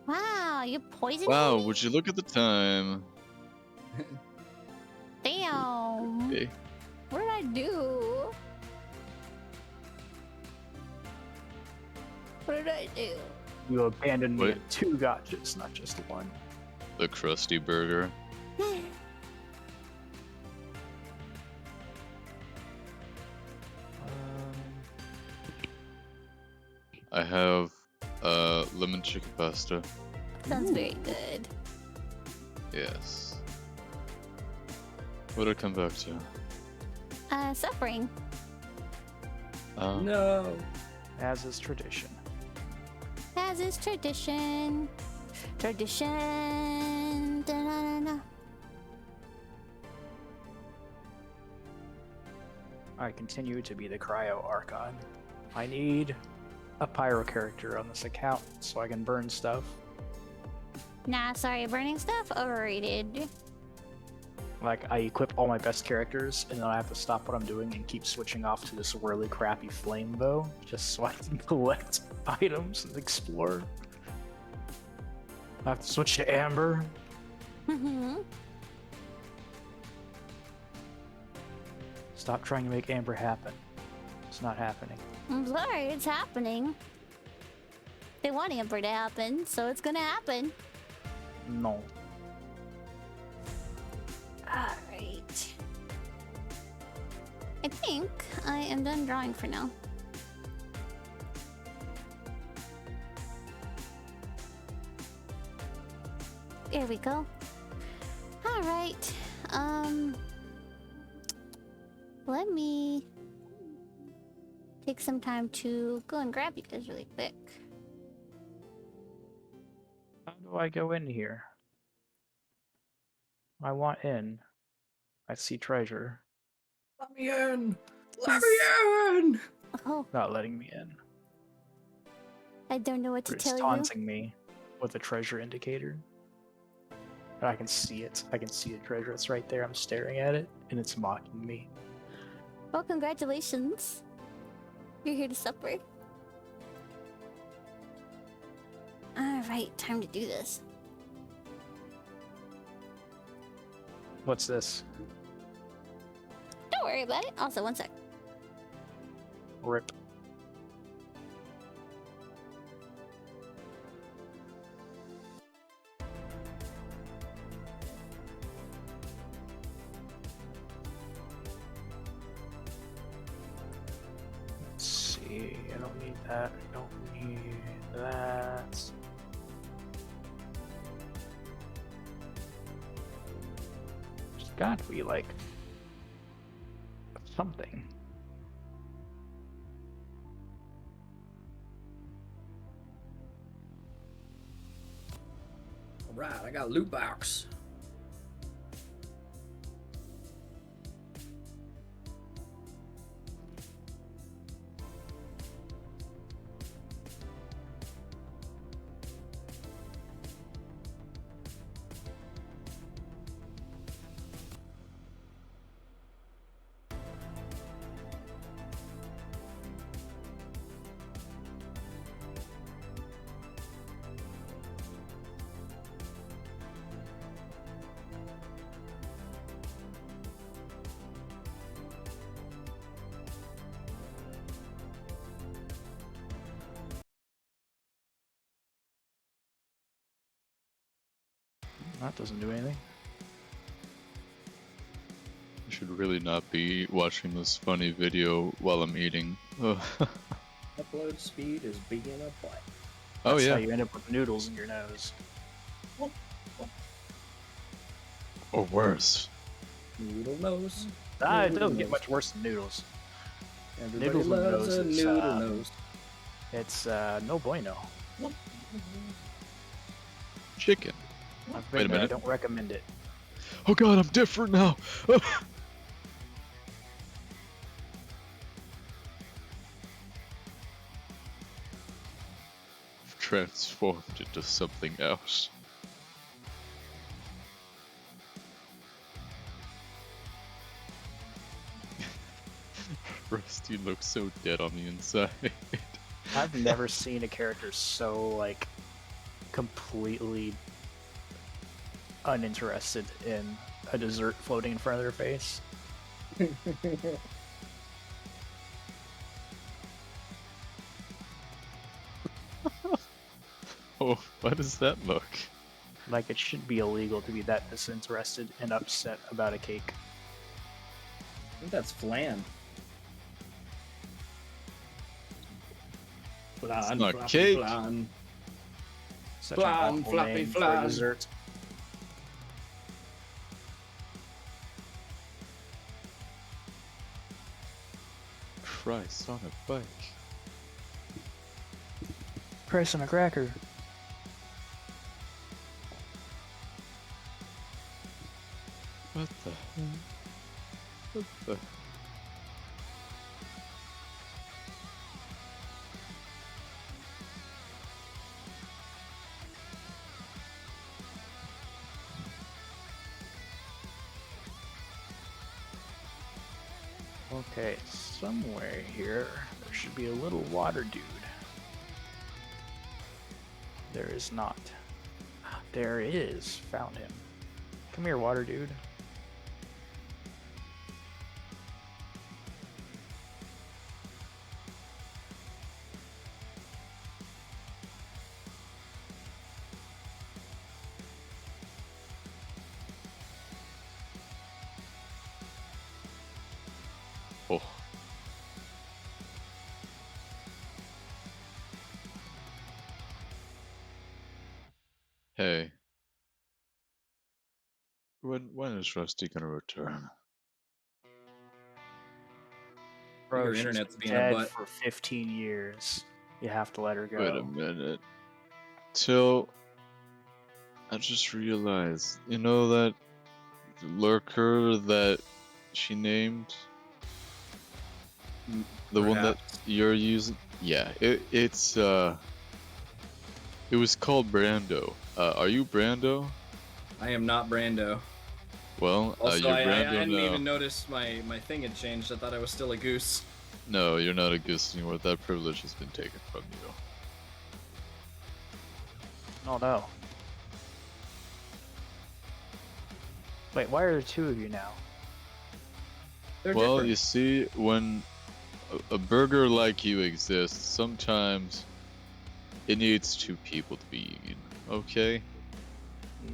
Wow, you're poisoning Wow, me? would you look at the time? Damn. Okay. What did I do? What did I do? You abandoned me Wait. in 2 gotchas, not just 1. The crusty burger. I have lemon chicken pasta. Sounds very good. Yes. What did I come back to? Suffering. No. As is tradition. As is tradition. Tradition. Da-na-na-na. I continue to be the Cryo Archon. I need a pyro character on this account so I can burn stuff. Nah, sorry, burning stuff overrated. Like, I equip all my best characters, and then I have to stop what I'm doing and keep switching off to this really crappy flame bow, just so I can collect items and explore. I have to switch to Amber. Mm-hmm. Stop trying to make Amber happen. It's not happening. I'm sorry, it's happening. They want Amber to happen, so it's gonna happen. No. Alright. I think I am done drawing for now. There we go. Alright. Let me take some time to go and grab you guys really quick. How do I go in here? I want in. I see treasure. Let me in. Let me in. Oh, Not letting me in. I don't know what to It's tell you. taunting me with a treasure indicator. And I can see it. I can see the treasure. It's right there. I'm staring at it, and it's mocking me. Well, congratulations. You're here to supper. Alright, time to do this. What's this? Don't worry about it. Also, one sec. Rip. Let's see. I don't need that. I don't need that. There's got to be like something. All right, I got a loot box. That doesn't do anything. I should really not be watching this funny video while I'm eating. Ugh. Upload speed is being applied. Oh That's yeah. how you end up with noodles in your nose. Or worse. Noodle nose. It Noodle doesn't get nose. much worse than noodles. Everybody Noodles and loves a noses, noodle nose. It's no bueno. Chicken. I've Wait a been there, I minute. don't recommend it. Oh god, I'm different now. I've transformed into something else. Rusty looks so dead on the inside. I've never seen a character so like completely uninterested in a dessert floating in front of their face. Oh, why does that look? Like it should be illegal to be that disinterested and upset about a cake. I think that's flan. Flan, not flappy cake. flan. Such Flan, an awful flappy name for flan. a dessert. Christ on a bike. Christ on a cracker. What the hell? What the? Okay, somewhere here there should be a little water dude. There is not. There is. Found him. Come here, water dude. Oh. Hey. When is Rusty gonna return? Bro, Your she's internet's being a dead butt. for 15 years. You have to let her go. Wait a minute. Till I just realized, you know that lurker that she named? The one that Perhaps. you're using? Yeah, it was called Brando. Are you Brando? I am not Brando. Well, Also, you're I Brando didn't now. even notice my thing had changed. I thought I was still a goose. No, you're not a goose anymore. That privilege has been taken from you. Oh no. Wait, why are there two of you now? They're Well, different. you see, when a burger like you exists, sometimes it needs two people to be eaten, okay?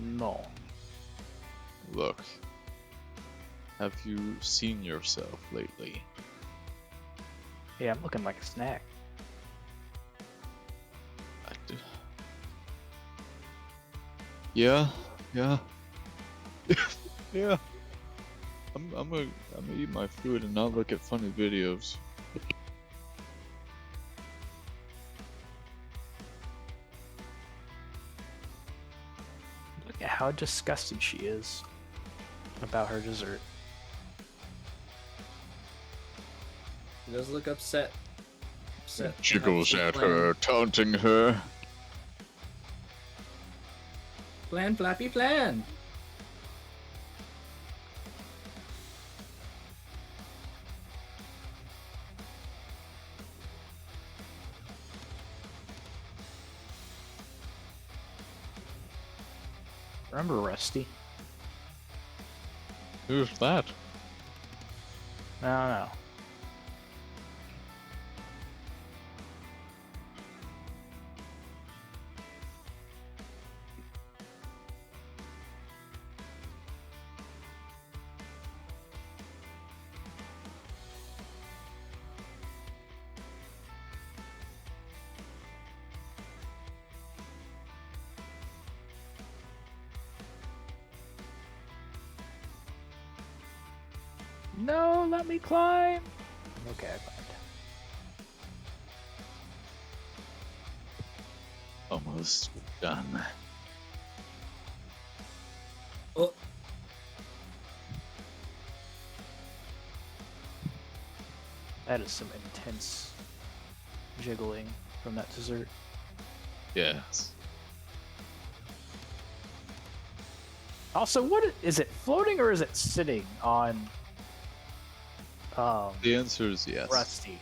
No. Look, have you seen yourself lately? Yeah, I'm looking like a snack. I d- Yeah, yeah, yeah. I'm gonna eat my food and not look at funny videos. Look at how disgusted she is about her dessert. He does look upset. Jiggles at her, taunting her. Flan, flappy flan. Remember Rusty? Who's that? No. No, let me climb. Okay, I climbed. Almost done. Oh, That is some intense jiggling from that dessert. Yes. Also, is it floating or is it sitting on The answer is yes. Rusty?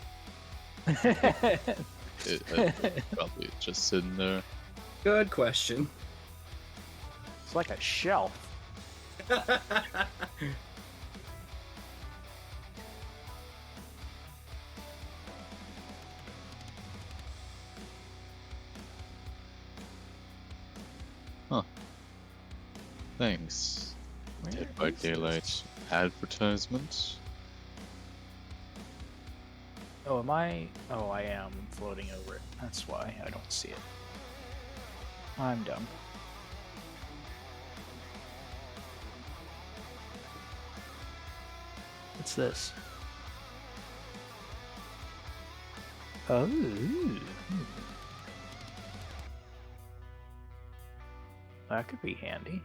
It's probably just sitting there. good question. It's like a shelf. Thanks. Where Dead by is this? Daylight advertisement. Oh, am I? Oh, I am floating over it. That's why I don't see it. I'm dumb. What's this? Oh. That could be handy.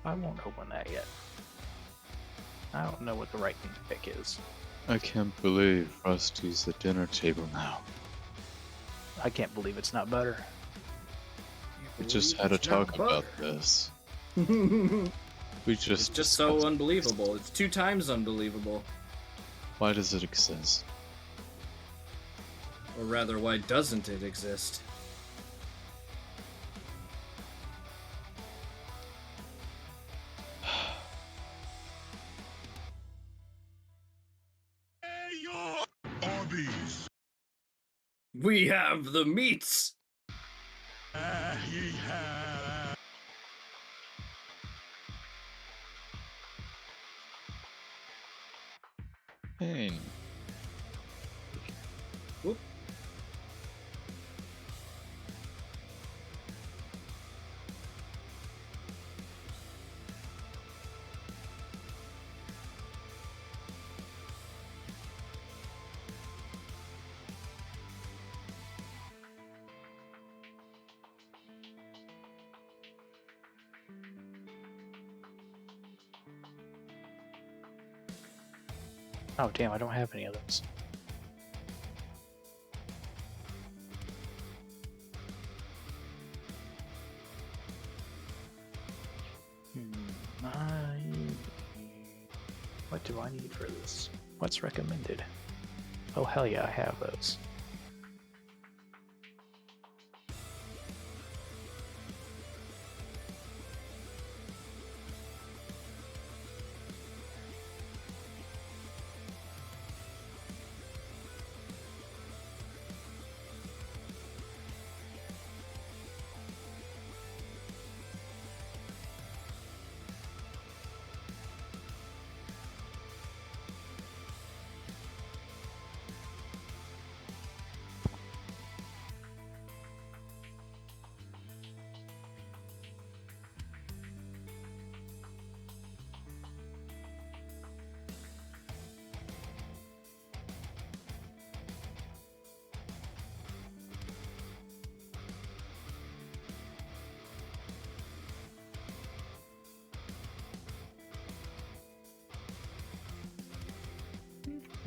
I won't open that yet. I don't know what the right thing to pick is. I can't believe Rusty's at dinner table now. I can't believe it's not butter. We just had a talk about this. We It's just just so discussed- unbelievable. It's 2 times unbelievable. Why does it exist? Or rather, why doesn't it exist? Hey, yo! Arby's. We have the meats! Yeah. Pain. Whoop. Oh, damn, I don't have any of those. What do I need for this? What's recommended? Oh, hell yeah, I have those.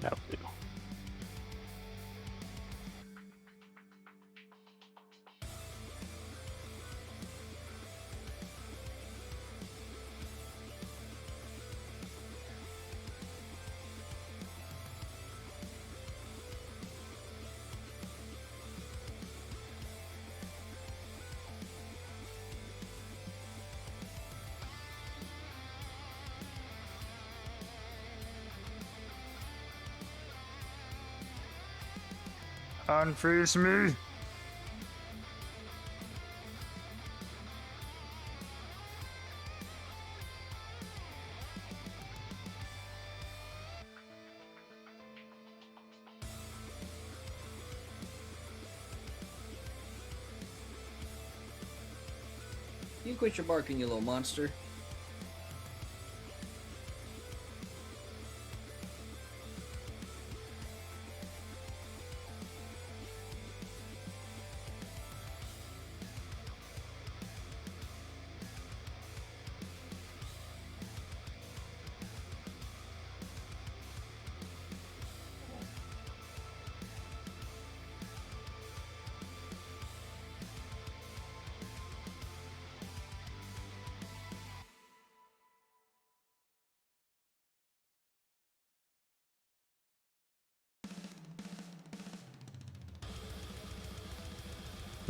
That'll do. Unfreeze me! You quit your barking, you little monster.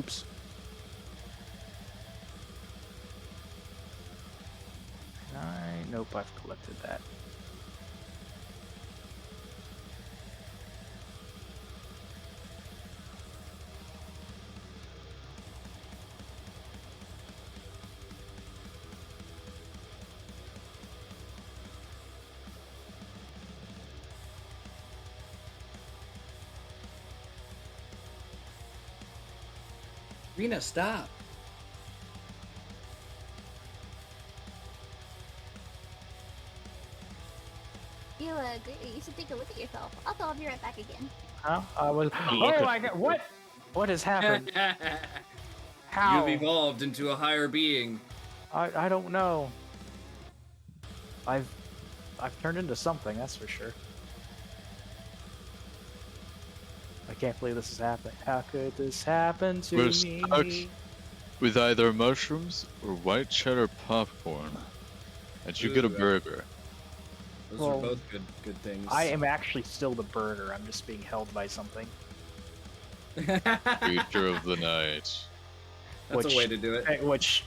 Oops. Nope, I've collected that. Rena, stop. You should take a look at yourself. I'll be right back again. Huh? I was. Look Oh at- my god! What has happened? How? You've evolved into a higher being. I don't know. I've turned into something, that's for sure. I can't believe this is happening. How could this happen to We're me? stuck with either mushrooms or white cheddar popcorn. And you get a Ooh. burger. Those Well, are both good things. I am actually still the burger. I'm just being held by something. Creature of the night. That's Which- a way to do it. Which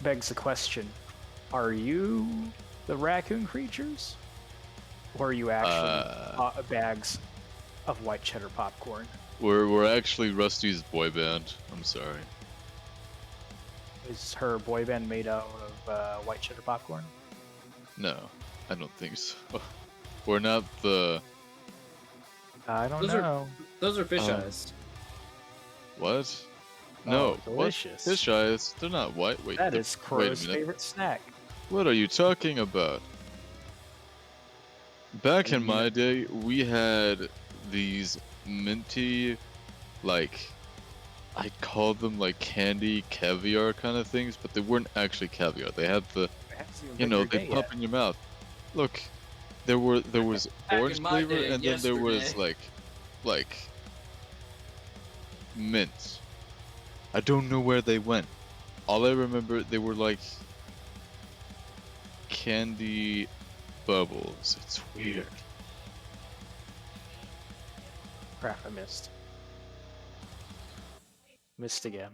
begs the question: are you the raccoon creatures, or are you actually bags of white cheddar popcorn? We're actually Rusty's boy band. I'm sorry. Is her boy band made out of white cheddar popcorn? No, I don't think so. We're not the I don't Those are- know. Those are fish Oh. eyes. what? Oh, No, what? delicious. Fish eyes? They're not white. Wait, That they're- is wait Crow's a minute. favorite snack. What are you talking about? Back in my day, we had these minty, like, I called them like candy caviar kind of things, but they weren't actually caviar. They had the, you know, they pop in your mouth. Look, there was Back orange in my flavor, day, and then there was yesterday. like mint. I don't know where they went. All I remember, they were like candy bubbles. It's weird. Crap, I missed. Missed again.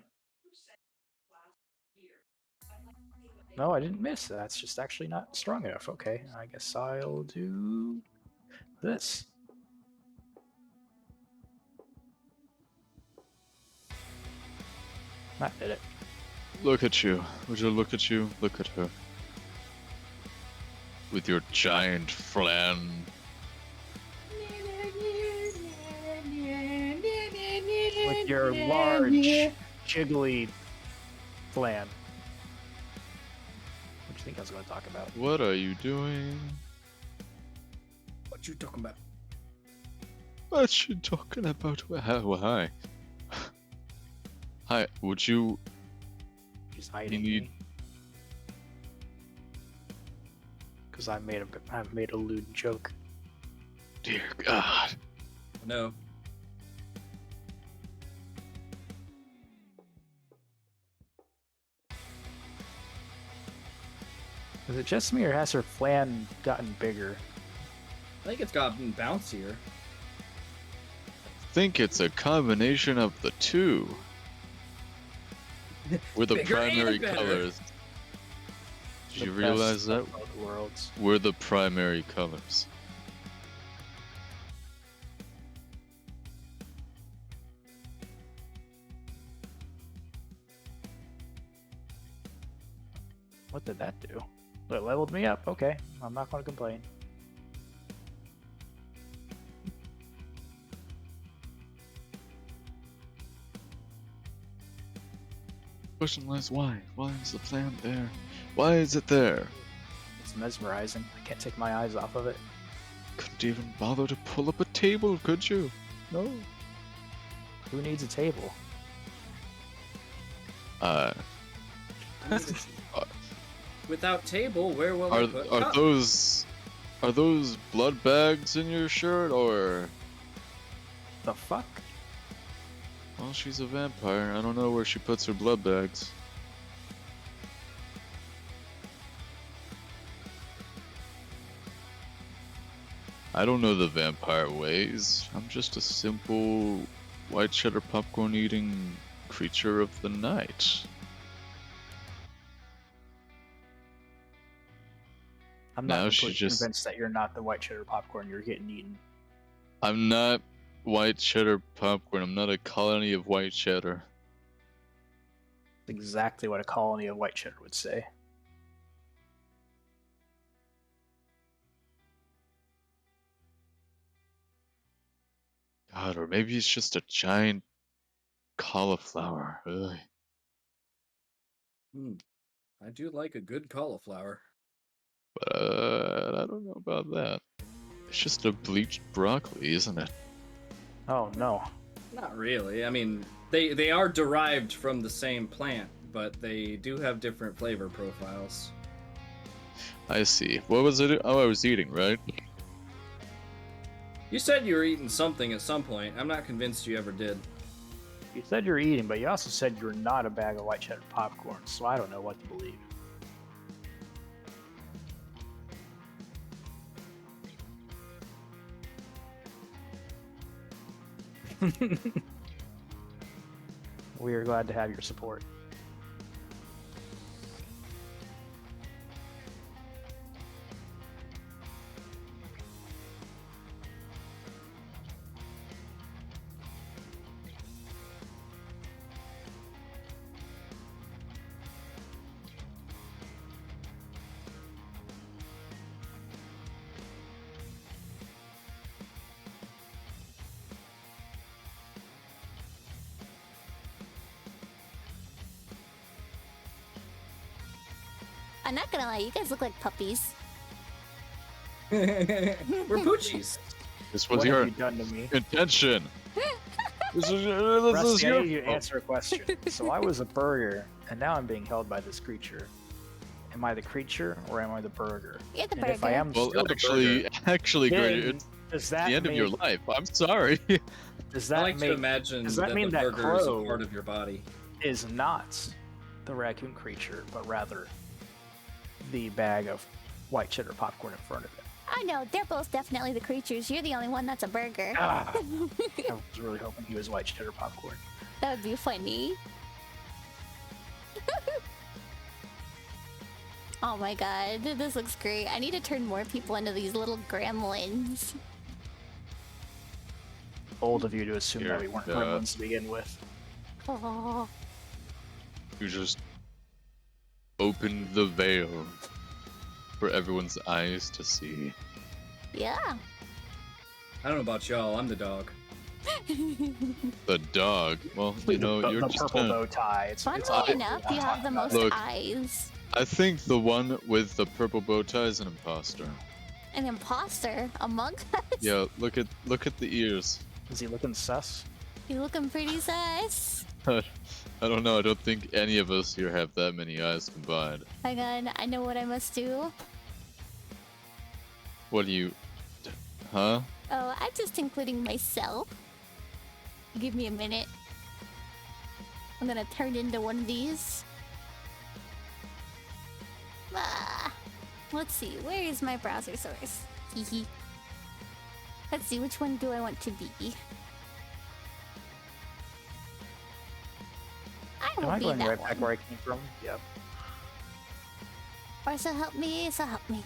No, I didn't miss. That's just actually not strong enough. Okay, I guess I'll do this. That did it. Look at you. Would you look at you? Look at her. With your giant flan. With your large, jiggly flan. What do you think I was going to talk about? What are you doing? What you talking about? What you talking about? Well, hi. Hi, would you... She's hiding need- me. Because I made a lewd joke. Dear God. No. Is it just me, or has her flan gotten bigger? I think it's gotten bouncier. I think it's a combination of the two. We're the Bigger and primary better. colors. Did The you best realize that? of both worlds. We're the primary colors. What did that do? It leveled me up. Okay, I'm not going to complain. Question is why? Why is the plant there? Why is it there? It's mesmerizing. I can't take my eyes off of it. Couldn't even bother to pull up a table, could you? No. Who needs a table? Without table, where will I Are put are cup? those blood bags in your shirt or? The fuck? Well, she's a vampire. I don't know where she puts her blood bags. I don't know the vampire ways. I'm just a simple white cheddar popcorn eating creature of the night. I'm Now not she completely just- convinced that you're not the white cheddar popcorn you're getting eaten. I'm not white cheddar popcorn. I'm not a colony of white cheddar. That's exactly what a colony of white cheddar would say. God, or maybe it's just a giant cauliflower. Ugh. I do like a good cauliflower. But I don't know about that. It's just a bleached broccoli, isn't it? Oh no. Not really. I mean, they are derived from the same plant, but they do have different flavor profiles. I see. What was it? Oh, I was eating, right? You said you were eating something at some point. I'm not convinced you ever did. You said you're eating, but you also said you're not a bag of white cheddar popcorn, so I don't know what to believe. We are glad to have your support. I'm not gonna lie, you guys look like puppies. We're poochies. This was What your have you done to me? intention. This is Rusty, I your need you to fault. answer a question. So I was a burger, and now I'm being held by this creature. Am I the creature, or am I the burger? You're the And burger. if I am Well, still the actually, great. then It's does that the end of make, your life. I'm sorry. Does I that like to make imagine does that that mean the that burger is a crow- part of your body. is not the raccoon creature, but rather the bag of white cheddar popcorn in front of it? I know, they're both definitely the creatures. You're the only one that's a burger. Ah, I was really hoping he was white cheddar popcorn. That would be funny. Oh my god, this looks great. I need to turn more people into these little gremlins. Bold of you to assume that we weren't Dear gremlins to begin with. Oh, You just opened the veil for everyone's eyes to see. yeah. I don't know about y'all, I'm the dog. The dog. Well, you know, the, you're the just purple kinda- bow tie. It's Funnily obvious enough, what I'm you have talking the about. most Look. eyes. I think the one with the purple bow tie is an imposter. An imposter among us? Yeah, look at the ears. Is he looking sus? You looking pretty sus. I don't know. I don't think any of us here have that many eyes combined. Hang on, I know what I must do. What do you? Huh? Oh, I'm just including myself. Give me a minute. I'm gonna turn into one of these. Ah, let's see, where is my browser source? Hehe. Let's see, which one do I want to be? I Am will I be going that right back one. where I came from? Yep. Or so help me, so help me.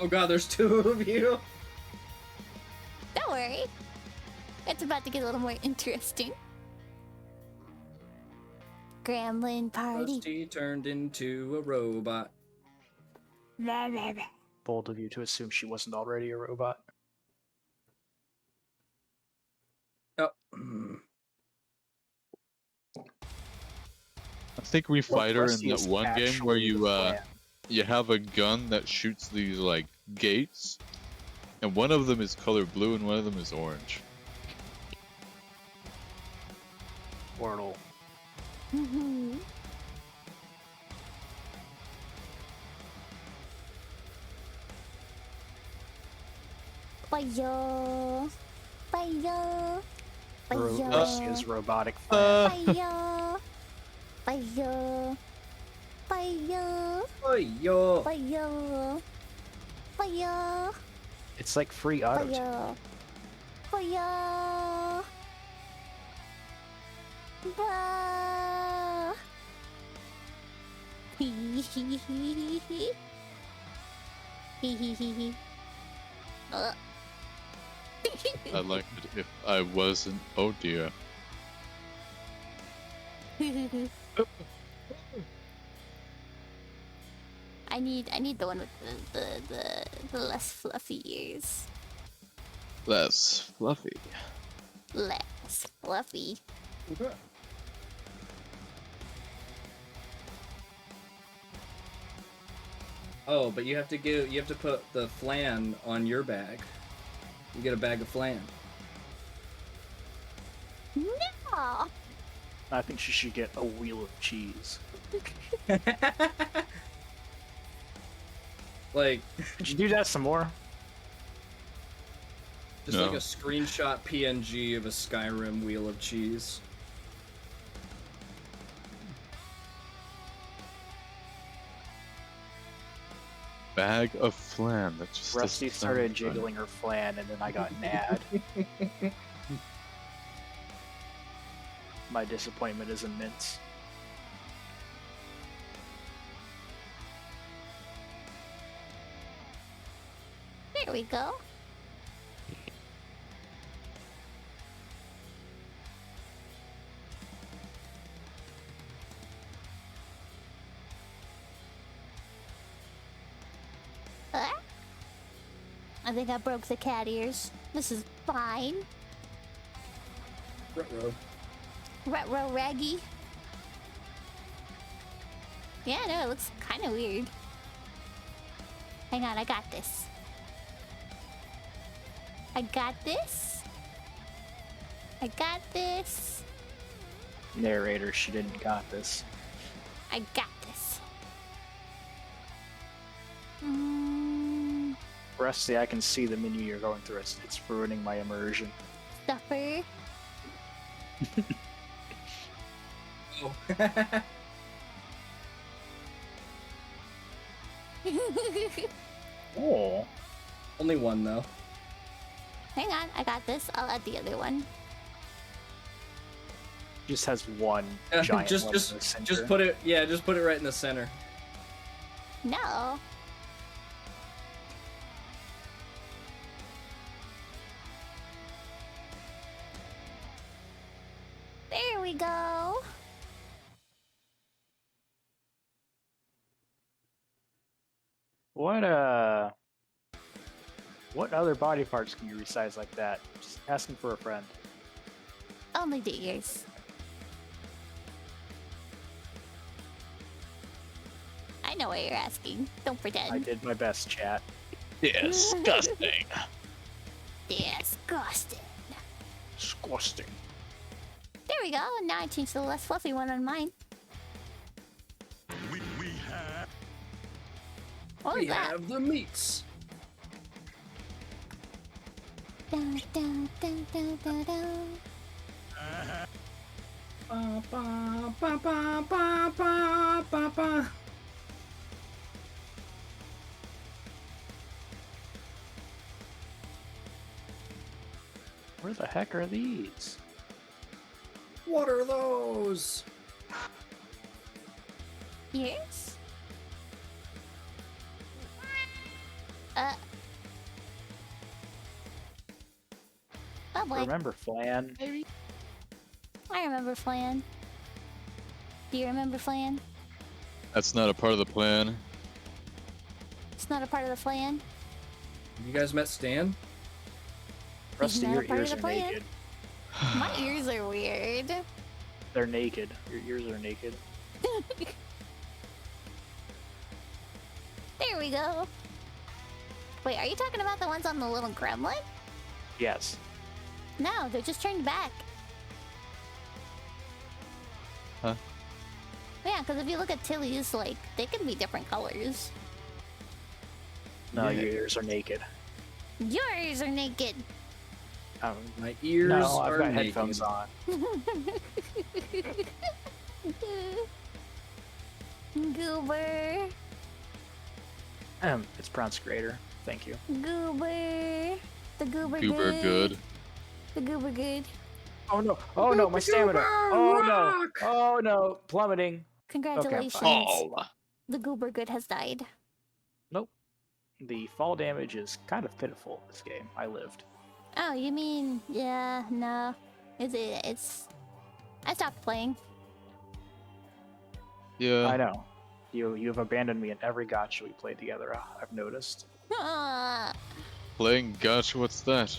Oh god, there's two of you. Don't worry. It's about to get a little more interesting. Gremlin party. Rusty turned into a robot. Blah, blah, blah. Bold of you to assume she wasn't already a robot. Oh. I think we fight her in Rusty that is one game where actually the plan. you have a gun that shoots these like gates, and one of them is color blue and one of them is orange. Wordle. Mhm. Fire! Fire! Russia's Fire! robotic plan. Fire! Fire! Fire! Oh, yo. Fire! Fire! It's like free auto. Fire! Fire! Bah. Uh. I like it if I wasn't. Oh dear. I need the one with the less fluffy ears. Less fluffy. Less fluffy. Oh, but you have to put the flan on your bag. You get a bag of flan. No. I think she should get a wheel of cheese. Like, Could you do that some more? just No. like a screenshot PNG of a Skyrim wheel of cheese. Bag of flan. That just Rusty doesn't started sound right. jiggling her flan, and then I got mad. My disappointment is immense. There we go. I think I broke the cat ears. This is fine. Ruh-roh. Retro raggy. Yeah, no, it looks kind of weird. Hang on, I got this. I got this. I got this. Narrator, she didn't got this. I got this. Mm, Rusty, I can see the menu you're going through. It's ruining my immersion. stuffer. Oh. Oh. Only one though. Hang on, I got this. I'll add the other one. Just has one giant one in the center. Just put it. Yeah, just put it right in the center. No. There we go. What other body parts can you resize like that? Just asking for a friend. Only the ears. I know what you're asking. Don't pretend. I did my best, chat. Disgusting. Disgusting. Disgusting. There we go. Now I changed the less fluffy one on mine. We have What was We that? have the meats. Dun, dun, dun, dun, dun, dun. Ba, ba, ba, ba, ba, ba, ba, ba. Where the heck are these? What are those? Ears? Oh boy. Remember Flan? I remember Flan. Do you remember Flan? That's not a part of the plan. It's not a part of the Flan. You guys met Stan? Rusty, not a your part of ears the are plan. naked. My ears are weird. They're naked. Your ears are naked. There we go. Wait, are you talking about the ones on the little gremlin? Yes. No, they're just turned back. Huh? Yeah, because if you look at Tilly's, like, they can be different colors. No, Yeah. your ears are naked. Your ears are naked. My ears No, I've are got naked. headphones on. Goober. It's pronounced greater. Thank you. Goober. The goober Goober good. The goober good. Oh no! Oh no! My stamina! Oh no! Oh no! Plummeting. Congratulations. Oh, The Goober Good has died. Nope. The fall damage is kind of pitiful this game. I lived. Oh, you mean, yeah, no. It's... I stopped playing. yeah. I know. You've abandoned me in every gacha we played together. I've noticed. Ah, Playing gacha, what's that?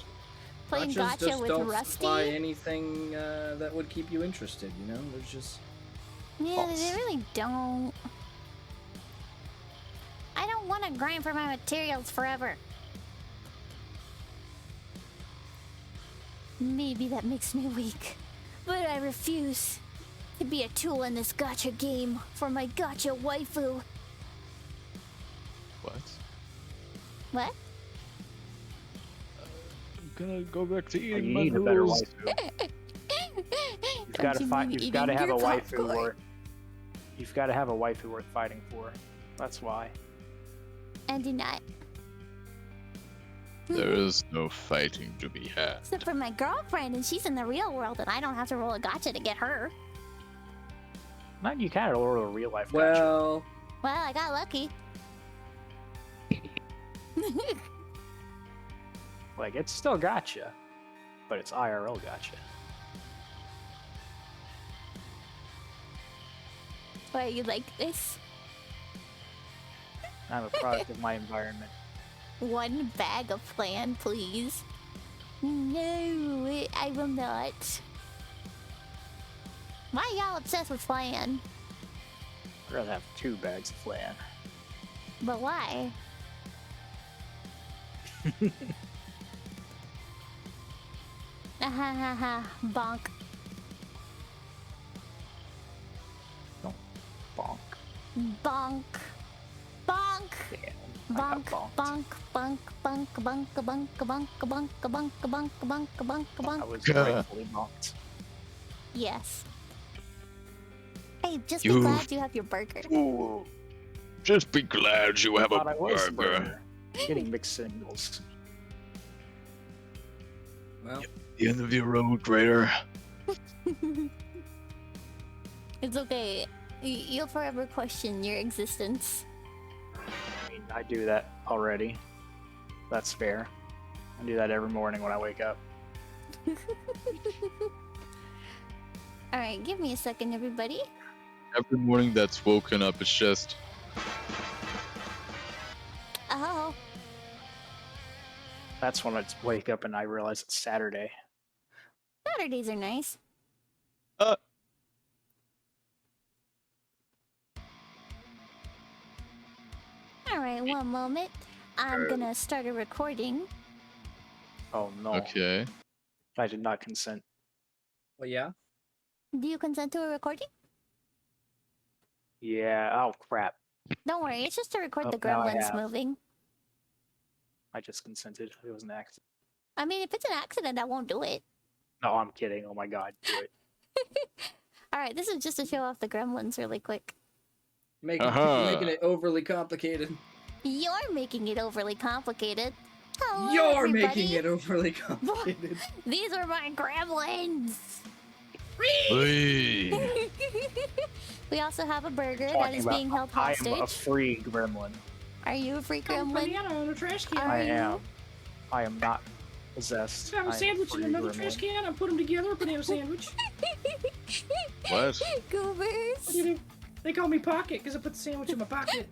playing Gotchas gacha just with don't Rusty? supply anything that would keep you interested. You know, there's just Yeah, False. they really don't. I don't want to grind for my materials forever. Maybe that makes me weak, but I refuse to be a tool in this gacha game for my gacha waifu. What? What? I'm gonna go back to You eating my need a better noodles. waifu. You've Don't got to you fight. mean You've got to eating have a your waifu popcorn? worth. You've got to have a waifu worth fighting for. That's why. I do not. There is no fighting to be had. Except for my girlfriend, and she's in the real world, and I don't have to roll a gacha to get her. Not you kind of roll a real life gacha. well. Well, I got lucky. Like it's still gotcha, but it's IRL gotcha. Why you like this? I'm a product of my environment. One bag of flan, please. No, I will not. Why y'all obsessed with flan? I'd rather have 2 bags of flan. But why? Ha ha ha, bonk. Bonk. Bonk. Bonk. Damn. Bonk, bonked. bonk, bonk, bonk, bonk, bonk, bonk, bonk, bonk, bonk, bonk, bonk, I bonk. was Yeah. rightfully bonked. Yes. Hey, just be You- glad you have your burger. Ooh. Just be glad you have a Thought I was the burger. burger. Getting mixed signals. Well, The end of your road, Raider. It's okay. You'll forever question your existence. I mean, I do that already. That's fair. I do that every morning when I wake up. Alright, give me a second, everybody. Every morning that's woken up, it's just Oh, That's when I wake up and I realize it's Saturday. Saturdays are nice. Alright, one moment. I'm gonna start a recording. Oh no. okay. I did not consent. well, yeah. Do you consent to a recording? Yeah, oh crap. Don't worry, it's just to record Oh, the now I gremlins have. moving. I just consented. It was an accident. I mean, if it's an accident, I won't do it. No, I'm kidding. Oh my god, do it. Alright, this is just to show off the gremlins really quick. Making it overly complicated. You're making it overly complicated. Hello, You're everybody. making it overly complicated. These are my gremlins! Hey. We also have a burger that Talking is about, being held I am a hostage. free gremlin. Are you a free gremlin? in a trash can. Are I you? am. I am not possessed. I have I a am sandwich in free another gremlin. trash can. I put them together. Banana sandwich. What? Goobers! They call me Pocket because I put the sandwich in my pocket.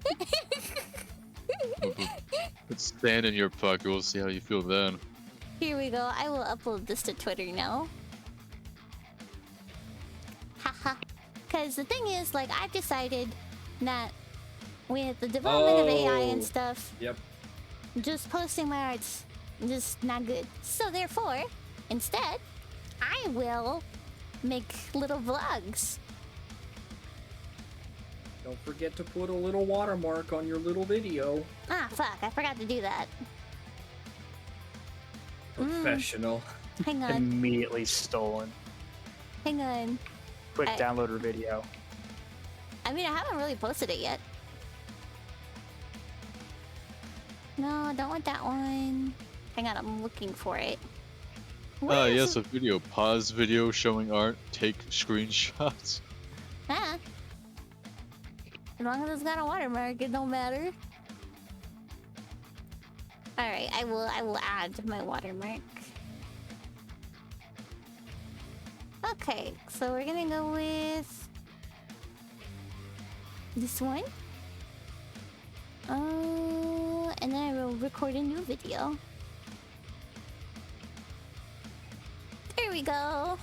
Put sand in your pocket. We'll see how you feel then. Here we go. I will upload this to Twitter now. Haha. Because the thing is, like, I've decided that with the development of AI and Oh. stuff, Yep. just posting my art's just not good. So therefore, instead, I will make little vlogs. Don't forget to put a little watermark on your little video. Ah, fuck, I forgot to do that. Professional. Hang on, Immediately stolen. hang on. Quick I- downloader video. I mean, I haven't really posted it yet. No, I don't want that one. Hang on, I'm looking for it. Where is Yes, it? a video. Pause video showing art. Take screenshots. Huh? As long as it's got a watermark, it don't matter. Alright, I will add my watermark. Okay, so we're gonna go with this one. And then I will record a new video. There we go.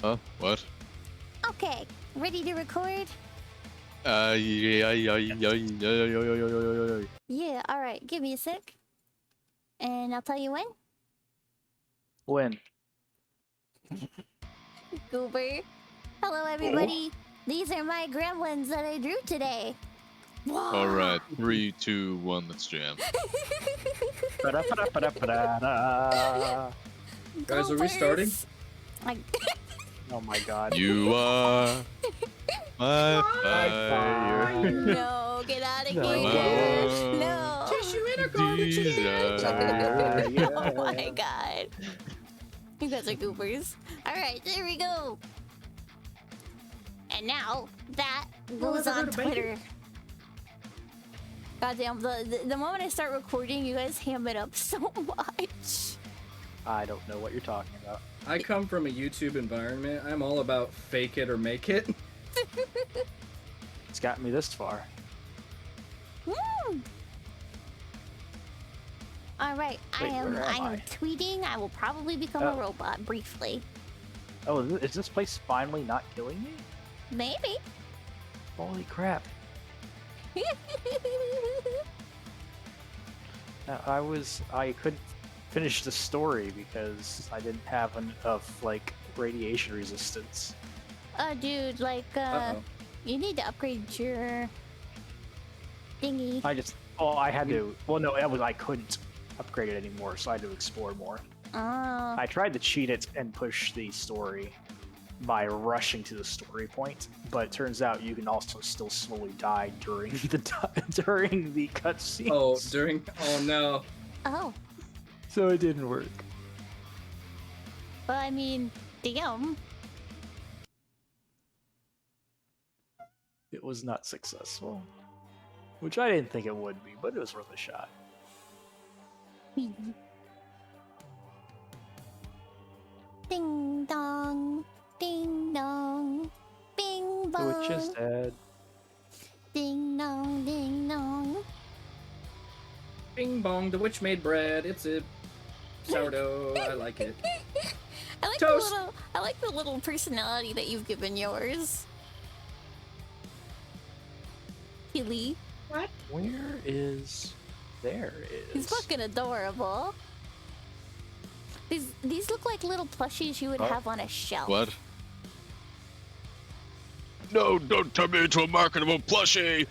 Huh? What? Okay, ready to record? Yeah, alright, give me a sec. And I'll tell you when. When? Goober. Hello, everybody. These are my gremlins that I drew today. All right, 3, 2, 1. Let's jam. Ba-da-ba-da-ba-da-ba-da. Guys, are we starting? Like, Oh my god. You are my fire. no, get out of No. here. No. Tissue in her garbage Desire. can. Oh my god. You guys are goobers. Alright, there we go. And now that goes ever on heard of bacon? Twitter. Goddamn, the moment I start recording, you guys ham it up so much. I don't know what you're talking about. I come from a YouTube environment. I'm all about fake it or make it. It's gotten me this far. Woo! Alright, Wait, I where am am I? tweeting. I will probably become a Oh. robot briefly. Oh, is this place finally not killing me? Maybe. Holy crap. I couldn't finish the story because I didn't have enough, like, radiation resistance. Dude, like, Uh-oh. you need to upgrade your thingy. I had to, well, no, I couldn't upgrade it anymore, so I had to explore more. Oh. I tried to cheat it and push the story by rushing to the story point, but it turns out you can also still slowly die during the cutscenes. Oh no. Oh. So it didn't work. Well, I mean, damn. It was not successful. Which I didn't think it would be, but it was worth a shot. Ding dong. Ding dong. Bing bong. Which is dead. Ding dong, ding dong. Bing bong, the witch made bread. It's a sourdough. I like it. I like Toast. I like the little personality that you've given yours. Hilly. What? Where is... There He's is... fucking adorable. These look like little plushies you would Oh. have on a shelf. What? No, don't turn me into a marketable plushie!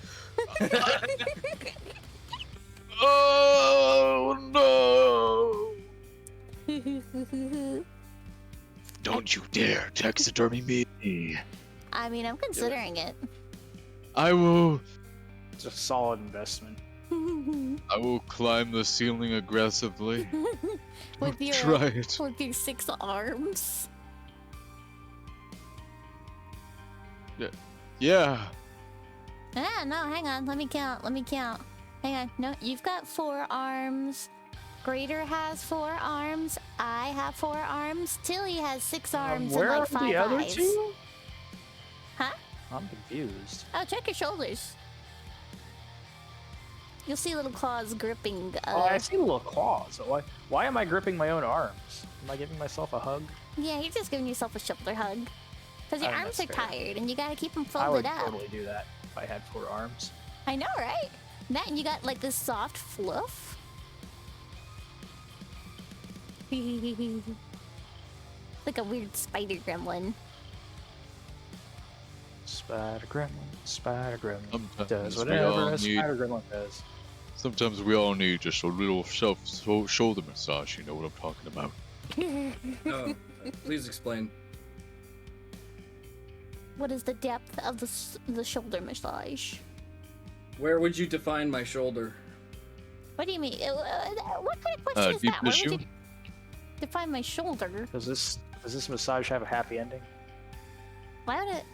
Oh no! Don't you dare taxidermy me! I mean, I'm considering it. I will It's a solid investment. climb the ceiling aggressively. With your Try it. with your 6 arms. Yeah. Ah, no, hang on. Let me count. Hang on. No, you've got 4 arms. Grader has 4 arms. I have 4 arms. Tilly has 6 arms Where and are like 5 the other eyes. two? Huh? I'm confused. Oh, check your shoulders. You'll see little claws gripping. Oh, I see little claws. Why am I gripping my own arms? Am I giving myself a hug? Yeah, you're just giving yourself a shoulder hug. Because your Oh, arms are that's fair. tired and you gotta keep them I would folded up. totally do that if I had 4 arms. I know, right? That and you got like this soft fluff. Like a weird spider gremlin. Spider Gremlin, Spider Gremlin Sometimes does we whatever all a need. Spider Gremlin does. Sometimes we all need just a little shoulder massage. You know what I'm talking about? Oh, please explain. What is the depth of the shoulder massage? Where would you define my shoulder? What do you mean? What kind of question is deep that? Why would tissue? you define my shoulder? Does this massage have a happy ending? Why would it?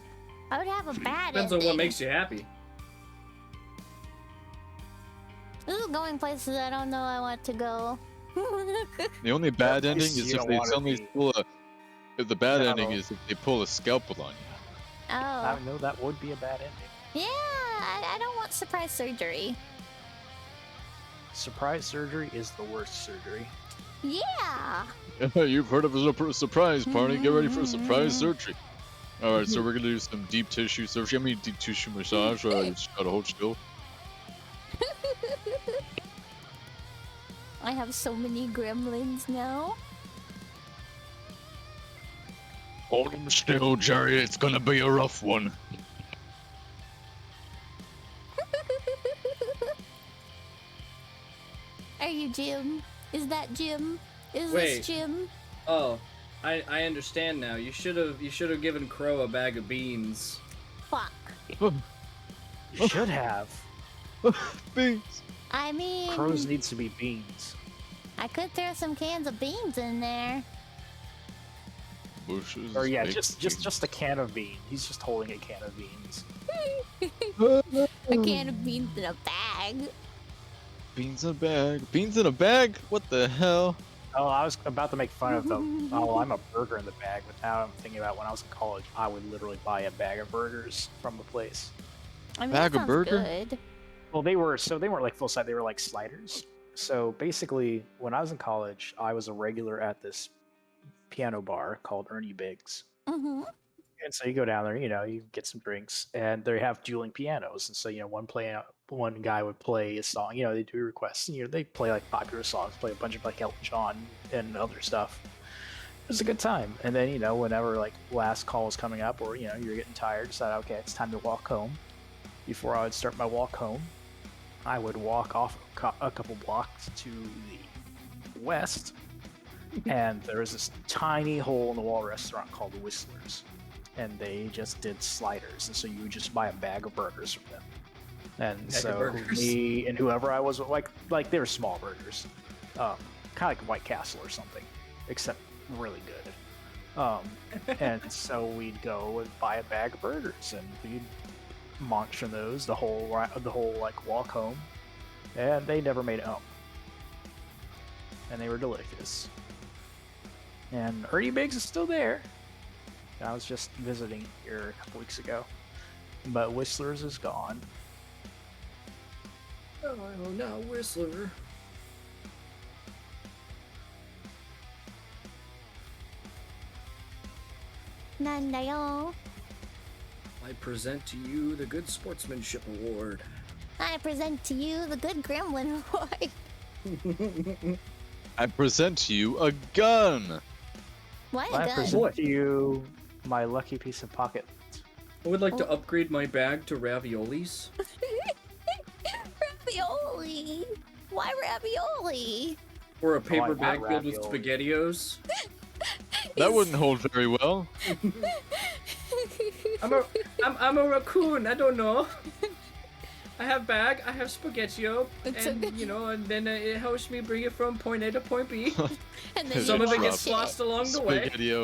I would have a bad Depends ending. on what makes you happy. This is going places I don't know I want to go. The only bad ending places is you if don't they wanna suddenly be. pull a. If the bad No. ending is if they pull a scalpel on you. I Oh. know that would be a bad ending. Yeah, I don't want surprise surgery. Surprise surgery is the worst surgery. Yeah. You've heard of a surprise party. Get ready for a surprise surgery. All right, so we're gonna do some deep tissue surgery. I mean, deep tissue massage. Just gotta hold still. I have so many gremlins now. Hold him still, Jerry. It's gonna be a rough one. Are you Jim? Is that Jim? Is Wait. this Jim? Oh, I understand now. You should have given Crow a bag of beans. Fuck. You should have. Beans. I mean, Crows needs to be beans. I could throw some cans of beans in there. Bushes. Or yeah, baked just a can of beans. He's just holding a can of beans. A can of beans in a bag. Beans in a bag. Beans in a bag? What the hell? Oh, I was about to make fun of the. Oh, I'm a burger in the bag, but now I'm thinking about when I was in college, I would literally buy a bag of burgers from the place. I mean, Bag that of sounds burger? good. Well, they weren't like full size. They were like sliders. So basically, when I was in college, I was a regular at this piano bar called Ernie Biggs. Mm-hmm. And so you go down there, you get some drinks, and they have dueling pianos. And so, one guy would play a song, they do requests, they play like popular songs, play a bunch of like Elton John and other stuff. It was a good time. And then, whenever like last call was coming up or, you're getting tired, decide, okay, it's time to walk home. Before I would start my walk home, I would walk off a couple blocks to the west, and there was this tiny hole in the wall restaurant called the Whistlers. And they just did sliders, and so you would just buy a bag of burgers from them. And Bag of so burgers. me and whoever I was with, like they were small burgers, kind of like White Castle or something, except really good. And so we'd go and buy a bag of burgers, and we'd munch on those the whole like walk home, and they never made it home, and they were delicious. And Ernie Biggs is still there. I was just visiting here a couple weeks ago, but Whistlers is gone. Oh no, Whistler. Nandayo. I present to you the Good Sportsmanship Award. I present to you the Good Gremlin Award. I present to you a gun. What I a gun. present to you my lucky piece of pocket. I would like to upgrade my bag to raviolis. Ravioli. Why ravioli? Or a paper want bag filled with ravioli. SpaghettiOs. That wouldn't hold very well. I'm a raccoon, I don't know. I have bag, I have SpaghettiO, It's and okay. and then it helps me bring it from point A to point B. And then Some you of it wash gets lost along the way. Spaghetti-O.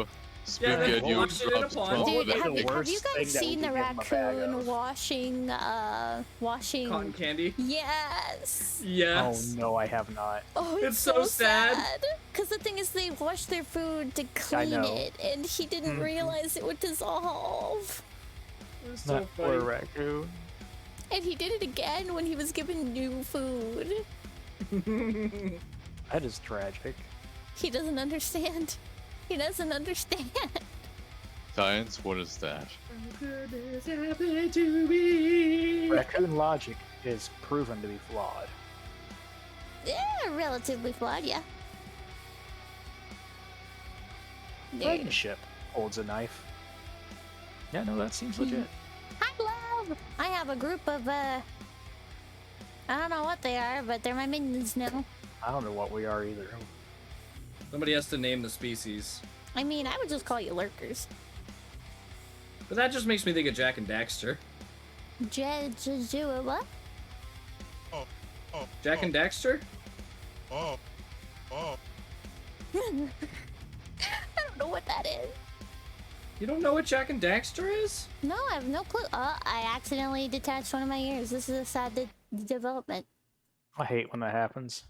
Yeah, then Spaghetti-O wash it in a drops pond. from Dude, the have bag. you worst guys thing that seen we the could get in a bag raccoon of. washing Cotton candy. Yes. Yes. Oh no, I have not. Oh, It's so sad. Because the thing is, they wash their food to clean know. it, and he didn't Mhm. realize it would dissolve. It's so That poor funny. raccoon. And he did it again when he was given new food. That is tragic. He doesn't understand. He doesn't understand. Science, what is that? Goodness happened to me. Raccoon logic is proven to be flawed. Yeah, relatively flawed, yeah. There. Friendship holds a knife. Yeah, no, that seems legit. Hi, Love! I have a group of, I don't know what they are, but they're my minions now. I don't know what we are either. Somebody has to name the species. I mean, I would just call you lurkers. But that just makes me think of Jack and Daxter. What? Jack and Daxter? Oh. I don't know what that is. You don't know what Jack and Daxter is? No, I have no clue. I accidentally detached one of my ears. This is a sad development. I hate when that happens.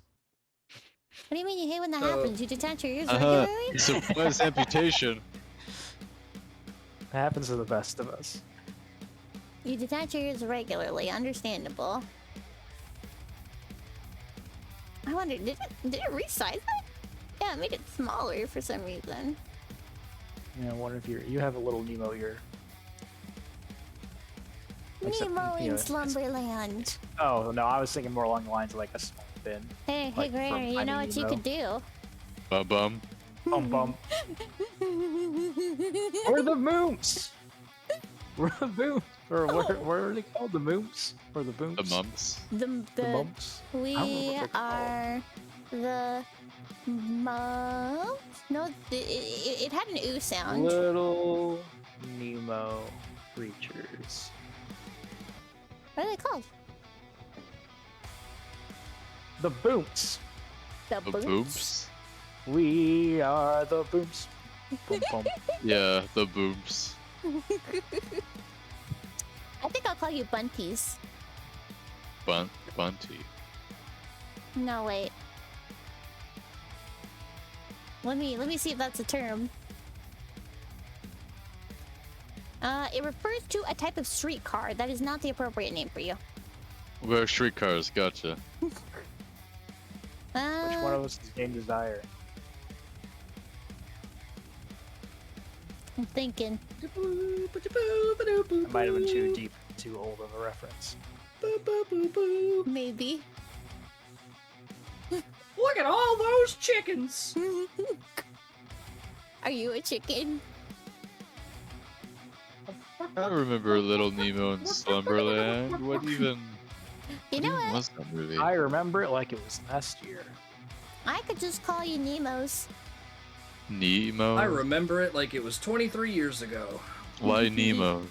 What do you mean you hate when that So- happens? You detach your ears Uh-huh. regularly? Surprise amputation. It happens to the best of us. You detach your ears regularly. Understandable. I wonder, did it resize it? Yeah, it made it smaller for some reason. I wonder if you have a little Nemo ear. Except, Nemo you in know, it's- Slumberland. Oh no, I was thinking more along the lines of like a small fin. Hey, Like Granny, from you Finding know what you Nemo. could do? Bum. Bum bum. Or the mooms. We're the mooms. Or what are they called? The mooms? Or the booms? The mumps. The The mumps. I don't we remember what they're are the mums. No, it had an ooh sound. Little Nemo creatures. What are they called? The booms. The The boots. booms. We are the booms. Bum, bum. Yeah, the booms. I think I'll call you bunties. Bunty. No, wait. Let me see if that's a term. It refers to a type of streetcar. That is not the appropriate name for you. We're streetcars, gotcha. Which one of us is Game Desire? I'm thinking. It might have been too deep, too old of a reference. Maybe. Look at all those chickens! Are you a chicken? I remember Little Nemo in Slumberland. What even You know what? was that movie? I remember it like it was last year. I could just call you Nemos. Nemo? I remember it like it was 23 years ago. Why Nemos?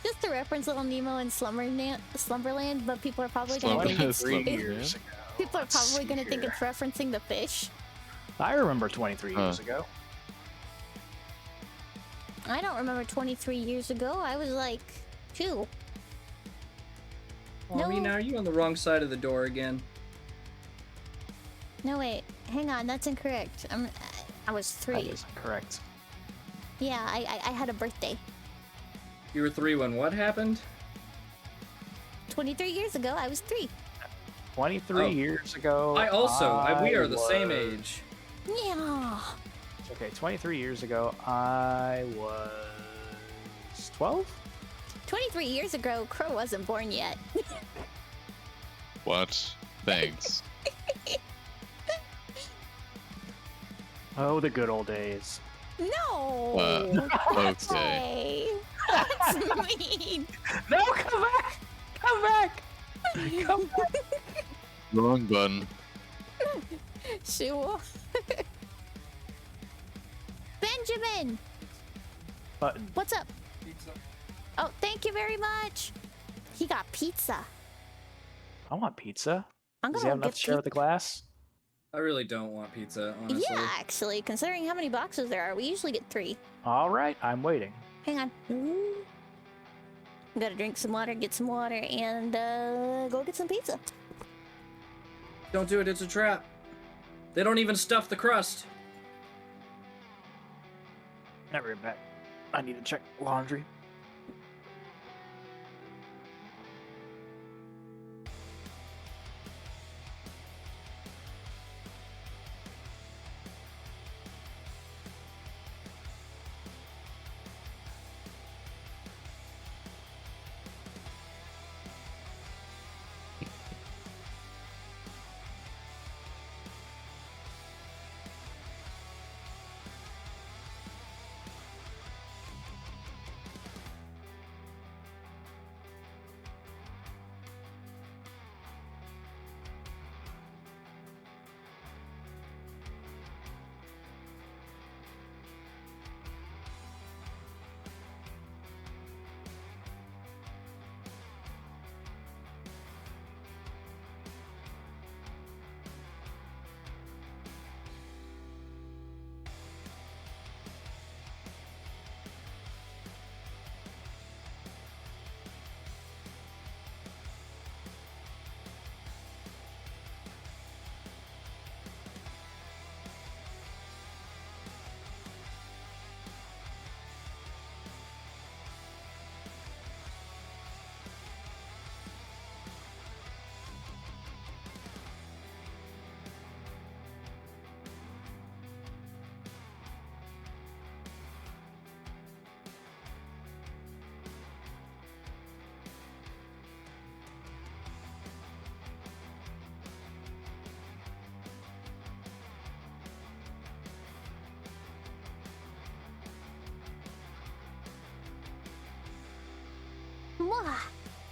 Just to reference Little Nemo in Slumberland, but people are probably gonna think it's 23 Slumberland. years ago. people are Let's probably see gonna think here. it's referencing the fish. I remember 23 years Huh. ago. I don't remember 23 years ago. I was like 2. Well, I mean, No. are you on the wrong side of the door again? No, wait. Hang on. That's incorrect. I was That 3. is correct. Yeah, I had a birthday. You were 3 when what happened? 23 years ago, I was 3. 23 Oh. years ago. We are the same was- age. Yeah. Okay, 23 years ago, I was 12? 23 years ago, Crow wasn't born yet. What? Thanks. Oh, the good old days. No. That's Okay. way. That's mean. No, come back! Come back! Come back! Wrong button. Sure. Benjamin, Button. what's up? Oh, thank you very much. He got pizza. I want pizza. I'm Does he gonna have enough get to share with the class? I really don't want pizza, honestly. Yeah, actually, considering how many boxes there are, we usually get 3. Alright, I'm waiting. Hang on. Gotta drink some water, get some water, and go get some pizza. Don't do it, it's a trap. They don't even stuff the crust. Never back. I need to check laundry. Mwah.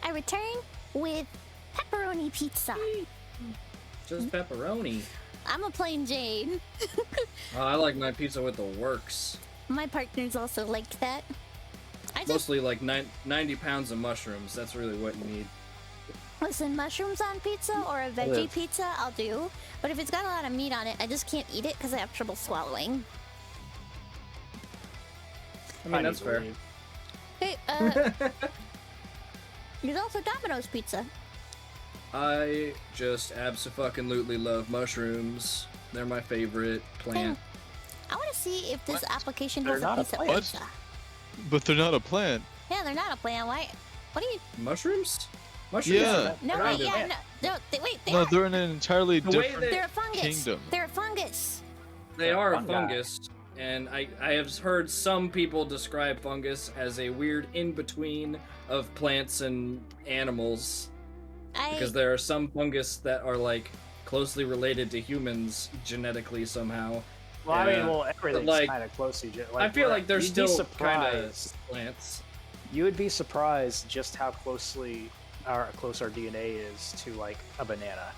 I return with pepperoni pizza. Just pepperoni. I'm a plain Jane. I like my pizza with the works. My partners also liked that. I just Mostly like 90 pounds of mushrooms. That's really what you need. listen, mushrooms on pizza or a veggie Live. pizza, I'll do. But if it's got a lot of meat on it, I just can't eat it because I have trouble swallowing. I mean, that's need to fair. leave. Hey, there's also Domino's pizza. I just abso-fucking-lutely love mushrooms. They're my favorite plant. I want to see if this What? application They're has not a a piece of plant. pizza. But they're not a plant. Yeah, they're not a plant. Why? What do you? Mushrooms? Mushrooms? Yeah. No, They're wait, not yeah, a- no, wait, they No, are. they're in an entirely The way different they- They're a fungus. kingdom. They're a fungus. They are a Fungi. fungus, and I have heard some people describe fungus as a weird in-between of plants and animals, because there are some fungus that are like closely related to humans genetically somehow. Well, I mean, Yeah. well, everything's like, kind of closely. I feel like they're you'd be still kind of surprised. plants. You would be surprised just how close our DNA is to like a banana.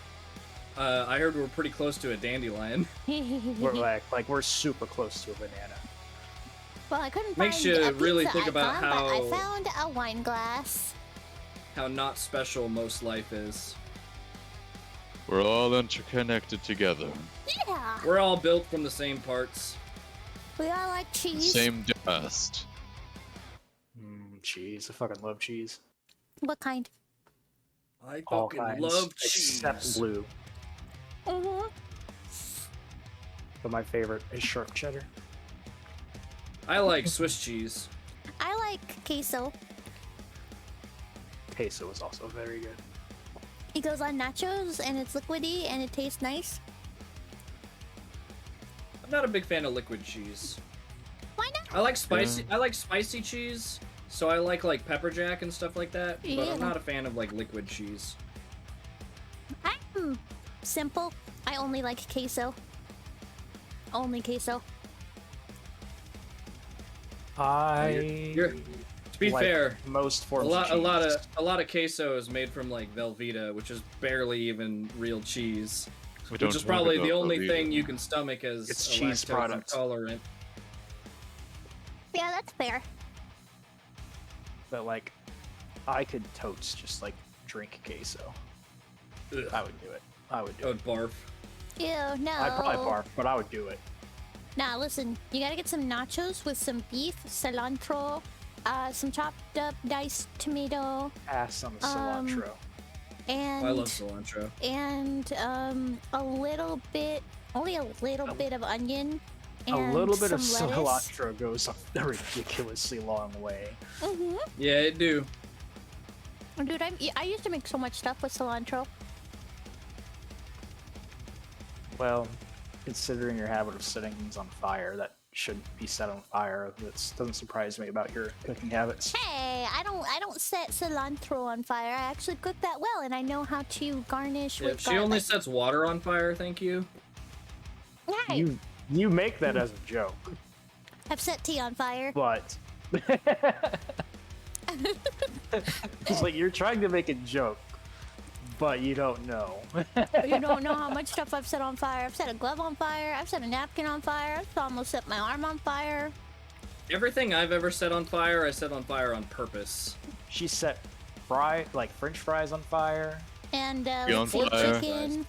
I heard we're pretty close to a dandelion. We're like we're super close to a banana. Well, I couldn't Makes find you a really pizza think about icon, but I how- found a wine glass. How not special most life is. We're all interconnected together. Yeah, We're all built from the same parts. we all like cheese. Same dust. Cheese. I fucking love cheese. What kind? I All fucking kinds, love cheese. except blue. Mm-hmm. But my favorite is sharp cheddar. I like Swiss cheese. I like queso. Queso is also very good. It goes on nachos and it's liquidy and it tastes nice. I'm not a big fan of liquid cheese. Why not? I like spicy. I like spicy cheese, so I like pepper jack and stuff like that. But Yeah. I'm not a fan of like liquid cheese. I'm simple. I only like queso. Only queso. You're- To be like fair, most a forms lot of cheese. of queso is made from like Velveeta, which is barely even real cheese. We don't Which is talk probably the about only Velveeta. thing you can stomach as It's a cheese lactose product. intolerant. Yeah, that's fair. But like, I could totes just like drink queso. Ugh. I would do it. I would do I it. would barf. Ew, no. I'd probably barf, but I would do it. Nah, listen. You gotta get some nachos with some beef, cilantro, some chopped up diced tomato, Ass on the cilantro. and I love cilantro. and a little bit, only a little bit of onion. A And little bit of some lettuce. cilantro goes a ridiculously long way. Mm-hmm. Yeah, it do. Dude, I used to make so much stuff with cilantro. Well, considering your habit of setting things on fire, that shouldn't be set on fire. That doesn't surprise me about your cooking habits. Hey, I don't set cilantro on fire. I actually cook that well, and I know how to garnish Yeah, with she only garlic. sets water on fire, thank you. Hey, You make that as a joke, I've set tea on fire. but it's like you're trying to make a joke, but you don't know. You don't know how much stuff I've set on fire. I've set a glove on fire. I've set a napkin on fire. I've almost set my arm on fire. Everything I've ever set on fire, I set on fire on purpose. She set French fries on fire. And Be on let's see, fire. chicken.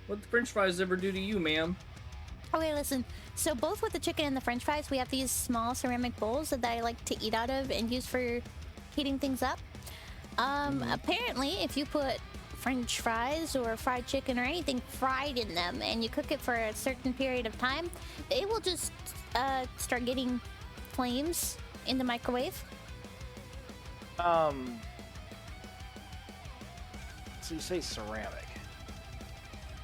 What the French fries ever do to you, ma'am? Okay, listen. So both with the chicken and the French fries, we have these small ceramic bowls that I like to eat out of and use for heating things up. Apparently, if you put French fries or fried chicken or anything fried in them and you cook it for a certain period of time, it will just start getting flames in the microwave. So you say ceramic.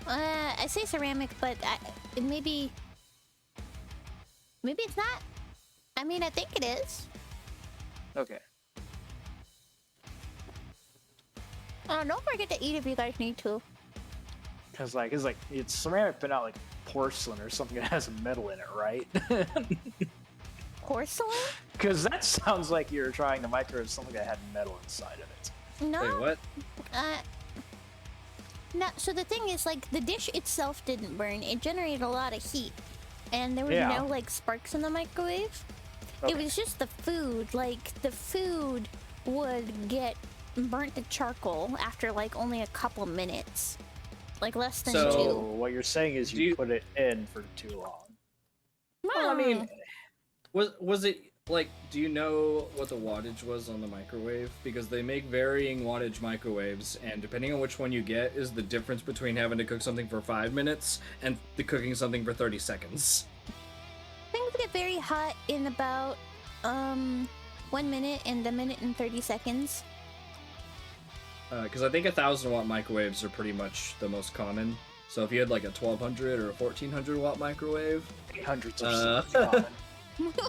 I say ceramic, but maybe it's not. I mean, I think it is. Okay. Don't forget to eat if you guys need to. Cause it's ceramic, but not like porcelain or something that has metal in it, right? Porcelain? Because that sounds like you're trying to microwave something that had metal inside of it. No. Wait, what? No, so the thing is, like, the dish itself didn't burn. It generated a lot of heat. And there was Yeah. no, like, sparks in the microwave. It Okay. was just the food. Like, the food would get burnt to charcoal after, like, only a couple minutes. Like, less than So- So two. what you're saying is Do you you- put it in for too long. Well, I mean, was it like? Do you know what the wattage was on the microwave? Because they make varying wattage microwaves, and depending on which one you get, is the difference between having to cook something for 5 minutes and the cooking something for 30 seconds. Things get very hot in about 1 minute and a minute and 30 seconds. Because I think 1,000-watt microwaves are pretty much the most common. So if you had like a 1,200 or a 1,400-watt microwave, 800s are Uh, so common.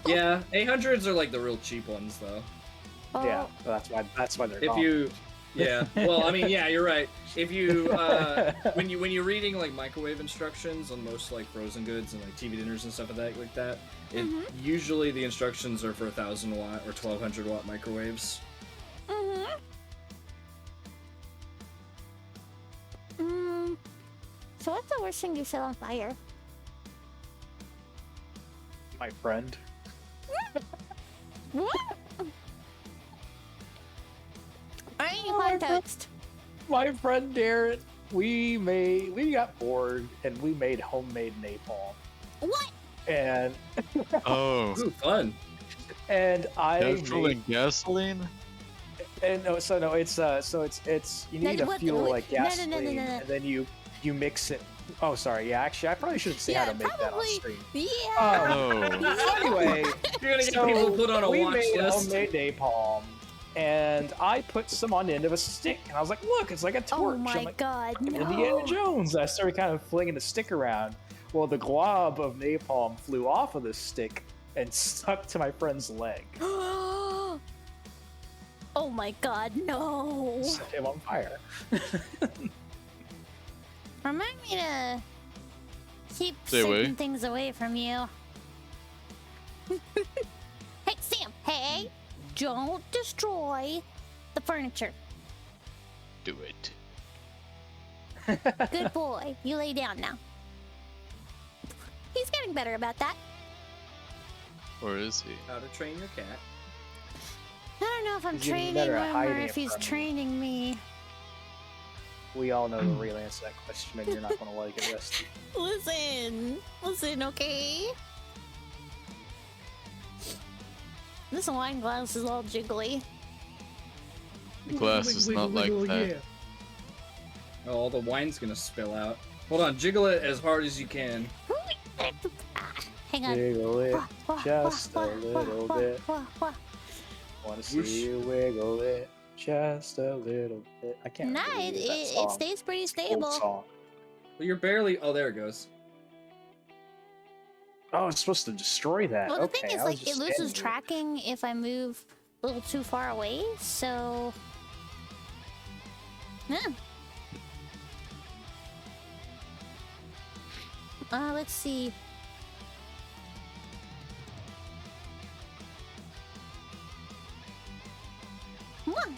yeah, 800s are like the real cheap ones though. Oh, Yeah, that's why they're If gone. you, yeah, well, I mean, yeah, you're right. If you, when you're reading like microwave instructions on most like frozen goods and like TV dinners and stuff like that, it usually the instructions are for 1,000-watt or 1,200-watt microwaves. So what's the worst thing you set on fire? My friend. What? Any context? My friend Darren. We got bored and we made homemade napalm. What? And Oh, Ooh, fun. I petrol made, and gasoline? and no, it's you need a what- fuel what- like no, no, no, gasoline, no, no, no. and then you mix it. Oh, sorry. Yeah, actually, I probably shouldn't say how to make that on stream. Yeah. No. Anyway, You're gonna get so people put on a we watch made list. homemade napalm, and I put some on the end of a stick, and I was like, "Look, it's like a torch." Oh I'm my like, god, no. Indiana Jones. I started kind of flinging the stick around. Well, the glob of napalm flew off of the stick and stuck to my friend's leg. Oh my god, no. Set him on fire. Remind me to keep Stay certain away. things away from you. Hey, Sam. Hey, don't destroy the furniture. Do it. Good boy. You lay down now. He's getting better about that. Or is he? How to train your cat. I don't know if I'm He's getting training better at him or hiding if it he's from you. training me. We all know the real answer to that question, and you're not going to like it, Rusty. Listen, okay? This wine glass is all jiggly. The glass is not like that. Oh, all the wine's gonna spill out. Hold on, jiggle it as hard as you can. Hang on. Wiggle it just a Wah, little wah, bit. wah, wah. Want to Whoosh. see you wiggle it just a little bit. I can't Nah, remember it, that it, song. it stays pretty Old stable. song. Well, you're barely. Oh, there it goes. Oh, it's supposed to destroy that. Well, the okay, thing is, I was like, it just loses standing there. tracking if I move a little too far away, so... Yeah. Let's see. Mwah.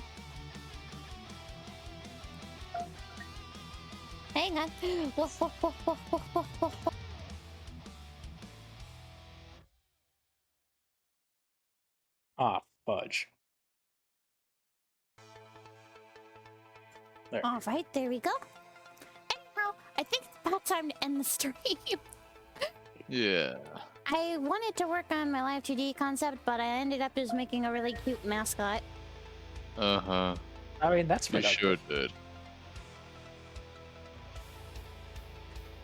Hang on. Woof, woof, woof, woof, woof, woof, woof, woof. Ah, fudge. There. All right, there we go. Anyhow, I think it's about time to end the stream. Yeah. I wanted to work on my live 2D concept, but I ended up just making a really cute mascot. Uh-huh. I mean, that's You productive. sure did.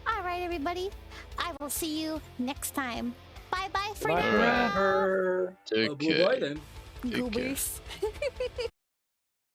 All right, everybody. I will see you next time. Bye bye for Bye now. forever. Take Oh, blue care. boy then. Take care. Goobers.